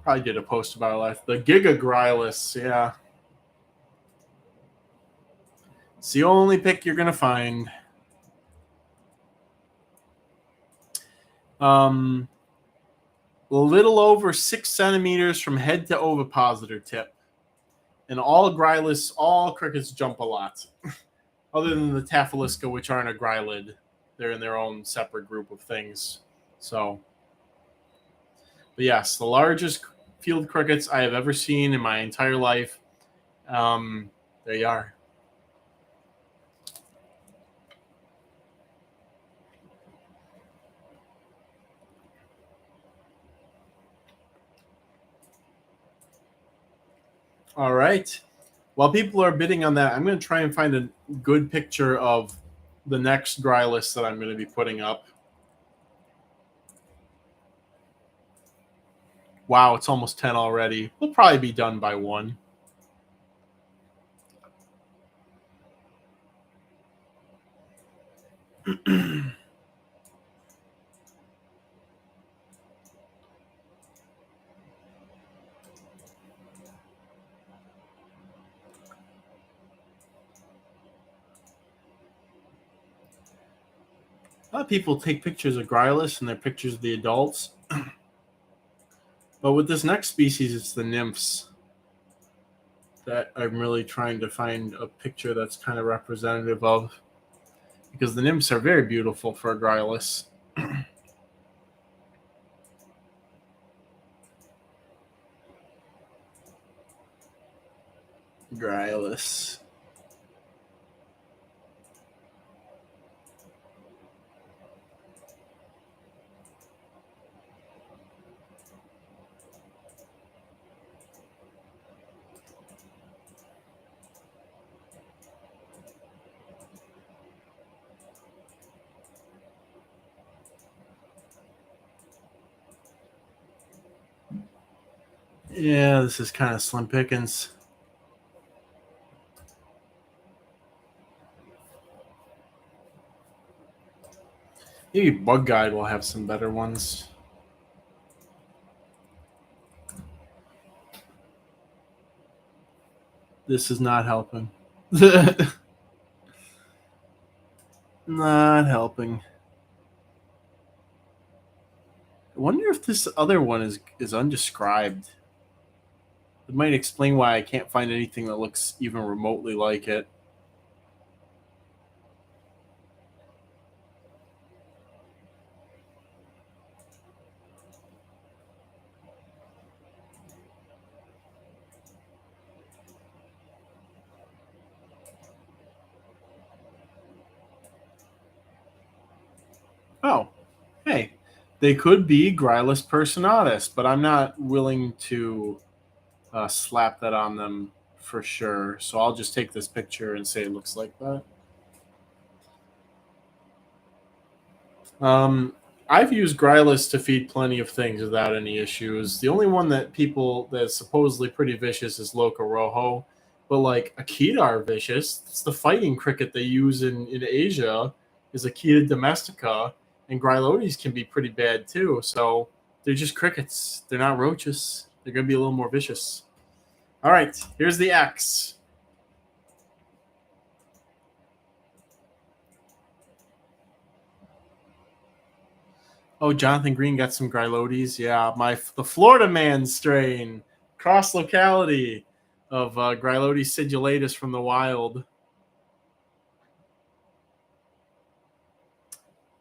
Probably did a post about it last. The Giga Grylus, yeah. It's the only pick you're gonna find. A little over 6 centimeters from head to ovipositor tip. And all Grylus, all crickets jump a lot. Other than the Taphiliska, which aren't a Grylid. They're in their own separate group of things. So, but yes, the largest field crickets I have ever seen in my entire life. There you are. All right. While people are bidding on that, I'm going to try and find a good picture of the next Grylus that I'm going to be putting up. Wow, it's almost 10 already. We'll probably be done by 1. A lot of people take pictures of Grylus and they're pictures of the adults. But with this next species, it's the nymphs that I'm really trying to find a picture that's kind of representative of. Because the nymphs are very beautiful for a Grylus. Grylus. Yeah, this is kind of slim pickings. Maybe Bug Guide will have some better ones. This is not helping. Not helping. I wonder if this other one is undescribed. It might explain why I can't find anything that looks even remotely like it. They could be Grylus personatus, but I'm not willing to slap that on them for sure. So I'll just take this picture and say it looks like that. I've used Grylus to feed plenty of things without any issues. The only one that people that's supposedly pretty vicious is Loco Rojo, but like Akita are vicious. It's the fighting cricket they use in Asia is Akita domestica, and Grylotes can be pretty bad too. So they're just crickets. They're not roaches. They're gonna be a little more vicious. All right, here's the X. Oh, Jonathan Green got some Grylotes. Yeah, the Florida man strain, cross locality of Grylotes sidulatus from the wild.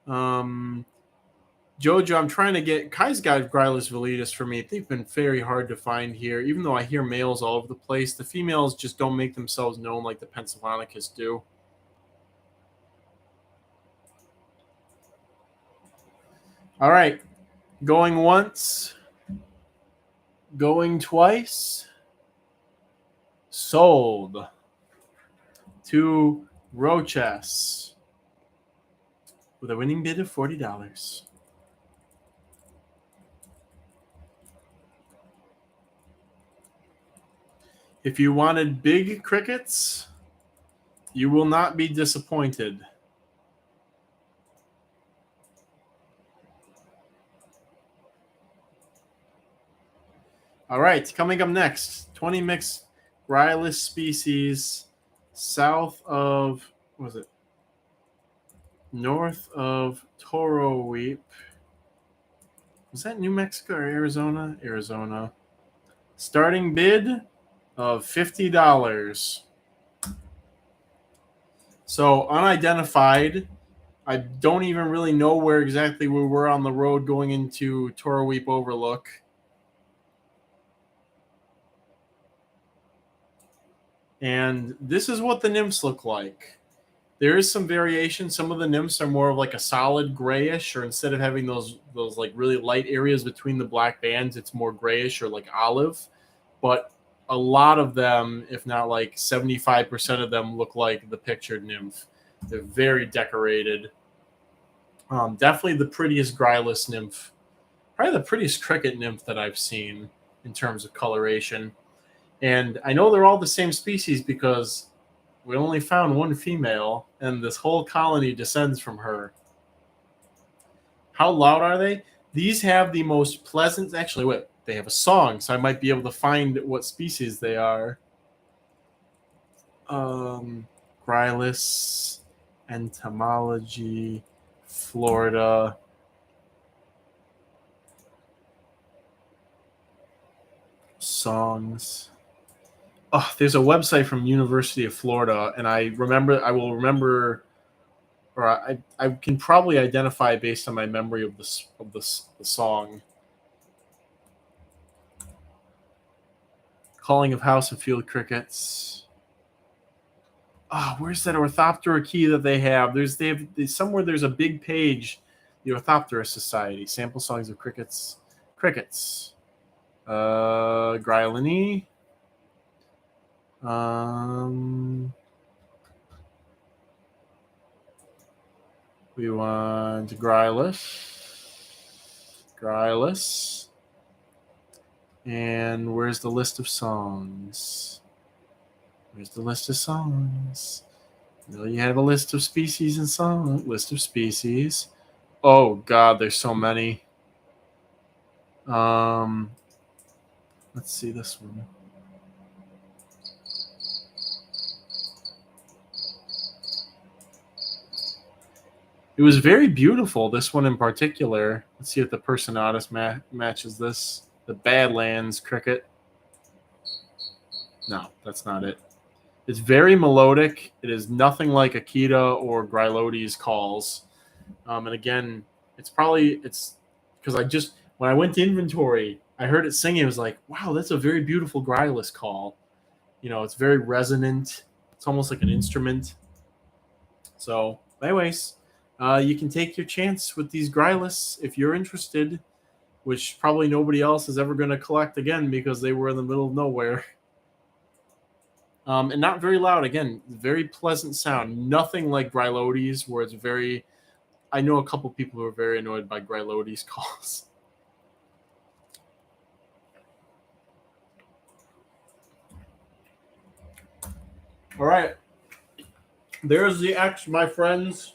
Jojo, I'm trying to get Kai's got Grylus velitus for me. They've been very hard to find here, even though I hear males all over the place. The females just don't make themselves known like the Pennsylvanicus do. All right, going once, going twice, sold to Roach with a winning bid of $40. If you wanted big crickets, you will not be disappointed. All right, coming up next, 20 mixed Grylus species south of, what was it? North of Toro Weep. Was that New Mexico or Arizona? Arizona. Starting bid of $50. So unidentified. I don't even really know where exactly we were on the road going into Toro Weep Overlook. And this is what the nymphs look like. There is some variation. Some of the nymphs are more of like a solid grayish, or instead of having those like really light areas between the black bands, it's more grayish or like olive. But a lot of them, if not like 75% of them, look like the pictured nymph. They're very decorated. Definitely the prettiest Grylus nymph. Probably the prettiest cricket nymph that I've seen in terms of coloration. And I know they're all the same species because we only found one female, and this whole colony descends from her. How loud are they? These have the most pleasant. Actually, wait, they have a song, so I might be able to find what species they are. Grylus, entomology, Florida. Songs. Oh, there's a website from University of Florida, and I will remember, or I can probably identify based on my memory of the song. Calling of House of Field Crickets. Oh, where's that Orthoptera key that they have? Somewhere there's a big page, the Orthoptera Society, sample songs of crickets. Crickets. Grylini. We want Grylus. And where's the list of songs? Where's the list of songs? No, you have a list of species and song. List of species. Oh God, there's so many. Let's see this one. It was very beautiful, this one in particular. Let's see if the Personatus matches this. The Badlands cricket. No, that's not it. It's very melodic. It is nothing like Akita or Grylotes calls. And again, it's because when I went to inventory, I heard it singing. It was like, wow, that's a very beautiful Grylus call. You know, it's very resonant. It's almost like an instrument. So, anyways, You can take your chance with these Grylus if you're interested, which probably nobody else is ever going to collect again because they were in the middle of nowhere. And not very loud. Again, very pleasant sound. Nothing like Grylotes, where it's very. I know a couple people who are very annoyed by Grylotes calls. All right. There's the X, my friends.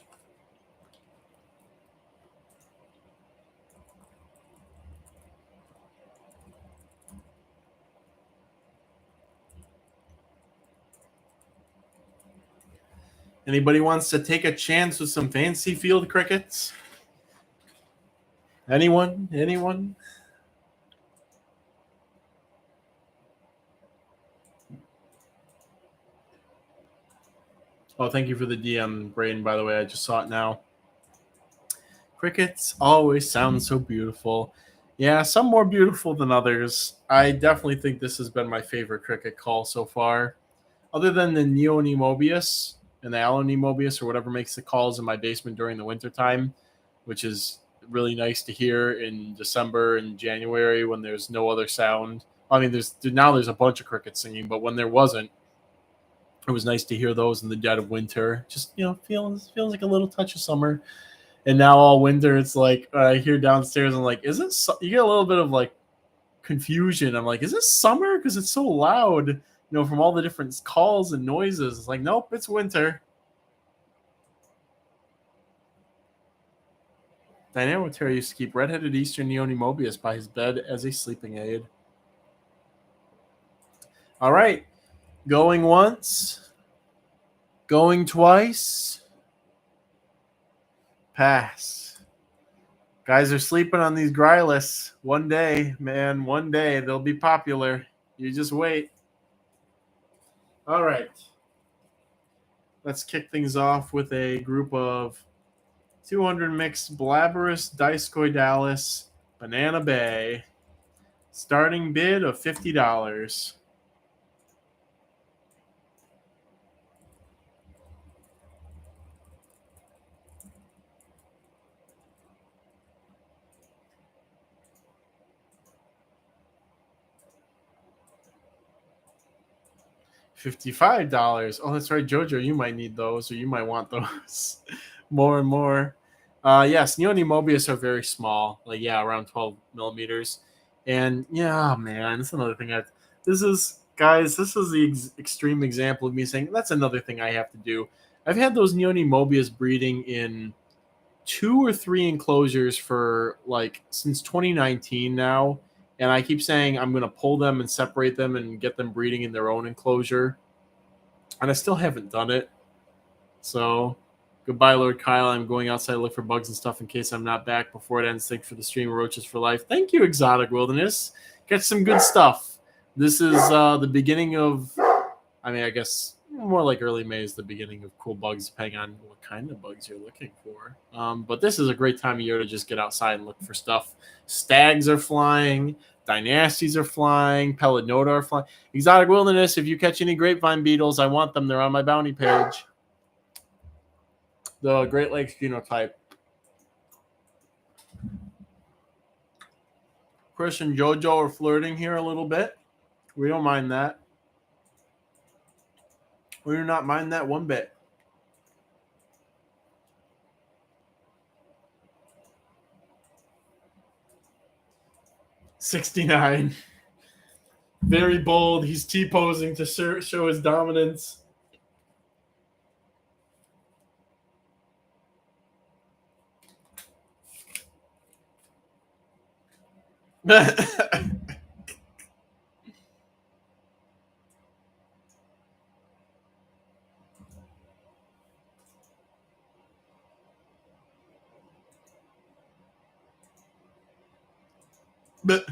Anybody wants to take a chance with some fancy field crickets? Anyone? Anyone? Oh, thank you for the DM, Brain, by the way. I just saw it now. Crickets always sound so beautiful. Yeah, some more beautiful than others. I definitely think this has been my favorite cricket call so far. Other than the Neonemobius and the Alonemobius or whatever makes the calls in my basement during the wintertime, which is really nice to hear in December and January when there's no other sound. I mean, there's a bunch of crickets singing, but when there wasn't, it was nice to hear those in the dead of winter. Just feels like a little touch of summer. And now all winter, it's like I hear downstairs. I'm like, is it? You get a little bit of like confusion. I'm like, is it summer? Because it's so loud. From all the different calls and noises. It's like, nope, it's winter. Dynamotera used to keep red-headed Eastern Neonemobius by his bed as a sleeping aid. All right. Going once. Going twice. Pass. Guys are sleeping on these Grylus. One day, man, one day they'll be popular. You just wait. All right. Let's kick things off with a group of 200 mixed Blaberus discoidalis Banana Bay. Starting bid of $50. $55. Oh, that's right, Jojo. You might need those, or you might want those more and more. Yes, Neonemobius are very small, like around 12 millimeters. And yeah, man, that's another thing. This is the extreme example of me saying that's another thing I have to do. I've had those Neonemobius breeding in 2 or 3 enclosures for since 2019 now, and I keep saying I'm going to pull them and separate them and get them breeding in their own enclosure, and I still haven't done it. So goodbye, Lord Kyle. I'm going outside to look for bugs and stuff in case I'm not back before it ends. Thanks for the stream of Roaches for Life. Thank you, Exotic Wilderness. Catch some good stuff. This is the beginning of, I guess more like early May is the beginning of cool bugs, depending on what kind of bugs you're looking for. But this is a great time of year to just get outside and look for stuff. Stags are flying. Dynasties are flying. Pelodnota are flying. Exotic Wilderness, if you catch any grapevine beetles, I want them. They're on my bounty page. The Great Lakes genotype. Chris and JoJo are flirting here a little bit. We don't mind that. We do not mind that one bit. $69. Very bold. He's T-posing to show his dominance. But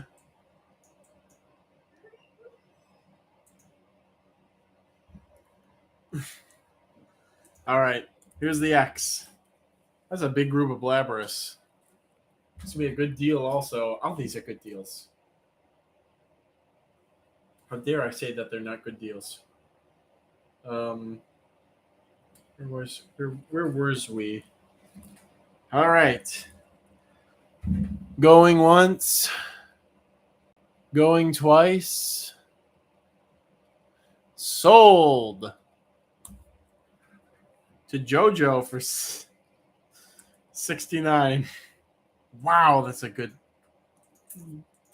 all right, here's the X. That's a big group of Blaberus. This will be a good deal also. All these are good deals. How dare I say that they're not good deals? Where was we? All right. Going once. Going twice. Sold to JoJo for 69. Wow, that's a good.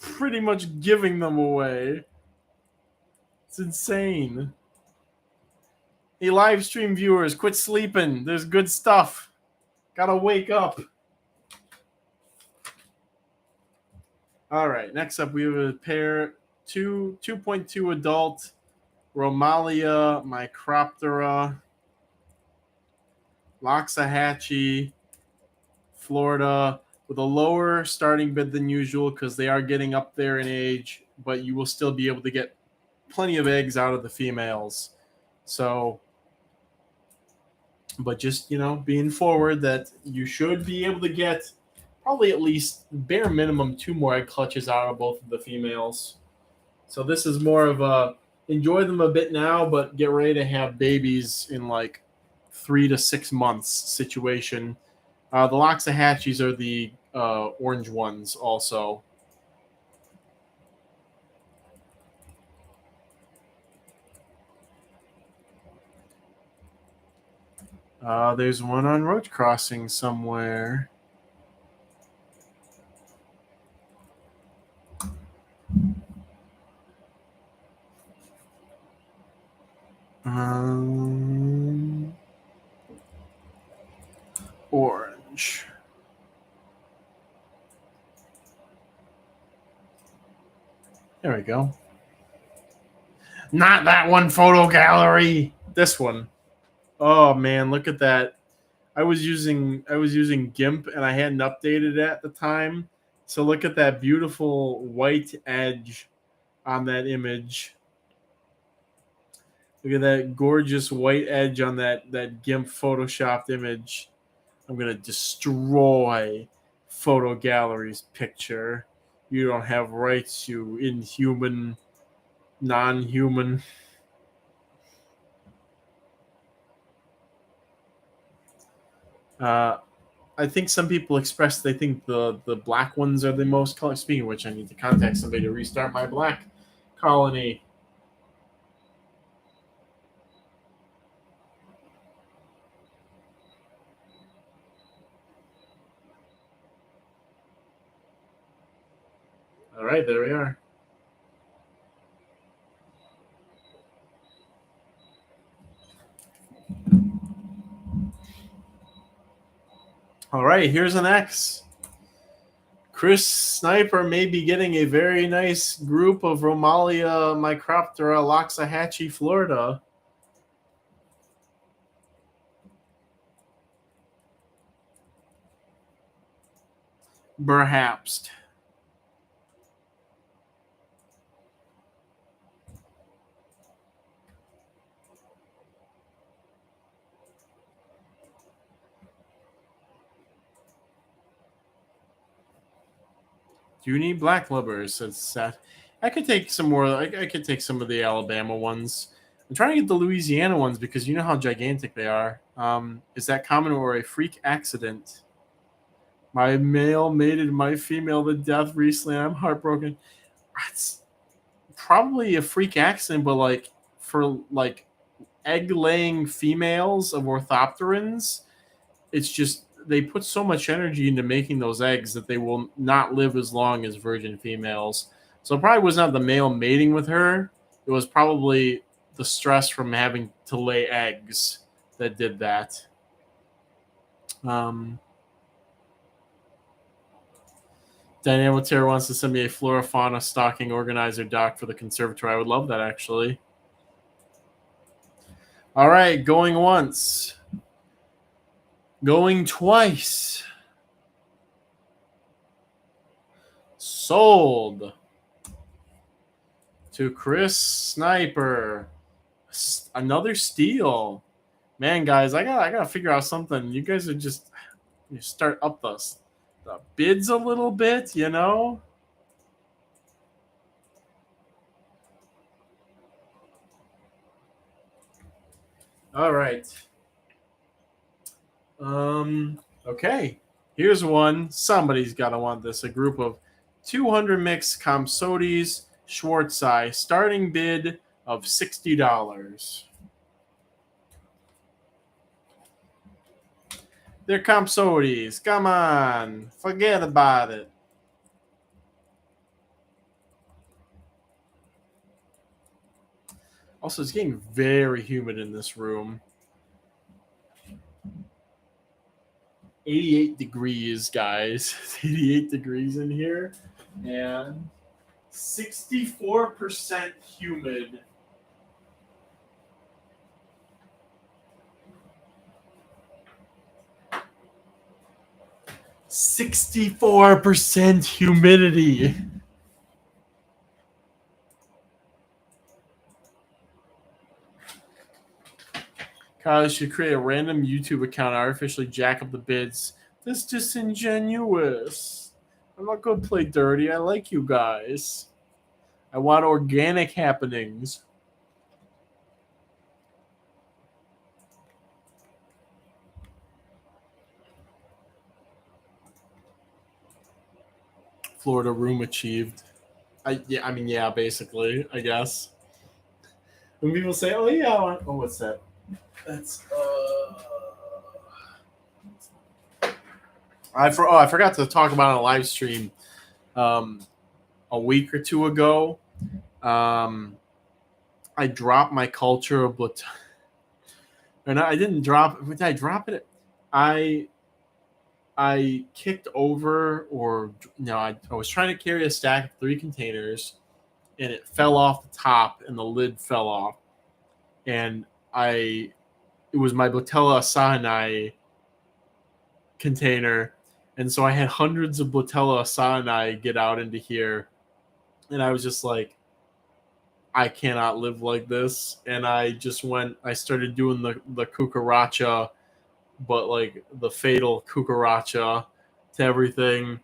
Pretty much giving them away. It's insane. Hey, live stream viewers, quit sleeping. There's good stuff. Gotta wake up. All right, next up we have a pair 2.2 adult Romalia Microptera Loxahatchee Florida with a lower starting bid than usual because they are getting up there in age, but you will still be able to get plenty of eggs out of the females. So, but just, being forward that you should be able to get probably at least bare minimum 2 more egg clutches out of both of the females. So this is more of a enjoy them a bit now, but get ready to have babies in like 3 to 6 months situation. The Loxahatchees are the orange ones also. There's one on Roach Crossing somewhere. Orange. There we go. Not that one photo gallery. This one. Oh man, look at that. I was using GIMP and I hadn't updated it at the time. So look at that beautiful white edge on that image. Look at that gorgeous white edge on that GIMP photoshopped image. I'm going to destroy Photo Gallery's picture. You don't have rights, you inhuman, non-human. I think some people express they think the black ones are the most color. Speaking of which, I need to contact somebody to restart my black colony. All right, there we are. All right, here's an X. Chris Sniper may be getting a very nice group of Romalia Microptera Loxahatchee, Florida. Perhaps. Do you need black lubbers? Said Seth. I could take some more. I could take some of the Alabama ones. I'm trying to get the Louisiana ones because you know how gigantic they are. Is that common or a freak accident? My male mated my female to death recently. I'm heartbroken. It's probably a freak accident, but like for like egg laying females of orthopterans, it's just they put so much energy into making those eggs that they will not live as long as virgin females. So it probably was not the male mating with her. It was probably the stress from having to lay eggs that did that. Dynamoterror wants to send me a flora fauna stocking organizer doc for the conservatory. I would love that actually. All right, going once. Going twice. Sold to Chris Sniper. Another steal. Man, guys, I gotta figure out something. You guys are just you start up the bids a little bit, you know? All right. Okay. Here's one. Somebody's got to want this. A group of 200 mixed Comsotis Schwarzai. Starting bid of $60. They're Comsotis. Come on. Forget about it. Also, it's getting very humid in this room. 88 degrees, guys. 88 degrees in here. And 64% humid. %64 humidity. Kyle should create a random YouTube account and artificially jack up the bids. That's disingenuous. I'm not going to play dirty. I like you guys. I want organic happenings. Florida room achieved. Yeah, basically, I guess. When people say, "Oh yeah," what's that? That's I forgot to talk about on a live stream a week or two ago. I dropped my culture of I didn't drop. Did I drop it? I kicked over, or no, I was trying to carry a stack of 3 containers, and it fell off the top, and the lid fell off, and it was my Botella Asahinai container, and so I had hundreds of Botella Asahinai get out into here, and I was just like, I cannot live like this, and I started doing the cucaracha, but like the fatal cucaracha to everything.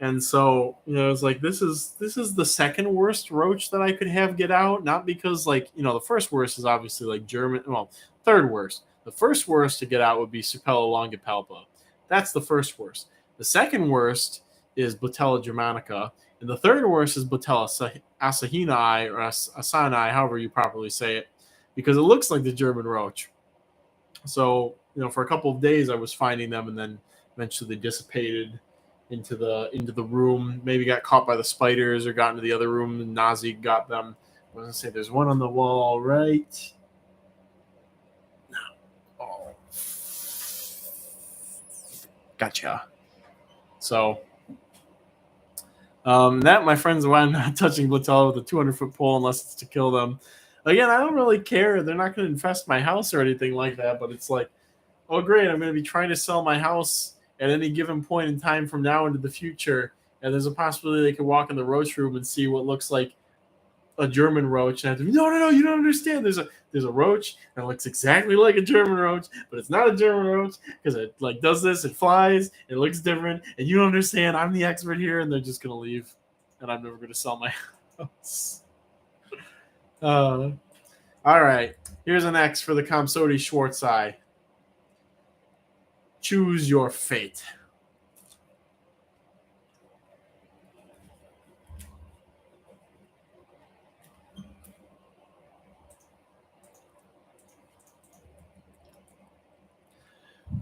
And so, it was like, this is the second worst roach that I could have get out. Not because, like, the first worst is obviously like German. Well, third worst. The first worst to get out would be Supella longipalpa. That's the first worst. The second worst is Botella germanica. And the third worst is Botella Asahinai, or Asanai, however you properly say it, because it looks like the German roach. So, for a couple of days I was finding them, and then eventually they dissipated into the room. Maybe got caught by the spiders or got into the other room, and Nazi got them. I was going to say there's one on the wall, right? Oh. Gotcha. So, that, my friends, why I'm not touching Botella with a 200-foot pole unless it's to kill them. Again, I don't really care. They're not going to infest my house or anything like that, but it's like, oh, great, I'm going to be trying to sell my house at any given point in time from now into the future, and there's a possibility they could walk in the roach room and see what looks like a German roach. And I have to be, no, you don't understand. There's a roach that looks exactly like a German roach, but it's not a German roach because it like does this, it flies, it looks different, and you don't understand. I'm the expert here, and they're just gonna leave, and I'm never gonna sell my house. All right, here's an X for the Comsoti Schwarzai. Choose your fate.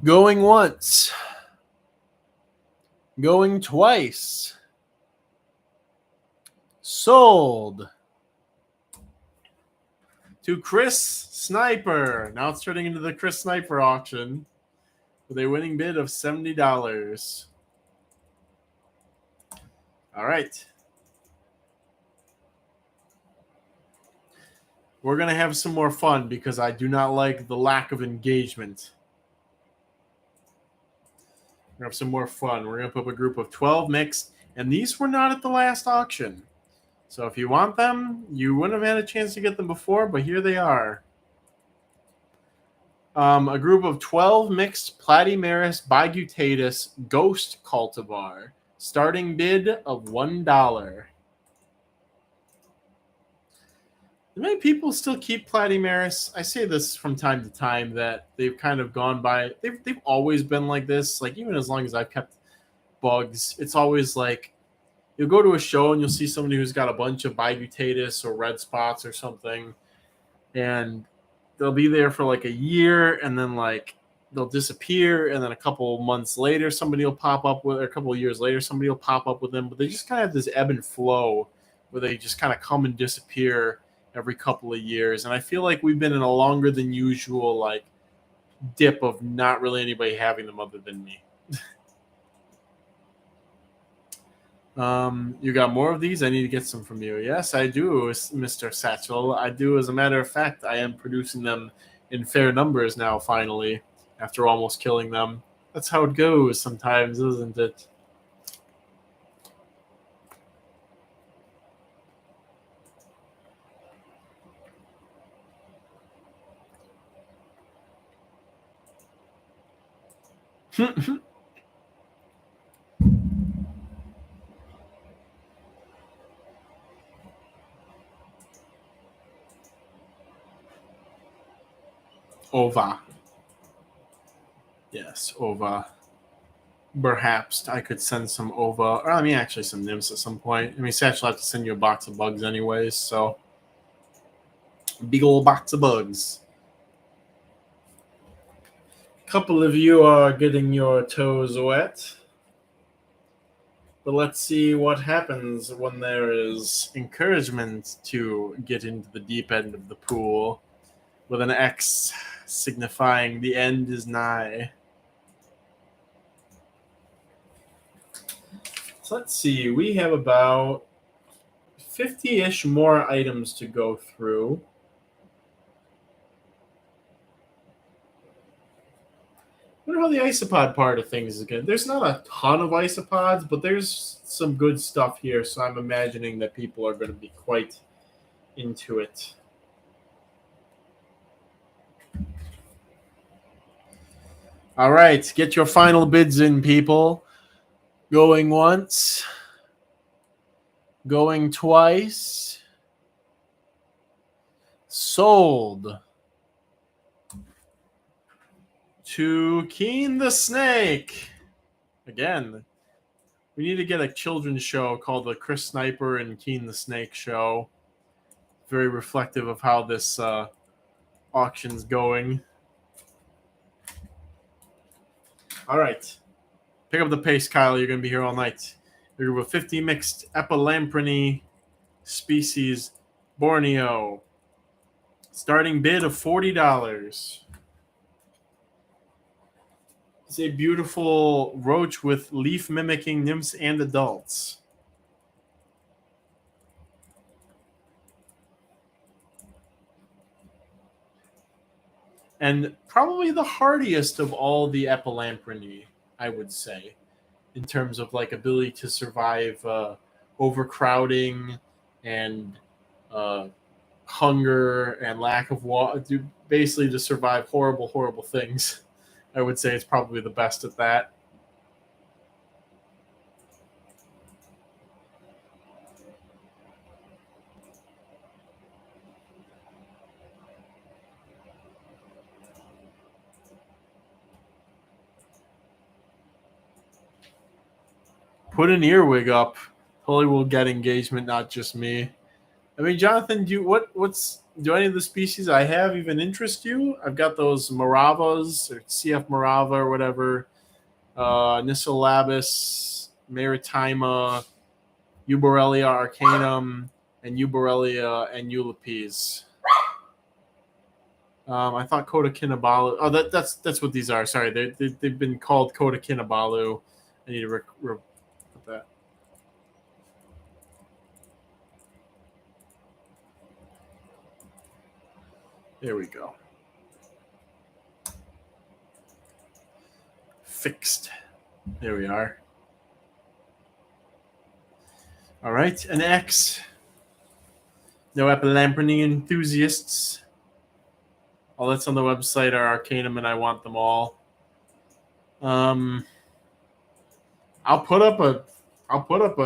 Going once. Going twice. Sold. To Chris Sniper. Now it's turning into the Chris Sniper auction with a winning bid of $70. All right. We're going to have some more fun because I do not like the lack of engagement. We're going to have some more fun. We're going to put up a group of 12 mixed, and these were not at the last auction. So if you want them, you wouldn't have had a chance to get them before, but here they are. A group of 12 mixed Platymeris bigutatus ghost cultivar. Starting bid of $1. Many people still keep Platymeris. I say this from time to time that they've kind of gone by. They've always been like this. Like even as long as I've kept bugs. It's always like you'll go to a show and you'll see somebody who's got a bunch of bigutatus or red spots or something, and they'll be there for like a year, and then like they'll disappear, and then a couple months later somebody will pop up with, or a couple of years later somebody will pop up with them. But they just kind of have this ebb and flow where they just kind of come and disappear every couple of years. And I feel like we've been in a longer than usual like dip of not really anybody having them other than me. You got more of these? I need to get some from you. Yes, I do, Mr. Satchel. I do. As a matter of fact, I am producing them in fair numbers now, finally, after almost killing them. That's how it goes sometimes, isn't it? Ova. Yes, Ova. Perhaps I could send some Ova, or I mean, actually, some nymphs at some point. I mean, Satchel will have to send you a box of bugs anyways, so. Big old box of bugs. A couple of you are getting your toes wet. But let's see what happens when there is encouragement to get into the deep end of the pool with an X signifying the end is nigh. So let's see. We have about 50-ish more items to go through. I wonder how the isopod part of things is good. There's not a ton of isopods, but there's some good stuff here, so I'm imagining that people are going to be quite into it. All right, get your final bids in, people. Going once. Going twice. Sold. To Keen the Snake. Again, we need to get a children's show called the Chris Sniper and Keen the Snake show. Very reflective of how this auction's going. All right. Pick up the pace, Kyle. You're going to be here all night. You're with 50 mixed Epilamprine species Borneo. Starting bid of $40. It's a beautiful roach with leaf mimicking nymphs and adults. And probably the hardiest of all the Epilamprine, I would say, in terms of like ability to survive overcrowding and hunger and lack of water, basically to survive horrible, horrible things. I would say it's probably the best at that. Put an earwig up. Hopefully we'll get engagement, not just me. I mean, Jonathan, do any of the species I have even interest you? I've got those Moravas or CF Morava or whatever, Nisolabus, Maritima, Euborelia arcanum, and Euborelia and Eulipes. I thought Coda Kinabalu. Oh, that's what these are. Sorry, they've been called Coda Kinabalu. I need to put that. There we go. Fixed. There we are. All right, an X. No Epilamprine enthusiasts. All that's on the website are Arcanum, and I want them all. I'll put up a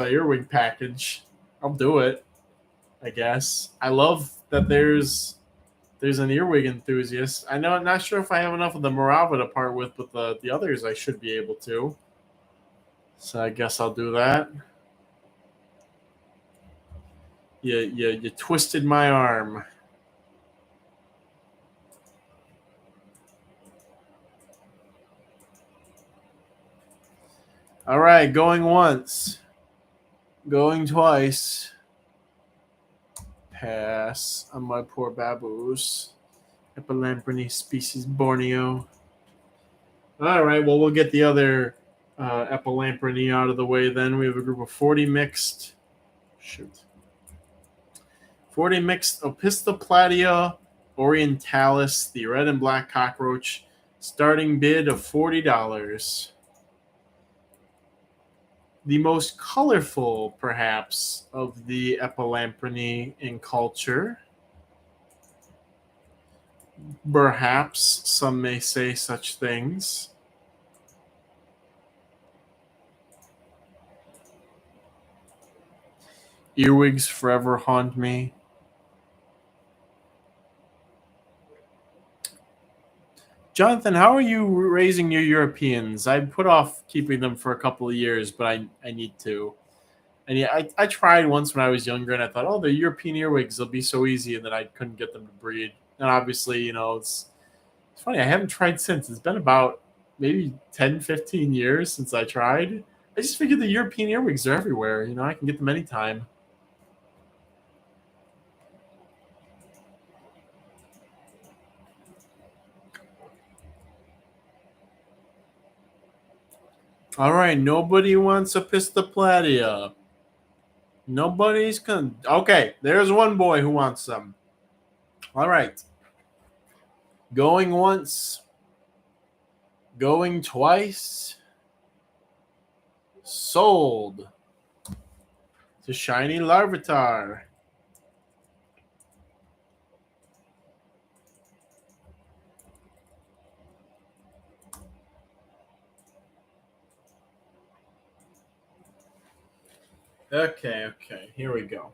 earwig package. I'll do it. I guess. I love that there's an earwig enthusiast. I'm not sure if I have enough of the Morava to part with, but the others I should be able to. So I guess I'll do that. You twisted my arm. All right, going once. Going twice. Pass on my poor baboos. Epilamprine species Borneo. All right, well, we'll get the other Epilamprine out of the way then. We have a group of 40 mixed. Shoot. 40 mixed Opistoplatia orientalis, the red and black cockroach. Starting bid of $40. The most colorful, perhaps, of the Epilamprine in culture. Perhaps some may say such things. Earwigs forever haunt me. Jonathan, how are you raising your Europeans? I put off keeping them for a couple of years, but I need to. And yeah, I tried once when I was younger, and I thought, oh, the European earwigs will be so easy, and then I couldn't get them to breed. And obviously, it's funny. I haven't tried since. It's been about maybe 10, 15 years since I tried. I just figured the European earwigs are everywhere. I can get them anytime. All right, nobody wants a Pistoplatia. Nobody's okay, there's one boy who wants some. All right. Going once. Going twice. Sold to Shiny Larvitar. Okay, here we go.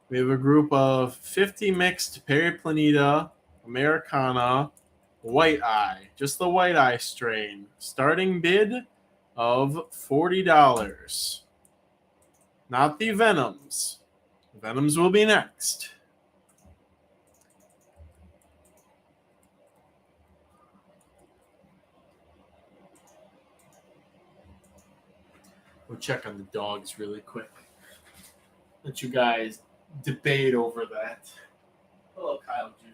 We have a group of 50 mixed Periplaneta Americana White Eye. Just the White Eye strain. Starting bid of $40. Not the Venoms. Venoms will be next. We'll check on the dogs really quick. Let you guys debate over that. Hello, Kyle Jr.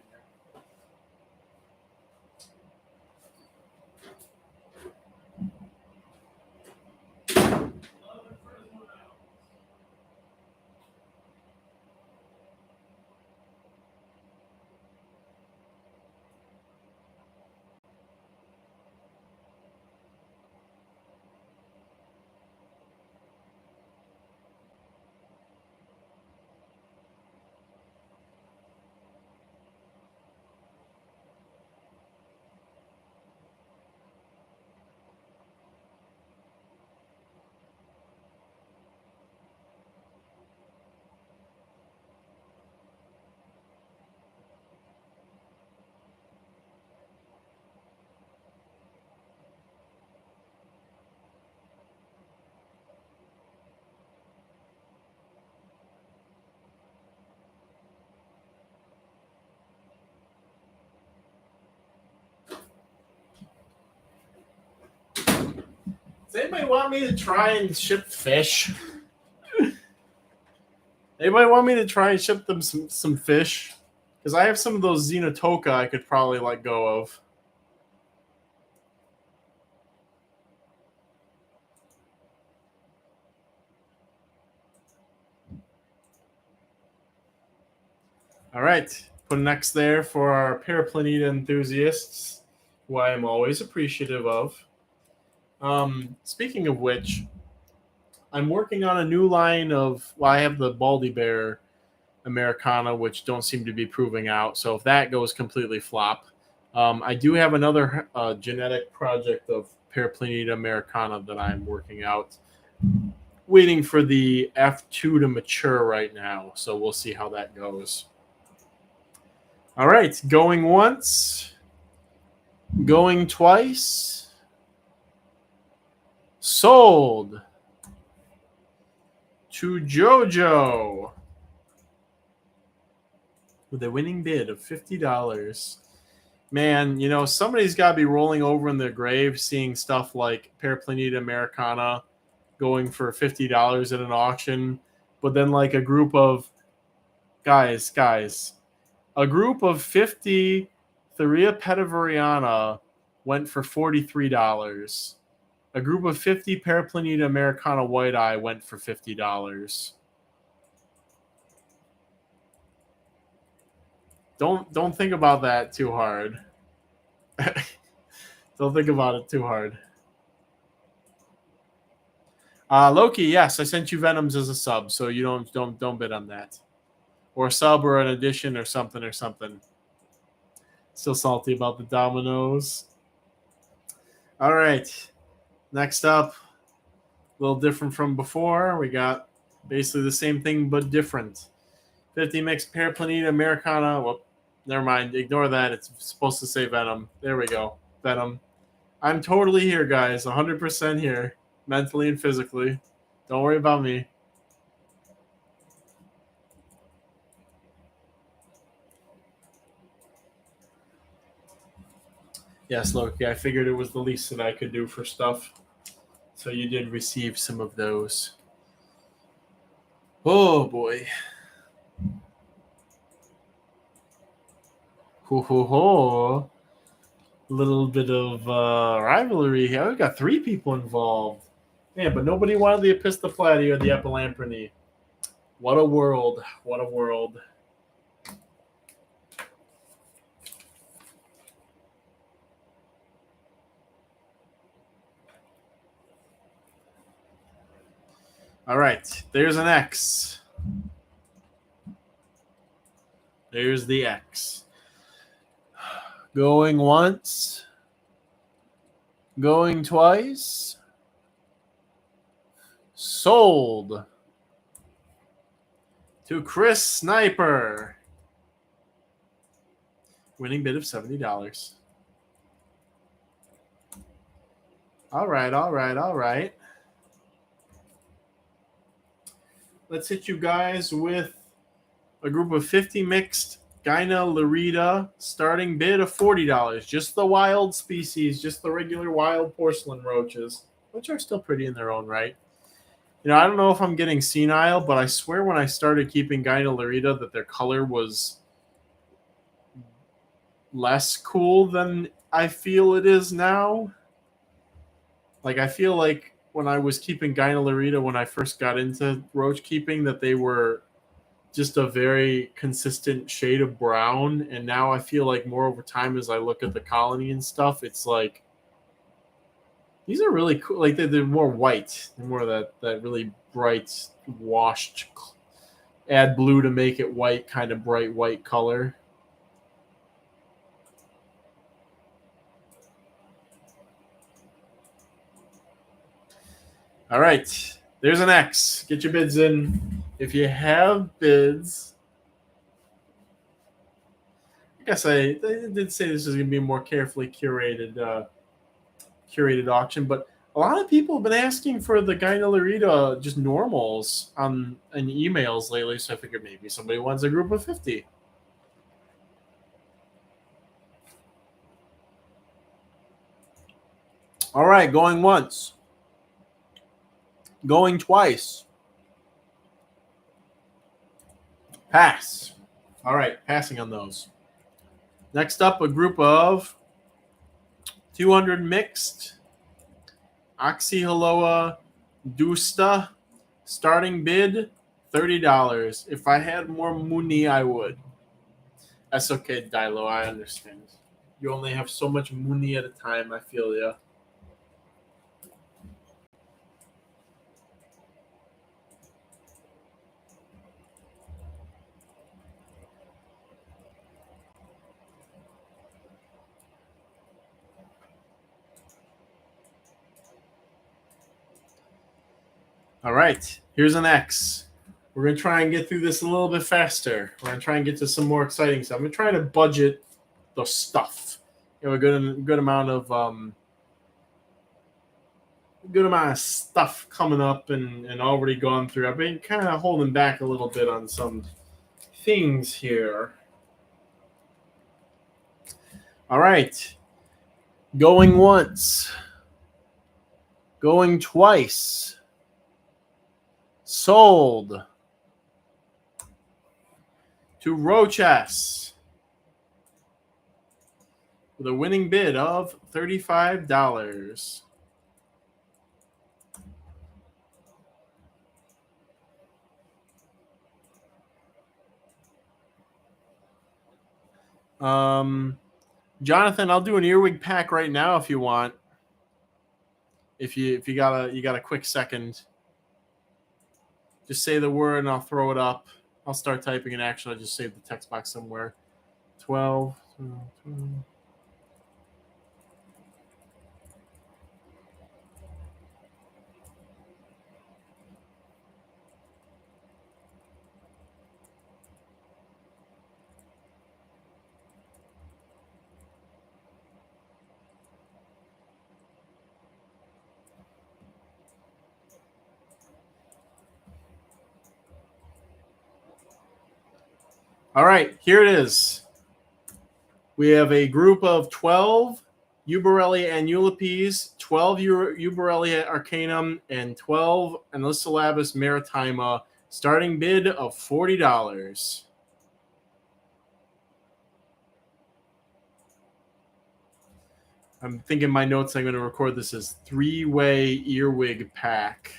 Does anybody want me to try and ship fish? Anybody want me to try and ship them some fish? Because I have some of those Xenotoka I could probably let go of. All right. Put an X there for our Periplaneta enthusiasts, who I am always appreciative of. Speaking of which, I'm working on a new line of. Well, I have the Baldy Bear Americana, which don't seem to be proving out. So if that goes completely flop, I do have another genetic project of Periplaneta Americana that I'm working out. Waiting for the F2 to mature right now. So we'll see how that goes. All right, going once, going twice, sold to JoJo with a winning bid of $50. Man, you know, somebody's got to be rolling over in their grave seeing stuff like Paraplaneta Americana going for $50 at an auction, but then like a group of guys, a group of 50 Theria Petavariana went for $43. A group of 50 Paraplaneta Americana White Eye went for $50. Don't think about that too hard. Don't think about it too hard. Loki, yes, I sent you Venoms as a sub, so you don't bid on that, or a sub or an addition or something. Still salty about the dominoes. All right, next up, a little different from before. We got basically the same thing but different. 50 mixed Paraplaneta Americana. Well, never mind. Ignore that. It's supposed to say Venom. There we go. Venom. I'm totally here, guys. 100% here. Mentally and physically. Don't worry about me. Yes, Loki, I figured it was the least that I could do for stuff. So you did receive some of those. Oh, boy. Ho, ho, ho. A little bit of rivalry here. We've got 3 people involved. Man, but nobody wanted the Epistoplati or the Epilamprony. What a world. What a world. All right. There's an X. There's the X. Going once. Going twice. Sold to Chris Sniper. Winning bid of $70. All right. Let's hit you guys with a group of 50 mixed Gyna Larita, starting bid of $40. Just the wild species, just the regular wild porcelain roaches, which are still pretty in their own right. You know, I don't know if I'm getting senile, but I swear when I started keeping Gyna Larita that their color was less cool than I feel it is now. Like, I feel like when I was keeping Gyna Larita when I first got into roach keeping, that they were just a very consistent shade of brown. And now I feel like more over time as I look at the colony and stuff, it's like, these are really cool. Like, they're more white. They're more that really bright, washed, add blue to make it white, kind of bright white color. All right. There's an X. Get your bids in. If you have bids, I guess I did say this is going to be a more carefully curated auction, but a lot of people have been asking for the Gyna Larita just normals in emails lately, so I figured maybe somebody wants a group of 50. All right, going once. Going twice. Pass. All right, passing on those. Next up, a group of 200 mixed Oxyhaloa Dusta, starting bid $30. If I had more money, I would. That's okay, Dilo. I understand. You only have so much money at a time. I feel ya. All right, here's an X. We're going to try and get through this a little bit faster. We're going to try and get to some more exciting stuff. I'm going to try to budget the stuff. You know, a good amount of good amount of stuff coming up and already gone through. I've been kind of holding back a little bit on some things here. All right. Going once. Going twice. Sold to Roach with a winning bid of $35. Jonathan, I'll do an earwig pack right now if you want. If you got a quick second, just say the word and I'll throw it up. I'll start typing it. Actually, I just saved the text box somewhere. 12. All right, here it is. We have a group of 12 Uberelli Annulepes, 12 Uberelli Arcanum, and 12 Anisylabis Maritima. Starting bid of $40. I'm thinking my notes, I'm going to record this as three-way earwig pack.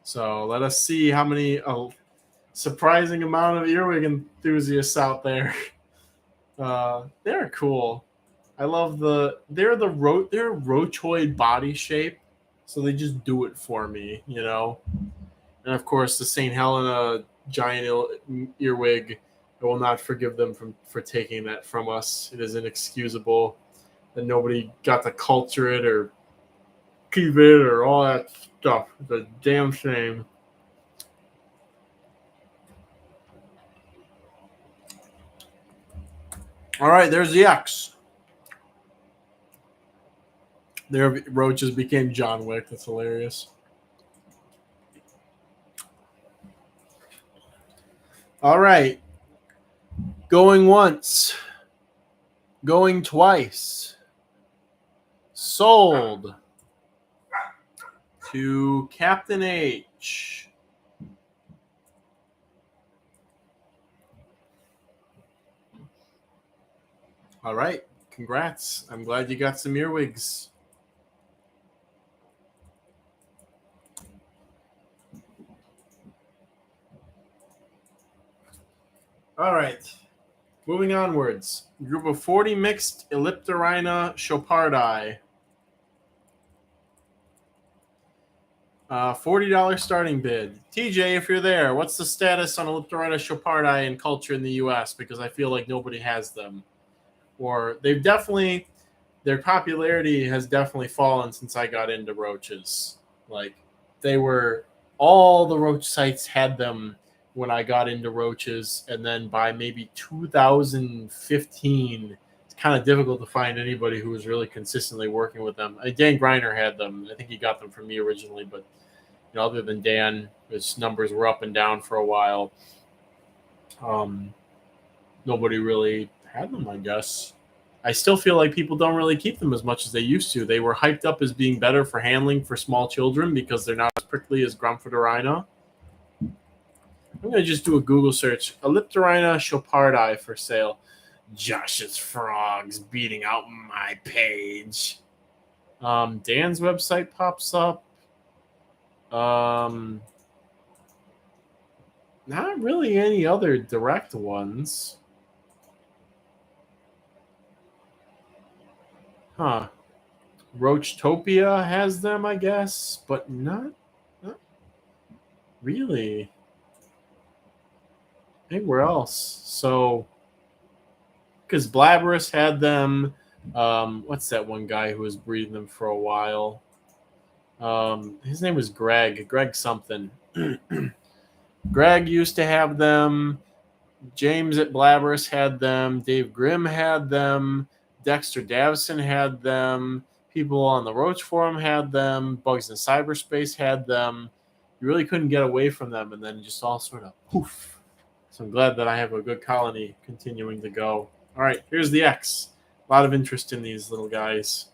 So let us see how many surprising amount of earwig enthusiasts out there. They're cool. I love they're rochoid body shape, so they just do it for me, you know. And of course, the St. Helena giant earwig, I will not forgive them for taking that from us. It is inexcusable that nobody got to culture it or keep it or all that stuff. It's a damn shame. All right, there's the X. Their roaches became John Wick. That's hilarious. All right. Going once. Going twice. Sold to Captain H. All right. Congrats. I'm glad you got some earwigs. All right. Moving onwards. Group of 40 mixed Elliptorhina Chopardi. $40 starting bid. TJ, if you're there, what's the status on Elliptorhina Chopardi in culture in the U.S.? Because I feel like nobody has them. Or their popularity has definitely fallen since I got into roaches. Like, all the roach sites had them when I got into roaches, and then by maybe 2015, it's kind of difficult to find anybody who was really consistently working with them. Dan Greiner had them. I think he got them from me originally, but other than Dan, his numbers were up and down for a while. Nobody really had them, I guess. I still feel like people don't really keep them as much as they used to. They were hyped up as being better for handling for small children because they're not as prickly as Grumphotorhina. I'm going to just do a Google search. Elliptorhina Chopardi for sale. Josh's frogs beating out my page. Dan's website pops up. Not really any other direct ones. Huh. Roachtopia has them, I guess, but not really anywhere else. So, because Blabberus had them. What's that one guy who was breeding them for a while? His name was Greg something. Greg used to have them. James at Blabberus had them. Dave Grimm had them. Dexter Davison had them. People on the Roach forum had them. Bugs in Cyberspace had them. You really couldn't get away from them, and then just all sort of poof. So I'm glad that I have a good colony continuing to go. All right, here's the X. A lot of interest in these little guys.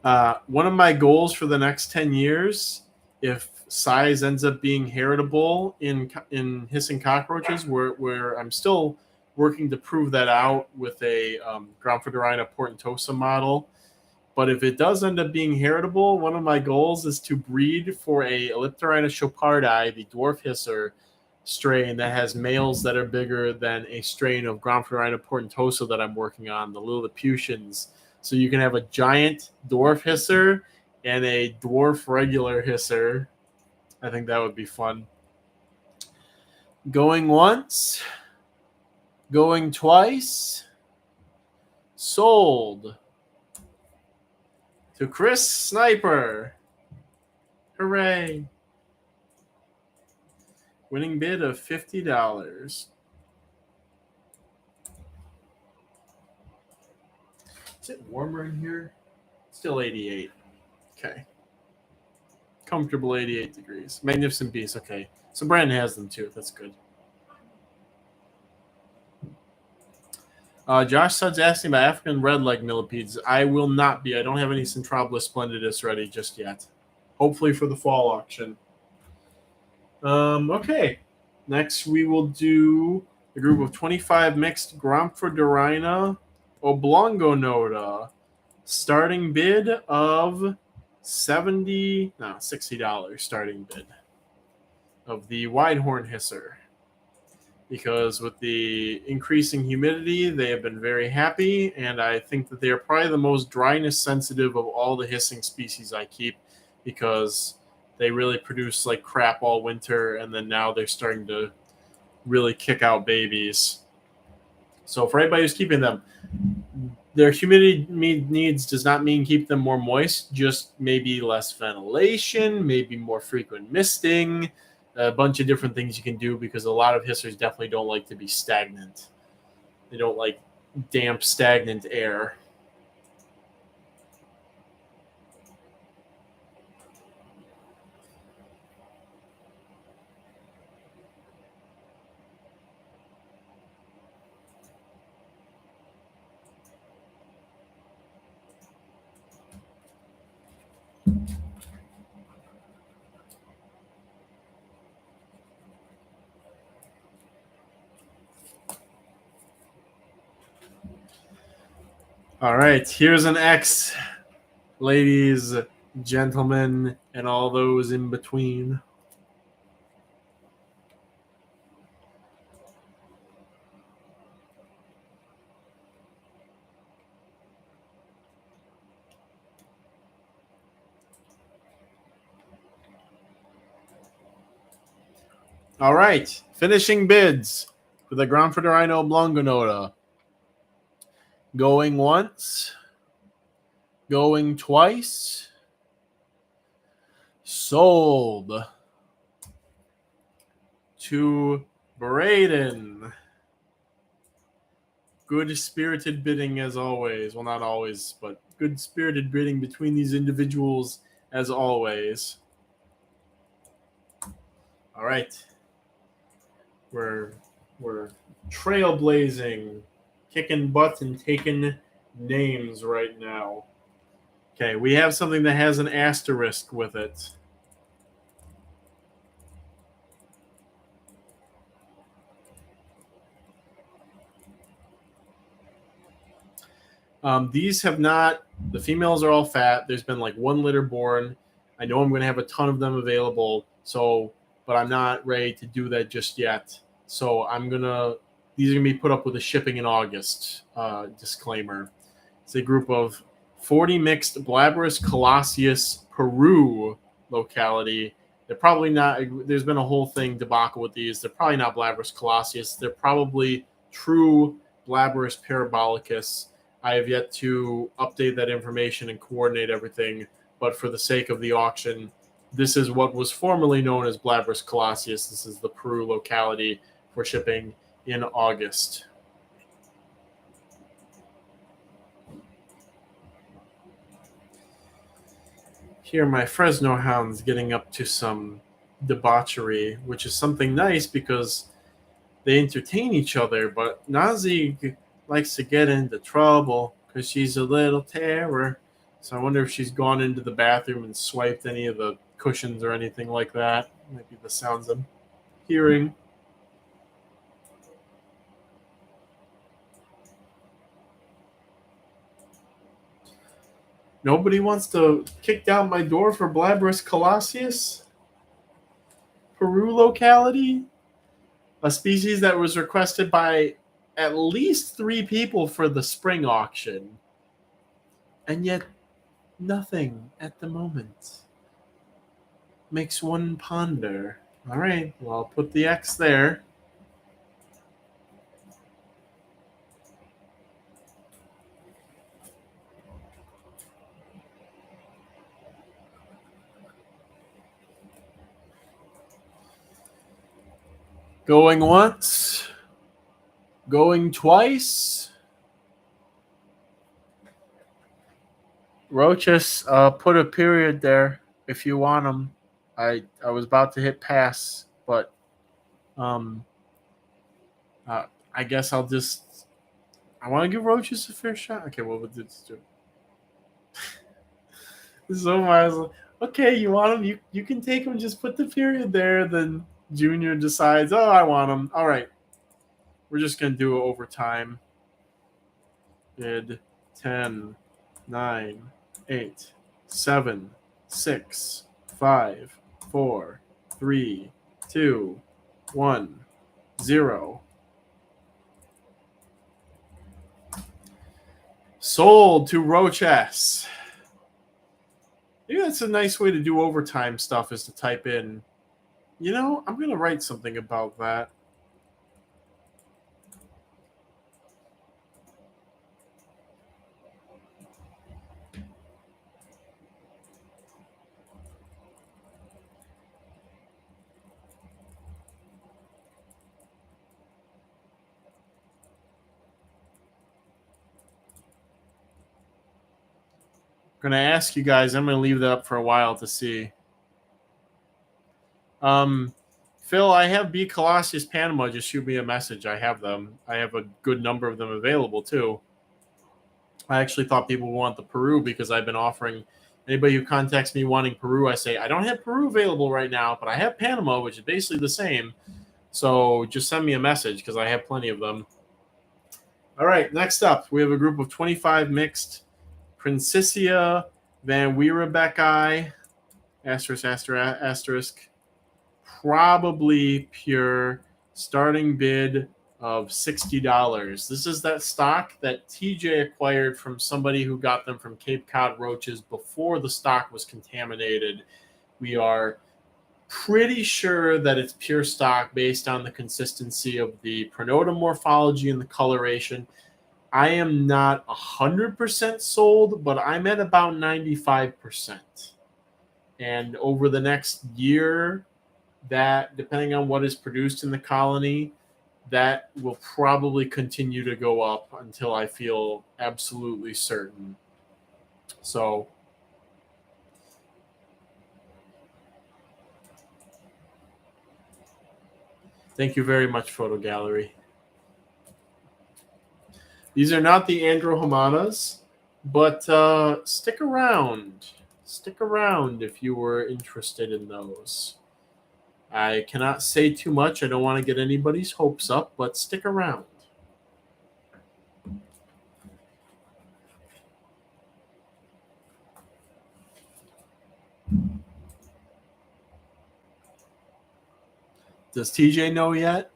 One of my goals for the next 10 years, if size ends up being heritable in hissing cockroaches, where I'm still working to prove that out with a Gramphidorina portentosa model. But if it does end up being heritable, one of my goals is to breed for a Elliptorhina chopardi, the dwarf hisser strain that has males that are bigger than a strain of Gramphidorina portentosa that I'm working on, the Lilliputians. So you can have a giant dwarf hisser and a dwarf regular hisser. I think that would be fun. Going once, going twice, sold to Chris Sniper. Hooray. Winning bid of $50. Is it warmer in here? Still 88. Okay. Comfortable 88 degrees. Magnificent Beast. Okay. So Brandon has them too. That's good. Josh Suds asking about African red leg millipedes. I will not be. I don't have any Centrobolus splendidus ready just yet. Hopefully for the fall auction. Okay. Next we will do a group of 25 mixed Gramphidorina oblongonota. Starting bid of $60 starting bid of the Widehorn Hisser. Because with the increasing humidity, they have been very happy, and I think that they are probably the most dryness sensitive of all the hissing species I keep, because they really produce like crap all winter, and then now they're starting to really kick out babies. So for anybody who's keeping them, their humidity needs does not mean keep them more moist, just maybe less ventilation, maybe more frequent misting, a bunch of different things you can do, because a lot of hissers definitely don't like to be stagnant. They don't like damp, stagnant air. All right, here's an X, ladies, gentlemen, and all those in between. All right, finishing bids for the Gramphidorina oblongonota. Going once, going twice, sold to Braden. Good spirited bidding as always. Well, not always, but good spirited bidding between these individuals as always. All right. We're trailblazing, kicking butt and taking names right now. Okay, we have something that has an asterisk with it. These have not, the females are all fat. There's been like one litter born. I know I'm going to have a ton of them available, but I'm not ready to do that just yet. So these are going to be put up with a shipping in August disclaimer. It's a group of 40 mixed Blabberus colossius Peru locality. They're probably not, there's been a whole thing debacle with these. They're probably not Blabberus colossius. They're probably true Blabberus parabolicus. I have yet to update that information and coordinate everything, but for the sake of the auction, This is what was formerly known as Blabrus colossius. This is the Peru locality for shipping in August. Here, my Fresno hound's getting up to some debauchery, which is something nice because they entertain each other. But Nazi likes to get into trouble because she's a little terror. So I wonder if she's gone into the bathroom and swiped any of the cushions or anything like that. Might be the sounds I'm hearing. Nobody wants to kick down my door for Blabrus colossius? Peru locality? A species that was requested by at least 3 people for the spring auction. And yet, nothing at the moment. Makes one ponder. All right, well, I'll put the X there. Going once. Going twice. Roaches, put a period there if you want them. I was about to hit pass, but I guess I'll just. I want to give Roaches a fair shot. Okay, well, we'll just do. So mild. Okay, you want them? You can take them. Just put the period there. Then Junior decides, oh, I want them. All right, we're just gonna do it over time. 10, 9, 8, 7, 6, 5, 4, 3, 2, 1, 0. Sold to Roach S. Maybe that's a nice way to do overtime stuff, is to type in, I'm going to write something about that. I'm going to ask you guys, I'm going to leave that up for a while to see. Phil, I have B. Colossius Panama. Just shoot me a message. I have them. I have a good number of them available, too. I actually thought people would want the Peru because I've been offering anybody who contacts me wanting Peru, I say, I don't have Peru available right now, but I have Panama, which is basically the same. So just send me a message because I have plenty of them. All right, next up, we have a group of 25 mixed Princessia Van Weerebecki, asterisk, probably pure, starting bid of $60. This is that stock that TJ acquired from somebody who got them from Cape Cod Roaches before the stock was contaminated. We are pretty sure that it's pure stock based on the consistency of the pronotum morphology and the coloration. I am not 100% sold, but I'm at about 95%. And over the next year, that, depending on what is produced in the colony, that will probably continue to go up until I feel absolutely certain. So thank you very much, Photo Gallery. These are not the Androhomanas, but stick around. Stick around if you were interested in those. I cannot say too much. I don't want to get anybody's hopes up, but stick around. Does TJ know yet?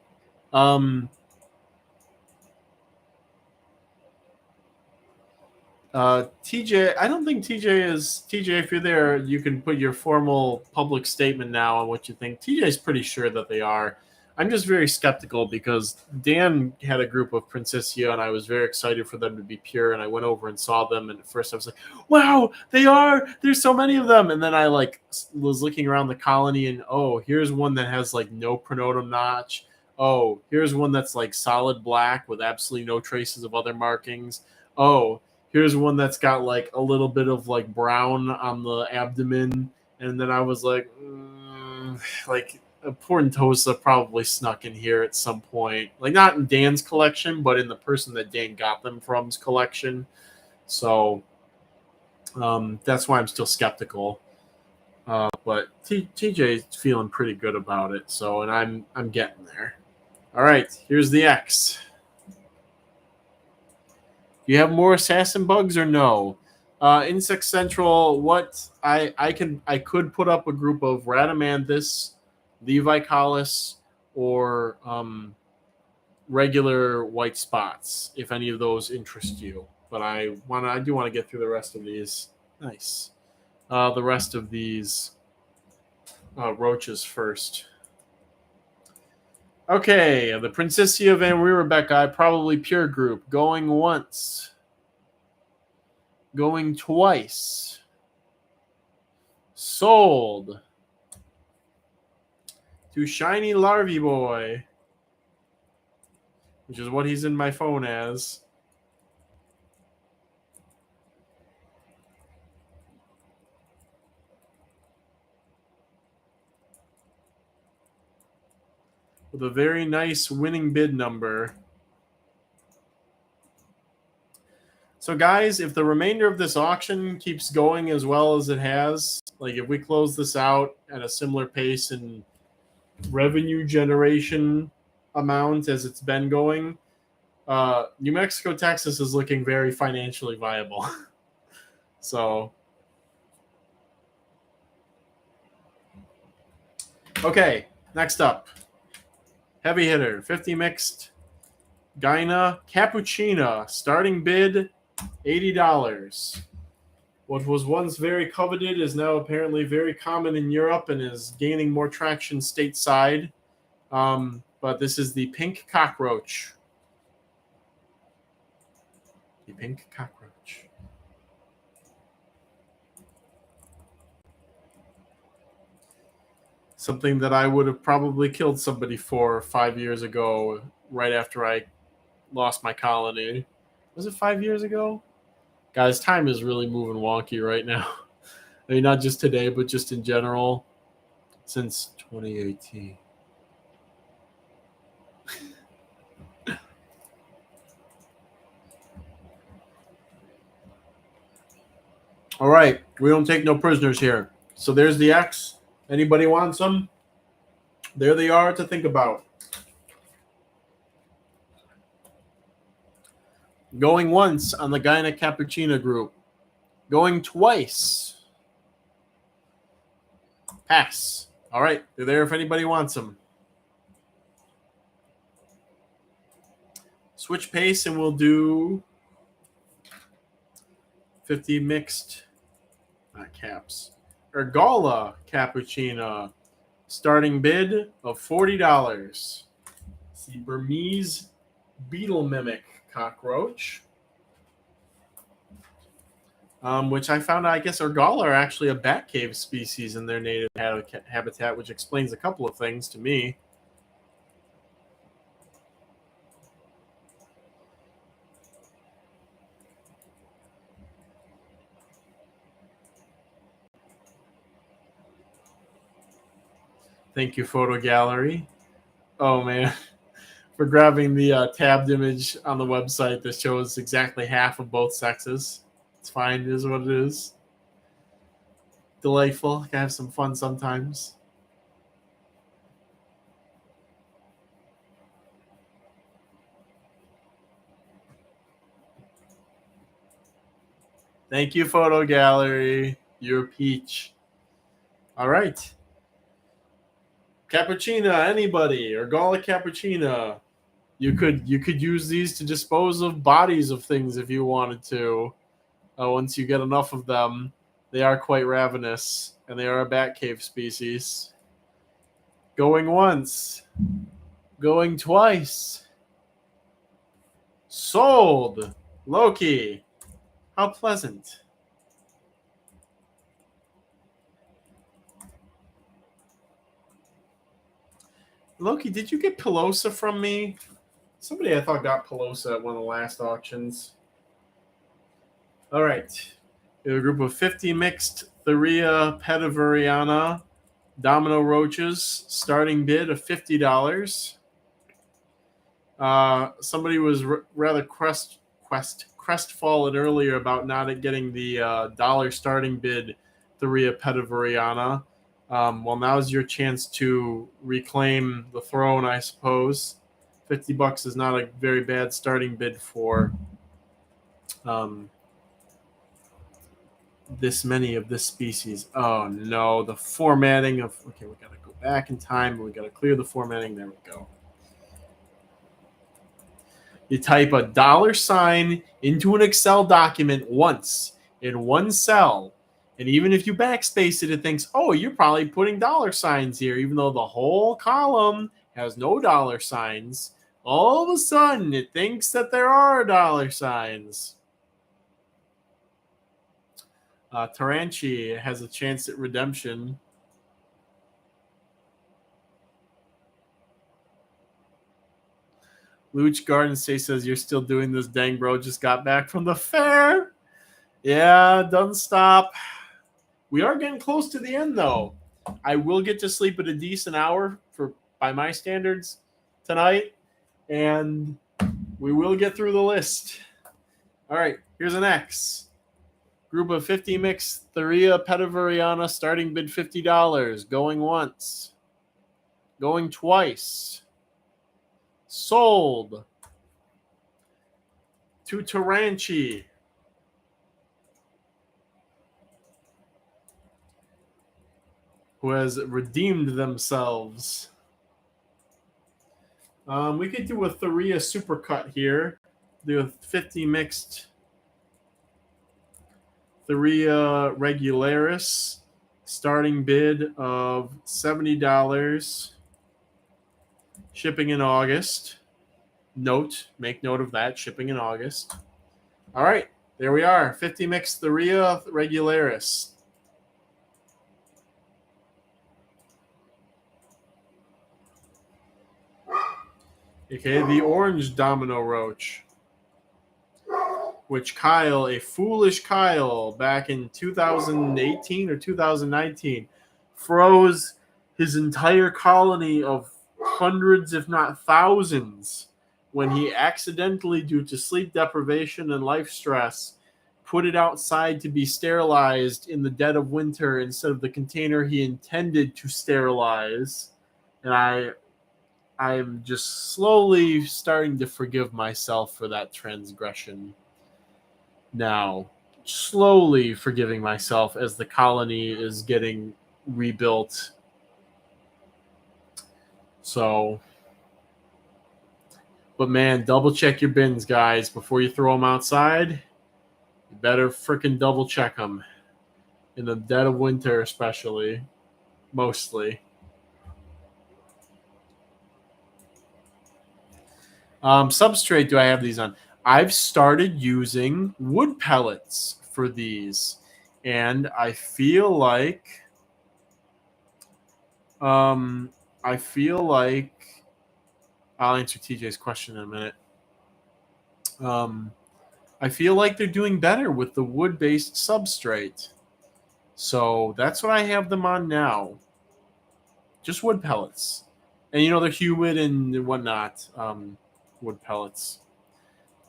TJ, I don't think TJ is. TJ, if you're there, you can put your formal public statement now on what you think. TJ is pretty sure that they are. I'm just very skeptical because Dan had a group of Princessia, and I was very excited for them to be pure. And I went over and saw them, and at first I was like, "Wow, they are! There's so many of them!" And then I was looking around the colony, and oh, here's one that has like no pronotum notch. Oh, here's one that's like solid black with absolutely no traces of other markings. Oh, here's one that's got like a little bit of like brown on the abdomen. And then I was like, like a Portentosa probably snuck in here at some point. Like not in Dan's collection, but in the person that Dan got them from's collection. So that's why I'm still skeptical. But TJ's feeling pretty good about it. So, and I'm getting there. All right, here's the X. Do you have more assassin bugs or no? Insect Central. What I could put up a group of Radamanthus, Levi Collis, or regular white spots if any of those interest you. But I do want to get through the rest of these. Nice. The rest of these roaches first. Okay, the Princessia Van Riebeck, probably pure group. Going once. Going twice. Sold. To Shiny Larvae Boy. Which is what he's in my phone as. With a very nice winning bid number. So, guys, if the remainder of this auction keeps going as well as it has, like if we close this out at a similar pace in revenue generation amount as it's been going, New Mexico, Texas is looking very financially viable. So, okay, next up. Heavy hitter, 50 mixed. Gyna Cappuccina, starting bid $80. What was once very coveted is now apparently very common in Europe and is gaining more traction stateside. But this is the pink cockroach. The pink cockroach. Something that I would have probably killed somebody for 5 years ago, right after I lost my colony. Was it 5 years ago? Guys, time is really moving wonky right now. I mean, not just today, but just in general since 2018. All right, we don't take no prisoners here. So there's the X. Anybody wants them? There they are to think about. Going once on the Gyna Cappuccina group. Going twice. Pass. All right, they're there if anybody wants them. Switch pace and we'll do 50 mixed caps. Ergala Cappuccina. Starting bid of $40. The Burmese beetle mimic cockroach. Which I found out, I guess Ergala are actually a bat cave species in their native habitat, which explains a couple of things to me. Thank you, Photo Gallery. Oh, man. For grabbing the tabbed image on the website that shows exactly half of both sexes. It's fine. It is what it is. Delightful. Can have some fun sometimes. Thank you, Photo Gallery. You're a peach. All right. Cappuccina, anybody, or Gala Cappuccina. You could use these to dispose of bodies of things if you wanted to. Once you get enough of them, they are quite ravenous, and they are a bat cave species. Going once. Going twice. Sold. Loki. How pleasant. Loki, did you get Pelosa from me? Somebody I thought got Pelosa at one of the last auctions. All right. We have a group of 50 mixed Thuria Petavariana Domino Roaches. Starting bid of $50. Somebody was rather crestfallen earlier about not getting the dollar starting bid Thuria Petavariana. Well, now's your chance to reclaim the throne, I suppose. $50 is not a very bad starting bid for this many of this species. Oh no, the formatting of we gotta go back in time. We gotta clear the formatting. There we go. You type a $ into an Excel document once in one cell. And even if you backspace it, it thinks, oh, you're probably putting $ here, even though the whole column has no $. All of a sudden, it thinks that there are $. Taranchi has a chance at redemption. Luch Garden State says, you're still doing this, dang bro. Just got back from the fair. Yeah, doesn't stop. We are getting close to the end, though. I will get to sleep at a decent hour by my standards tonight, and we will get through the list. All right, here's an X. Group of 50 mixed Thuria Petavariana, starting bid $50. Going once. Going twice. Sold. To Taranchi. Who has redeemed themselves. We could do a Thuria supercut here. Do a 50 mixed Thuria regularis. Starting bid of $70. Shipping in August. Make note of that. Shipping in August. All right, there we are. 50 mixed Thuria regularis. Okay, the orange domino roach, which Kyle, a foolish Kyle, back in 2018 or 2019, froze his entire colony of hundreds, if not thousands, when he accidentally, due to sleep deprivation and life stress, put it outside to be sterilized in the dead of winter instead of the container he intended to sterilize. And I'm just slowly starting to forgive myself for that transgression. Now, slowly forgiving myself as the colony is getting rebuilt. So, but man, double check your bins, guys, before you throw them outside. You better freaking double check them in the dead of winter, especially, mostly. Substrate do I have these on? I've started using wood pellets for these, and I feel like I'll answer TJ's question in a minute. I feel like they're doing better with the wood-based substrate. So that's what I have them on now. Just wood pellets. And, they're humid and whatnot, wood pellets.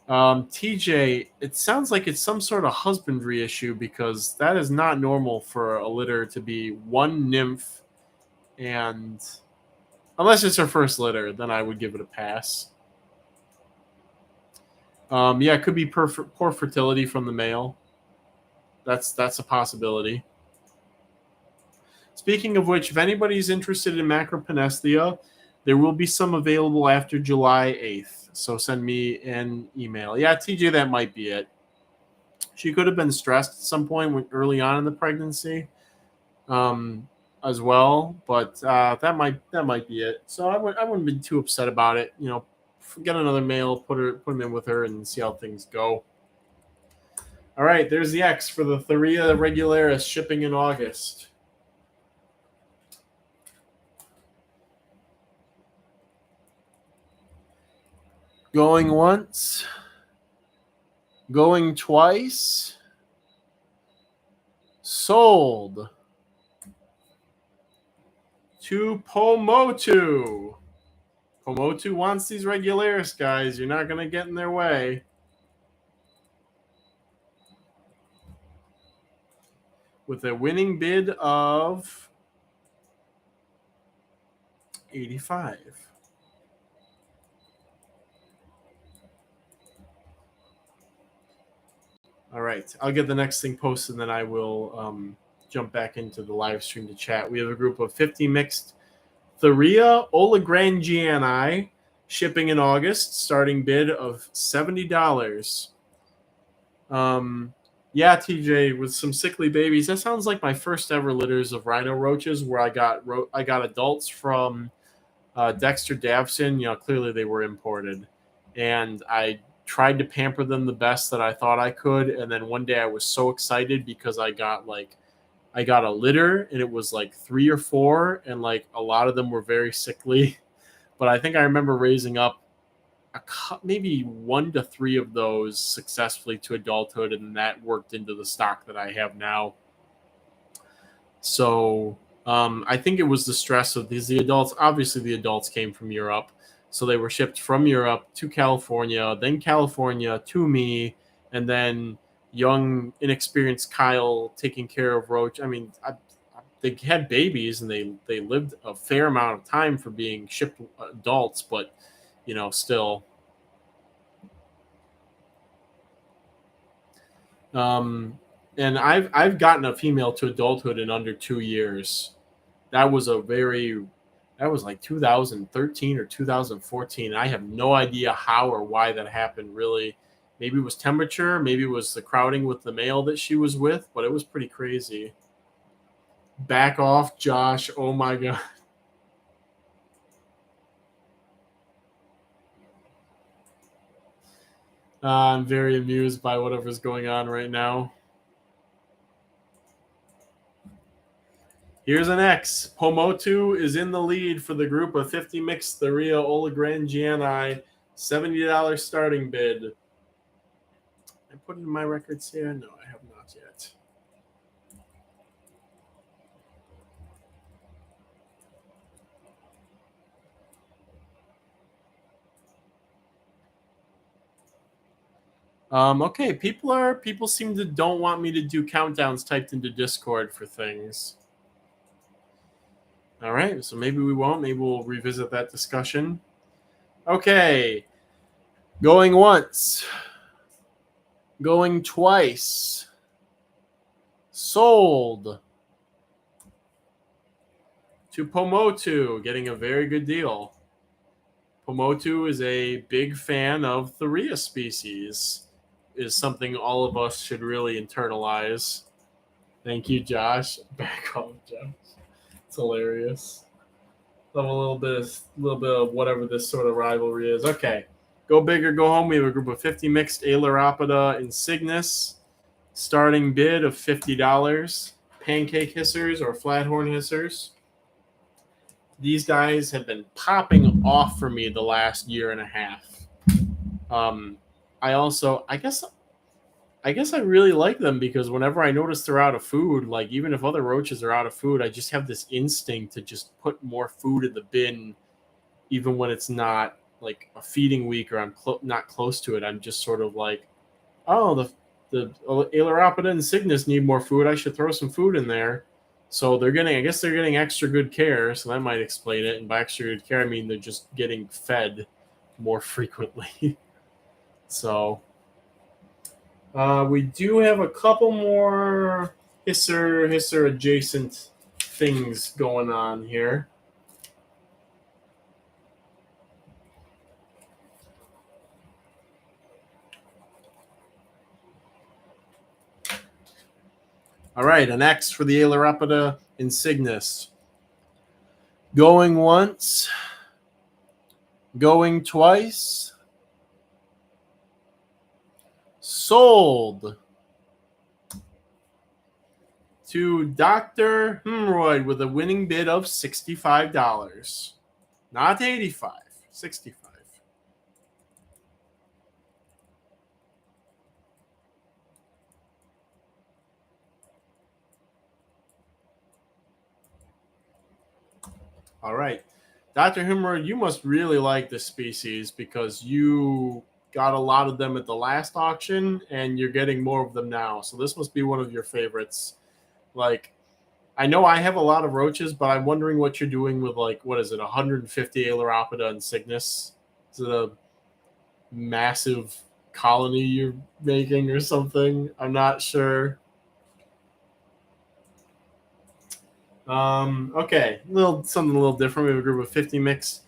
TJ, it sounds like it's some sort of husbandry issue because that is not normal for a litter to be one nymph, and unless it's her first litter, then I would give it a pass. It could be poor fertility from the male. That's a possibility. Speaking of which, if anybody's interested in Macropenesthia, there will be some available after July 8th. So send me an email. Yeah, TJ, that might be it. She could have been stressed at some point early on in the pregnancy. as well, but that might be it. So I wouldn't be too upset about it. Get another male, put him in with her, and see how things go. All right, there's the X for the Thuria regularis shipping in August. Going once, going twice, sold to Pomotu. Pomotu wants these regularis, guys. You're not going to get in their way. With a winning bid of 85. All right, I'll get the next thing posted, and then I will jump back into the live stream to chat. We have a group of 50 mixed Thuria Olagrangiani shipping in August, starting bid of $70. Yeah, TJ, with some sickly babies. That sounds like my first ever litters of rhino roaches, where I got adults from Dexter Davson. Clearly they were imported, and I tried to pamper them the best that I thought I could. And then one day I was so excited because I got a litter, and it was like 3 or 4, and like a lot of them were very sickly. But I think I remember raising up maybe 1 to 3 of those successfully to adulthood, and that worked into the stock that I have now. So I think it was the stress of these. The adults, obviously, the adults came from Europe, so they were shipped from Europe to California, then California to me, and then young, inexperienced Kyle taking care of Roach. I mean, they had babies, and they lived a fair amount of time for being shipped adults, but still. And I've gotten a female to adulthood in under 2 years. That was like 2013 or 2014. I have no idea how or why that happened, really. Maybe it was temperature, maybe it was the crowding with the male that she was with, but it was pretty crazy. Back off, Josh. Oh my God. I'm very amused by whatever's going on right now. Here's an X. Pomotu is in the lead for the group of 50 mixed Thuria Olagrangiani, $70 starting bid. I put it in my records here? No, I have not yet. Okay, people seem to don't want me to do countdowns typed into Discord for things. All right, so maybe we won't. Maybe we'll revisit that discussion. Okay, going once, going twice, sold to Pomotu, getting a very good deal. Pomotu is a big fan of Thuria species. Is something all of us should really internalize. Thank you, Josh. Back off, Josh. It's hilarious. Love a little bit of whatever this sort of rivalry is. Okay, go big or go home. We have a group of 50 mixed Ailuropoda insignis. Starting bid of $50. Pancake hissers or flathorn hissers. These guys have been popping off for me the last year and a half. I guess I really like them because whenever I notice they're out of food, like even if other roaches are out of food, I just have this instinct to just put more food in the bin, even when it's not like a feeding week or I'm not close to it. I'm just sort of like, oh, the Ailuropoda insignis need more food. I should throw some food in there. So I guess they're getting extra good care. So that might explain it. And by extra good care, I mean they're just getting fed more frequently. So we do have a couple more hisser adjacent things going on here. All right, an X for the Aileropida insignis. Going once, going twice, sold to Dr. Hemorrhoid with a winning bid of $65. Not 85, 65. All right. Dr. Hemorrhoid, you must really like this species because you got a lot of them at the last auction and you're getting more of them now. So this must be one of your favorites. Like, I know I have a lot of roaches, but I'm wondering what you're doing with, like, what is it, 150 Aileropida insignis? Is it a massive colony you're making or something? I'm not sure. Okay, something a little different. We have a group of 50 mixed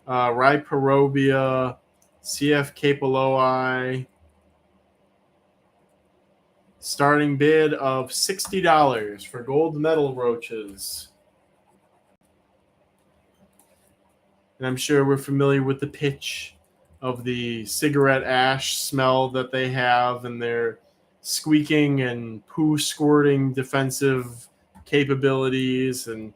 Rhyperobia, CF capeloi. Starting bid of $60 for gold medal roaches. And I'm sure we're familiar with the pitch of the cigarette ash smell that they have and their squeaking and poo squirting defensive capabilities and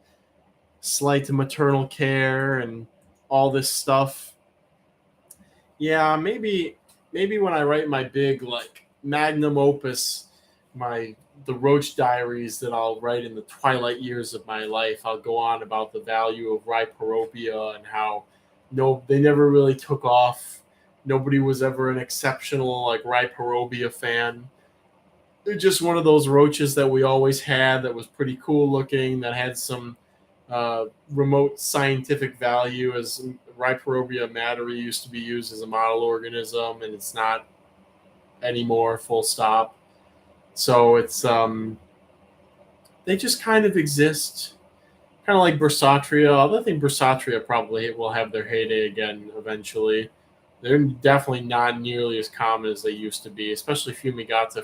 slight maternal care and all this stuff. Yeah, maybe when I write my big, like, magnum opus, the Roach diaries that I'll write in the twilight years of my life, I'll go on about the value of Rhyperopia and how they never really took off. Nobody was ever an exceptional, like, Rhyperopia fan. They're just one of those roaches that we always had that was pretty cool looking, that had some remote scientific value, as Rhyperopia materi used to be used as a model organism, and it's not anymore, full stop. So it's they just kind of exist, kind of like Bursatria. Although I think Bursatria probably will have their heyday again eventually. They're definitely not nearly as common as they used to be, especially Fumigata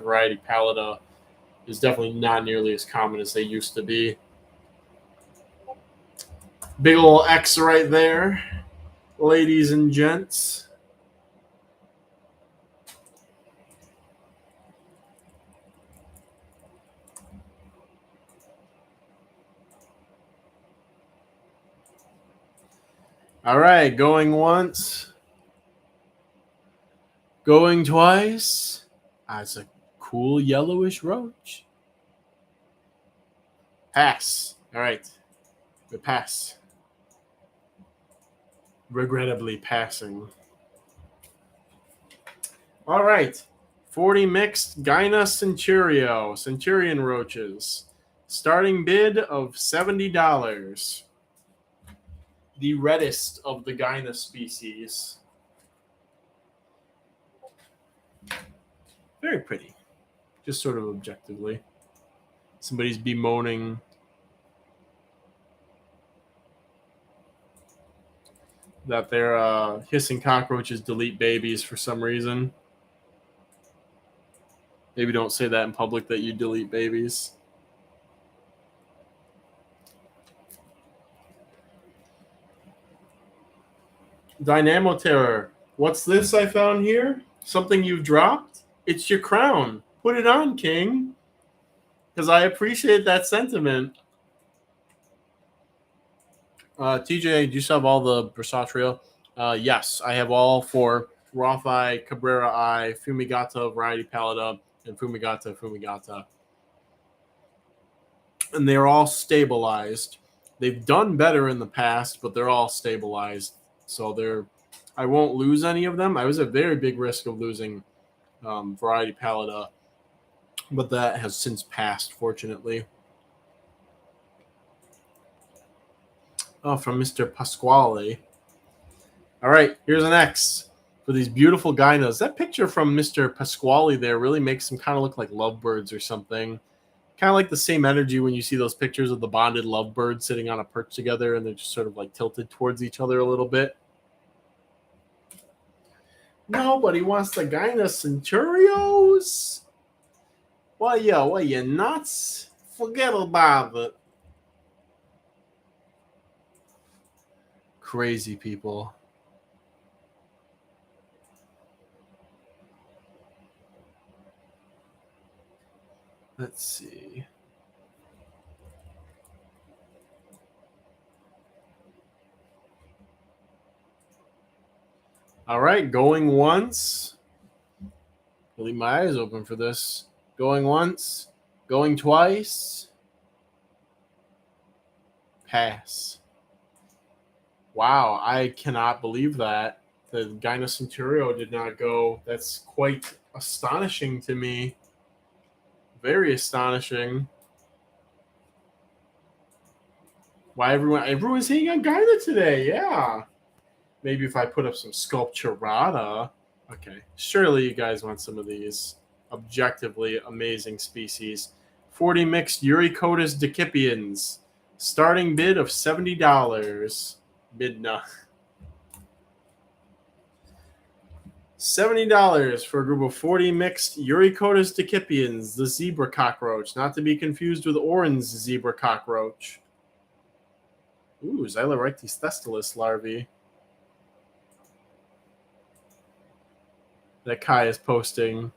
variety pallida is definitely not nearly as common as they used to be. Big ol' X right there, ladies and gents. All right, going once, going twice. It's a cool yellowish roach. Pass. All right, we pass. Regrettably passing. All right, 40 mixed Gyna Centurion roaches. Starting bid of $70. The reddest of the Gyna species. Very pretty, just sort of objectively. Somebody's bemoaning that their hissing cockroaches delete babies for some reason. Maybe don't say that in public that you delete babies. Dynamo Terror. What's this I found here? Something you've dropped? It's your crown. Put it on, King. Because I appreciate that sentiment. TJ, do you still have all the Bursatria? Yes, I have all four. Roth Eye, Cabrera Eye, Fumigata Variety Pallida, and Fumigata. And they're all stabilized. They've done better in the past, but they're all stabilized. So I won't lose any of them. I was at very big risk of losing Variety Pallida, but that has since passed, fortunately. Oh, from Mr. Pasquale. All right, here's an X for these beautiful gynos. That picture from Mr. Pasquale there really makes them kind of look like lovebirds or something. Kind of like the same energy when you see those pictures of the bonded lovebirds sitting on a perch together and they're just sort of like tilted towards each other a little bit. Nobody wants the Gyna Centurios. What you nuts? Forget about it. Crazy people. Let's see. All right, going once. I'll leave my eyes open for this. Going once. Going twice. Pass. Wow, I cannot believe that. The Gyno Centurio did not go. That's quite astonishing to me. Very astonishing. Why everyone's hitting on Gyno today? Yeah. Maybe if I put up some Sculpturata. Okay. Surely you guys want some of these objectively amazing species. 40 mixed Uricotis decipiens. Starting bid of $70. Bidna. $70 for a group of 40 mixed Uricotis decipiens, the zebra cockroach, not to be confused with orange zebra cockroach. Ooh, Xylorhynchus thestalis larvae. That Kai is posting.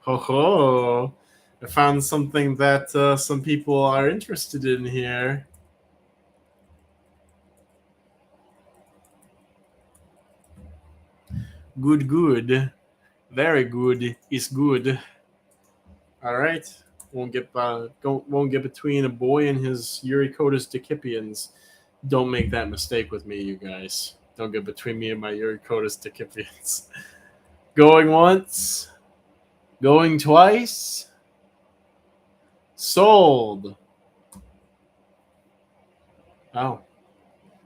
Ho ho! I found something that some people are interested in here. Good, good. Very good is good. All right. Won't get between a boy and his Uricotis decipiens. Don't make that mistake with me, you guys. Don't get between me and my Uricotis decipiens. Going once. Going twice. Sold. Oh.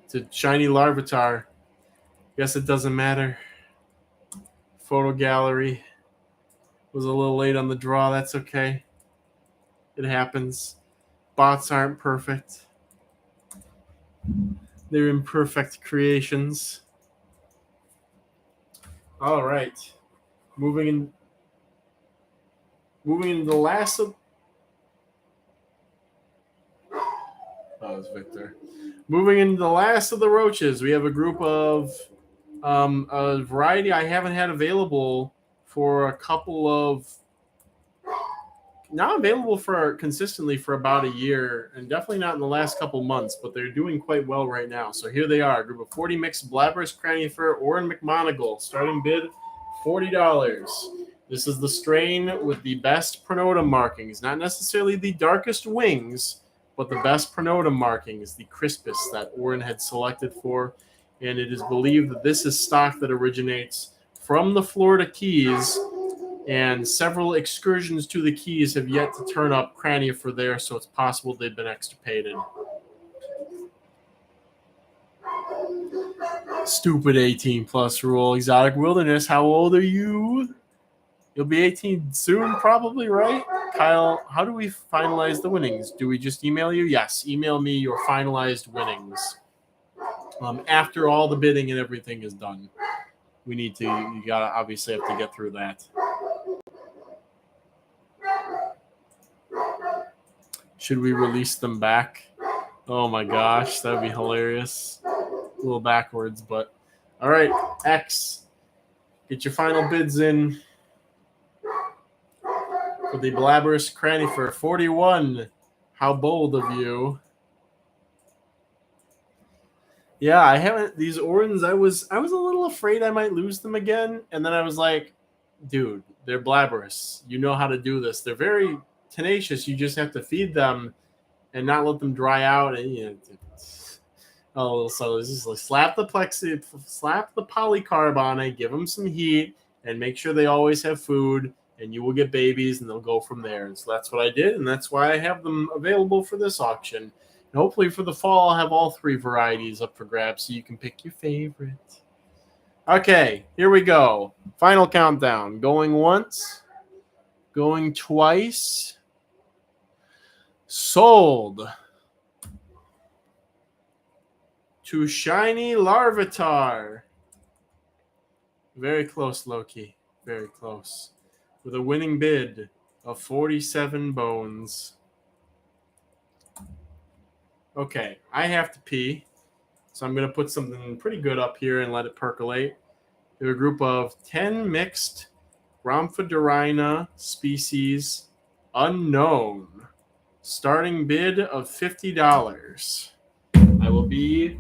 It's a shiny Larvitar. Guess it doesn't matter. Photo gallery. Was a little late on the draw. That's okay. It happens. Bots aren't perfect. They're imperfect creations. All right. Moving into the last of... That was Victor. Moving into the last of the roaches, we have a group of a variety I haven't had available for a couple of... Not available for consistently for about a year, and definitely not in the last couple months, but they're doing quite well right now. So here they are, a group of 40 mixed Blabberus cranifer Orin McMonagle, starting bid $40. This is the strain with the best pronotum markings, not necessarily the darkest wings, but the best pronotum markings, the crispest that Orin had selected for. And it is believed that this is stock that originates from the Florida Keys, and several excursions to the Keys have yet to turn up cranifer there, so it's possible they've been extirpated. Stupid 18+ rule. Exotic Wilderness, how old are you? You'll be 18 soon, probably, right? Kyle, how do we finalize the winnings? Do we just email you? Yes, email me your finalized winnings. After all the bidding and everything is done. You gotta obviously have to get through that. Should we release them back? Oh my gosh, that would be hilarious. A little backwards, but all right, X. Get your final bids in for the Blabberus cranifer 41. How bold of you. Yeah, I haven't these Orins. I was a little afraid I might lose them again, and then I was like, dude, they're Blabberus. You know how to do this. They're very tenacious. You just have to feed them and not let them dry out. And so it's just like slap the polycarb on it, give them some heat, and make sure they always have food. And you will get babies, and they'll go from there. And so that's what I did, and that's why I have them available for this auction. And hopefully for the fall, I'll have all three varieties up for grabs, so you can pick your favorite. Okay, here we go. Final countdown. Going once. Going twice. Sold. To shiny Larvitar. Very close, Loki. Very close. With a winning bid of 47 bones. Okay, I have to pee, so I'm going to put something pretty good up here and let it percolate. We have a group of 10 mixed Rhamphodorina species unknown. Starting bid of $50. I will be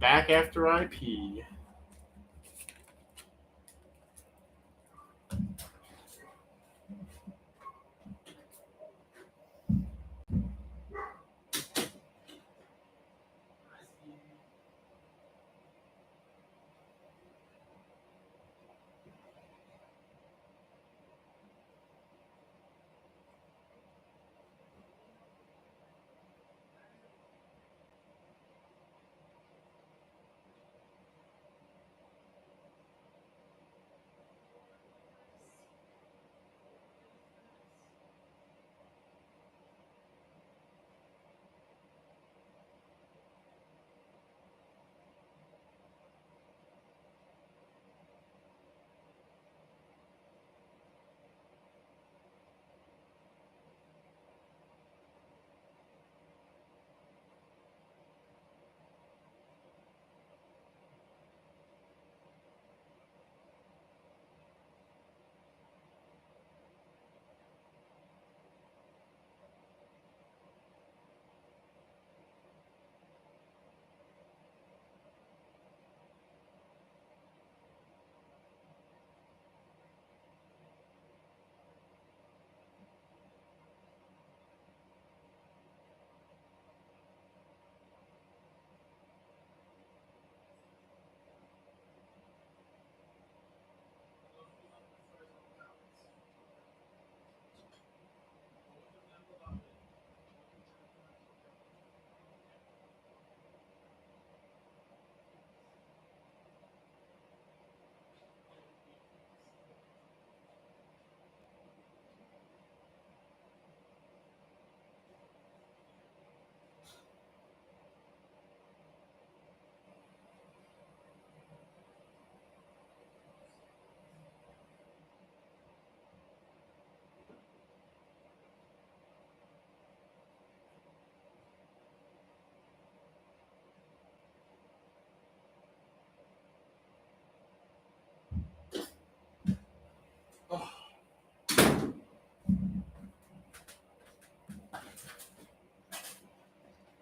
back after I pee.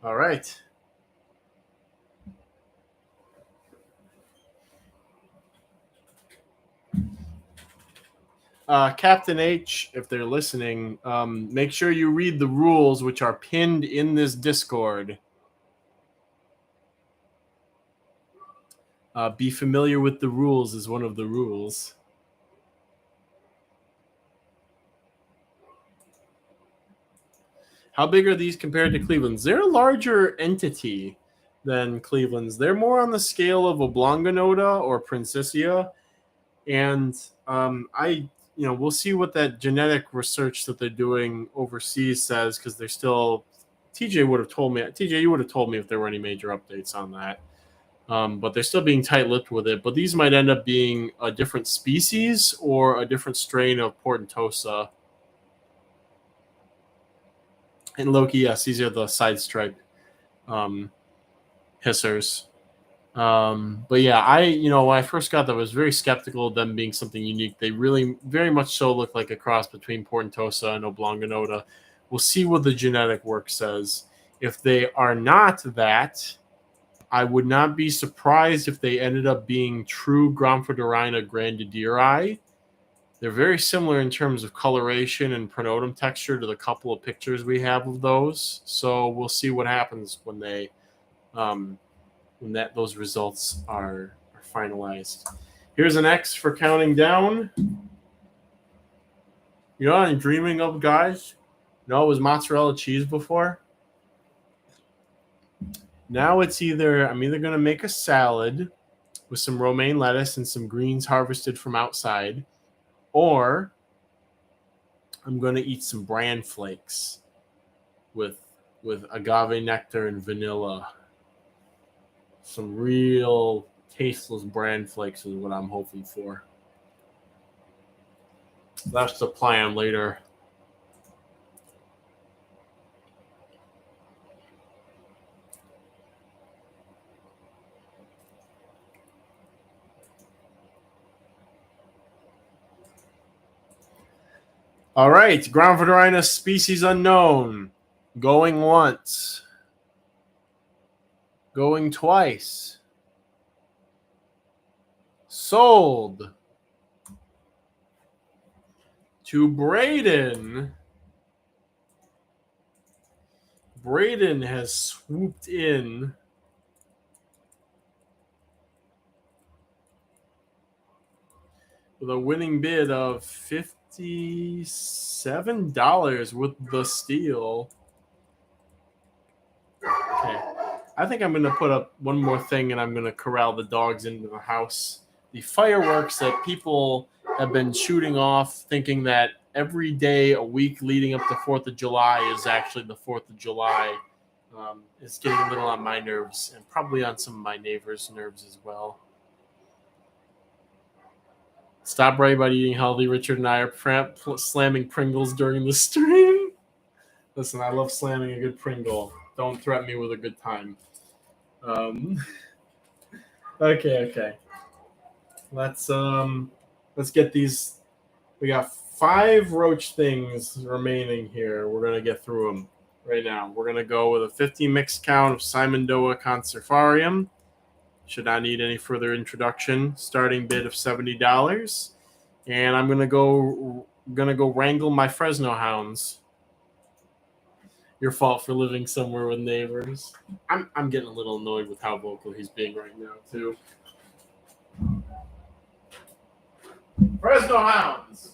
All right. Captain H, if they're listening, make sure you read the rules which are pinned in this Discord. Be familiar with the rules is one of the rules. How big are these compared to Cleveland's? They're a larger entity than Cleveland's. They're more on the scale of Oblongonota or Princessia. And we'll see what that genetic research that they're doing overseas says, because they're still. TJ would have told me. TJ, you would have told me if there were any major updates on that. But they're still being tight-lipped with it. But these might end up being a different species or a different strain of Portentosa. And Loki, yes, these are the side stripe hissers. But yeah, when I first got them, I was very skeptical of them being something unique. They really very much so look like a cross between Portentosa and Oblongonota. We'll see what the genetic work says. If they are not that, I would not be surprised if they ended up being true Gramphidorina grandidiri. They're very similar in terms of coloration and pronotum texture to the couple of pictures we have of those. So we'll see what happens when they those results are finalized. Here's an X for counting down. You know what I'm dreaming of, guys? You know, it was mozzarella cheese before. Now I'm either going to make a salad with some romaine lettuce and some greens harvested from outside, or I'm going to eat some bran flakes with agave nectar and vanilla. Some real tasteless bran flakes is what I'm hoping for. That's the plan later All right, ground Vaterina species unknown. Going once. Going twice. Sold to Braden. Braden has swooped in with a winning bid of $57 with the steal. Okay. I think I'm going to put up one more thing and I'm going to corral the dogs into the house. The fireworks that people have been shooting off, thinking that every day a week leading up to 4th of July is actually the 4th of July, is getting a little on my nerves and probably on some of my neighbors' nerves as well. Stop right about eating healthy. Richard and I are slamming Pringles during the stream. Listen, I love slamming a good Pringle. Don't threaten me with a good time. Okay. Let's get these. We got 5 Roach things remaining here. We're gonna get through them right now. We're gonna go with a 50 mix count of Simondoa Conservarium. Should not need any further introduction. Starting bid of $70, and I'm gonna go wrangle my Fresno hounds. Your fault for living somewhere with neighbors. I'm getting a little annoyed with how vocal he's being right now too. Fresno hounds.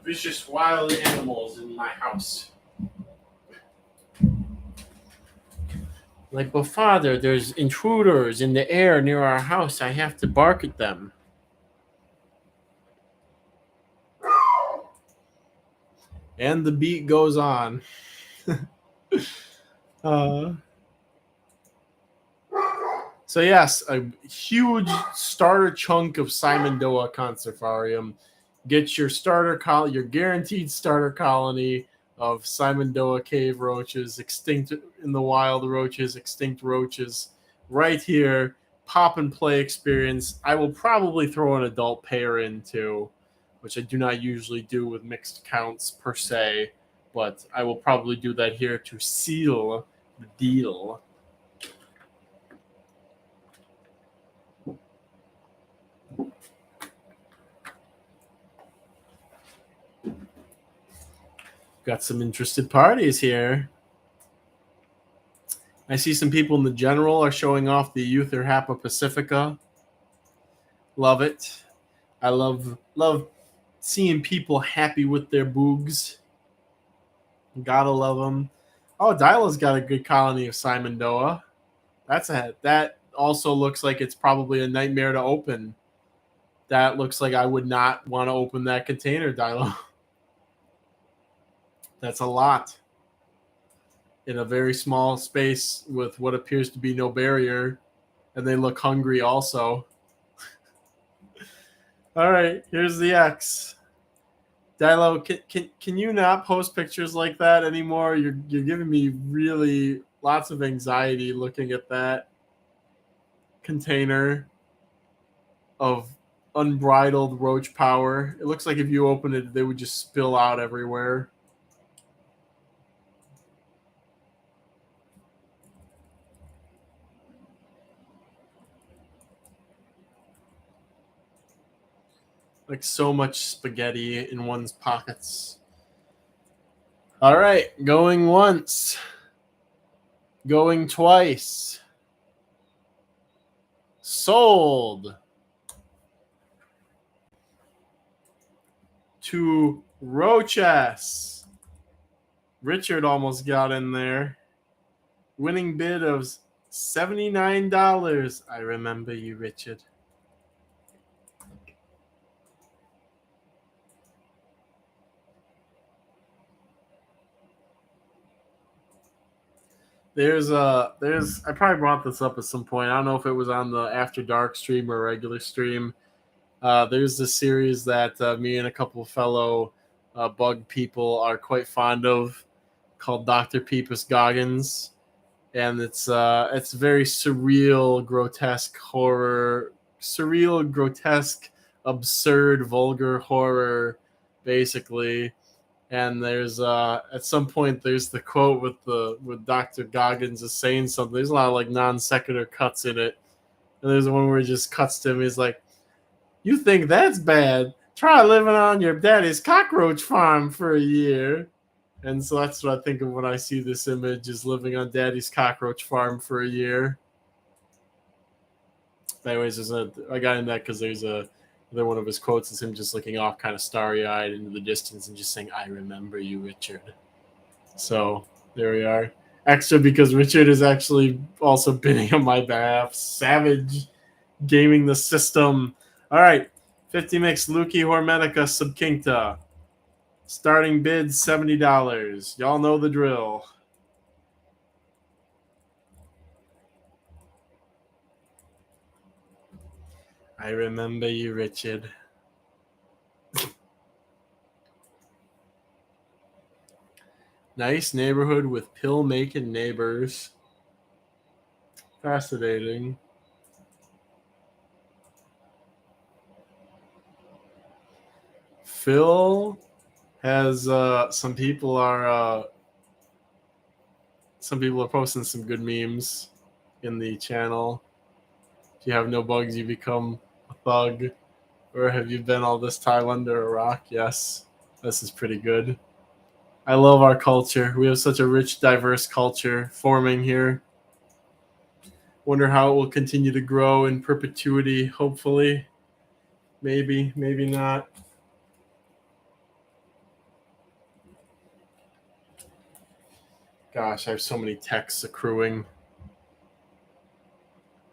Vicious wild animals in my house. Like, but father, there's intruders in the air near our house. I have to bark at them. And the beat goes on. So yes, a huge starter chunk of Simondoa Conservarium. Get your starter your guaranteed starter colony of Simondoa cave roaches, extinct in the wild roaches, extinct roaches, right here. Pop and play experience. I will probably throw an adult pair in too, which I do not usually do with mixed counts per se, but I will probably do that here to seal the deal. Got some interested parties here. I see some people in the general are showing off the Euther Hapa Pacifica. Love it. I love seeing people happy with their boogs. Gotta love them. Oh, Dila's got a good colony of Simondoa. That also looks like it's probably a nightmare to open. That looks like I would not want to open that container, Dilo. That's a lot in a very small space with what appears to be no barrier, and they look hungry also. All right, here's the X. Dilo, can you not post pictures like that anymore? You're giving me really lots of anxiety looking at that container of unbridled roach power. It looks like if you open it, they would just spill out everywhere. Like so much spaghetti in one's pockets. All right, going once. Going twice. Sold to Roaches. Richard almost got in there. Winning bid of $79. I remember you, Richard. I probably brought this up at some point. I don't know if it was on the After Dark stream or regular stream. There's this series that me and a couple of fellow bug people are quite fond of, called Dr. Peepus Goggins, and it's very surreal, grotesque horror, surreal, grotesque, absurd, vulgar horror, basically. And there's at some point there's the quote with Dr. Goggins is saying something. There's a lot of like non sequitur cuts in it, and there's one where he just cuts to him. He's like, "You think that's bad? Try living on your daddy's cockroach farm for a year." And so that's what I think of when I see this image: is living on daddy's cockroach farm for a year. Anyways, I got in that because there's another one of his quotes is him just looking off kind of starry-eyed into the distance and just saying, "I remember you, Richard." So there we are. Extra because Richard is actually also bidding on my behalf. Savage gaming the system. All right. 50 mix Luki Hormetica Subquincta. Starting bid $70. Y'all know the drill. I remember you, Richard. Nice neighborhood with pill-making neighbors. Fascinating. Phil has some people are posting some good memes in the channel. If you have no bugs, you become a thug. Or have you been all this time under a rock? Yes. This is pretty good. I love our culture. We have such a rich, diverse culture forming here. Wonder how it will continue to grow in perpetuity, hopefully. Maybe, maybe not. Gosh, I have so many texts accruing.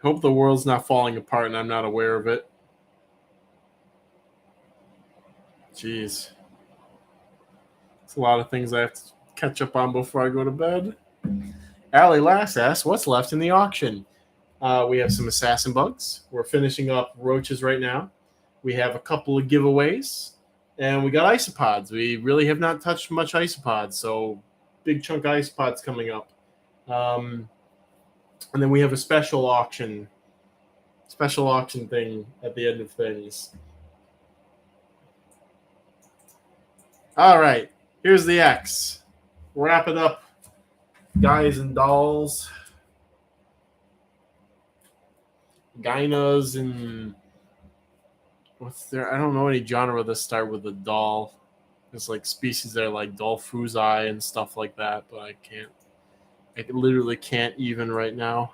Hope the world's not falling apart and I'm not aware of it. Jeez. It's a lot of things I have to catch up on before I go to bed. Allie Lass asks, what's left in the auction? We have some assassin bugs. We're finishing up roaches right now. We have a couple of giveaways. And we got isopods. We really have not touched much isopods, so big chunk of isopods coming up. And then we have a special auction thing at the end of things. All right, here's the X. Wrap it up, guys and dolls. Gynas and what's there? I don't know any genre that start with a doll. There's like species that are like Dolphusii and stuff like that, but I literally can't even right now.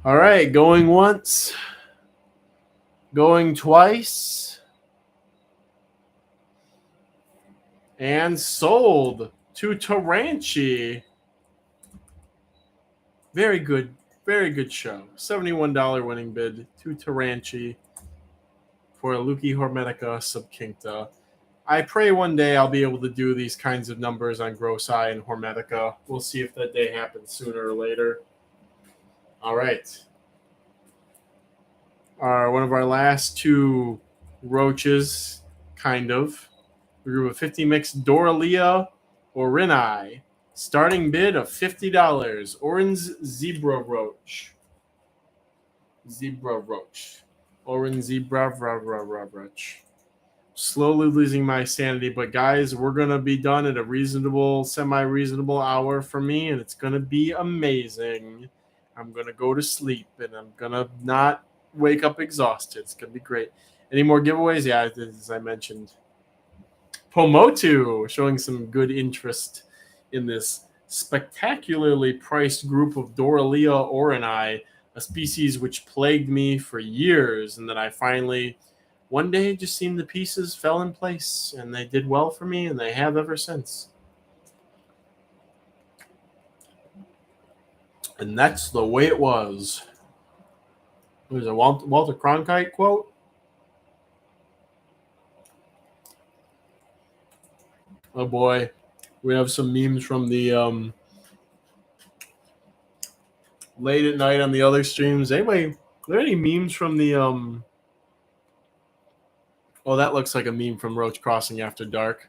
All right, going once, going twice, and sold to Taranchi. Very good show. $71 winning bid to Taranchi for a Luki Hormetica Subquincta. I pray one day I'll be able to do these kinds of numbers on Grossi and Hormetica. We'll see if that day happens sooner or later. All right. One of our last two roaches, kind of. We grew a 50 mix Doralia Orini. Starting bid of $50. Orange Zebra Roach. Orange Zebra Roach. Slowly losing my sanity, but guys, we're going to be done at a reasonable, semi-reasonable hour for me, and it's going to be amazing. I'm going to go to sleep, and I'm going to not wake up exhausted. It's going to be great. Any more giveaways? Yeah, as I mentioned. Pomotu showing some good interest in this spectacularly priced group of Doralia orini, a species which plagued me for years, and that I finally, one day, just seemed the pieces fell in place, and they did well for me, and they have ever since. And that's the way it was. There's a Walter Cronkite quote. Oh boy. We have some memes from the late at night on the other streams. Anyway, are there any memes from the Oh, that looks like a meme from Roach Crossing After Dark.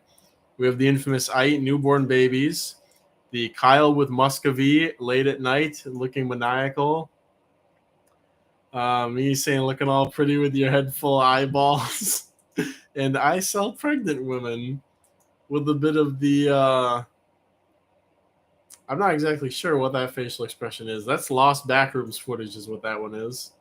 We have the infamous I Eat Newborn Babies. The Kyle with Muscovy late at night looking maniacal. Me saying looking all pretty with your head full of eyeballs. And I sell pregnant women with a bit of the I'm not exactly sure what that facial expression is. That's lost backrooms footage is what that one is.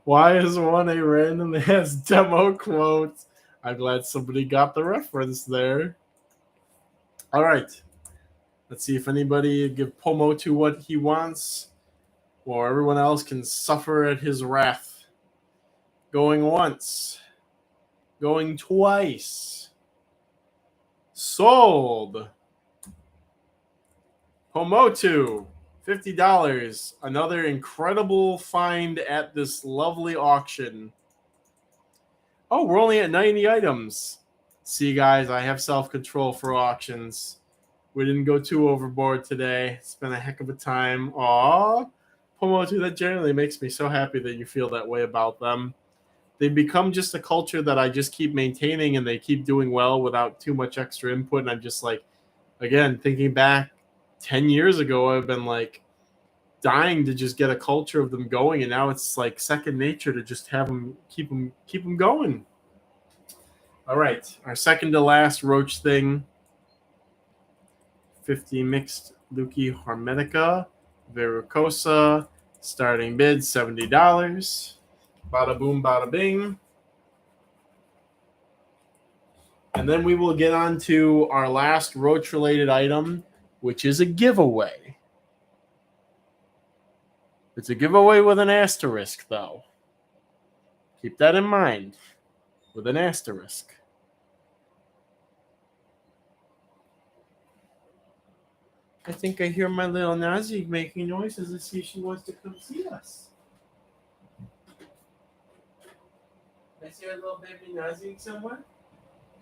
Why is one a random ass demo quote? I'm glad somebody got the reference there. All right. Let's see if anybody give Pomo to what he wants, or everyone else can suffer at his wrath. Going once. Going twice. Sold. Pomotu, $50. Another incredible find at this lovely auction. Oh, we're only at 90 items. See, guys, I have self-control for auctions. We didn't go too overboard today. It's been a heck of a time. Aw, Pomotu, that generally makes me so happy that you feel that way about them. They've become just a culture that I just keep maintaining, and they keep doing well without too much extra input. And I'm just like, again, thinking back 10 years ago, I've been like dying to just get a culture of them going, and now it's like second nature to just have them keep them going. All right, our second to last Roach thing. 50 mixed Luki Hermetica, Verrucosa, starting bid $70. Bada boom, bada bing. And then we will get on to our last Roach related item, which is a giveaway. It's a giveaway with an asterisk, though. Keep that in mind, with an asterisk. I think I hear my little Nazi making noises to see if she wants to come see us. I see a little baby Nazi somewhere.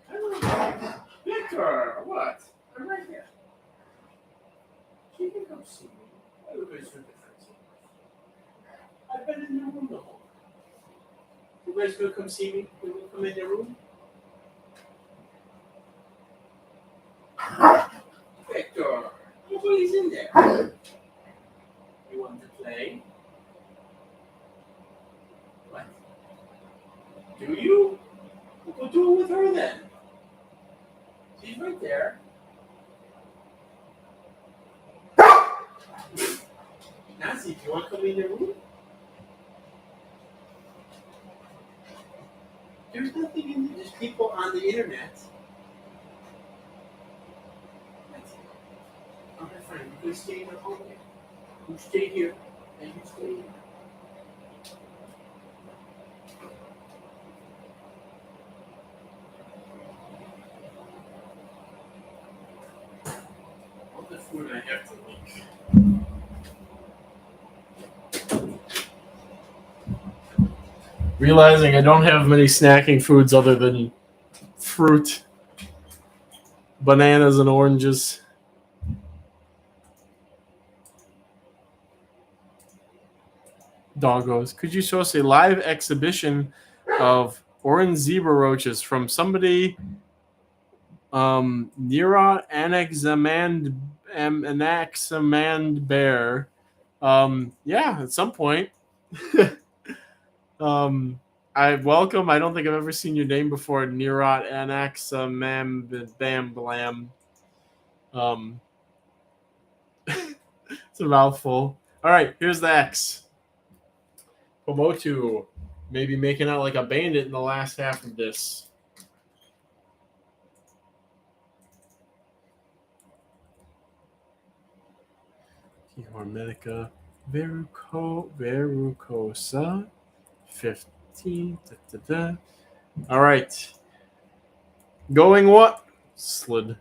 Hello, Victor. What? I'm right here. She can come see me. Everybody's so different. I've been in your room the whole time. You guys gonna come see me? Will you come in your room? Victor, nobody's in there. You want to play? What? Do you? We'll go do it with her then. She's right there. Nancy, do you want to come in your room? There's nothing in there. There's people on the internet. Okay, fine. You can stay in the hallway. You stay here, and you stay here. All the food I have to make. Realizing I don't have many snacking foods other than fruit, bananas, and oranges. Doggos. Could you show us a live exhibition of orange zebra roaches from somebody Nira Anaxamand Bear? Yeah, at some point. I welcome. I don't think I've ever seen your name before, Nirot Anaxamam Bam Blam. It's a mouthful. All right, here's the X. Pomotu maybe making out like a bandit in the last half of this. Hermetica Verrucosa 15. All right. Going what? Slid.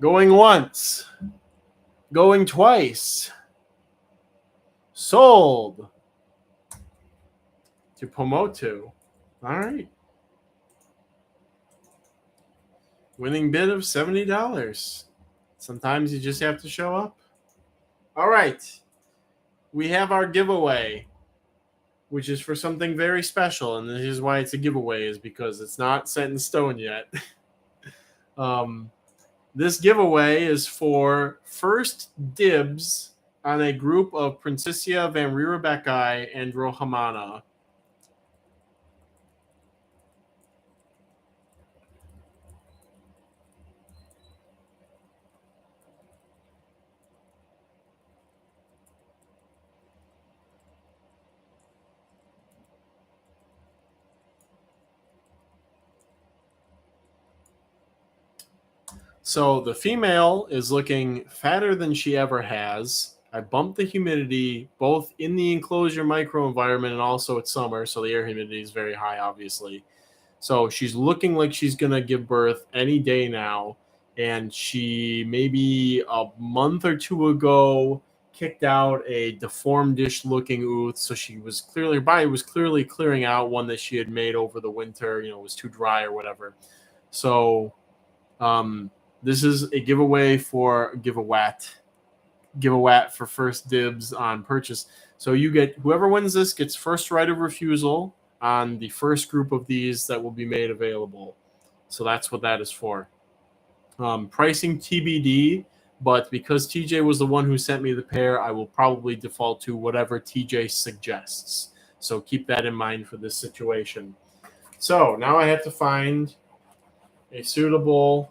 Going once. Going twice. Sold. To Pomotu. All right. Winning bid of $70. Sometimes you just have to show up. All right. We have our giveaway, which is for something very special. And this is why it's a giveaway, is because it's not set in stone yet. This giveaway is for first dibs on a group of Princessia van Rierebeccae and Rohamana. So the female is looking fatter than she ever has. I bumped the humidity both in the enclosure microenvironment and also at summer, so the air humidity is very high, obviously. So she's looking like she's going to give birth any day now. And she maybe a month or two ago kicked out a deformed-ish looking ooth. So she was clearly, her body was clearly clearing out one that she had made over the winter, it was too dry or whatever. So this is a giveaway for give a wat for first dibs on purchase. So you get, whoever wins this gets first right of refusal on the first group of these that will be made available. So that's what that is for. Pricing TBD, but because TJ was the one who sent me the pair, I will probably default to whatever TJ suggests. So keep that in mind for this situation. So now I have to find a suitable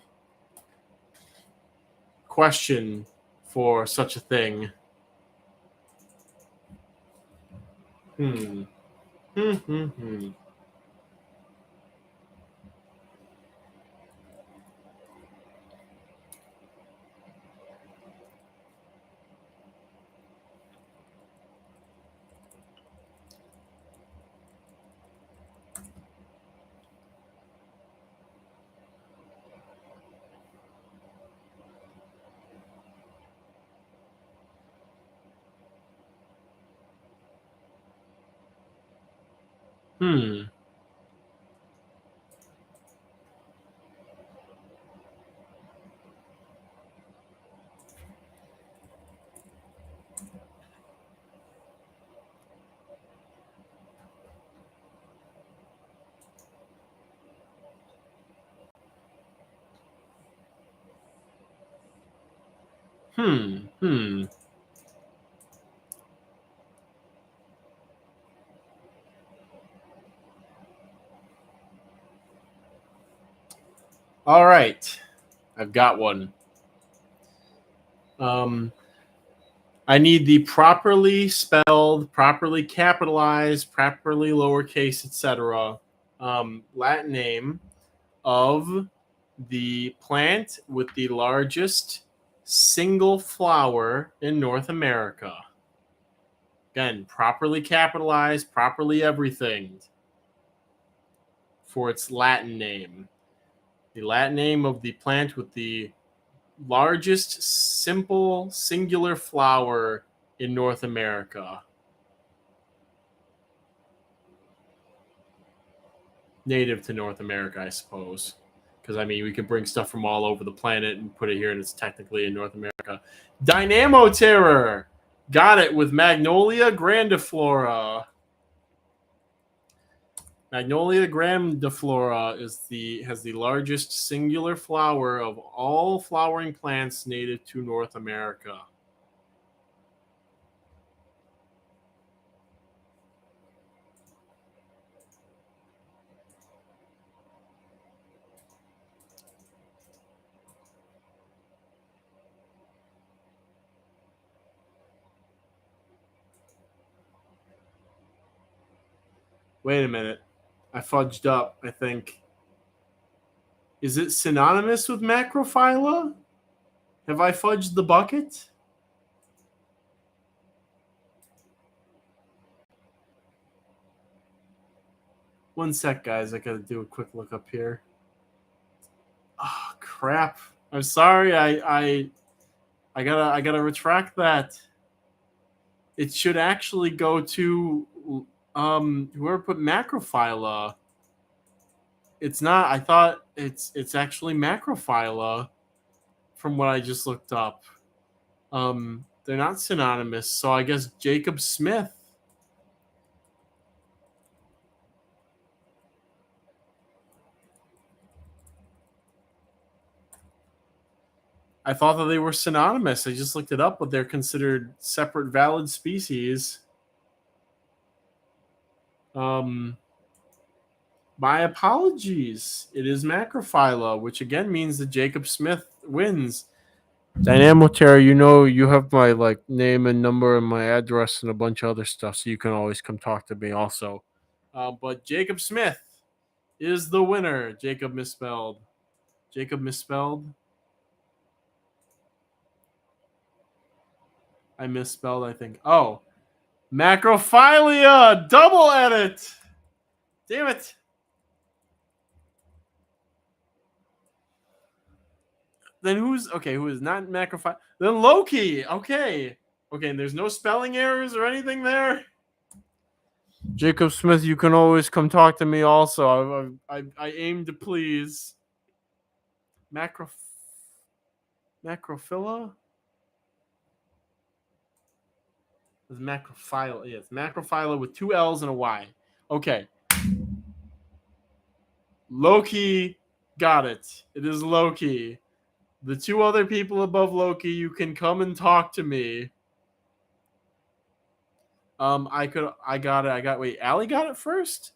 question for such a thing. All right, I've got one. I need the properly spelled, properly capitalized, properly lowercase, etc. Latin name of the plant with the largest single flower in North America. Again, properly capitalized, properly everything for its Latin name. The Latin name of the plant with the largest simple singular flower in North America. Native to North America, I suppose. Because, I mean, we could bring stuff from all over the planet and put it here, and it's technically in North America. Dynamo Terror! Got it with Magnolia grandiflora. Magnolia grandiflora has the largest singular flower of all flowering plants native to North America. Wait a minute. I fudged up, I think. Is it synonymous with macrophylla? Have I fudged the bucket? One sec, guys. I gotta do a quick look up here. Oh, crap. I'm sorry. I gotta retract that. It should actually go to whoever put macrophylla. It's not. I thought it's actually macrophylla from what I just looked up. They're not synonymous, so I guess Jacob Smith. I thought that they were synonymous. I just looked it up, but they're considered separate valid species. My apologies. It is macrophylla, which again means that Jacob Smith wins. Dynamoterra, you know you have my name and number and my address and a bunch of other stuff, so you can always come talk to me also. But Jacob Smith is the winner. Jacob misspelled. Jacob misspelled. I misspelled, I think. Oh, macrophilia! Double edit! Damn it. Then who is not macrophilia? Then Loki. Okay. Okay, and there's no spelling errors or anything there? Jacob Smith, you can always come talk to me also. I aim to please. Macrophylla? It's macrophylla. Yeah, it's macrophylla with 2 L's and a Y. Okay. Loki got it. It is Loki. The 2 other people above Loki, you can come and talk to me. I got it. Wait, Allie got it first?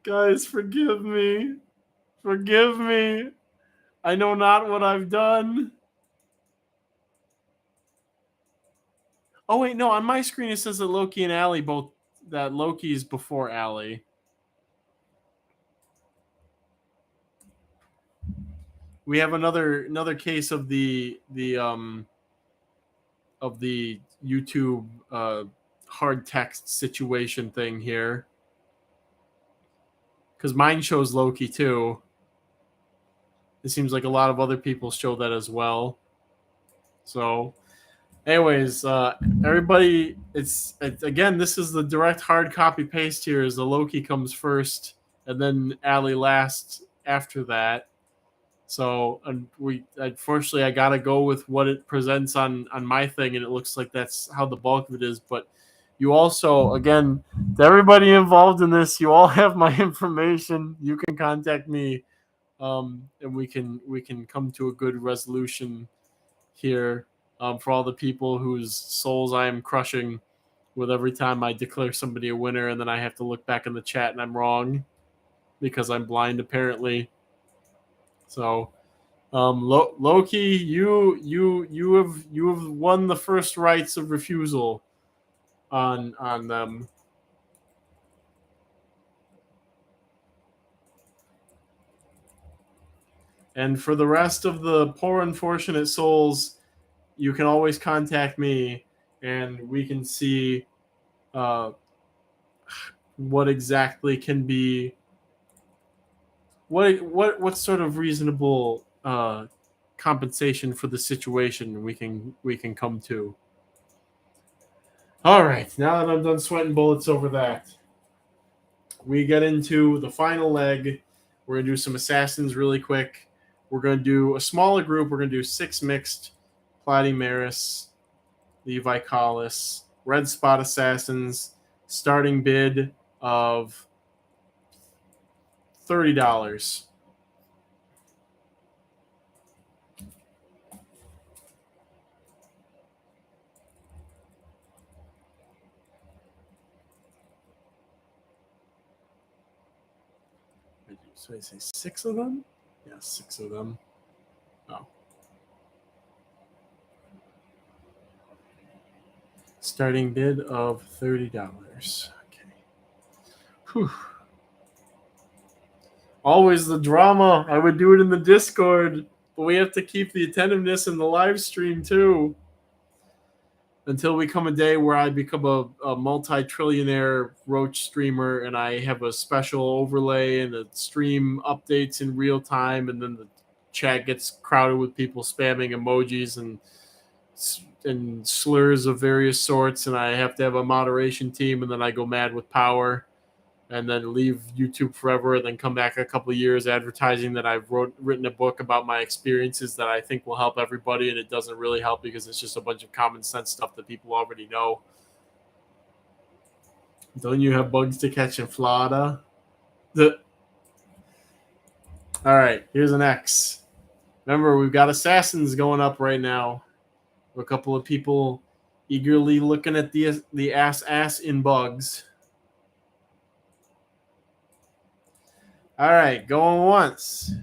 Guys, forgive me. Forgive me. I know not what I've done. Oh, wait, no. On my screen, it says that Loki and Allie both... That Loki's before Allie. We have another case of the YouTube hard text situation thing here. Because mine shows Loki too. It seems like a lot of other people show that as well. So, anyways, everybody, it's again, this is the direct hard copy paste here. Is the Loki comes first, and then Allie last after that. So, unfortunately, I gotta go with what it presents on my thing, and it looks like that's how the bulk of it is. But you also, again, to everybody involved in this, you all have my information. You can contact me, and we can come to a good resolution here for all the people whose souls I am crushing with every time I declare somebody a winner, and then I have to look back in the chat and I'm wrong because I'm blind apparently. So, Loki, you have won the first rights of refusal on them. And for the rest of the poor unfortunate souls, you can always contact me, and we can see what exactly can be what sort of reasonable compensation for the situation we can come to. All right, now that I'm done sweating bullets over that, we get into the final leg. We're gonna do some assassins really quick. We're gonna do a smaller group. We're gonna do 6 mixed Platymaris, Levi Collis, Red Spot Assassins. Starting bid of $30. So I say 6 of them? Yeah, 6 of them. Oh. Starting bid of $30. Okay. Whew. Always the drama. I would do it in the Discord, but we have to keep the attentiveness in the live stream too. Until we come a day where I become a multi-trillionaire Roach streamer and I have a special overlay and the stream updates in real time, and then the chat gets crowded with people spamming emojis and slurs of various sorts, and I have to have a moderation team, and then I go mad with power, and then leave YouTube forever, and then come back a couple of years advertising that I've written a book about my experiences that I think will help everybody, and it doesn't really help because it's just a bunch of common sense stuff that people already know. Don't you have bugs to catch in Florida? All right, here's an X. Remember, we've got assassins going up right now. A couple of people eagerly looking at the ass in bugs. All right, going once.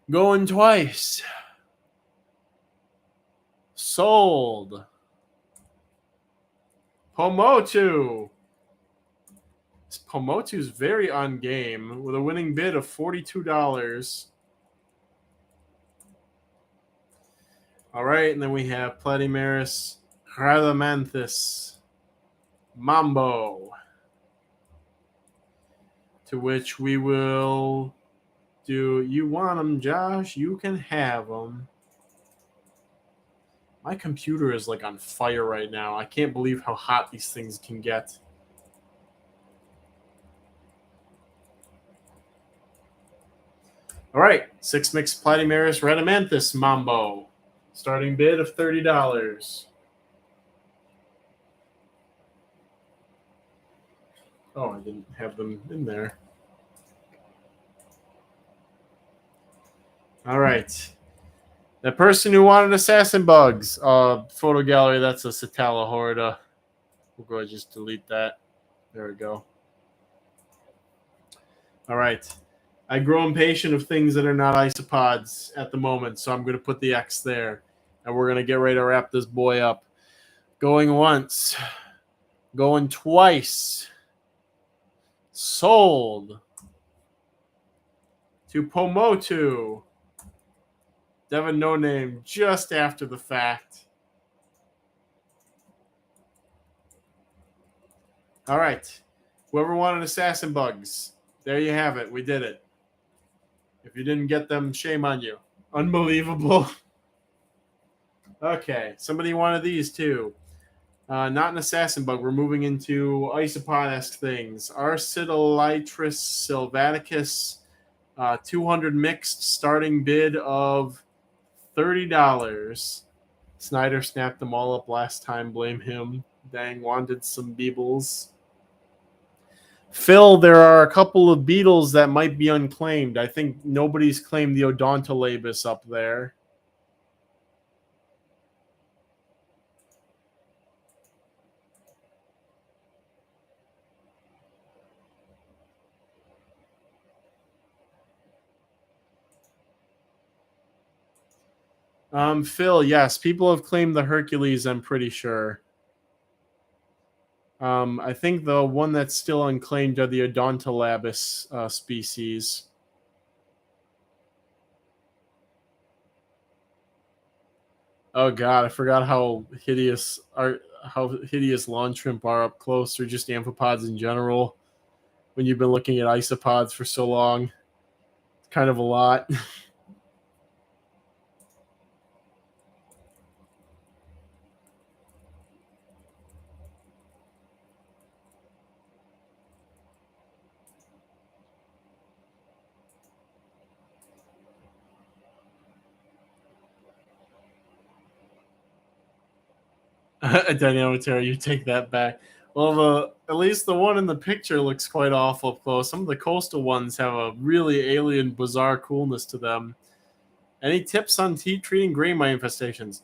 Going twice. Sold. Pomotu. Pomotu's very on game with a winning bid of $42. All right, and then we have Platymeris Rhadamanthus Mambo, to which we will do. You want them, Josh? You can have them. My computer is like on fire right now. I can't believe how hot these things can get. All right, 6 mixed Platymeris Rhadamanthus Mambo. Starting bid of $30. Oh, I didn't have them in there. All right. The person who wanted assassin bugs, photo gallery, that's a Satala Horda. We'll go ahead and just delete that. There we go. All right. I grow impatient of things that are not isopods at the moment, so I'm going to put the X there. And we're going to get ready to wrap this boy up. Going once. Going twice. Sold. To Pomotu. Devin No Name just after the fact. All right. Whoever wanted assassin bugs, there you have it. We did it. If you didn't get them, shame on you. Unbelievable. Okay. Somebody wanted these too. Not an assassin bug. We're moving into isopod-esque things. Arcitolitris sylvaticus, 200 mixed, starting bid of $30. Snyder snapped them all up last time. Blame him. Dang, wanted some beebles. Phil, there are a couple of beetles that might be unclaimed. I think nobody's claimed the odontolabus up there. Phil, yes, people have claimed the Hercules, I'm pretty sure. I think the one that's still unclaimed are the odontolabus species. Oh god, I forgot how hideous lawn shrimp are up close, or just amphipods in general. When you've been looking at isopods for so long, it's kind of a lot. A Dynamotera, you take that back. Well, at least the one in the picture looks quite awful up close. Some of the coastal ones have a really alien, bizarre coolness to them. Any tips on treating grain mite infestations?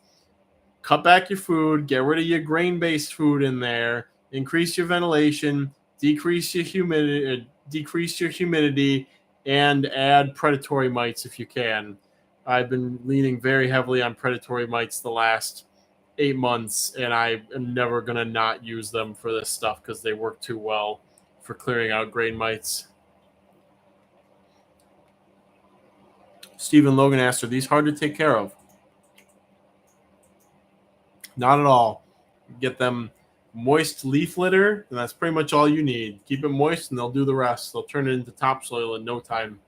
Cut back your food, get rid of your grain-based food in there, increase your ventilation, decrease your humidity, and add predatory mites if you can. I've been leaning very heavily on predatory mites the last 8 months, and I am never going to not use them for this stuff because they work too well for clearing out grain mites. Stephen Logan asked, are these hard to take care of? Not at all. Get them moist leaf litter, and that's pretty much all you need. Keep it moist, and they'll do the rest. They'll turn it into topsoil in no time.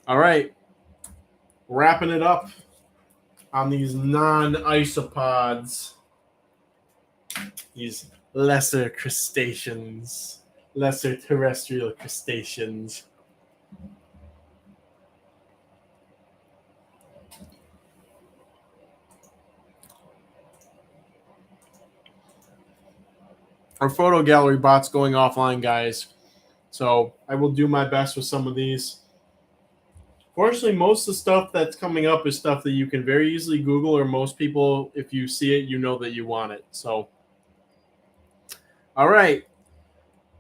All right. wrapping it up on these non-isopods, these lesser crustaceans, lesser terrestrial crustaceans. Our photo gallery bot's going offline, guys. So I will do my best with some of these. Fortunately, most of the stuff that's coming up is stuff that you can very easily Google, or most people, if you see it, you know that you want it. So, all right.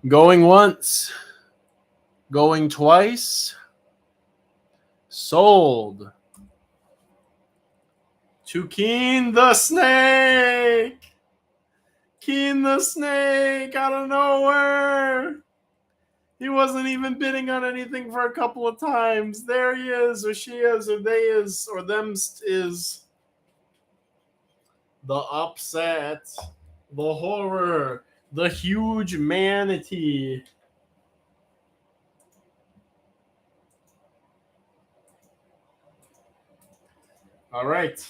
Going once. Going twice. Sold. To Keen the Snake. Keen the Snake out of nowhere. He wasn't even bidding on anything for a couple of times. There he is, or she is, or they is, or them is. The upset, the horror, the huge manatee. All right.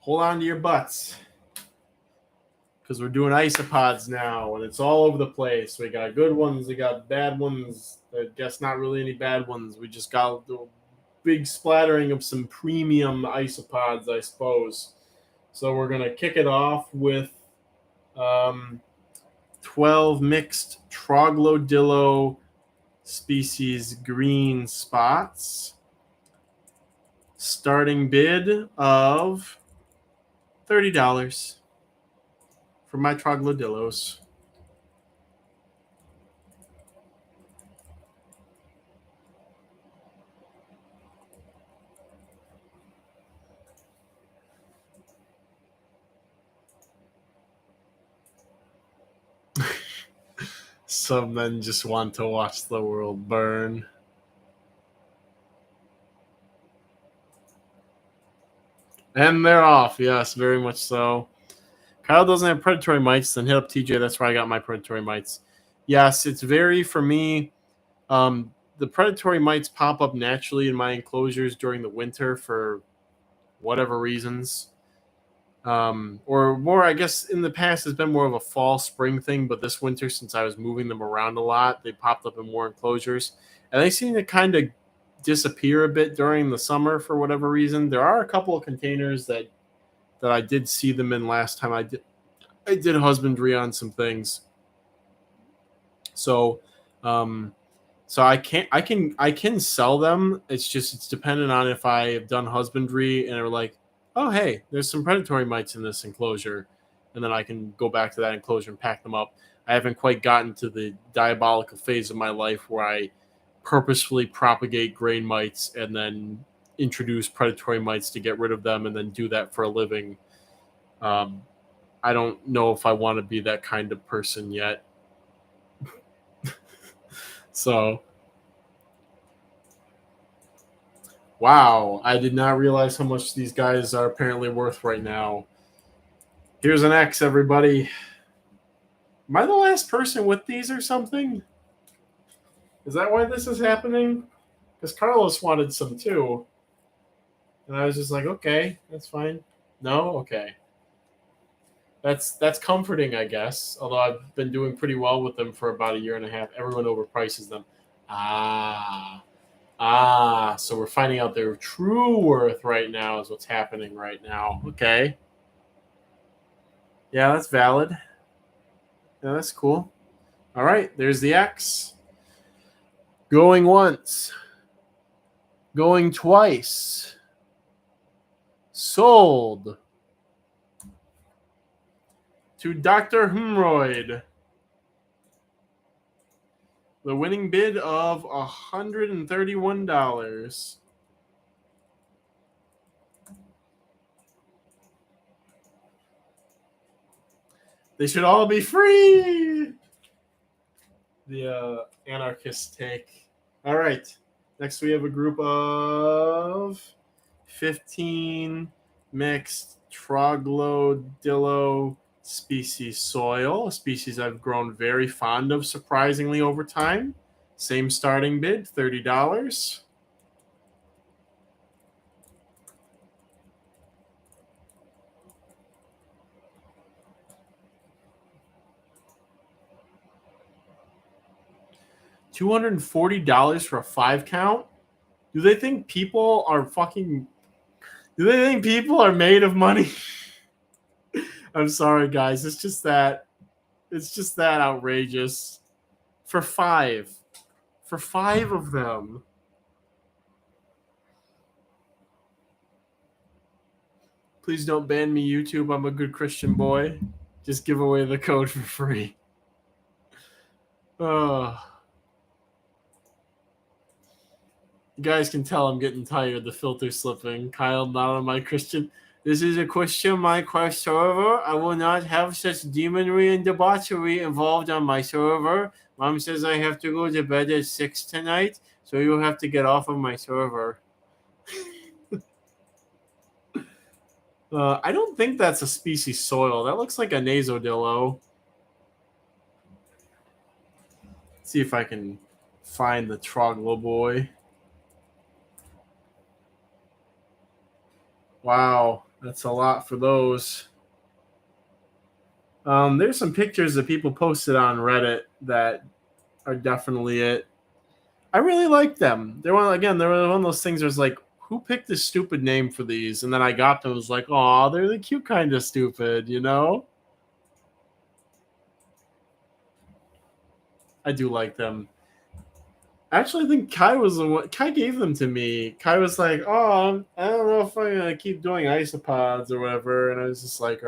Hold on to your butts, because we're doing isopods now, and it's all over the place. We got good ones, we got bad ones. I guess not really any bad ones. We just got the big splattering of some premium isopods, I suppose. So we're going to kick it off with 12 mixed troglodillo species green spots. Starting bid of $30 for my troglodillos. Some men just want to watch the world burn. And they're off. Yes, very much so. Kyle doesn't have predatory mites, then hit up TJ. That's where I got my predatory mites. Yes, it's very, for me, the predatory mites pop up naturally in my enclosures during the winter for whatever reasons. Or more, I guess, in the past, it's been more of a fall, spring thing, but this winter, since I was moving them around a lot, they popped up in more enclosures. And they seem to kind of disappear a bit during the summer for whatever reason. There are a couple of containers that I did see them in last time I did husbandry on some things. So so I can sell them. It's dependent on if I have done husbandry and are like, oh hey, there's some predatory mites in this enclosure, and then I can go back to that enclosure and pack them up. I haven't quite gotten to the diabolical phase of my life where I purposefully propagate grain mites and then introduce predatory mites to get rid of them and then do that for a living. I don't know if I want to be that kind of person yet. So, wow, I did not realize how much these guys are apparently worth right now. Here's an X, everybody. Am I the last person with these or something? Is that why this is happening? Because Carlos wanted some too. And I was just like, okay, that's fine. No? Okay. That's comforting, I guess. Although I've been doing pretty well with them for about a year and a half. Everyone overprices them. So we're finding out their true worth right now is what's happening right now. Okay. Yeah, that's valid. Yeah, that's cool. All right, there's the X. Going once. Going twice. Sold to Dr. Humroyd. The winning bid of $131. They should all be free. The anarchist take. All right. Next, we have a group of 15 mixed troglodillo species soil, a species I've grown very fond of, surprisingly, over time. Same starting bid, $30. $240 for a 5 count? Do they think people are fucking... Do they think people are made of money? I'm sorry, guys. It's just that outrageous. For 5. For 5 of them. Please don't ban me, YouTube. I'm a good Christian boy. Just give away the code for free. Oh. You guys can tell I'm getting tired. The filter slipping. Kyle, not on my Christian. This is a Christian Minecraft server. I will not have such demonry and debauchery involved on my server. Mom says I have to go to bed at 6 tonight, so you'll have to get off of my server. I don't think that's a species soil. That looks like a nasodillo. Let's see if I can find the trogloboy. Wow, that's a lot for those. There's some pictures that people posted on Reddit that are definitely it. I really like them. They're one of those things where it's like, who picked this stupid name for these? And then I got them. It was like, oh, they're the cute kind of stupid, you know? I do like them. Actually, I think Kai was the one. Kai gave them to me. Kai was like, oh, I don't know if I'm going to keep doing isopods or whatever. And I was just like,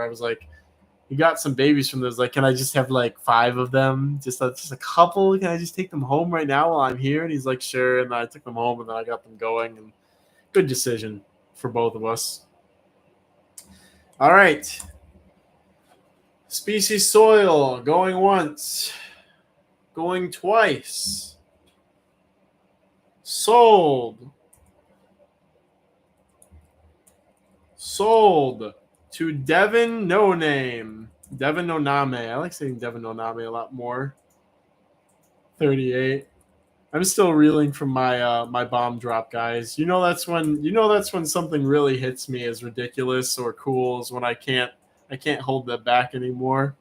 you got some babies from those. Like, can I just have like 5 of them? Just a couple? Can I just take them home right now while I'm here? And he's like, sure. And I took them home and then I got them going. And good decision for both of us. All right. Species soil going once, going twice. Sold to Devin No Name. Devin Noname. I like saying Devin Noname a lot more. 38. I'm still reeling from my my bomb drop, guys. You know that's when something really hits me as ridiculous or cool, is when I can't hold that back anymore.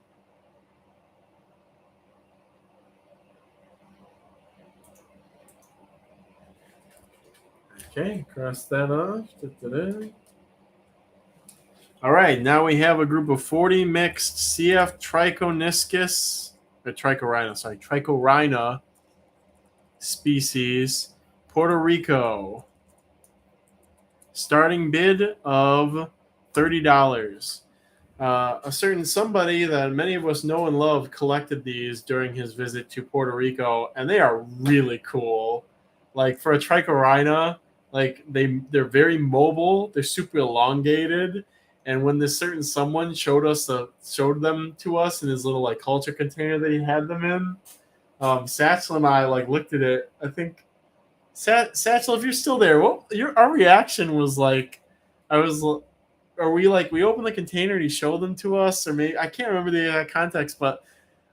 Okay, cross that off. Da-da-da. All right, now we have a group of 40 mixed CF Trichorhina species, Puerto Rico. Starting bid of $30. A certain somebody that many of us know and love collected these during his visit to Puerto Rico, and they are really cool. Like, for a Trichorhina, like they're very mobile, they're super elongated. And when this certain someone showed them to us in his little like culture container that he had them in, Satchel and I like looked at it. I think Satchel, if you're still there, our reaction was like, we opened the container and he showed them to us, or maybe I can't remember the exact context, but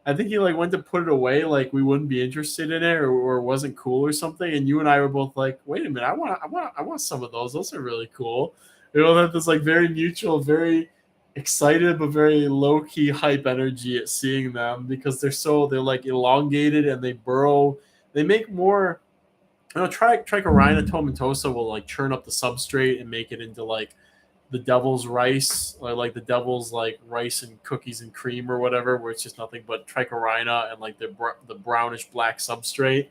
I think he like went to put it away, like we wouldn't be interested in it or wasn't cool or something. And you and I were both like, wait a minute, I want some of those. Those are really cool. We all have this like very mutual, very excited but very low key hype energy at seeing them, because they're like elongated and they burrow. They make more. Trichorhina tomentosa will like churn up the substrate and make it into like the devil's rice, or like the devil's like rice and cookies and cream or whatever, where it's just nothing but Trichorhina and like the brownish black substrate.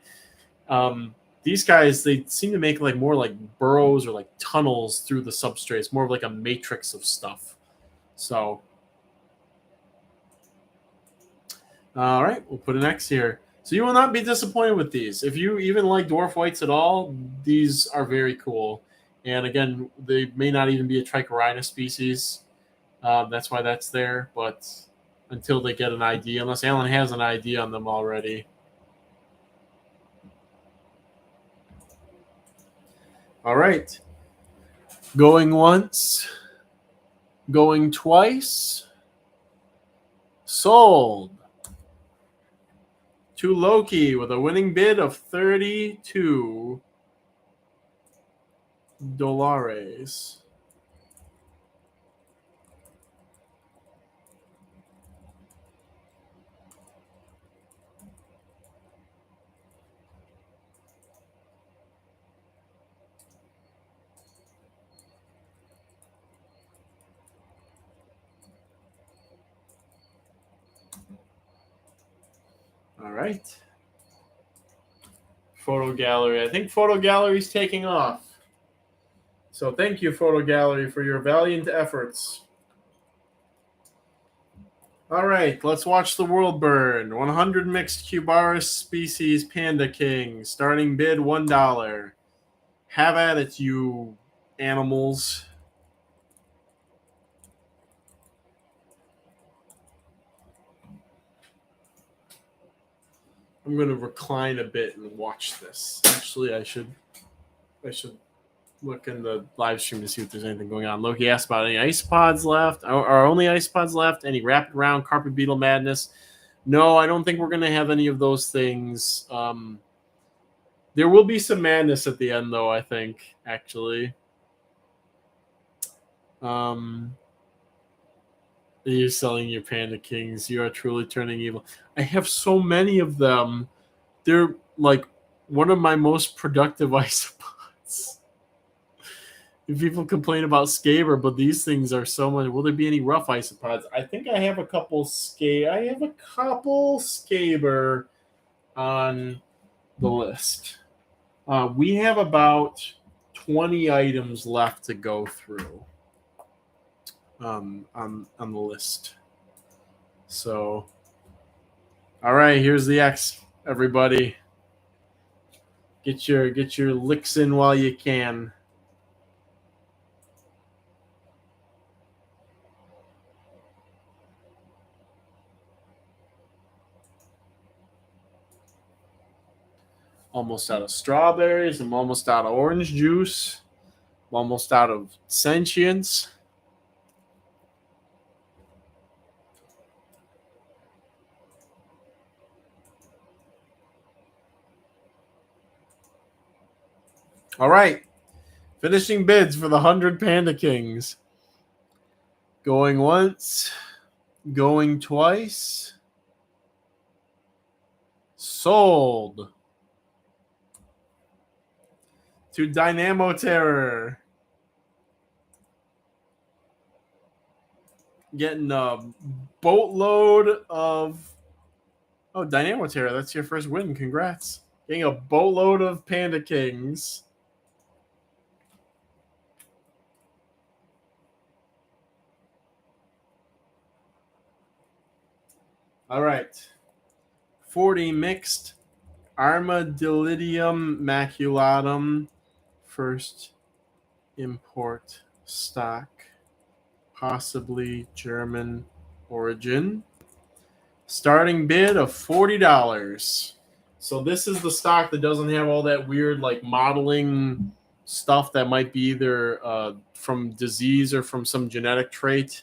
These guys, they seem to make like more like burrows or like tunnels through the substrate. It's more of like a matrix of stuff. So, all right, we'll put an X here. So you will not be disappointed with these. If you even like dwarf whites at all, these are very cool. And again, they may not even be a Trichorhina species. That's why that's there. But until they get an ID, unless Alan has an ID on them already. All right. Going once. Going twice. Sold to Loki with a winning bid of $32. All right. Photo gallery. I think photo gallery is taking off. So thank you, photo gallery, for your valiant efforts. All right, let's watch the world burn. 100 mixed Cubaris species Panda King. Starting bid $1. Have at it, you animals. I'm going to recline a bit and watch this. Actually, I should look in the live stream to see if there's anything going on. Loki asked about any ice pods left. Are only ice pods left? Any rapid round carpet beetle madness? No, I don't think we're going to have any of those things. There will be some madness at the end, though, I think, actually. You're selling your Panda Kings. You are truly turning evil. I have so many of them. They're like one of my most productive isopods. People complain about Scaber, but these things are so much. Will there be any rough isopods? I think I have a couple Scaber on the list. We have about 20 items left to go through on the list. So, all right, here's the X, everybody. Get your licks in while you can. Almost out of strawberries. I'm almost out of orange juice. I'm almost out of sentience. All right. Finishing bids for the 100 Panda Kings. Going once. Going twice. Sold. To Dynamo Terror. Getting a boatload of... Oh, Dynamo Terror, that's your first win. Congrats. Getting a boatload of Panda Kings. All right. 40 mixed Armadillidium maculatum. First import stock. Possibly German origin. Starting bid of $40. So this is the stock that doesn't have all that weird like modeling stuff that might be either from disease or from some genetic trait.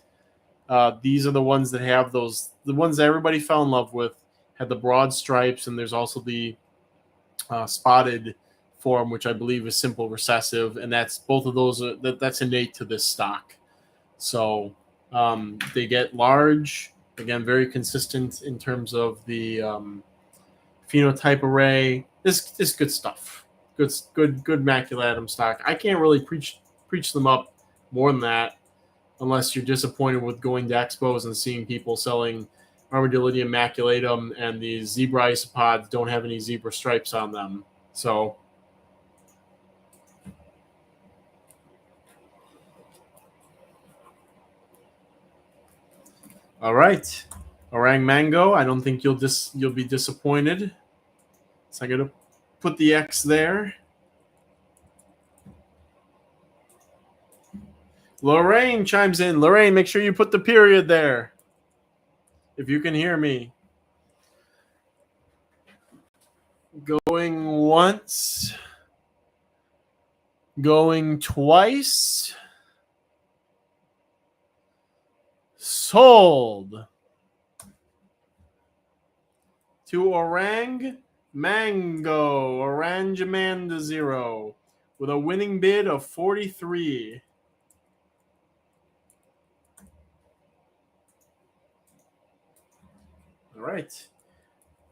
These are the ones that have those, the ones that everybody fell in love with, had the broad stripes, and there's also the spotted form, which I believe is simple recessive, and that's both of those that's innate to this stock. So they get large, again, very consistent in terms of the phenotype array. This is good stuff. Good maculatum stock. I can't really preach them up more than that, unless you're disappointed with going to expos and seeing people selling Armadillidium maculatum and the zebra isopods don't have any zebra stripes on them. So, all right, Orang Mango. I don't think you'll be disappointed. So I'm gonna put the X there. Lorraine chimes in. Lorraine, make sure you put the period there, if you can hear me. Going once. Going twice. Sold. to Orang Mango, Orange Amanda 0, with a winning bid of 43. All right.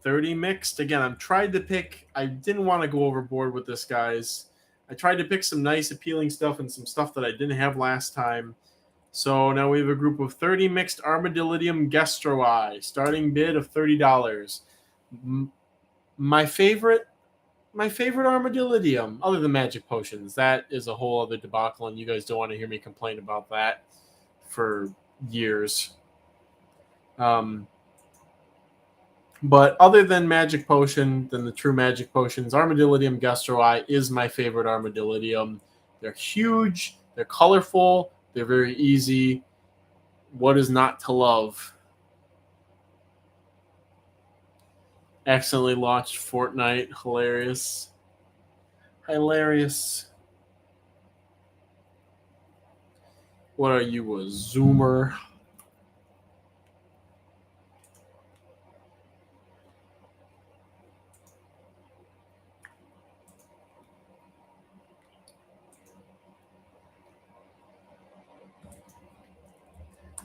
30 mixed. Again, I'm trying to pick. I didn't want to go overboard with this, guys. I tried to pick some nice, appealing stuff and some stuff that I didn't have last time. So now we have a group of 30 mixed Armadillidium Gestroi, starting bid of $30. My favorite Armadillidium, other than Magic Potions, that is a whole other debacle, and you guys don't want to hear me complain about that for years. But other than Magic Potion, than the true Magic Potions, Armadillidium Gestroi is my favorite Armadillidium. They're huge, they're colorful, they're very easy. What is not to love? Accidentally launched Fortnite. Hilarious. Hilarious. What are you, a Zoomer?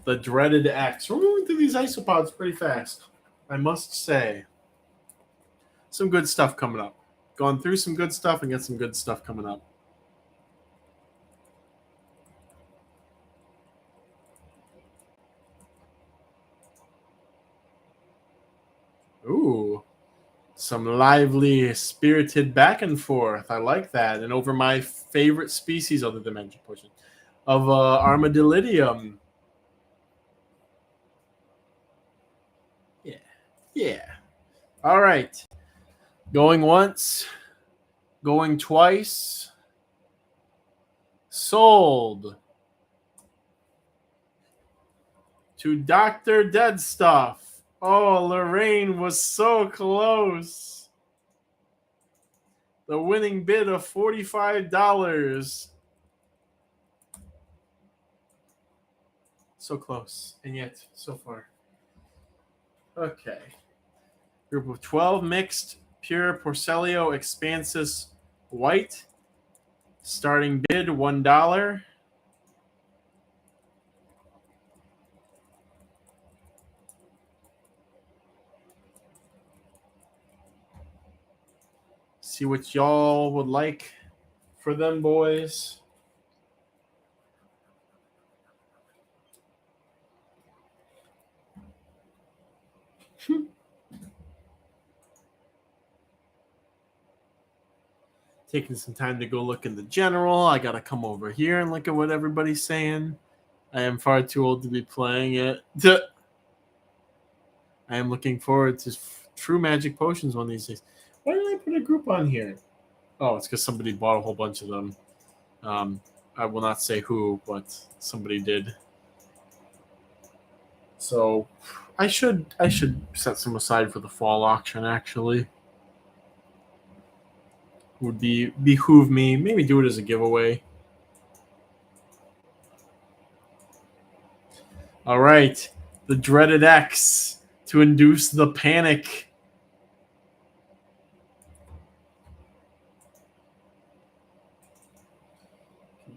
The dreaded X. We're moving through these isopods pretty fast, I must say. Some good stuff coming up. Going through some good stuff and get some good stuff coming up. Ooh. Some lively, spirited back and forth. I like that. And over my favorite species, other than Magic Potion, of Armadillidium. Yeah. All right. Going once. Going twice. Sold. To Dr. Dead Stuff. Oh, Lorraine was so close. The winning bid of $45. So close, and yet so far. Okay. Group of 12 mixed pure Porcelio Expansus white. Starting bid $1. See what y'all would like for them boys. Taking some time to go look in the general. I gotta come over here and look at what everybody's saying. I am far too old to be playing it. I am looking forward to true Magic Potions one of these days. Why did I put a group on here? Oh, it's because somebody bought a whole bunch of them. I will not say who, but somebody did. So I should set some aside for the fall auction, actually. Would behoove me. Maybe do it as a giveaway. All right. The dreaded X to induce the panic.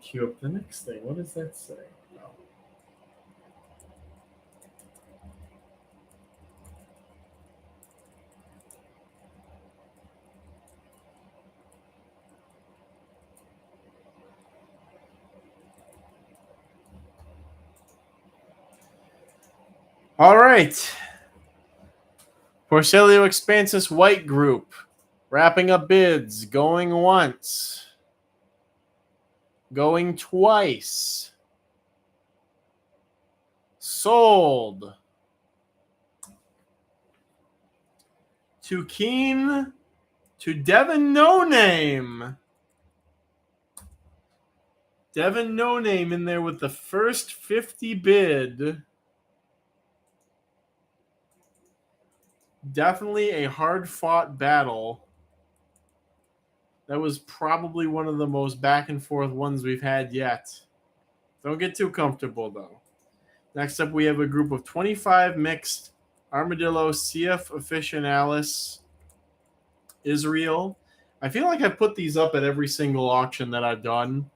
Cue up the next thing. What does that say? Oh. All right. Porcelio Expansus White Group. Wrapping up bids. Going once. Going twice. Sold. To Keen. To Devin No Name. Devin No Name in there with the first 50 bid. Definitely a hard-fought battle. That was probably one of the most back-and-forth ones we've had yet. Don't get too comfortable, though. Next up, we have a group of 25 mixed Armadillo CF Officinalis Israel. I feel like I put these up at every single auction that I've done,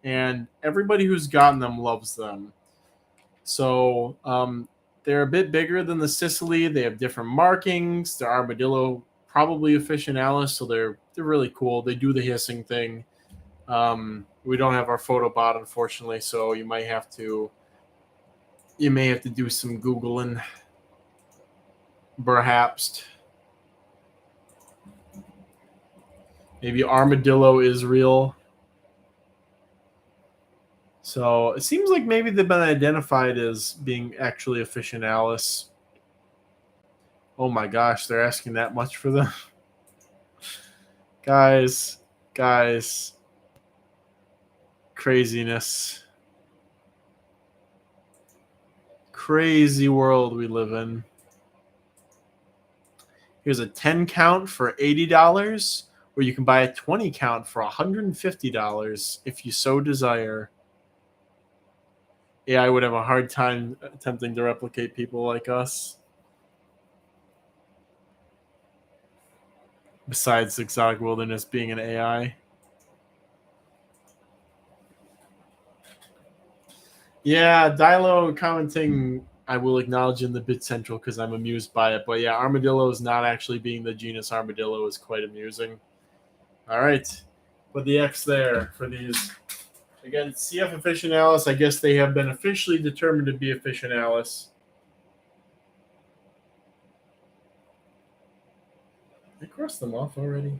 and everybody who's gotten them loves them. So they're a bit bigger than the Sicily. They have different markings. They're Armadillo, probably Officinalis, so they're really cool. They do the hissing thing. We don't have our photo bot, unfortunately, so you may have to do some Googling, perhaps. Maybe Armadillo Israel. So it seems like maybe they've been identified as being actually Officinalis. Oh my gosh, they're asking that much for them. guys. Craziness. Crazy world we live in. Here's a 10 count for $80, or you can buy a 20 count for $150 if you so desire. Yeah, I would have a hard time attempting to replicate people like us. Besides Exotic Wilderness being an AI. Yeah, Dilo commenting, I will acknowledge in the Bit Central because I'm amused by it. But yeah, Armadillo is not actually being the genus Armadillo is quite amusing. All right. Put the X there for these. Again, CF Officinalis, I guess they have been officially determined to be Officinalis. I crossed them off already.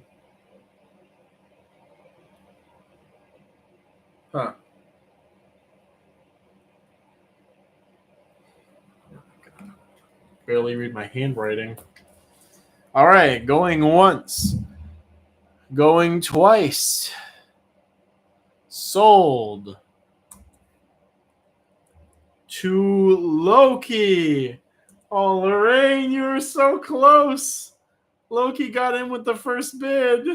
Huh. Barely read my handwriting. All right, going once. Going twice. Sold. To Loki. Oh, Lorraine, you were so close. Loki got in with the first bid.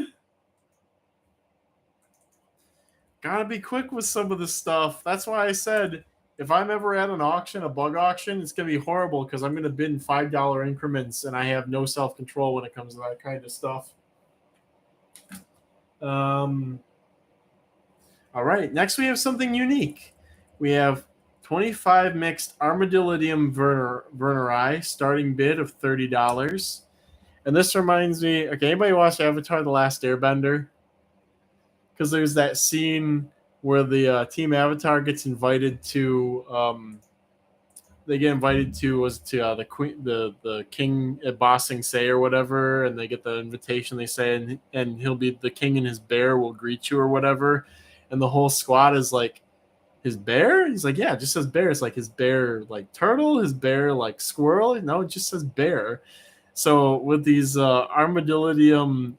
Gotta be quick with some of this stuff. That's why I said if I'm ever at an auction, a bug auction, it's gonna be horrible because I'm gonna bid in $5 increments and I have no self-control when it comes to that kind of stuff. All right, next we have something unique. We have 25 mixed Armadillidium verneri, starting bid of $30. And this reminds me, okay, anybody watch Avatar: The Last Airbender? Because there's that scene where the Team Avatar gets invited to, they get invited to the queen, the king at Ba Sing Se or whatever, and they get the invitation. They say, and he'll be the king, and his bear will greet you or whatever, and the whole squad is like, his bear? He's like, yeah, it just says bear. It's like his bear like turtle, his bear like squirrel. No, it just says bear. So with these Armadillidium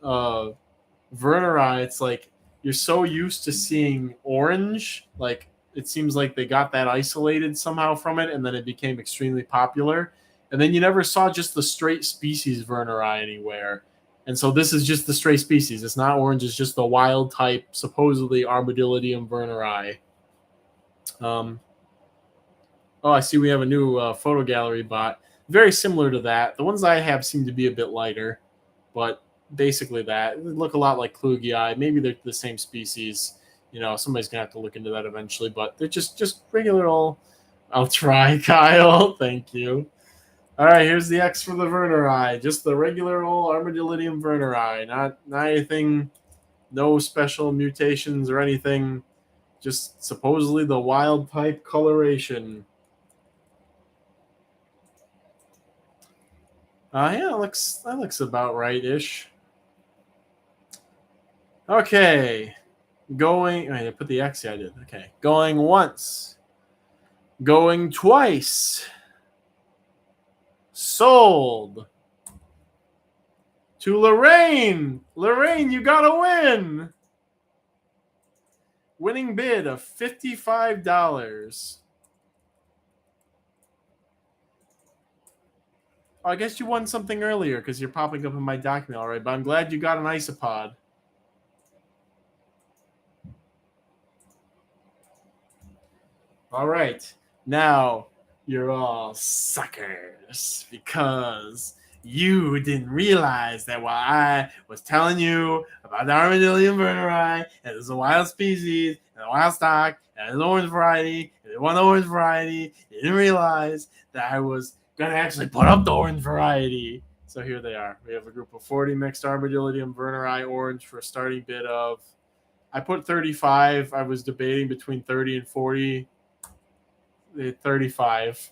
verneri, it's like you're so used to seeing orange, like it seems like they got that isolated somehow from it, and then it became extremely popular. And then you never saw just the straight species verneri anywhere. And so this is just the stray species. It's not orange. It's just the wild type, supposedly Armadillidium verneri. I see we have a new photo gallery bot. Very similar to that. The ones I have seem to be a bit lighter, but basically that. They look a lot like Klugii. Maybe they're the same species. You know, somebody's going to have to look into that eventually, but they're just regular old. I'll try, Kyle. Thank you. All right, here's the X for the verneri. Just the regular old Armadillidium verneri. Not anything, no special mutations or anything. Just supposedly the wild type coloration. Yeah, that looks about right-ish. Okay. Going, I put the X, yeah, I did. Okay. Going once. Going twice. Sold. To Lorraine. Lorraine, you got to win. Winning bid of $55. Oh, I guess you won something earlier because you're popping up in my document, all right. But I'm glad you got an isopod. All right. Now, You're all suckers because you didn't realize that while I was telling you about the Armadillo vertebrae, and there's a wild species, and a wild stock, and there's an orange variety, and there's one orange variety, you didn't realize that I was going to actually put up the orange variety. So here they are. We have a group of 40 mixed Armadillium vertebrae orange for a starting bid of, I put 35. I was debating between 30 and 40. 35.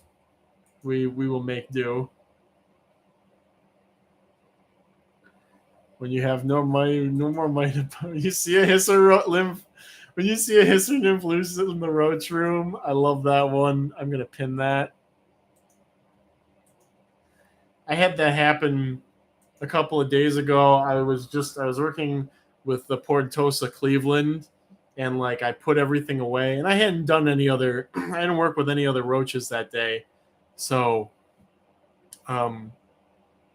We will make do. When you have no money, no more money. You see a hisser lymph. When you see a hisser nymph loose in the Roach room, I love that one. I'm gonna pin that. I had that happen a couple of days ago. I was working with the Portosa Cleveland, and like I put everything away, and I hadn't done any other. I didn't work with any other roaches that day, so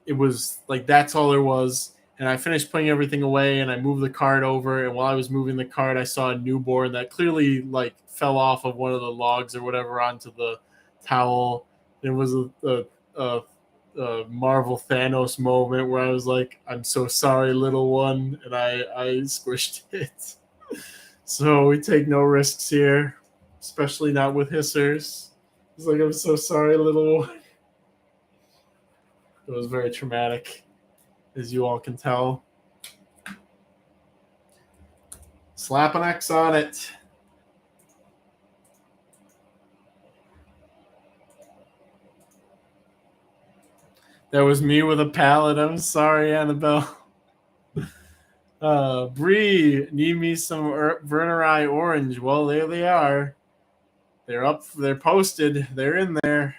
it was like that's all there was. And I finished putting everything away, and I moved the card over. And while I was moving the card, I saw a newborn that clearly like fell off of one of the logs or whatever onto the towel. It was a Marvel Thanos moment where I was like, "I'm so sorry, little one," and I squished it. So we take no risks here, especially not with hissers. It's like, "I'm so sorry, little one." It was very traumatic, as you all can tell. Slap an X on it. That was me with a pallet. I'm sorry, Annabelle. Bree, need me some Vernerai orange. Well, there they are. They're up. They're posted. They're in there.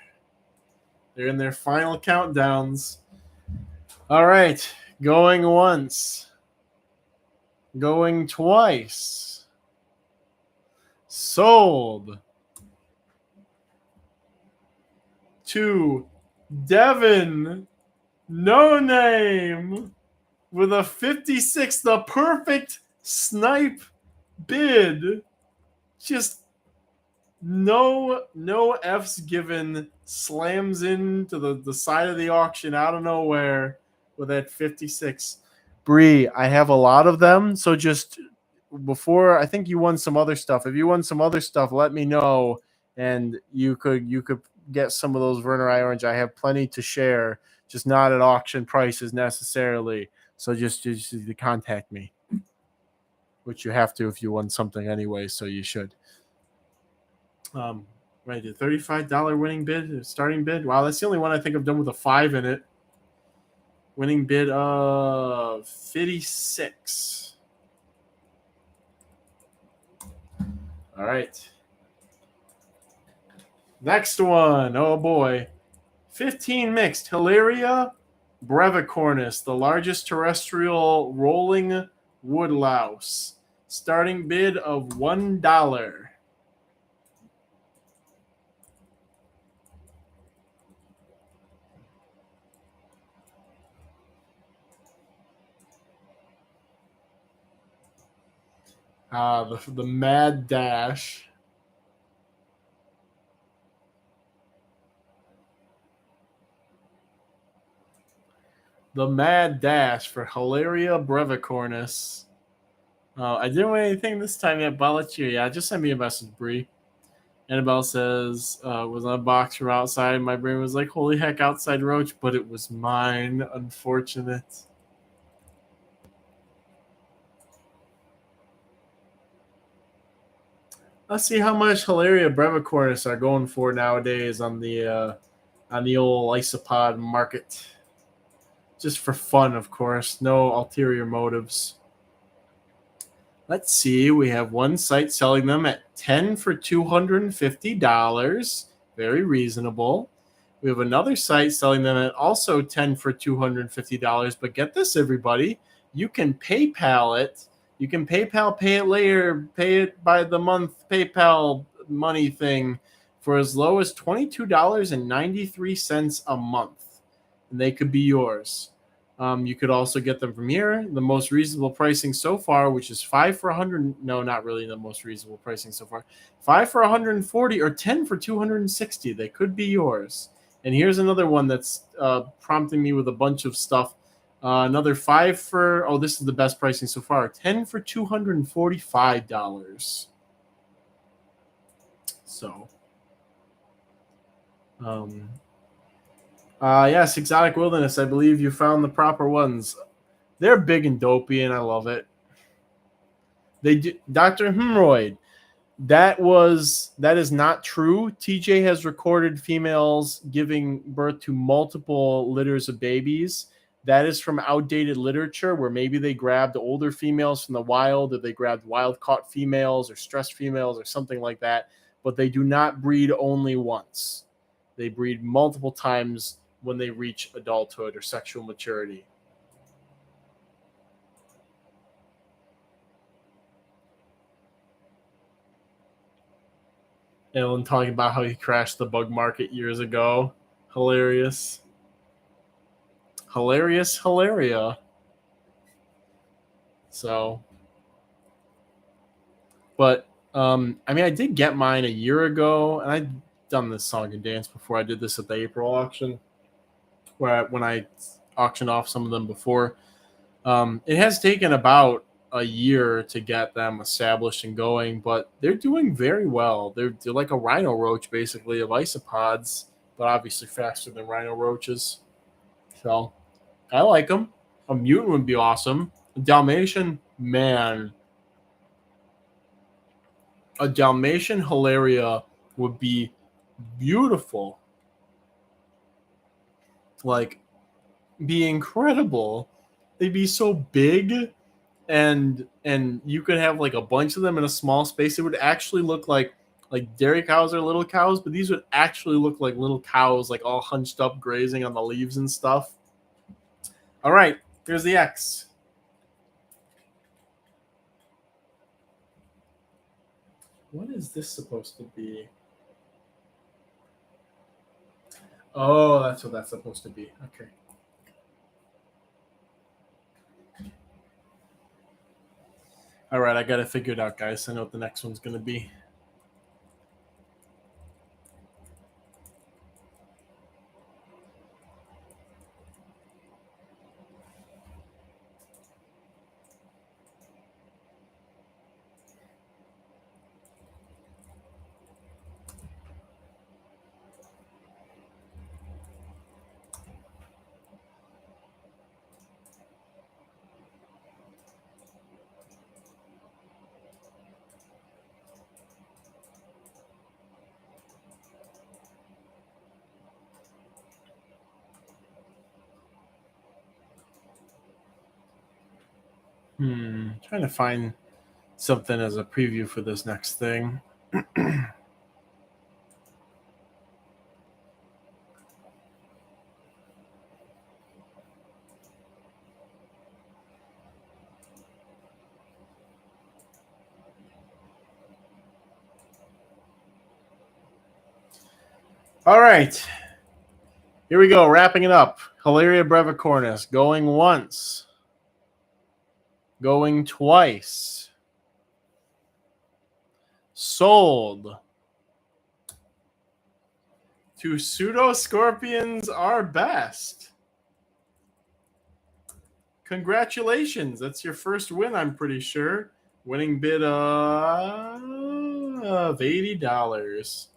They're in their final countdowns. All right. Going once. Going twice. Sold to Devin No Name with a 56, the perfect snipe bid. Just no F's given, slams into the side of the auction out of nowhere with that 56. Bree, I have a lot of them, so just before, I think you won some other stuff. If you won some other stuff, let me know, and you could get some of those Vernerai orange. I have plenty to share, just not at auction prices necessarily. So just contact me, which you have to if you won something anyway. So you should. Right, the $35 winning bid, starting bid. Wow, that's the only one I think I've done with a 5 in it. Winning bid of 56. All right. Next one. Oh boy. 15 mixed Hilaria brevicornis, the largest terrestrial rolling woodlouse. Starting bid of $1. The mad dash. The mad dash for Hilaria brevicornis. I didn't win anything this time yet, but I'll let you. Yeah, just send me a message, Bree. Annabelle says, was on a box from outside. My brain was like, holy heck, outside Roach, but it was mine. Unfortunate. Let's see how much Hilaria brevicornis are going for nowadays on the old isopod market. Just for fun, of course. No ulterior motives. Let's see. We have one site selling them at 10 for $250. Very reasonable. We have another site selling them at also 10 for $250. But get this, everybody. You can PayPal it. You can PayPal, pay it later, pay it by the month PayPal money thing for as low as $22.93 a month. And they could be yours. You could also get them from here. The most reasonable pricing so far, which is 5 for 100. No, not really the most reasonable pricing so far. 5 for 140 or 10 for 260. They could be yours. And here's another one that's prompting me with a bunch of stuff. Another 5 for, oh, this is the best pricing so far. 10 for $245. So, yes, Exotic Wilderness. I believe you found the proper ones. They're big and dopey, and I love it. They do, Dr. Hemorrhoid. That is not true. TJ has recorded females giving birth to multiple litters of babies. That is from outdated literature where maybe they grabbed older females from the wild, or they grabbed wild caught females or stressed females or something like that. But they do not breed only once. They breed multiple times when they reach adulthood or sexual maturity. Alan talking about how he crashed the bug market years ago. Hilarious. Hilarious, hilaria. So, but I mean, I did get mine a year ago, and I'd done this song and dance before. I did this at the April auction, when I auctioned off some of them before. It has taken about a year to get them established and going, but they're doing very well. They're like a rhino roach, basically, of isopods, but obviously faster than rhino roaches. So I like them. A mutant would be awesome. A Dalmatian, man. A Dalmatian Hilaria would be beautiful. Like, be incredible. They'd be so big, and you could have like a bunch of them in a small space. It would actually look like dairy cows are little cows, but these would actually look like little cows, like all hunched up grazing on the leaves and stuff. All right, here's the X. What is this supposed to be? Oh, that's what that's supposed to be. Okay. All right, I got to figure it out, guys. I know what the next one's going to be. Trying to find something as a preview for this next thing. All right. Here we go. Wrapping it up. Hilaria brevicornis going once. Going twice. Sold. To pseudo scorpions are best. Congratulations. That's your first win, I'm pretty sure. Winning bid of $80.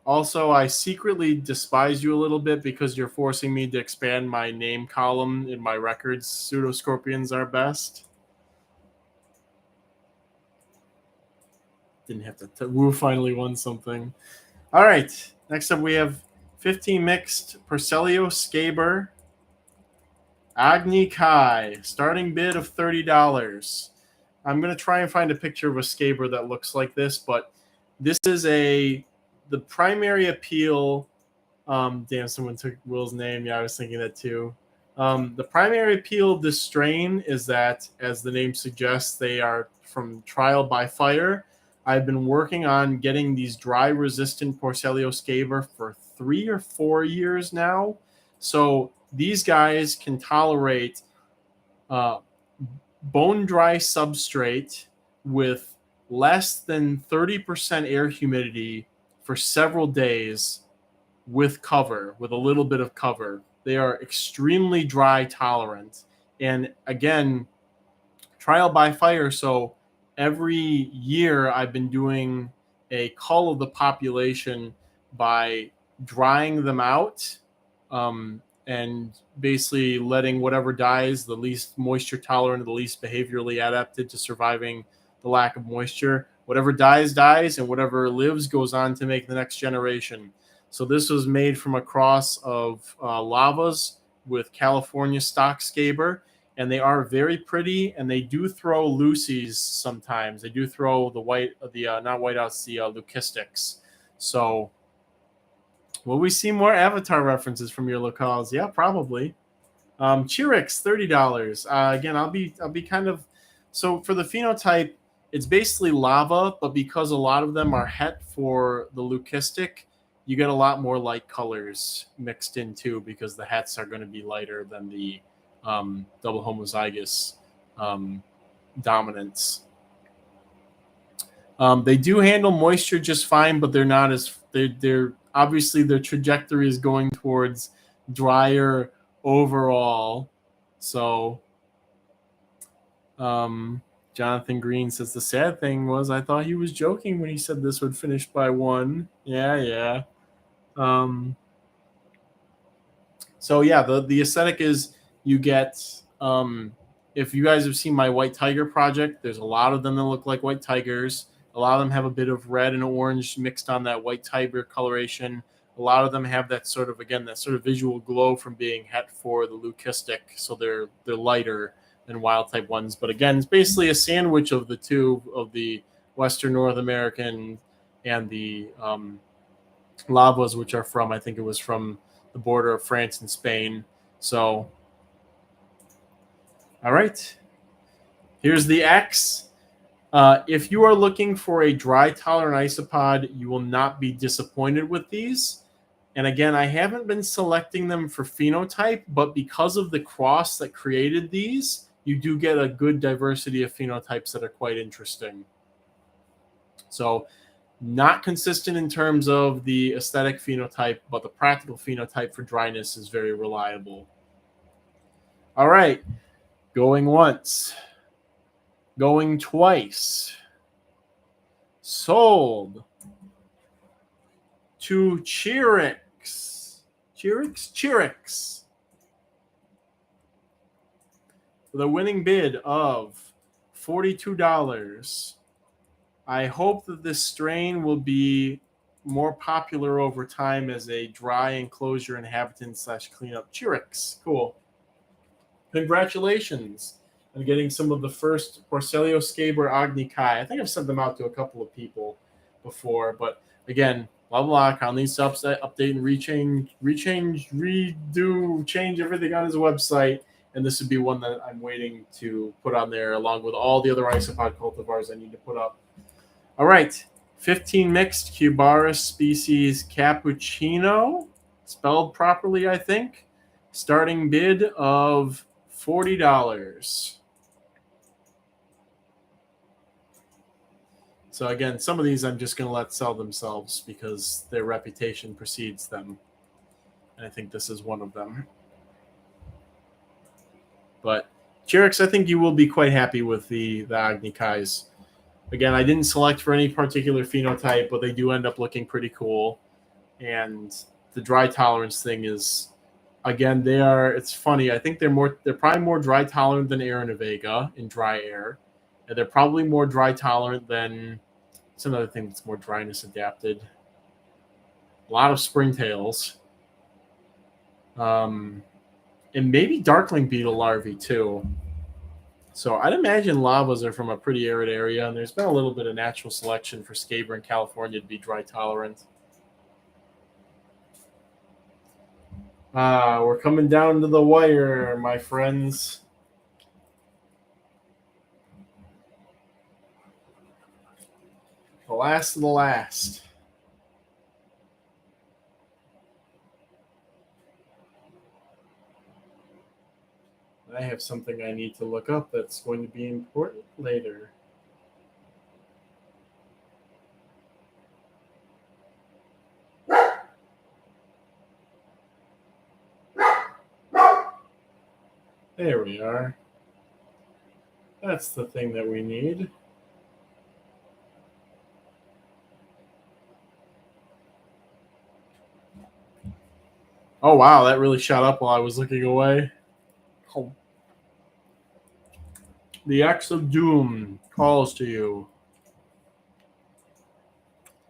Also, I secretly despise you a little bit because you're forcing me to expand my name column in my records. Pseudo scorpions are best. Didn't have to. Woo finally won something. All right. Next up, we have 15 mixed Percelio Scaber. Agni Kai. Starting bid of $30. I'm going to try and find a picture of a Scaber that looks like this, but this is the primary appeal. Damn, someone took Will's name. Yeah, I was thinking that too. The primary appeal of this strain is that, as the name suggests, they are from trial by fire. I've been working on getting these dry resistant Porcelio Scaber for 3 or 4 years now. So these guys can tolerate bone dry substrate with less than 30% air humidity for several days with cover, with a little bit of cover. They are extremely dry tolerant. And again, trial by fire. So every year I've been doing a cull of the population by drying them out, and basically letting whatever dies, the least moisture tolerant, the least behaviorally adapted to surviving the lack of moisture, whatever dies, dies, and whatever lives goes on to make the next generation. So this was made from a cross of lavas with California stock scaber, and they are very pretty, and they do throw Lucy's sometimes. They do throw the not whiteouts, the leucistics. So will we see more Avatar references from your locales? Yeah, probably. Chirix, $30. Again, I'll be kind of, so for the phenotype, it's basically lava, but because a lot of them are het for the leucistic, you get a lot more light colors mixed in too, because the hets are going to be lighter than the double homozygous dominants. They do handle moisture just fine, but they're not as they're obviously their trajectory is going towards drier overall. So Jonathan Green says the sad thing was I thought he was joking when he said this would finish by 1. Yeah. So yeah, the aesthetic is you get if you guys have seen my white tiger project, there's a lot of them that look like white tigers. A lot of them have a bit of red and orange mixed on that white tiger coloration. A lot of them have that sort of visual glow from being het for the leucistic, so they're lighter than wild type ones. But again, it's basically a sandwich of the two, of the Western North American and the lavas, which are from, I think it was from the border of France and Spain. So, all right. Here's the X. If you are looking for a dry tolerant isopod, you will not be disappointed with these. And again, I haven't been selecting them for phenotype, but because of the cross that created these, you do get a good diversity of phenotypes that are quite interesting. So not consistent in terms of the aesthetic phenotype, but the practical phenotype for dryness is very reliable. All right, going once, going twice. Sold to Chirix. Chirix. For the winning bid of $42. I hope that this strain will be more popular over time as a dry enclosure inhabitant / cleanup. Chirix. Cool. Congratulations on getting some of the first Porcelio Scaber Agni-Kai. I think I've sent them out to a couple of people before, but again, blah, blah, Kyle needs to update and change everything on his website, and this would be one that I'm waiting to put on there along with all the other isopod cultivars I need to put up. All right, 15 mixed Cubaris species Cappuccino, spelled properly, I think. Starting bid of $40. So again, some of these I'm just going to let sell themselves because their reputation precedes them. And I think this is one of them. But Chirix, I think you will be quite happy with the Agni-Kais. Again, I didn't select for any particular phenotype, but they do end up looking pretty cool. And the dry tolerance thing is, again, it's funny. I think they're probably more dry tolerant than Aranavega in dry air. And they're probably more dry tolerant than, it's another thing that's more dryness adapted. A lot of springtails. And maybe darkling beetle larvae too. So I'd imagine lavas are from a pretty arid area, and there's been a little bit of natural selection for scaber in California to be dry tolerant. We're coming down to the wire, my friends. The last of the last. I have something I need to look up that's going to be important later. There we are. That's the thing that we need. Oh, wow, that really shot up while I was looking away. Oh. The Axe of Doom calls to you.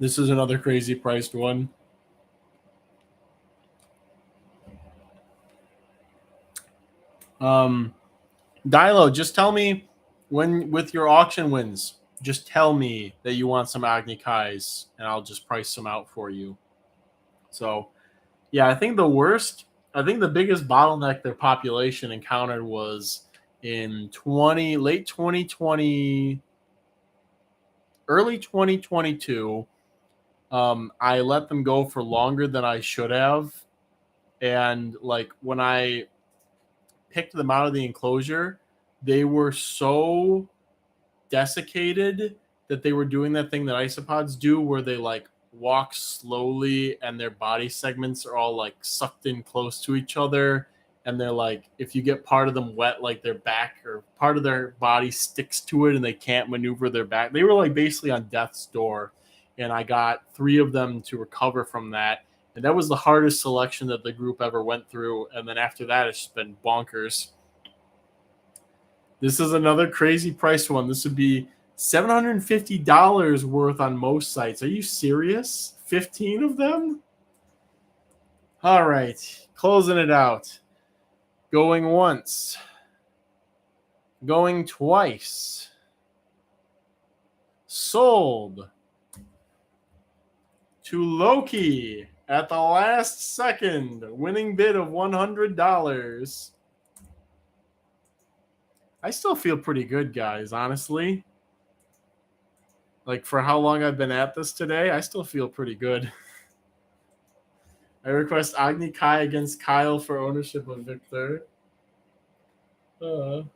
This is another crazy priced one. Dilo, just tell me when with your auction wins, just tell me that you want some Agni Kais and I'll just price some out for you. So, yeah, I think the biggest bottleneck their population encountered was in late 2020, early 2022. I let them go for longer than I should have. And like when I picked them out of the enclosure, they were so desiccated that they were doing that thing that isopods do where they like walk slowly and their body segments are all like sucked in close to each other, and they're like, if you get part of them wet, like their back or part of their body sticks to it and they can't maneuver their back. They were like basically on death's door, and I got 3 of them to recover from that, and that was the hardest selection that the group ever went through. And then after that, it's just been bonkers. This is another crazy price one. This would be $750 worth on most sites. Are you serious? 15 of them? All right. Closing it out. Going once. Going twice. Sold to Loki at the last second. Winning bid of $100. I still feel pretty good, guys, honestly. Like, for how long I've been at this today, I still feel pretty good. I request Agni Kai against Kyle for ownership of Victor. All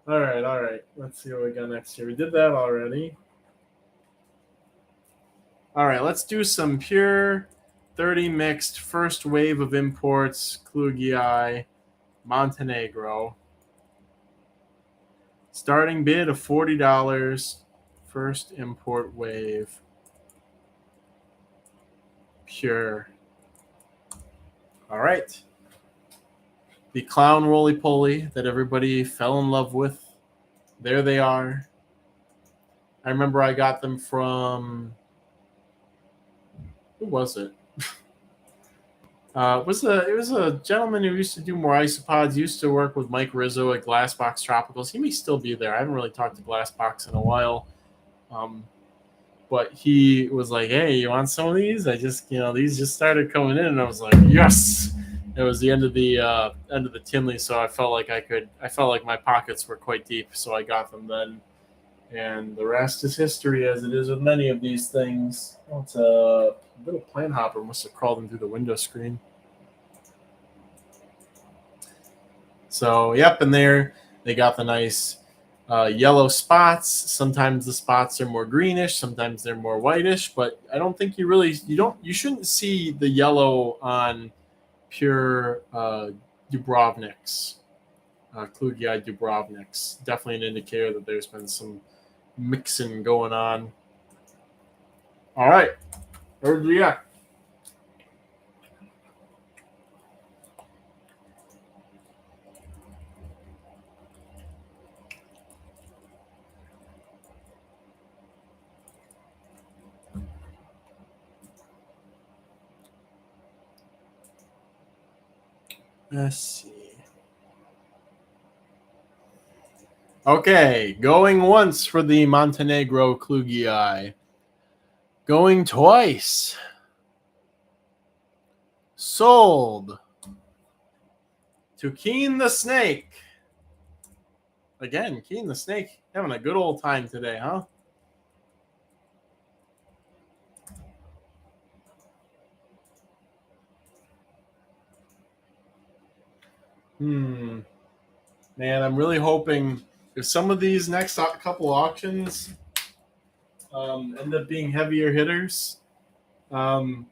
right. Let's see what we got next here. We did that already. All right, let's do some pure 30 mixed first wave of imports, Klugii, Montenegro. Starting bid of $40. First import wave. Pure. All right. The clown roly-poly that everybody fell in love with. There they are. I remember I got them from... Who was it? It was a gentleman who used to do more isopods. He used to work with Mike Rizzo at Glassbox Tropicals. He may still be there. I haven't really talked to Glassbox in a while. But he was like, "Hey, you want some of these? I just, these just started coming in," and I was like, "Yes!" It was the end of the Tinley, so I felt like my pockets were quite deep, so I got them then. And the rest is history, as it is with many of these things. Oh, it's a little plant hopper must have crawled in through the window screen. So, yep, and there they got the nice yellow spots. Sometimes the spots are more greenish, sometimes they're more whitish, but I don't think you shouldn't see the yellow on pure Dubrovniks, Klugii Dubrovniks. Definitely an indicator that there's been some mixing going on. All right, where do we at? Let's see. Okay, going once for the Montenegro Klugii. Going twice. Sold to Keen the Snake. Again, Keen the Snake having a good old time today, huh? Man, I'm really hoping if some of these next couple auctions end up being heavier hitters, um,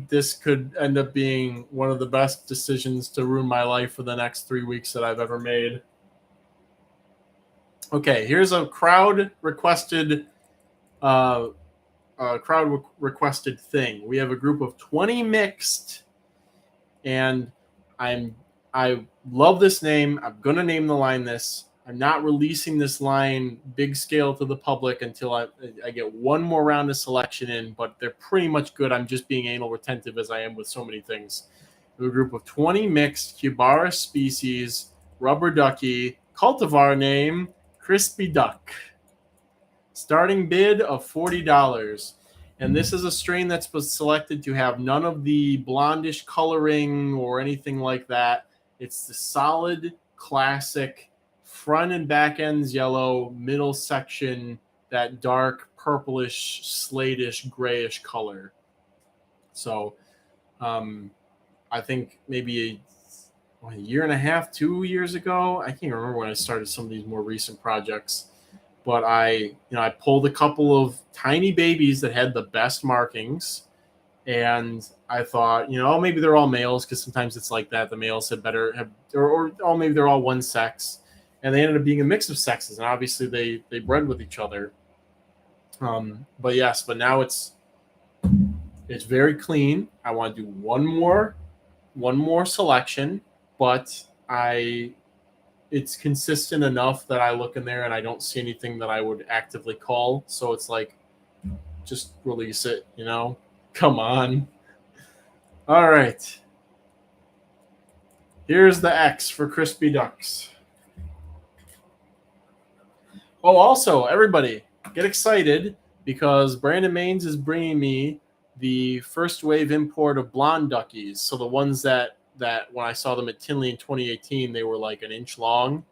this could end up being one of the best decisions to ruin my life for the next 3 weeks that I've ever made. Okay, here's a uh, requested thing. We have a group of 20 mixed, and I love this name. I'm gonna name the line this. I'm not releasing this line big scale to the public until I get one more round of selection in, but they're pretty much good. I'm just being anal retentive as I am with so many things. We have a group of 20 mixed Cubara species, rubber ducky, cultivar name, crispy duck. Starting bid of $40. And this is a strain that's been selected to have none of the blondish coloring or anything like that. It's the solid, classic, front and back ends yellow, middle section, that dark purplish, slatish, grayish color. So I think maybe a year and a half, 2 years ago, I can't remember when I started some of these more recent projects, but I pulled a couple of tiny babies that had the best markings, and I thought, maybe they're all males because sometimes it's like that. The males or maybe they're all one sex, and they ended up being a mix of sexes, and obviously they bred with each other. But now it's very clean. I want to do one more selection, but it's consistent enough that I look in there and I don't see anything that I would actively call. So it's like, just release it, Come on. All right. Here's the X for crispy ducks. Oh, also, everybody, get excited because Brandon Maines is bringing me the first wave import of blonde duckies. So the ones that when I saw them at Tinley in 2018, they were like an inch long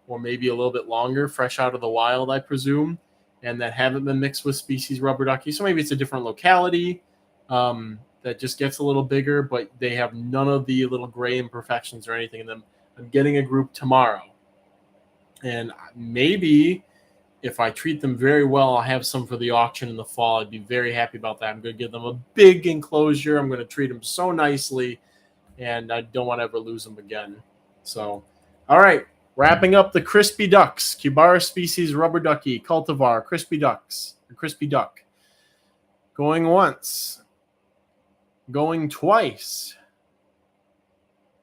or maybe a little bit longer, fresh out of the wild, I presume, and that haven't been mixed with species rubber ducky. So maybe it's a different locality that just gets a little bigger, but they have none of the little gray imperfections or anything in them. I'm getting a group tomorrow. And maybe if I treat them very well, I'll have some for the auction in the fall. I'd be very happy about that. I'm going to give them a big enclosure. I'm going to treat them so nicely, and I don't want to ever lose them again. So, all right. Wrapping up the crispy ducks, Cubara species rubber ducky, cultivar, crispy duck. Going once. Going twice.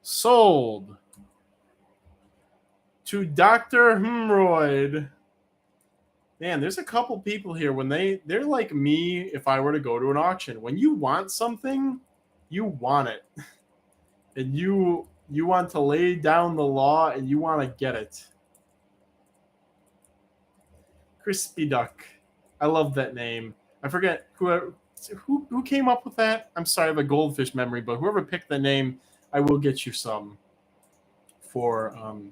Sold to Dr. Hemroyd. Man, there's a couple people here when they're like me if I were to go to an auction. When you want something, you want it. And you want to lay down the law and you want to get it. Crispy duck. I love that name. I forget who came up with that. I'm sorry, I have a goldfish memory, but whoever picked the name, I will get you some for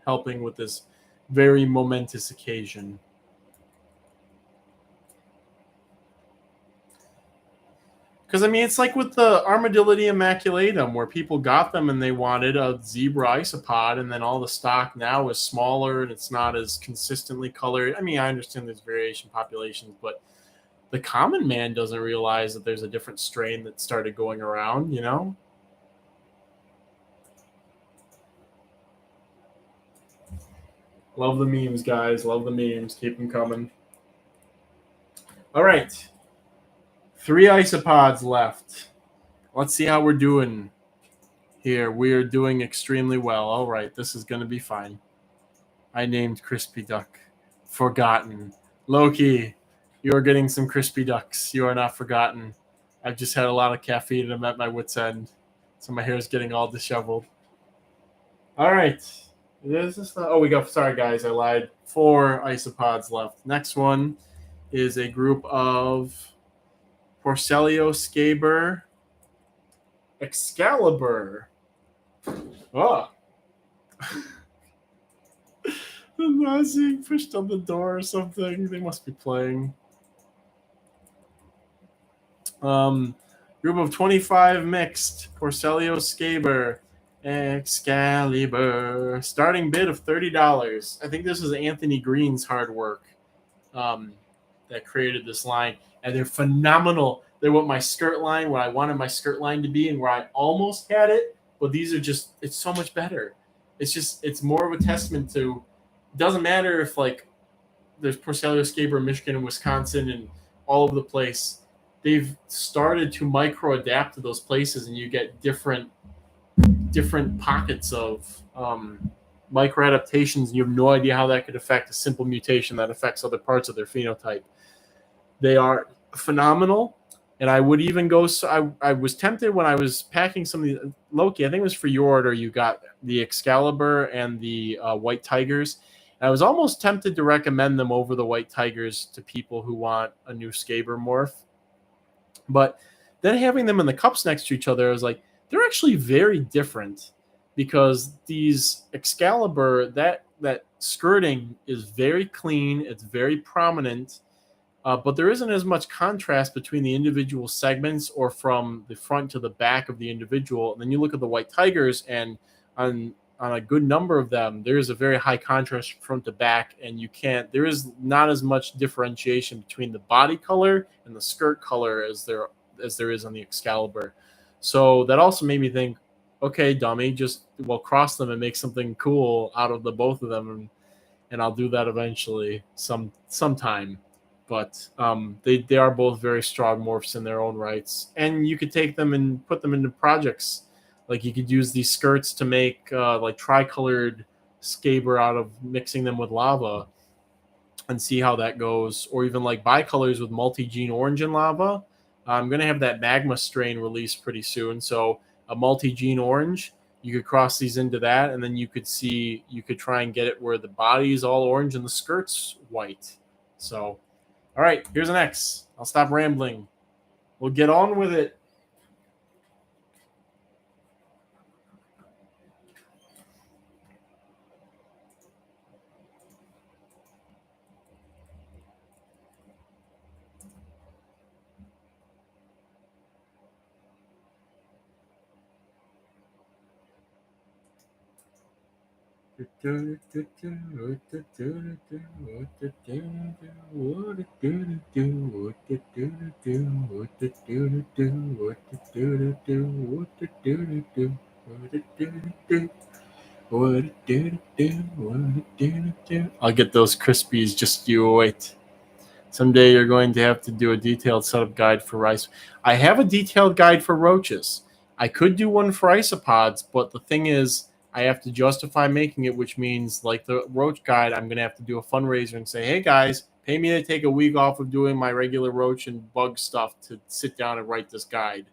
helping with this very momentous occasion. Because, it's like with the Armadillidae immaculatum, where people got them and they wanted a zebra isopod, and then all the stock now is smaller and it's not as consistently colored. I understand there's variation populations, but the common man doesn't realize that there's a different strain that started going around, Love the memes, guys. Love the memes. Keep them coming. All right. 3 isopods left. Let's see how we're doing here. We are doing extremely well. All right. This is going to be fine. I named Crispy Duck. Forgotten. Loki, you are getting some crispy ducks. You are not forgotten. I've just had a lot of caffeine and I'm at my wit's end. So my hair is getting all disheveled. All right. Sorry guys, I lied. 4 isopods left. Next one is a group of Porcelio Scaber Excalibur. Oh. The Nazi pushed on the door or something. They must be playing. Group of 25 mixed Porcelio Scaber Excalibur. Starting bid of $30. I think this is Anthony Green's hard work that created this line. And they're phenomenal. They're what my skirt line, where I wanted my skirt line to be and where I almost had it. But these are just, it's so much better. It's more of a testament to, it doesn't matter if like there's Porcelio Scaber in Michigan and Wisconsin and all over the place. They've started to micro adapt to those places, and you get different pockets of micro adaptations, and you have no idea how that could affect a simple mutation that affects other parts of their phenotype. They are phenomenal, and I would even go. So I was tempted when I was packing some of the Loki. I think it was for your order. You got the Excalibur and the White Tigers. And I was almost tempted to recommend them over the White Tigers to people who want a new Scaber morph. But then having them in the cups next to each other, I was like, they're actually very different, because these Excalibur, that skirting is very clean, it's very prominent, but there isn't as much contrast between the individual segments or from the front to the back of the individual. And then you look at the White Tigers, and on a good number of them, there is a very high contrast front to back, and there is not as much differentiation between the body color and the skirt color as there is on the Excalibur. So that also made me think, okay, dummy, cross them and make something cool out of the both of them, and I'll do that eventually sometime. But they are both very strong morphs in their own rights, and you could take them and put them into projects. Like you could use these skirts to make like tricolored Scaber out of mixing them with lava and see how that goes. Or even like bicolors with multi-gene orange and lava. I'm going to have that magma strain released pretty soon. So a multi-gene orange, you could cross these into that, and then you could try and get it where the body is all orange and the skirt's white. So, all right, here's an X. I'll stop rambling. We'll get on with it. I'll get those Crispies, just you wait. Someday you're going to have to do a detailed setup guide for rice. I have a detailed guide for roaches. I could do one for isopods, but the thing is, I have to justify making it, which means, like the roach guide, I'm going to have to do a fundraiser and say, hey guys, pay me to take a week off of doing my regular roach and bug stuff to sit down and write this guide.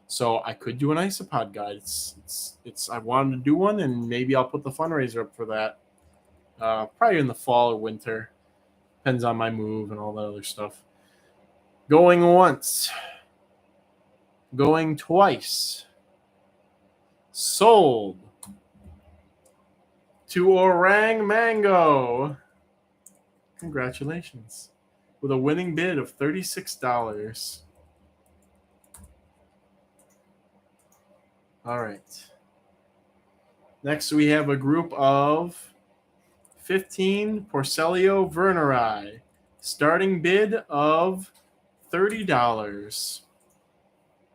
So I could do an isopod guide. It's I wanted to do one, and maybe I'll put the fundraiser up for that. Probably in the fall or winter. Depends on my move and all that other stuff. Going once. Going twice. Sold to Orang Mango. Congratulations. With a winning bid of $36. All right. Next, we have a group of 15 Porcelio Verneri. Starting bid of $30.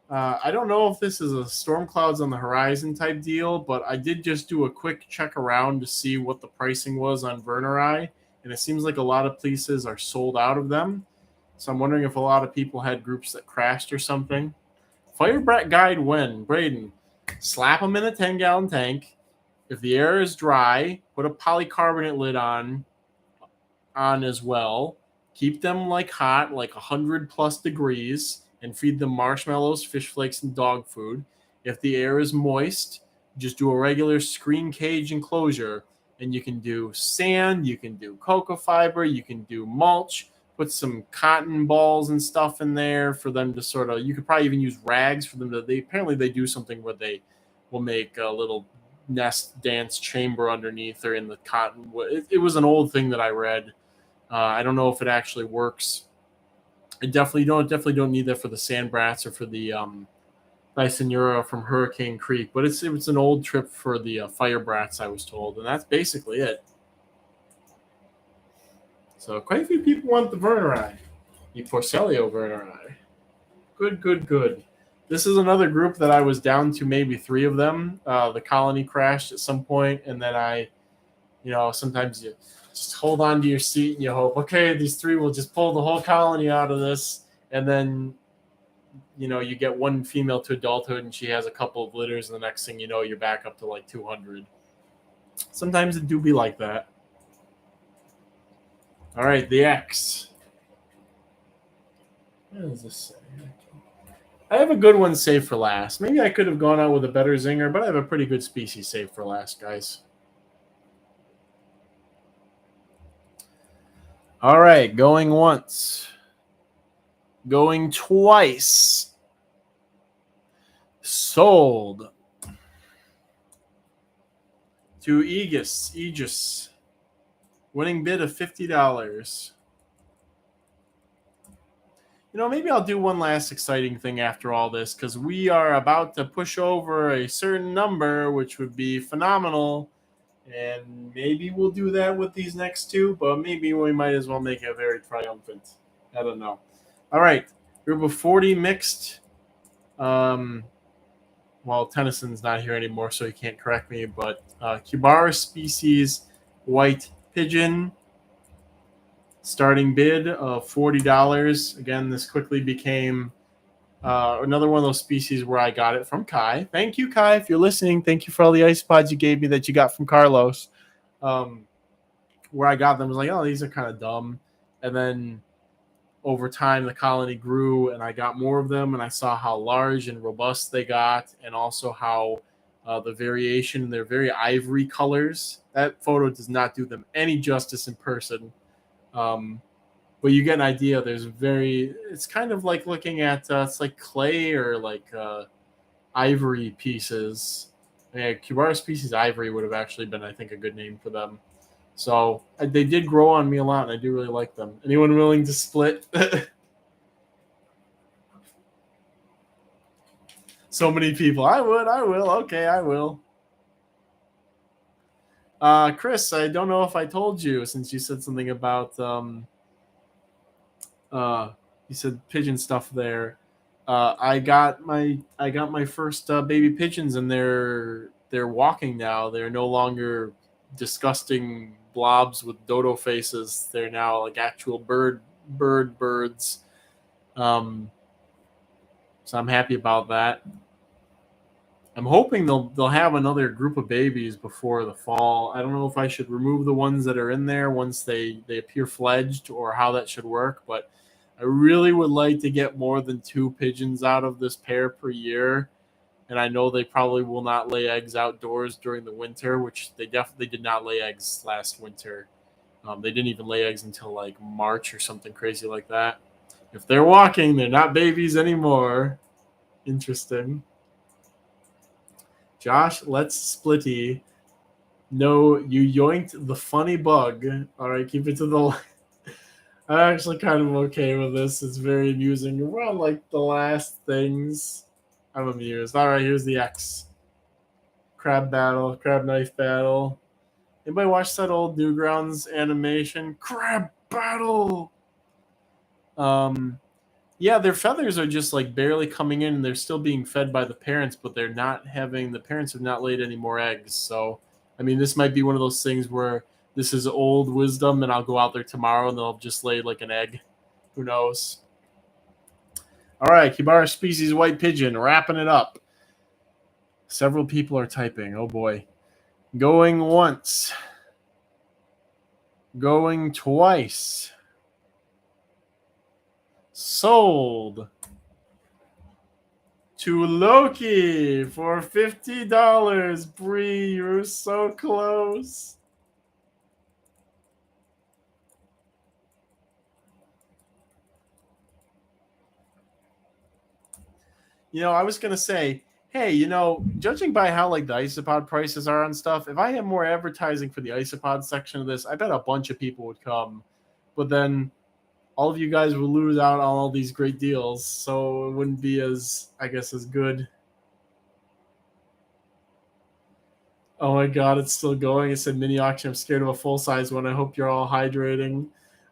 I don't know if this is a storm clouds on the horizon type deal, but I did just do a quick check around to see what the pricing was on Verneri, and it seems like a lot of places are sold out of them. So I'm wondering if a lot of people had groups that crashed or something. Fire guide when? Braden, slap them in a 10-gallon tank. If the air is dry, put a polycarbonate lid on as well. Keep them like hot, like 100 plus degrees, and feed them marshmallows, fish flakes, and dog food. If the air is moist, just do a regular screen cage enclosure, and you can do sand, you can do cocoa fiber, you can do mulch, put some cotton balls and stuff in there for them to sort of, you could probably even use rags for them to, apparently they do something where they will make a little nest dance chamber underneath or in the cotton. It was an old thing that I read. I don't know if it actually works. I definitely don't need that for the sand brats or for the Nysenura from Hurricane Creek. But it's an old trip for the fire brats, I was told, and that's basically it. So quite a few people want the Verneri, the Porcelio Verneri. Good, good, good. This is another group that I was down to maybe 3 of them. The colony crashed at some point, and then sometimes you just hold on to your seat and you hope, okay, these 3 will just pull the whole colony out of this, and then you get one female to adulthood and she has a couple of litters, and the next thing you know, you're back up to like 200. Sometimes it do be like that. All right, the X. What does this say? I have a good one saved for last. Maybe I could have gone out with a better zinger, but I have a pretty good species saved for last, guys. All right, going once. Going twice. Sold to Aegis. Winning bid of $50. Maybe I'll do one last exciting thing after all this, because we are about to push over a certain number, which would be phenomenal. And maybe we'll do that with these next 2, but maybe we might as well make it very triumphant. I don't know. All right. Group of 40 mixed. Well, Tennyson's not here anymore, so he can't correct me, but Cubar species white pigeon. Starting bid of $40. Again, this quickly became another one of those species where I got it from Kai. Thank you, Kai, if you're listening. Thank you for all the isopods you gave me that you got from Carlos. Where I got them was like, oh, these are kind of dumb. And then over time, the colony grew, and I got more of them, and I saw how large and robust they got, and also how the variation in their very ivory colors. That photo does not do them any justice in person. But you get an idea. It's kind of like looking at, it's like clay or like ivory pieces. Yeah, Cubar species ivory would have actually been, I think, a good name for them. So they did grow on me a lot, and I do really like them. Anyone willing to split? So many people. I will. Okay, I will. Chris, I don't know if I told you, since you said something about you said pigeon stuff there. I got my first baby pigeons, and they're walking now. They're no longer disgusting blobs with dodo faces. They're now like actual birds. So I'm happy about that. I'm hoping they'll have another group of babies before the fall. I don't know if I should remove the ones that are in there once they appear fledged, or how that should work, but I really would like to get more than 2 pigeons out of this pair per year. And I know they probably will not lay eggs outdoors during the winter, which they definitely did not lay eggs last winter. They didn't even lay eggs until like March or something crazy like that. If they're walking, they're not babies anymore. Interesting. Josh, let's splitty. No, you yoinked the funny bug. All right, keep it to the line. I'm actually kind of okay with this. It's very amusing. We're on like the last things. I'm amused. All right, here's the X. Crab knife battle. Anybody watch that old Newgrounds animation? Crab battle! Yeah, their feathers are just like barely coming in, and they're still being fed by the parents, but the parents have not laid any more eggs. So, I mean, this might be one of those things where this is old wisdom, and I'll go out there tomorrow and they'll just lay like an egg. Who knows? All right, Kibara species white pigeon, wrapping it up. Several people are typing. Oh boy. Going once. Going twice. Sold to Loki for $50. Bree, you're so close. I was going to say, hey, judging by how like the isopod prices are on stuff, if I had more advertising for the isopod section of this, I bet a bunch of people would come. But then all of you guys will lose out on all these great deals, so it wouldn't be as good. Oh my god, it's still going. It said mini auction. I'm scared of a full size one. I hope you're all hydrating.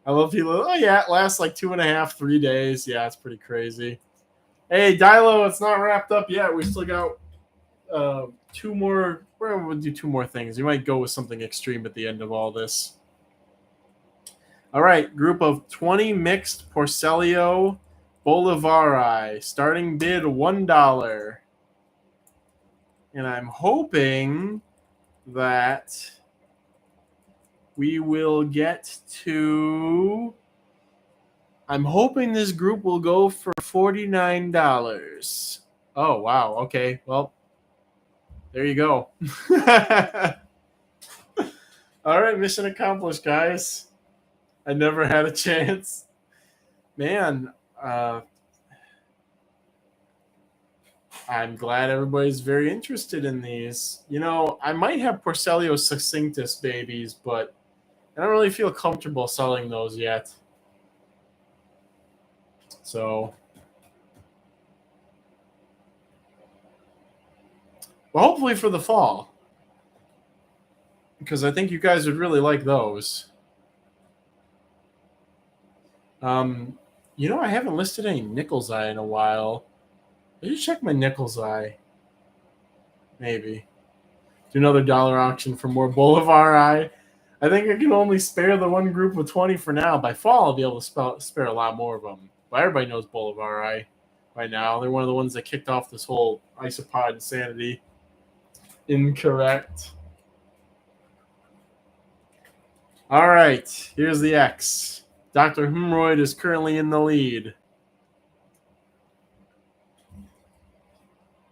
I love people. Oh yeah, it lasts like 2.5, 3 days. Yeah, it's pretty crazy. Hey, Dilo, it's not wrapped up yet. We still got two more. We'll do two more things. We might go with something extreme at the end of all this. All right, group of 20 mixed Porcelio Bolivari. Starting bid $1. And I'm hoping that we will get to. I'm hoping this group will go for $49. Oh, wow. Okay. Well, there you go. All right. Mission accomplished, guys. I never had a chance. Man, I'm glad everybody's very interested in these. You know, I might have Porcelio succinctus babies, but I don't really feel comfortable selling those yet. So, well, hopefully for the fall, because I think you guys would really like those. You know, I haven't listed any Nickel's Eye in a while. Did you check my Nickel's Eye? Maybe. Do another dollar auction for more Bolivar Eye. I think I can only spare the one group of 20 for now. By fall, I'll be able to spare a lot more of them. But everybody knows Bolivar Eye by now. They're one of the ones that kicked off this whole isopod insanity. Incorrect. All right, here's the X. Dr. Hemorrhoid is currently in the lead.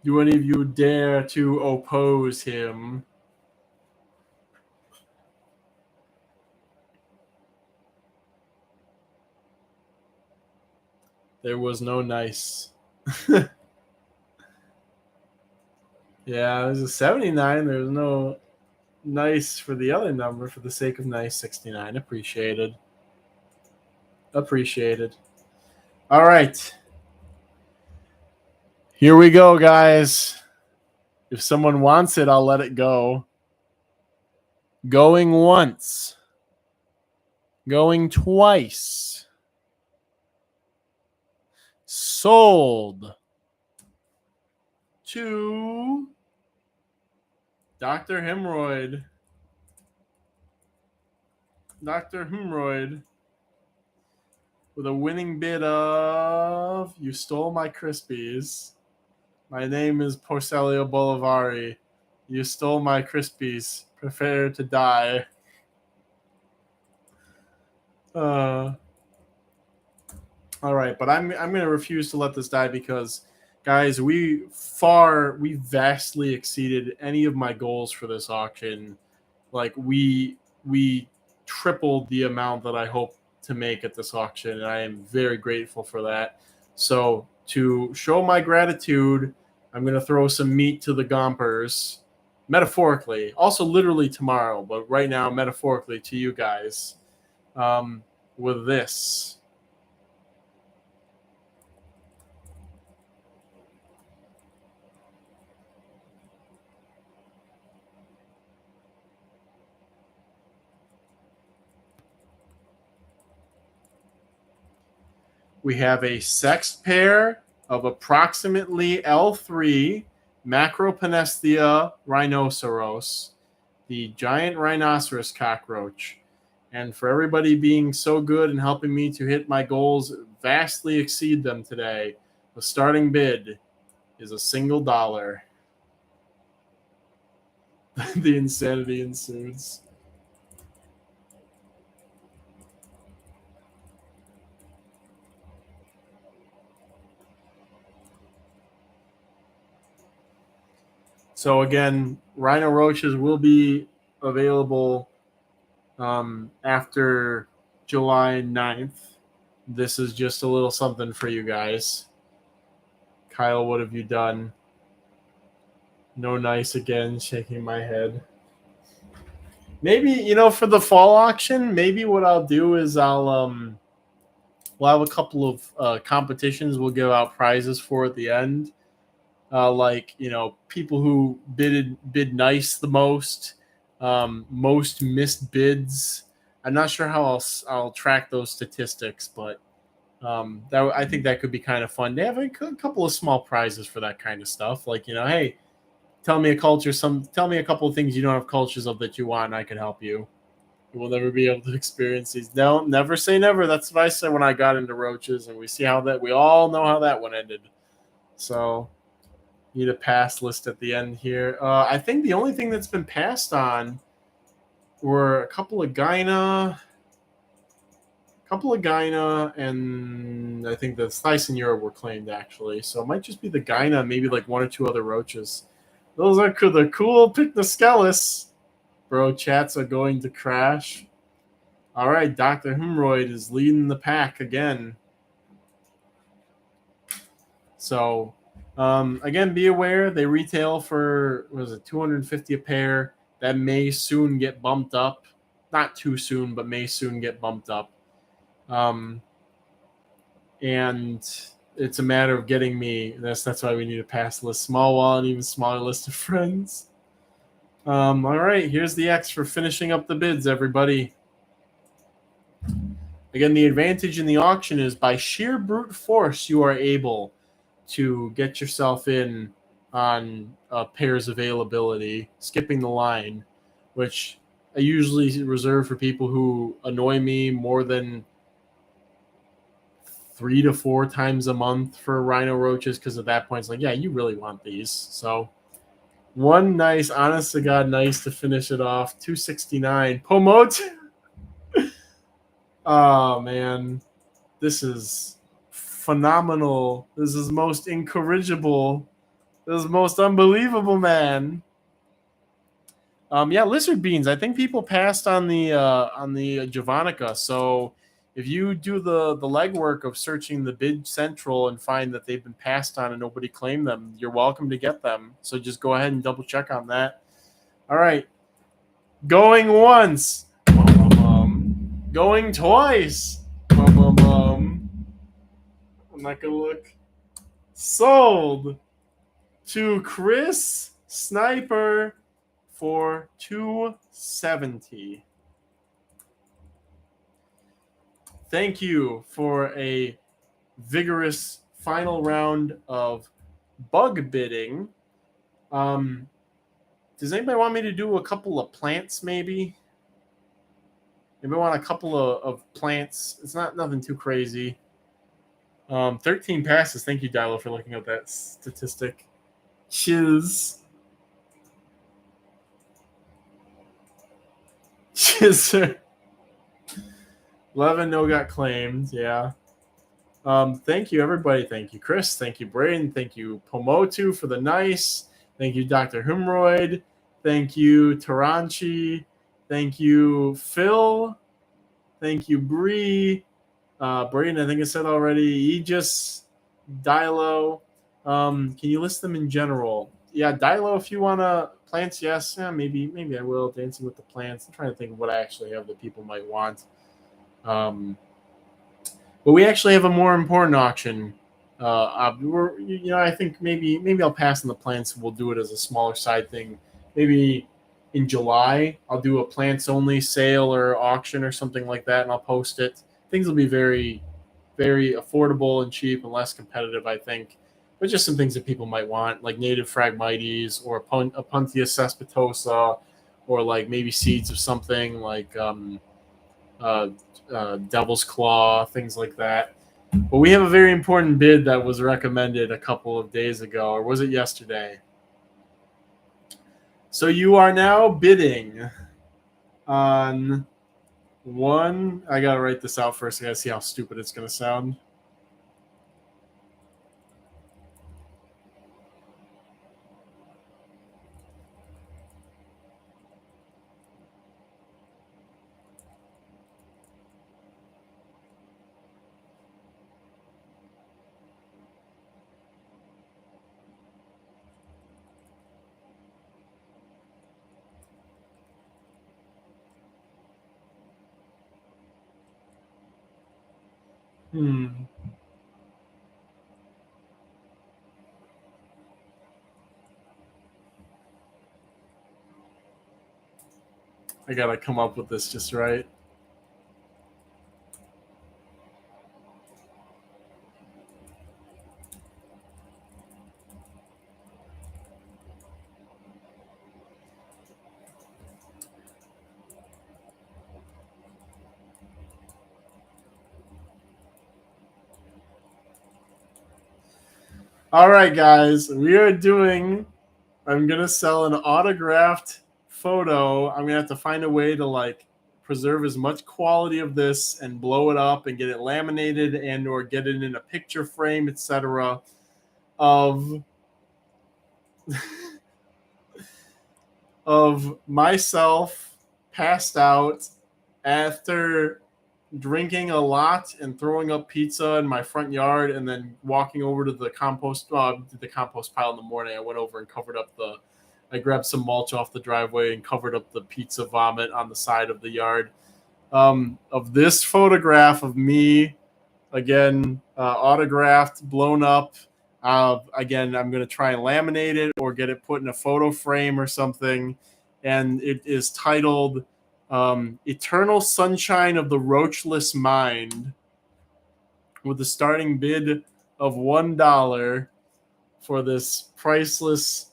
Do any of you dare to oppose him? There was no nice. Yeah, there's a 79. There's no nice for the other number for the sake of nice. 69. Appreciated. Appreciated. All right. Here we go, guys. If someone wants it, I'll let it go. Going once. Going twice. Sold to Dr. Hemorrhoid. Dr. Hemorrhoid with a winning bid of "You stole my Crispies. My name is Porcelio Bolivari. You stole my Crispies. Prepare to die." All right, but I'm going to refuse to let this die because, guys, we vastly exceeded any of my goals for this auction. Like we tripled the amount that I hope to make at this auction, and I am very grateful for that. So to show my gratitude, I'm going to throw some meat to the gompers, metaphorically, also literally tomorrow, but right now metaphorically to you guys, with this. We have a sexed pair of approximately L3 Macropenesthia rhinoceros, the giant rhinoceros cockroach. And for everybody being so good and helping me to hit my goals, vastly exceed them today, the starting bid is $1. The insanity ensues. So again, rhino roaches will be available after July 9th. This is just a little something for you guys. Kyle, what have you done? No nice again, shaking my head. Maybe, for the fall auction, maybe what I'll do is we'll have a couple of competitions we'll give out prizes for at the end. like people who bid nice the most, most missed bids. I'm not sure how I'll track those statistics, but I think that could be kind of fun. They have a couple of small prizes for that kind of stuff, like hey, tell me a couple of things you don't have cultures of that you want, and I can help you. We'll never be able to experience these. No, never say never. That's what I said when I got into roaches, and we all know how that one ended. So need a pass list at the end here. I think the only thing that's been passed on were a couple of Gyna, and I think the Thysanura were claimed actually. So it might just be the Gyna, maybe like one or two other roaches. Those are the cool Pycnoscelis. Bro, chats are going to crash. All right, Dr. Hemorrhoid is leading the pack again. So, again, be aware they retail for $250 a pair. That may soon get bumped up. Not too soon, but may soon get bumped up. And it's a matter of getting me. That's why we need a pass list, small wallet, even smaller list of friends. All right, here's the X for finishing up the bids, everybody. Again, the advantage in the auction is by sheer brute force, you are able to get yourself in on pairs availability, skipping the line, which I usually reserve for people who annoy me more than 3 to 4 times a month for rhino roaches, because at that point it's like, yeah, you really want these. So one nice, honest to God, nice to finish it off. 269. Pomote. Oh man, this is phenomenal. This is most incorrigible. This is most unbelievable, man. Yeah, lizard beans. I think people passed on the Javanica. So if you do the legwork of searching the bid central and find that they've been passed on and nobody claimed them, you're welcome to get them. So just go ahead and double check on that. All right, going once, going twice. I'm not gonna look. Sold to Chris Sniper for $270. Thank you for a vigorous final round of bug bidding. Does anybody want me to do a couple of plants, maybe? Maybe want a couple of plants. It's not nothing too crazy. 13 passes. Thank you, Dilo, for looking at that statistic. Chiz. 11 no got claimed. Yeah. Thank you, everybody. Thank you, Chris. Thank you, Braden. Thank you, Pomotu, for the nice. Thank you, Dr. Hemorrhoid. Thank you, Taranchi. Thank you, Phil. Thank you, Bree. Braden, I think I said already. Aegis, Dilo. Can you list them in general? Yeah, Dilo, if you want to. Plants, yes. Yeah, maybe I will. Dancing with the Plants. I'm trying to think of what I actually have that people might want. But we actually have a more important auction. I think maybe I'll pass on the plants. We'll do it as a smaller side thing. Maybe in July I'll do a plants only sale or auction or something like that, and I'll post it. Things will be very, very affordable and cheap and less competitive, I think. But just some things that people might want, like native Phragmites or Apuntia cespitosa, or like maybe seeds of something like Devil's Claw, things like that. But we have a very important bid that was recommended a couple of days ago, or was it yesterday? So you are now bidding on one. I gotta write this out first. I gotta see how stupid it's gonna sound. I gotta come up with this just right. All right, guys, we are doing. I'm gonna sell an autographed photo. I'm gonna have to find a way to like preserve as much quality of this and blow it up and get it laminated and or get it in a picture frame, etc. Of of myself passed out after drinking a lot and throwing up pizza in my front yard, and then walking over to the compost pile in the morning. I went over and covered up the. I grabbed some mulch off the driveway and covered up the pizza vomit on the side of the yard. Of this photograph of me, again, autographed, blown up. Again, I'm going to try and laminate it or get it put in a photo frame or something. And it is titled Eternal Sunshine of the Roachless Mind, with a starting bid of $1 for this priceless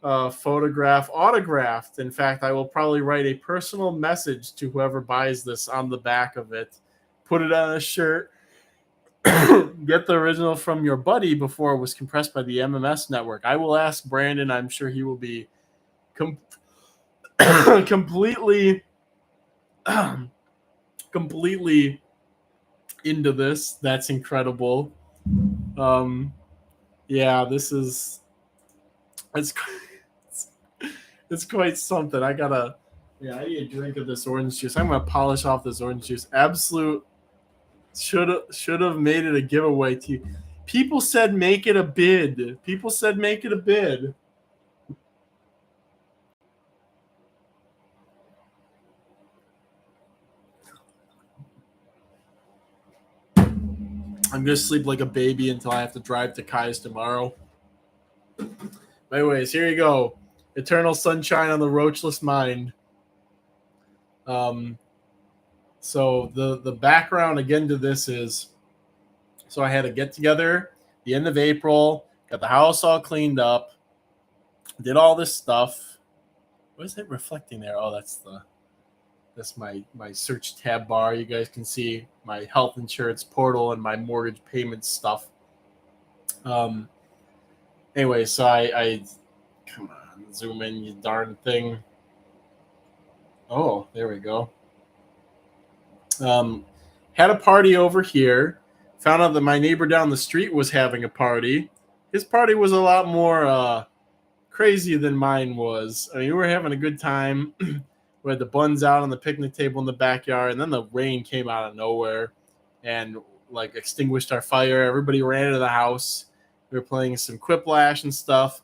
photograph autographed. In fact, I will probably write a personal message to whoever buys this on the back of it, put it on a shirt, get the original from your buddy before it was compressed by the MMS network. I will ask Brandon. I'm sure he will be completely completely into this. That's incredible. Yeah, this is it's quite something. I need a drink of this orange juice. I'm gonna polish off this orange juice. Absolute should have made it a giveaway to you. People said make it a bid. People said make it a bid. I'm gonna sleep like a baby until I have to drive to Kai's tomorrow. But anyways, here you go. Eternal Sunshine on the Roachless Mind. So the background again to this is, so I had a get together the end of April, got the house all cleaned up, did all this stuff. What is it reflecting there? Oh, that's my search tab bar. You guys can see my health insurance portal and my mortgage payment stuff. Anyway, so I come on, zoom in, you darn thing. Oh, there we go. Had a party over here. Found out that my neighbor down the street was having a party. His party was a lot more crazy than mine was. I mean, we were having a good time. We had the buns out on the picnic table in the backyard, and then the rain came out of nowhere and like extinguished our fire. Everybody ran into the house. We were playing some Quiplash and stuff.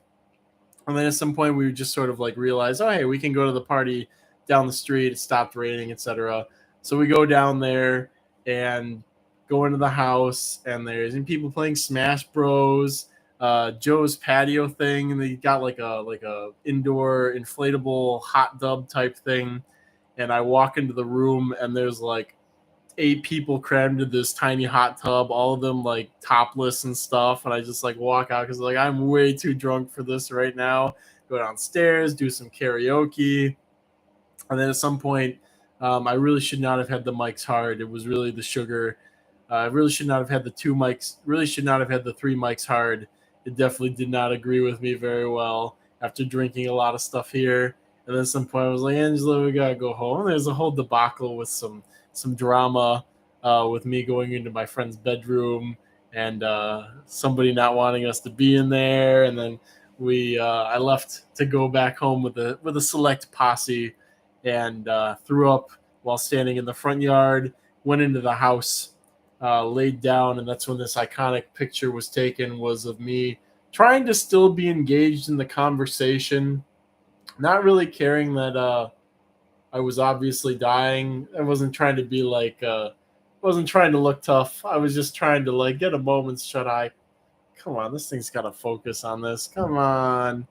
And then at some point we just sort of like realized, oh, hey, we can go to the party down the street. It stopped raining, etc. So we go down there and go into the house, and there's people playing Smash Bros. Joe's patio thing, and they got like a indoor inflatable hot tub type thing. And I walk into the room, and there's like 8 people crammed into this tiny hot tub, all of them like topless and stuff. And I just like walk out because like I'm way too drunk for this right now. Go downstairs, do some karaoke, and then at some point, I really should not have had the mics hard. It was really the sugar. I really should not have had the 2 mics. Really should not have had the 3 mics hard. It definitely did not agree with me very well after drinking a lot of stuff here. And then at some point I was like, Angela, we gotta go home. And there's a whole debacle with some drama with me going into my friend's bedroom and somebody not wanting us to be in there. And then I left to go back home with a select posse and threw up while standing in the front yard. Went into the house. Laid down, and that's when this iconic picture was taken, was of me trying to still be engaged in the conversation, not really caring that I was obviously dying. I wasn't trying to be like wasn't trying to look tough. I was just trying to like get a moment's shut eye. Come on, this thing's got to focus on this. Come on.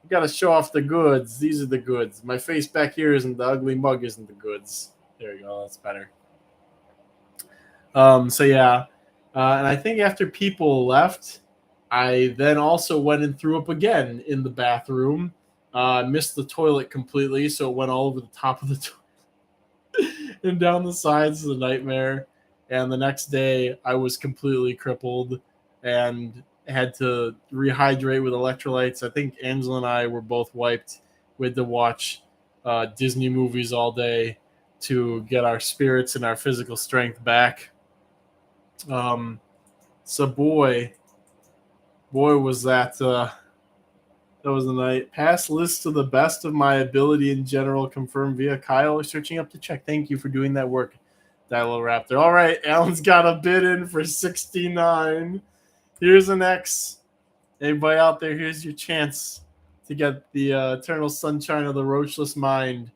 You got to show off the goods. These are the goods. My face back here isn't the ugly mug. Isn't the goods. There you go. That's better. So yeah, and I think after people left, I then also went and threw up again in the bathroom. Missed the toilet completely, so it went all over the top of the toilet and down the sides of the nightmare. And the next day, I was completely crippled and had to rehydrate with electrolytes. I think Angela and I were both wiped. We had to watch Disney movies all day to get our spirits and our physical strength back. So boy, was that was the night. Pass list to the best of my ability in general, confirmed via Kyle. Searching up to check. Thank you for doing that work, Dilo Raptor. All right, Alan's got a bid in for 69. Here's an X. Anybody out there? Here's your chance to get the Eternal Sunshine of the Roachless Mind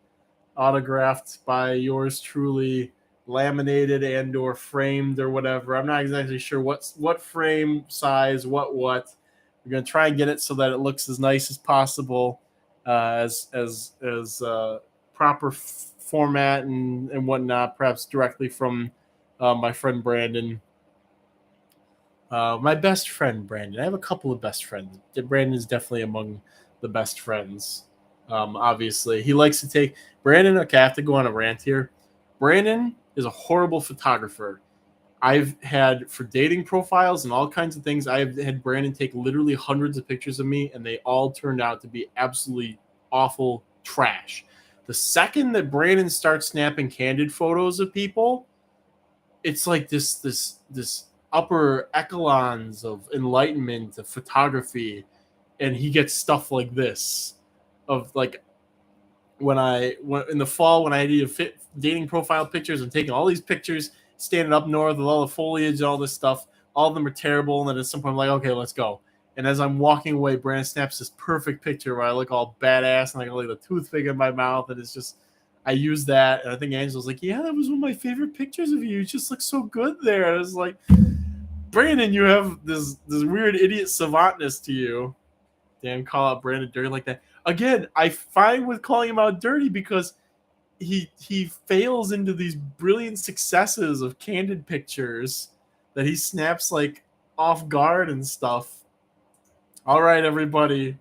autographed by yours truly, laminated and or framed or whatever. I'm not exactly sure what frame size, what. We're gonna try and get it so that it looks as nice as possible, as proper format and whatnot. Perhaps directly from my friend Brandon. My best friend Brandon. I have a couple of best friends. Brandon is definitely among the best friends. Obviously, he likes to take Brandon. Okay, I have to go on a rant here. Brandon is a horrible photographer. I've had for dating profiles and all kinds of things. I've had Brandon take literally hundreds of pictures of me, and they all turned out to be absolutely awful trash. The second that Brandon starts snapping candid photos of people, it's like this upper echelons of enlightenment of photography, and he gets stuff like this of like when in the fall when I did fit dating profile pictures and taking all these pictures standing up north with all the foliage and all this stuff. All of them are terrible, and then at some point I'm like, okay, let's go. And as I'm walking away, Brandon snaps this perfect picture where I look all badass and I got like the toothpick in my mouth, and it's just I use that. And I think Angela's like, yeah, that was one of my favorite pictures of you. You just look so good there. And it's like, Brandon, you have this weird idiot savantness to you. Damn, call out Brandon dirty like that. Again, I find with calling him out dirty because he fails into these brilliant successes of candid pictures that he snaps like off guard and stuff. All right, everybody.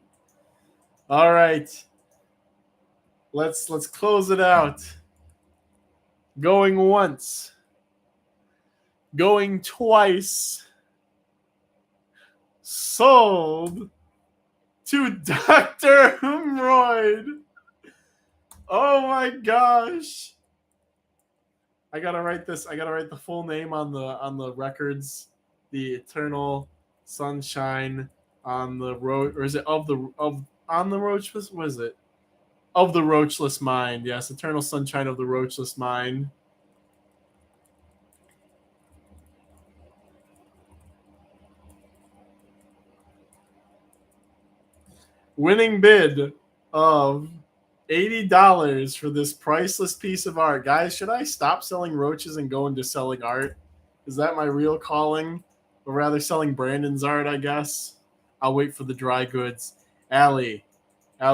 All right. Let's close it out. Going once. Going twice. Sold to Dr. Hemorrhoid. Oh my gosh. I gotta write this. I gotta write the full name on the records. The Eternal Sunshine on the road, or is it on the Roachless? What is it? Of the Roachless Mind. Yes, Eternal Sunshine of the Roachless Mind. Winning bid of $80 for this priceless piece of art. Guys, should I stop selling roaches and go into selling art? Is that my real calling? Or rather selling Brandon's art, I guess? I'll wait for the dry goods. Allie, I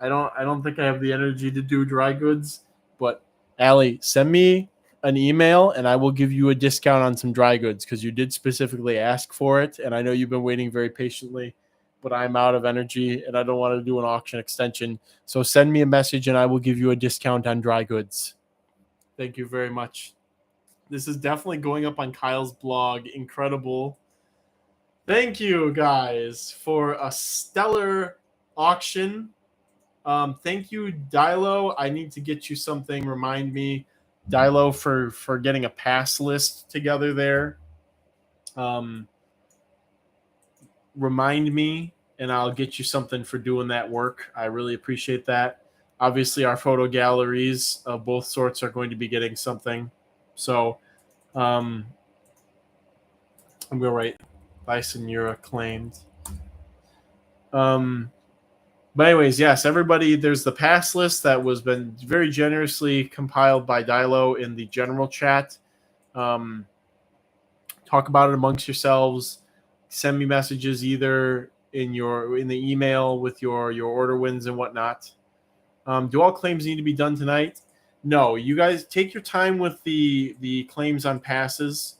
don't think I have the energy to do dry goods, but Allie, send me an email and I will give you a discount on some dry goods because you did specifically ask for it, and I know you've been waiting very patiently. But I'm out of energy and I don't want to do an auction extension. So send me a message and I will give you a discount on dry goods. Thank you very much. This is definitely going up on Kyle's blog. Incredible. Thank you guys for a stellar auction. Thank you, Dilo. I need to get you something. Remind me, Dilo, for getting a pass list together there. Remind me and I'll get you something for doing that work. I really appreciate that. Obviously, our photo galleries of both sorts are going to be getting something. So I'm going to write Bison, you're acclaimed. But anyways, yes, everybody, there's the pass list that was been very generously compiled by Dilo in the general chat. Talk about it amongst yourselves. Send me messages either in the email with your order wins and whatnot. Do all claims need to be done tonight? No, you guys take your time with the claims on passes.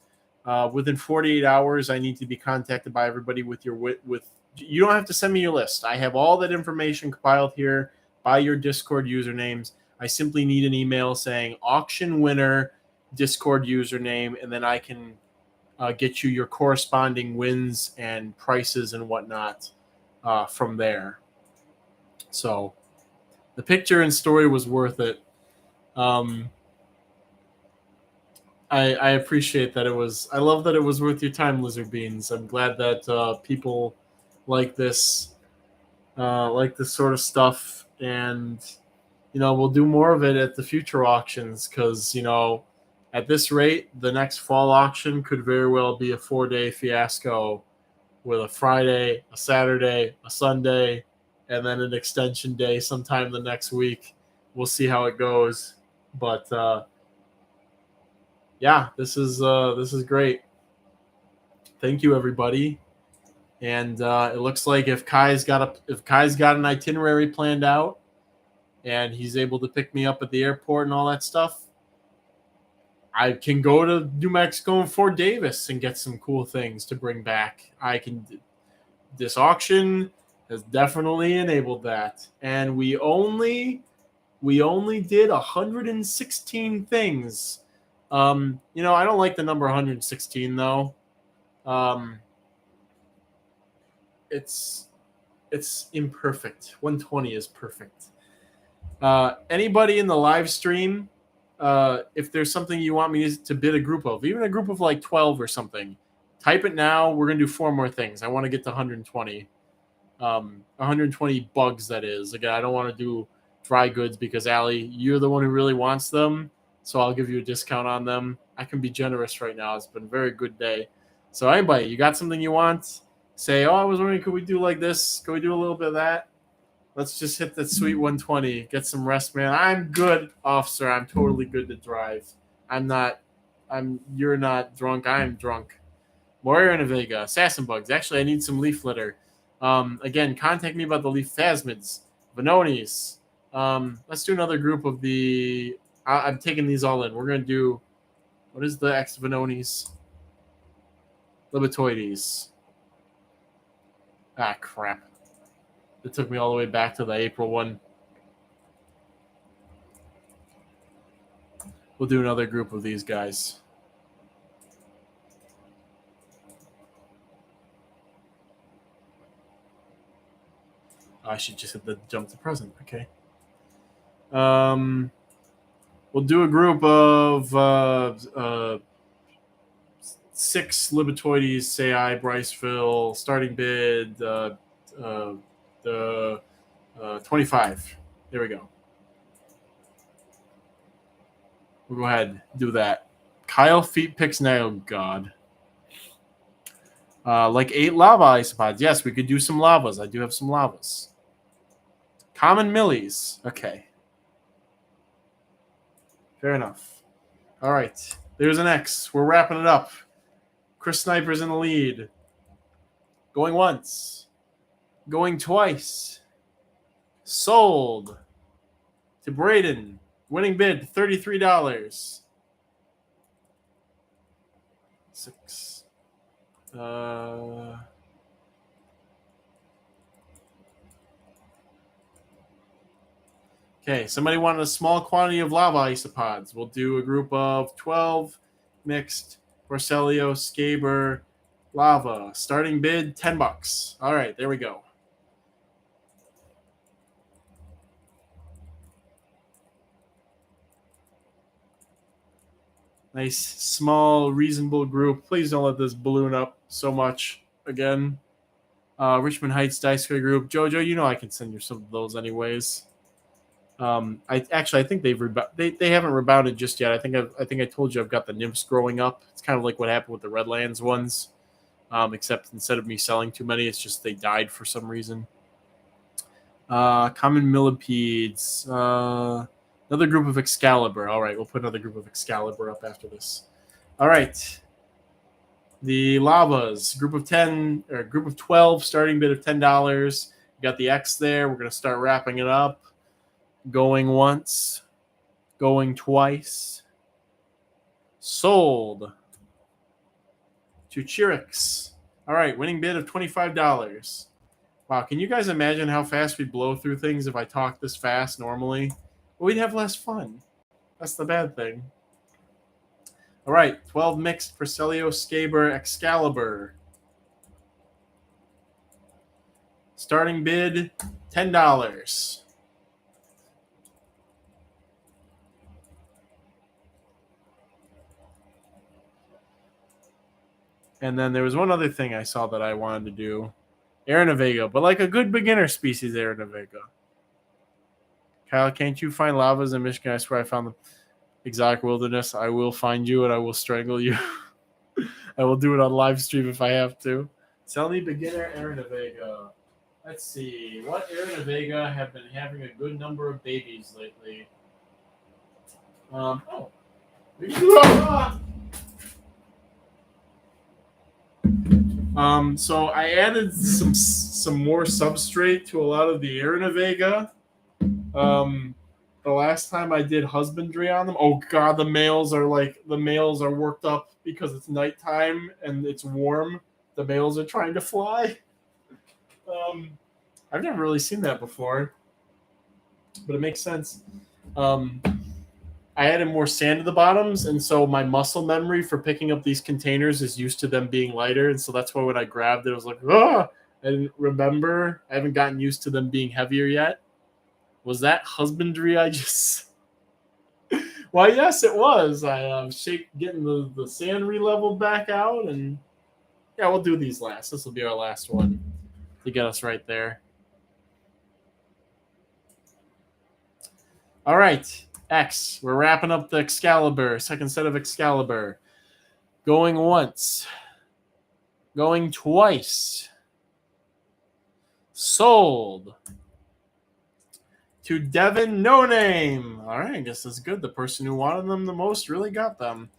Within 48 hours, I need to be contacted by everybody with you don't have to send me your list. I have all that information compiled here by your Discord usernames. I simply need an email saying auction winner Discord username, and then I can get you your corresponding wins and prices and whatnot from there. So the picture and story was worth it. I appreciate that it was. I love that it was worth your time, Lizard Beans. I'm glad that people like this sort of stuff, and we'll do more of it at the future auctions because at this rate, the next fall auction could very well be a 4-day fiasco with a Friday, a Saturday, a Sunday, and then an extension day sometime the next week. We'll see how it goes, but yeah, this is great. Thank you, everybody. And it looks like if Kai's got an itinerary planned out, and he's able to pick me up at the airport and all that stuff, I can go to New Mexico and Fort Davis and get some cool things to bring back. This auction has definitely enabled that, and we only did 116 things. I don't like the number 116 though. It's imperfect. 120 is perfect. Anybody in the live stream, if there's something you want me to bid a group of, even a group of like 12 or something, type it now. We're going to do 4 more things. I want to get to 120. 120 bugs, that is. Again, I don't want to do dry goods because, Allie, you're the one who really wants them, so I'll give you a discount on them. I can be generous right now. It's been a very good day. So anybody, you got something you want? Say, I was wondering, could we do like this? Could we do a little bit of that? Let's just hit that sweet 120. Get some rest, man. I'm good, officer. I'm totally good to drive. You're not drunk. I'm drunk. Moira and Vega. Assassin bugs. Actually, I need some leaf litter. Again, contact me about the leaf phasmids. Vanonis. Let's do another group of the... I'm taking these all in. We're going to do... What is the X Vanonis? Libetoides. Ah, crap. It took me all the way back to the April one. We'll do another group of these guys. I should just hit the jump to present. Okay. We'll do a group of 6 Libetoides, say I, Bryceville, starting bid, 25. There we go. We'll go ahead and do that. Kyle feet picks now. Oh, God. Like 8 lava isopods. Yes, we could do some lavas. I do have some lavas. Common millies. Okay. Fair enough. All right. There's an X. We're wrapping it up. Chris Sniper's in the lead. Going once. Going twice. Sold to Braden. Winning bid, $33. 6. Okay, somebody wanted a small quantity of lava isopods. We'll do a group of 12 mixed Porcelio, Scaber, lava. Starting bid, $10. All right, there we go. Nice, small, reasonable group. Please don't let this balloon up so much again. Richmond Heights Dice Square Group. Jojo, I can send you some of those anyways. I think they haven't rebounded just yet. I think I told you I've got the nymphs growing up. It's kind of like what happened with the Redlands ones, except instead of me selling too many, it's just they died for some reason. Common millipedes. Another group of Excalibur. All right, we'll put another group of Excalibur up after this. All right. The lavas, group of 10 or group of 12, starting bid of $10. Got the X there. We're going to start wrapping it up. Going once, going twice. Sold to Chirix. All right, winning bid of $25. Wow, can you guys imagine how fast we blow through things if I talk this fast normally? Well, we'd have less fun. That's the bad thing. All right, 12 mixed for Celio Scaber Excalibur. Starting bid, $10. And then there was one other thing I saw that I wanted to do. Aranavega, but like a good beginner species Aranavega. Kyle, can't you find lavas in Michigan? I swear I found the exotic wilderness. I will find you and I will strangle you. I will do it on live stream if I have to. Tell me beginner Aranavega. Let's see. What Aranavega have been having a good number of babies lately? So I added some more substrate to a lot of the Aranavega. The last time I did husbandry on them, oh god, the males are worked up because it's nighttime and it's warm. The males are trying to fly. I've never really seen that before, but it makes sense. I added more sand to the bottoms, and so my muscle memory for picking up these containers is used to them being lighter, and so that's why when I grabbed it, I was like, ah! I didn't remember. I haven't gotten used to them being heavier yet. Was that husbandry I just... Well, yes, it was. I getting the sand re-leveled back out, and yeah, we'll do these last. This will be our last one to get us right there. All right, X. We're wrapping up the Excalibur, second set of Excalibur. Going once. Going twice. Sold. To Devin No Name. All right, I guess that's good. The person who wanted them the most really got them.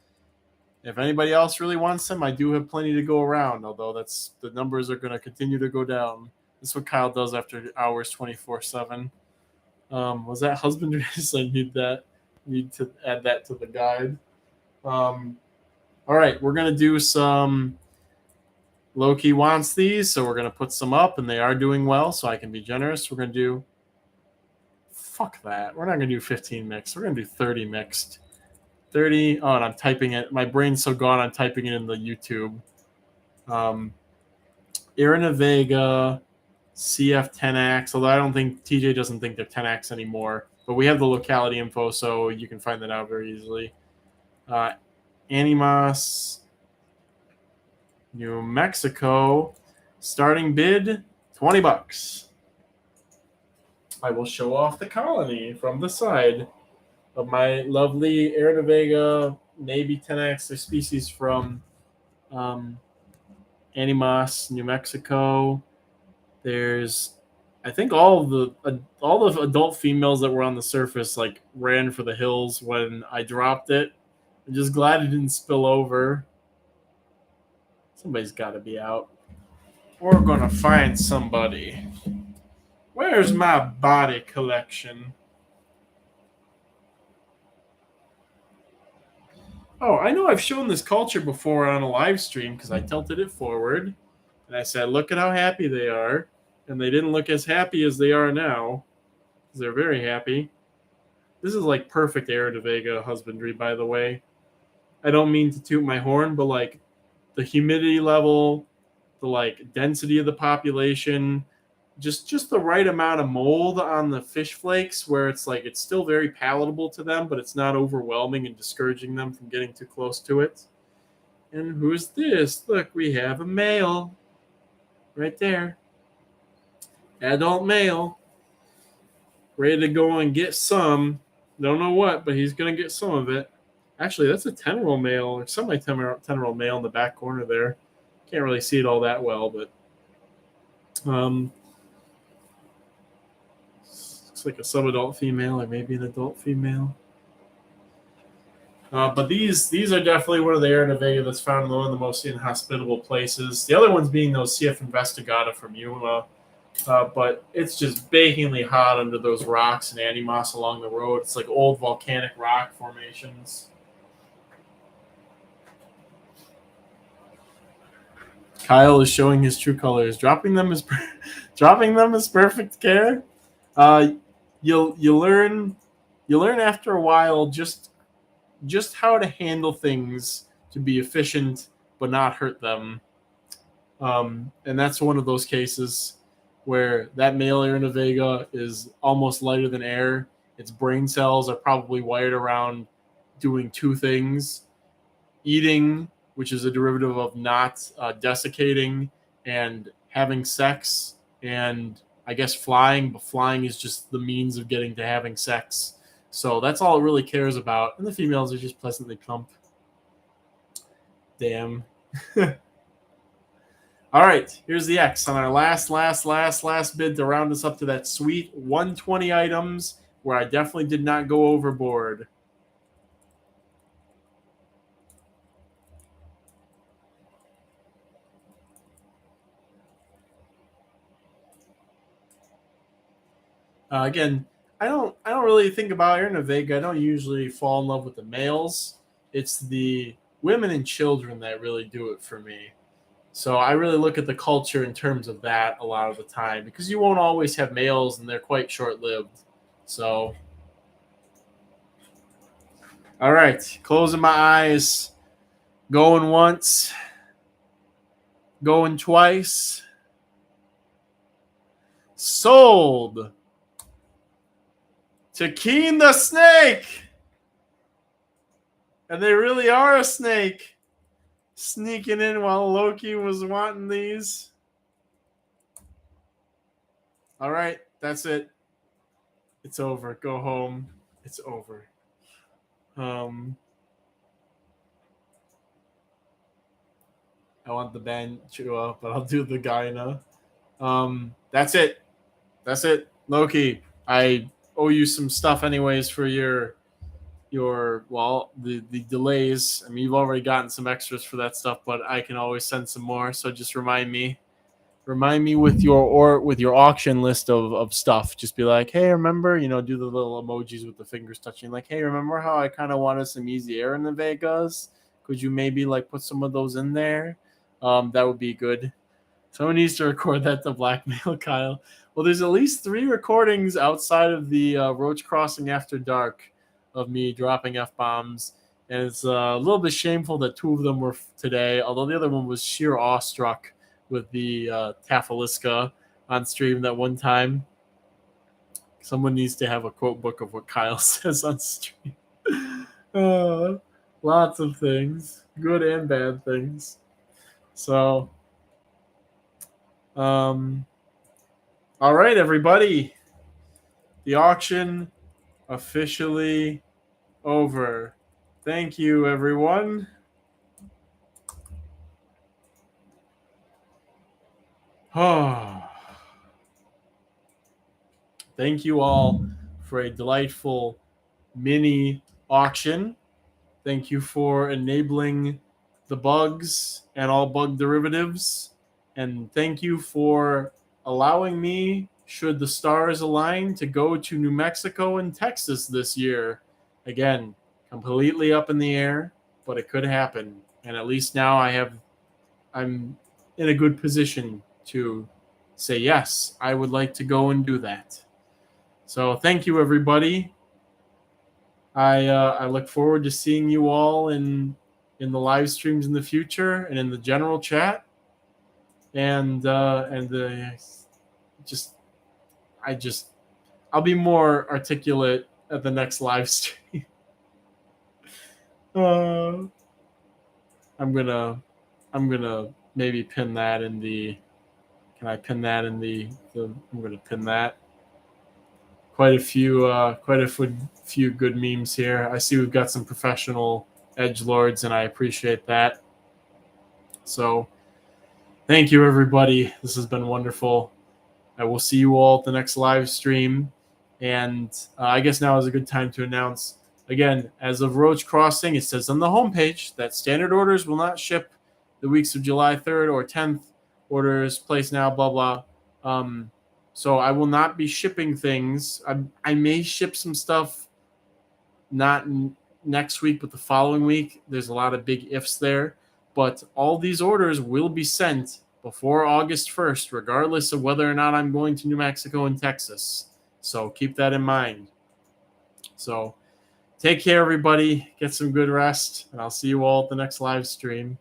If anybody else really wants them, I do have plenty to go around, although the numbers are going to continue to go down. That's what Kyle does after hours 24/7. Was that husbandry? I need to add that to the guide. All right, we're going to do some... Loki wants these, so we're going to put some up, and they are doing well, so I can be generous. We're going to do... Fuck that. We're not going to do 15 mixed. We're going to do 30 mixed. 30. Oh, and I'm typing it. My brain's so gone, I'm typing it in the YouTube. Aranavega, CF 10X, although I don't think TJ doesn't think they're 10X anymore. But we have the locality info, so you can find that out very easily. Animas, New Mexico, starting bid, $20. I will show off the colony from the side of my lovely Aranavega Navy 10X. They're species from Animas, New Mexico. There's, I think all the adult females that were on the surface like ran for the hills when I dropped it. I'm just glad it didn't spill over. Somebody's got to be out. We're gonna find somebody. Where's my body collection? Oh, I know I've shown this culture before on a live stream because I tilted it forward. And I said, look at how happy they are. And they didn't look as happy as they are now. They're very happy. This is like perfect Aranavega husbandry, by the way. I don't mean to toot my horn, but like the humidity level, the like density of the population, just the right amount of mold on the fish flakes where it's like it's still very palatable to them, but it's not overwhelming and discouraging them from getting too close to it. And who's this? Look, we have a male right there. Adult male. Ready to go and get some. Don't know what, but he's going to get some of it. Actually, that's a teneral male, or semi-teneral male in the back corner there. Can't really see it all that well, but looks like a subadult female or maybe an adult female. But these are definitely one of the Aranavega that's found in one of the most inhospitable places. The other ones being those CF investigata from Yuma. But it's just bakingly hot under those rocks and animos along the road. It's like old volcanic rock formations. Kyle is showing his true colors. Dropping them is perfect care. You learn after a while just how to handle things to be efficient but not hurt them. And that's one of those cases where that male Aranavega is almost lighter than air. Its brain cells are probably wired around doing two things: eating, which is a derivative of not desiccating, and having sex, and I guess flying, but flying is just the means of getting to having sex. So that's all it really cares about. And the females are just pleasantly plump. Damn. All right, here's the X on our last bid to round us up to that sweet 120 items where I definitely did not go overboard. Again, I don't really think about Aranavega. I don't usually fall in love with the males. It's the women and children that really do it for me. So I really look at the culture in terms of that a lot of the time, because you won't always have males and they're quite short-lived. So, all right, closing my eyes, going once, going twice. Sold to Keen the Snake. And they really are a snake. Sneaking in while Loki was wanting these. All right, that's it. It's over. Go home. It's over. I want the band Chua, but I'll do the Gaina. That's it. That's it. Loki, I owe you some stuff anyways for your the delays. I mean, you've already gotten some extras for that stuff, but I can always send some more. So just remind me with your auction list of stuff. Just be like, hey, remember, do the little emojis with the fingers touching. Like, hey, remember how I kind of wanted some easy air in the Vegas? Could you maybe like put some of those in there? That would be good. Someone needs to record that to blackmail Kyle. Well, there's at least 3 recordings outside of the Roach Crossing After Dark of me dropping F-bombs. And it's a little bit shameful that 2 of them were today, although the other one was sheer awestruck with the Tafaliska on stream that one time. Someone needs to have a quote book of what Kyle says on stream. Lots of things, good and bad things. So, all right, everybody. The auction officially over. Thank you, everyone. Thank you all for a delightful mini auction. Thank you for enabling the bugs and all bug derivatives. And thank you for allowing me, should the stars align, to go to New Mexico and Texas this year. Again, completely up in the air, but it could happen. And at least now I'm in a good position to say, yes, I would like to go and do that. So thank you, everybody. I look forward to seeing you all in the live streams in the future and in the general chat. I'll be more articulate at the next live stream. I'm gonna maybe pin that in the. Can I pin that in the? I'm gonna pin that. Quite a few good memes here. I see we've got some professional edgelords, and I appreciate that. So, thank you, everybody. This has been wonderful. I will see you all at the next live stream. And I guess now is a good time to announce Again, as of Roach Crossing, it says on the homepage that standard orders will not ship the weeks of July 3rd or 10th. Orders placed now, blah, blah. So I will not be shipping things. I may ship some stuff not next week, but the following week. There's a lot of big ifs there. But all these orders will be sent before August 1st, regardless of whether or not I'm going to New Mexico and Texas. So keep that in mind. So take care, everybody. Get some good rest, and I'll see you all at the next live stream.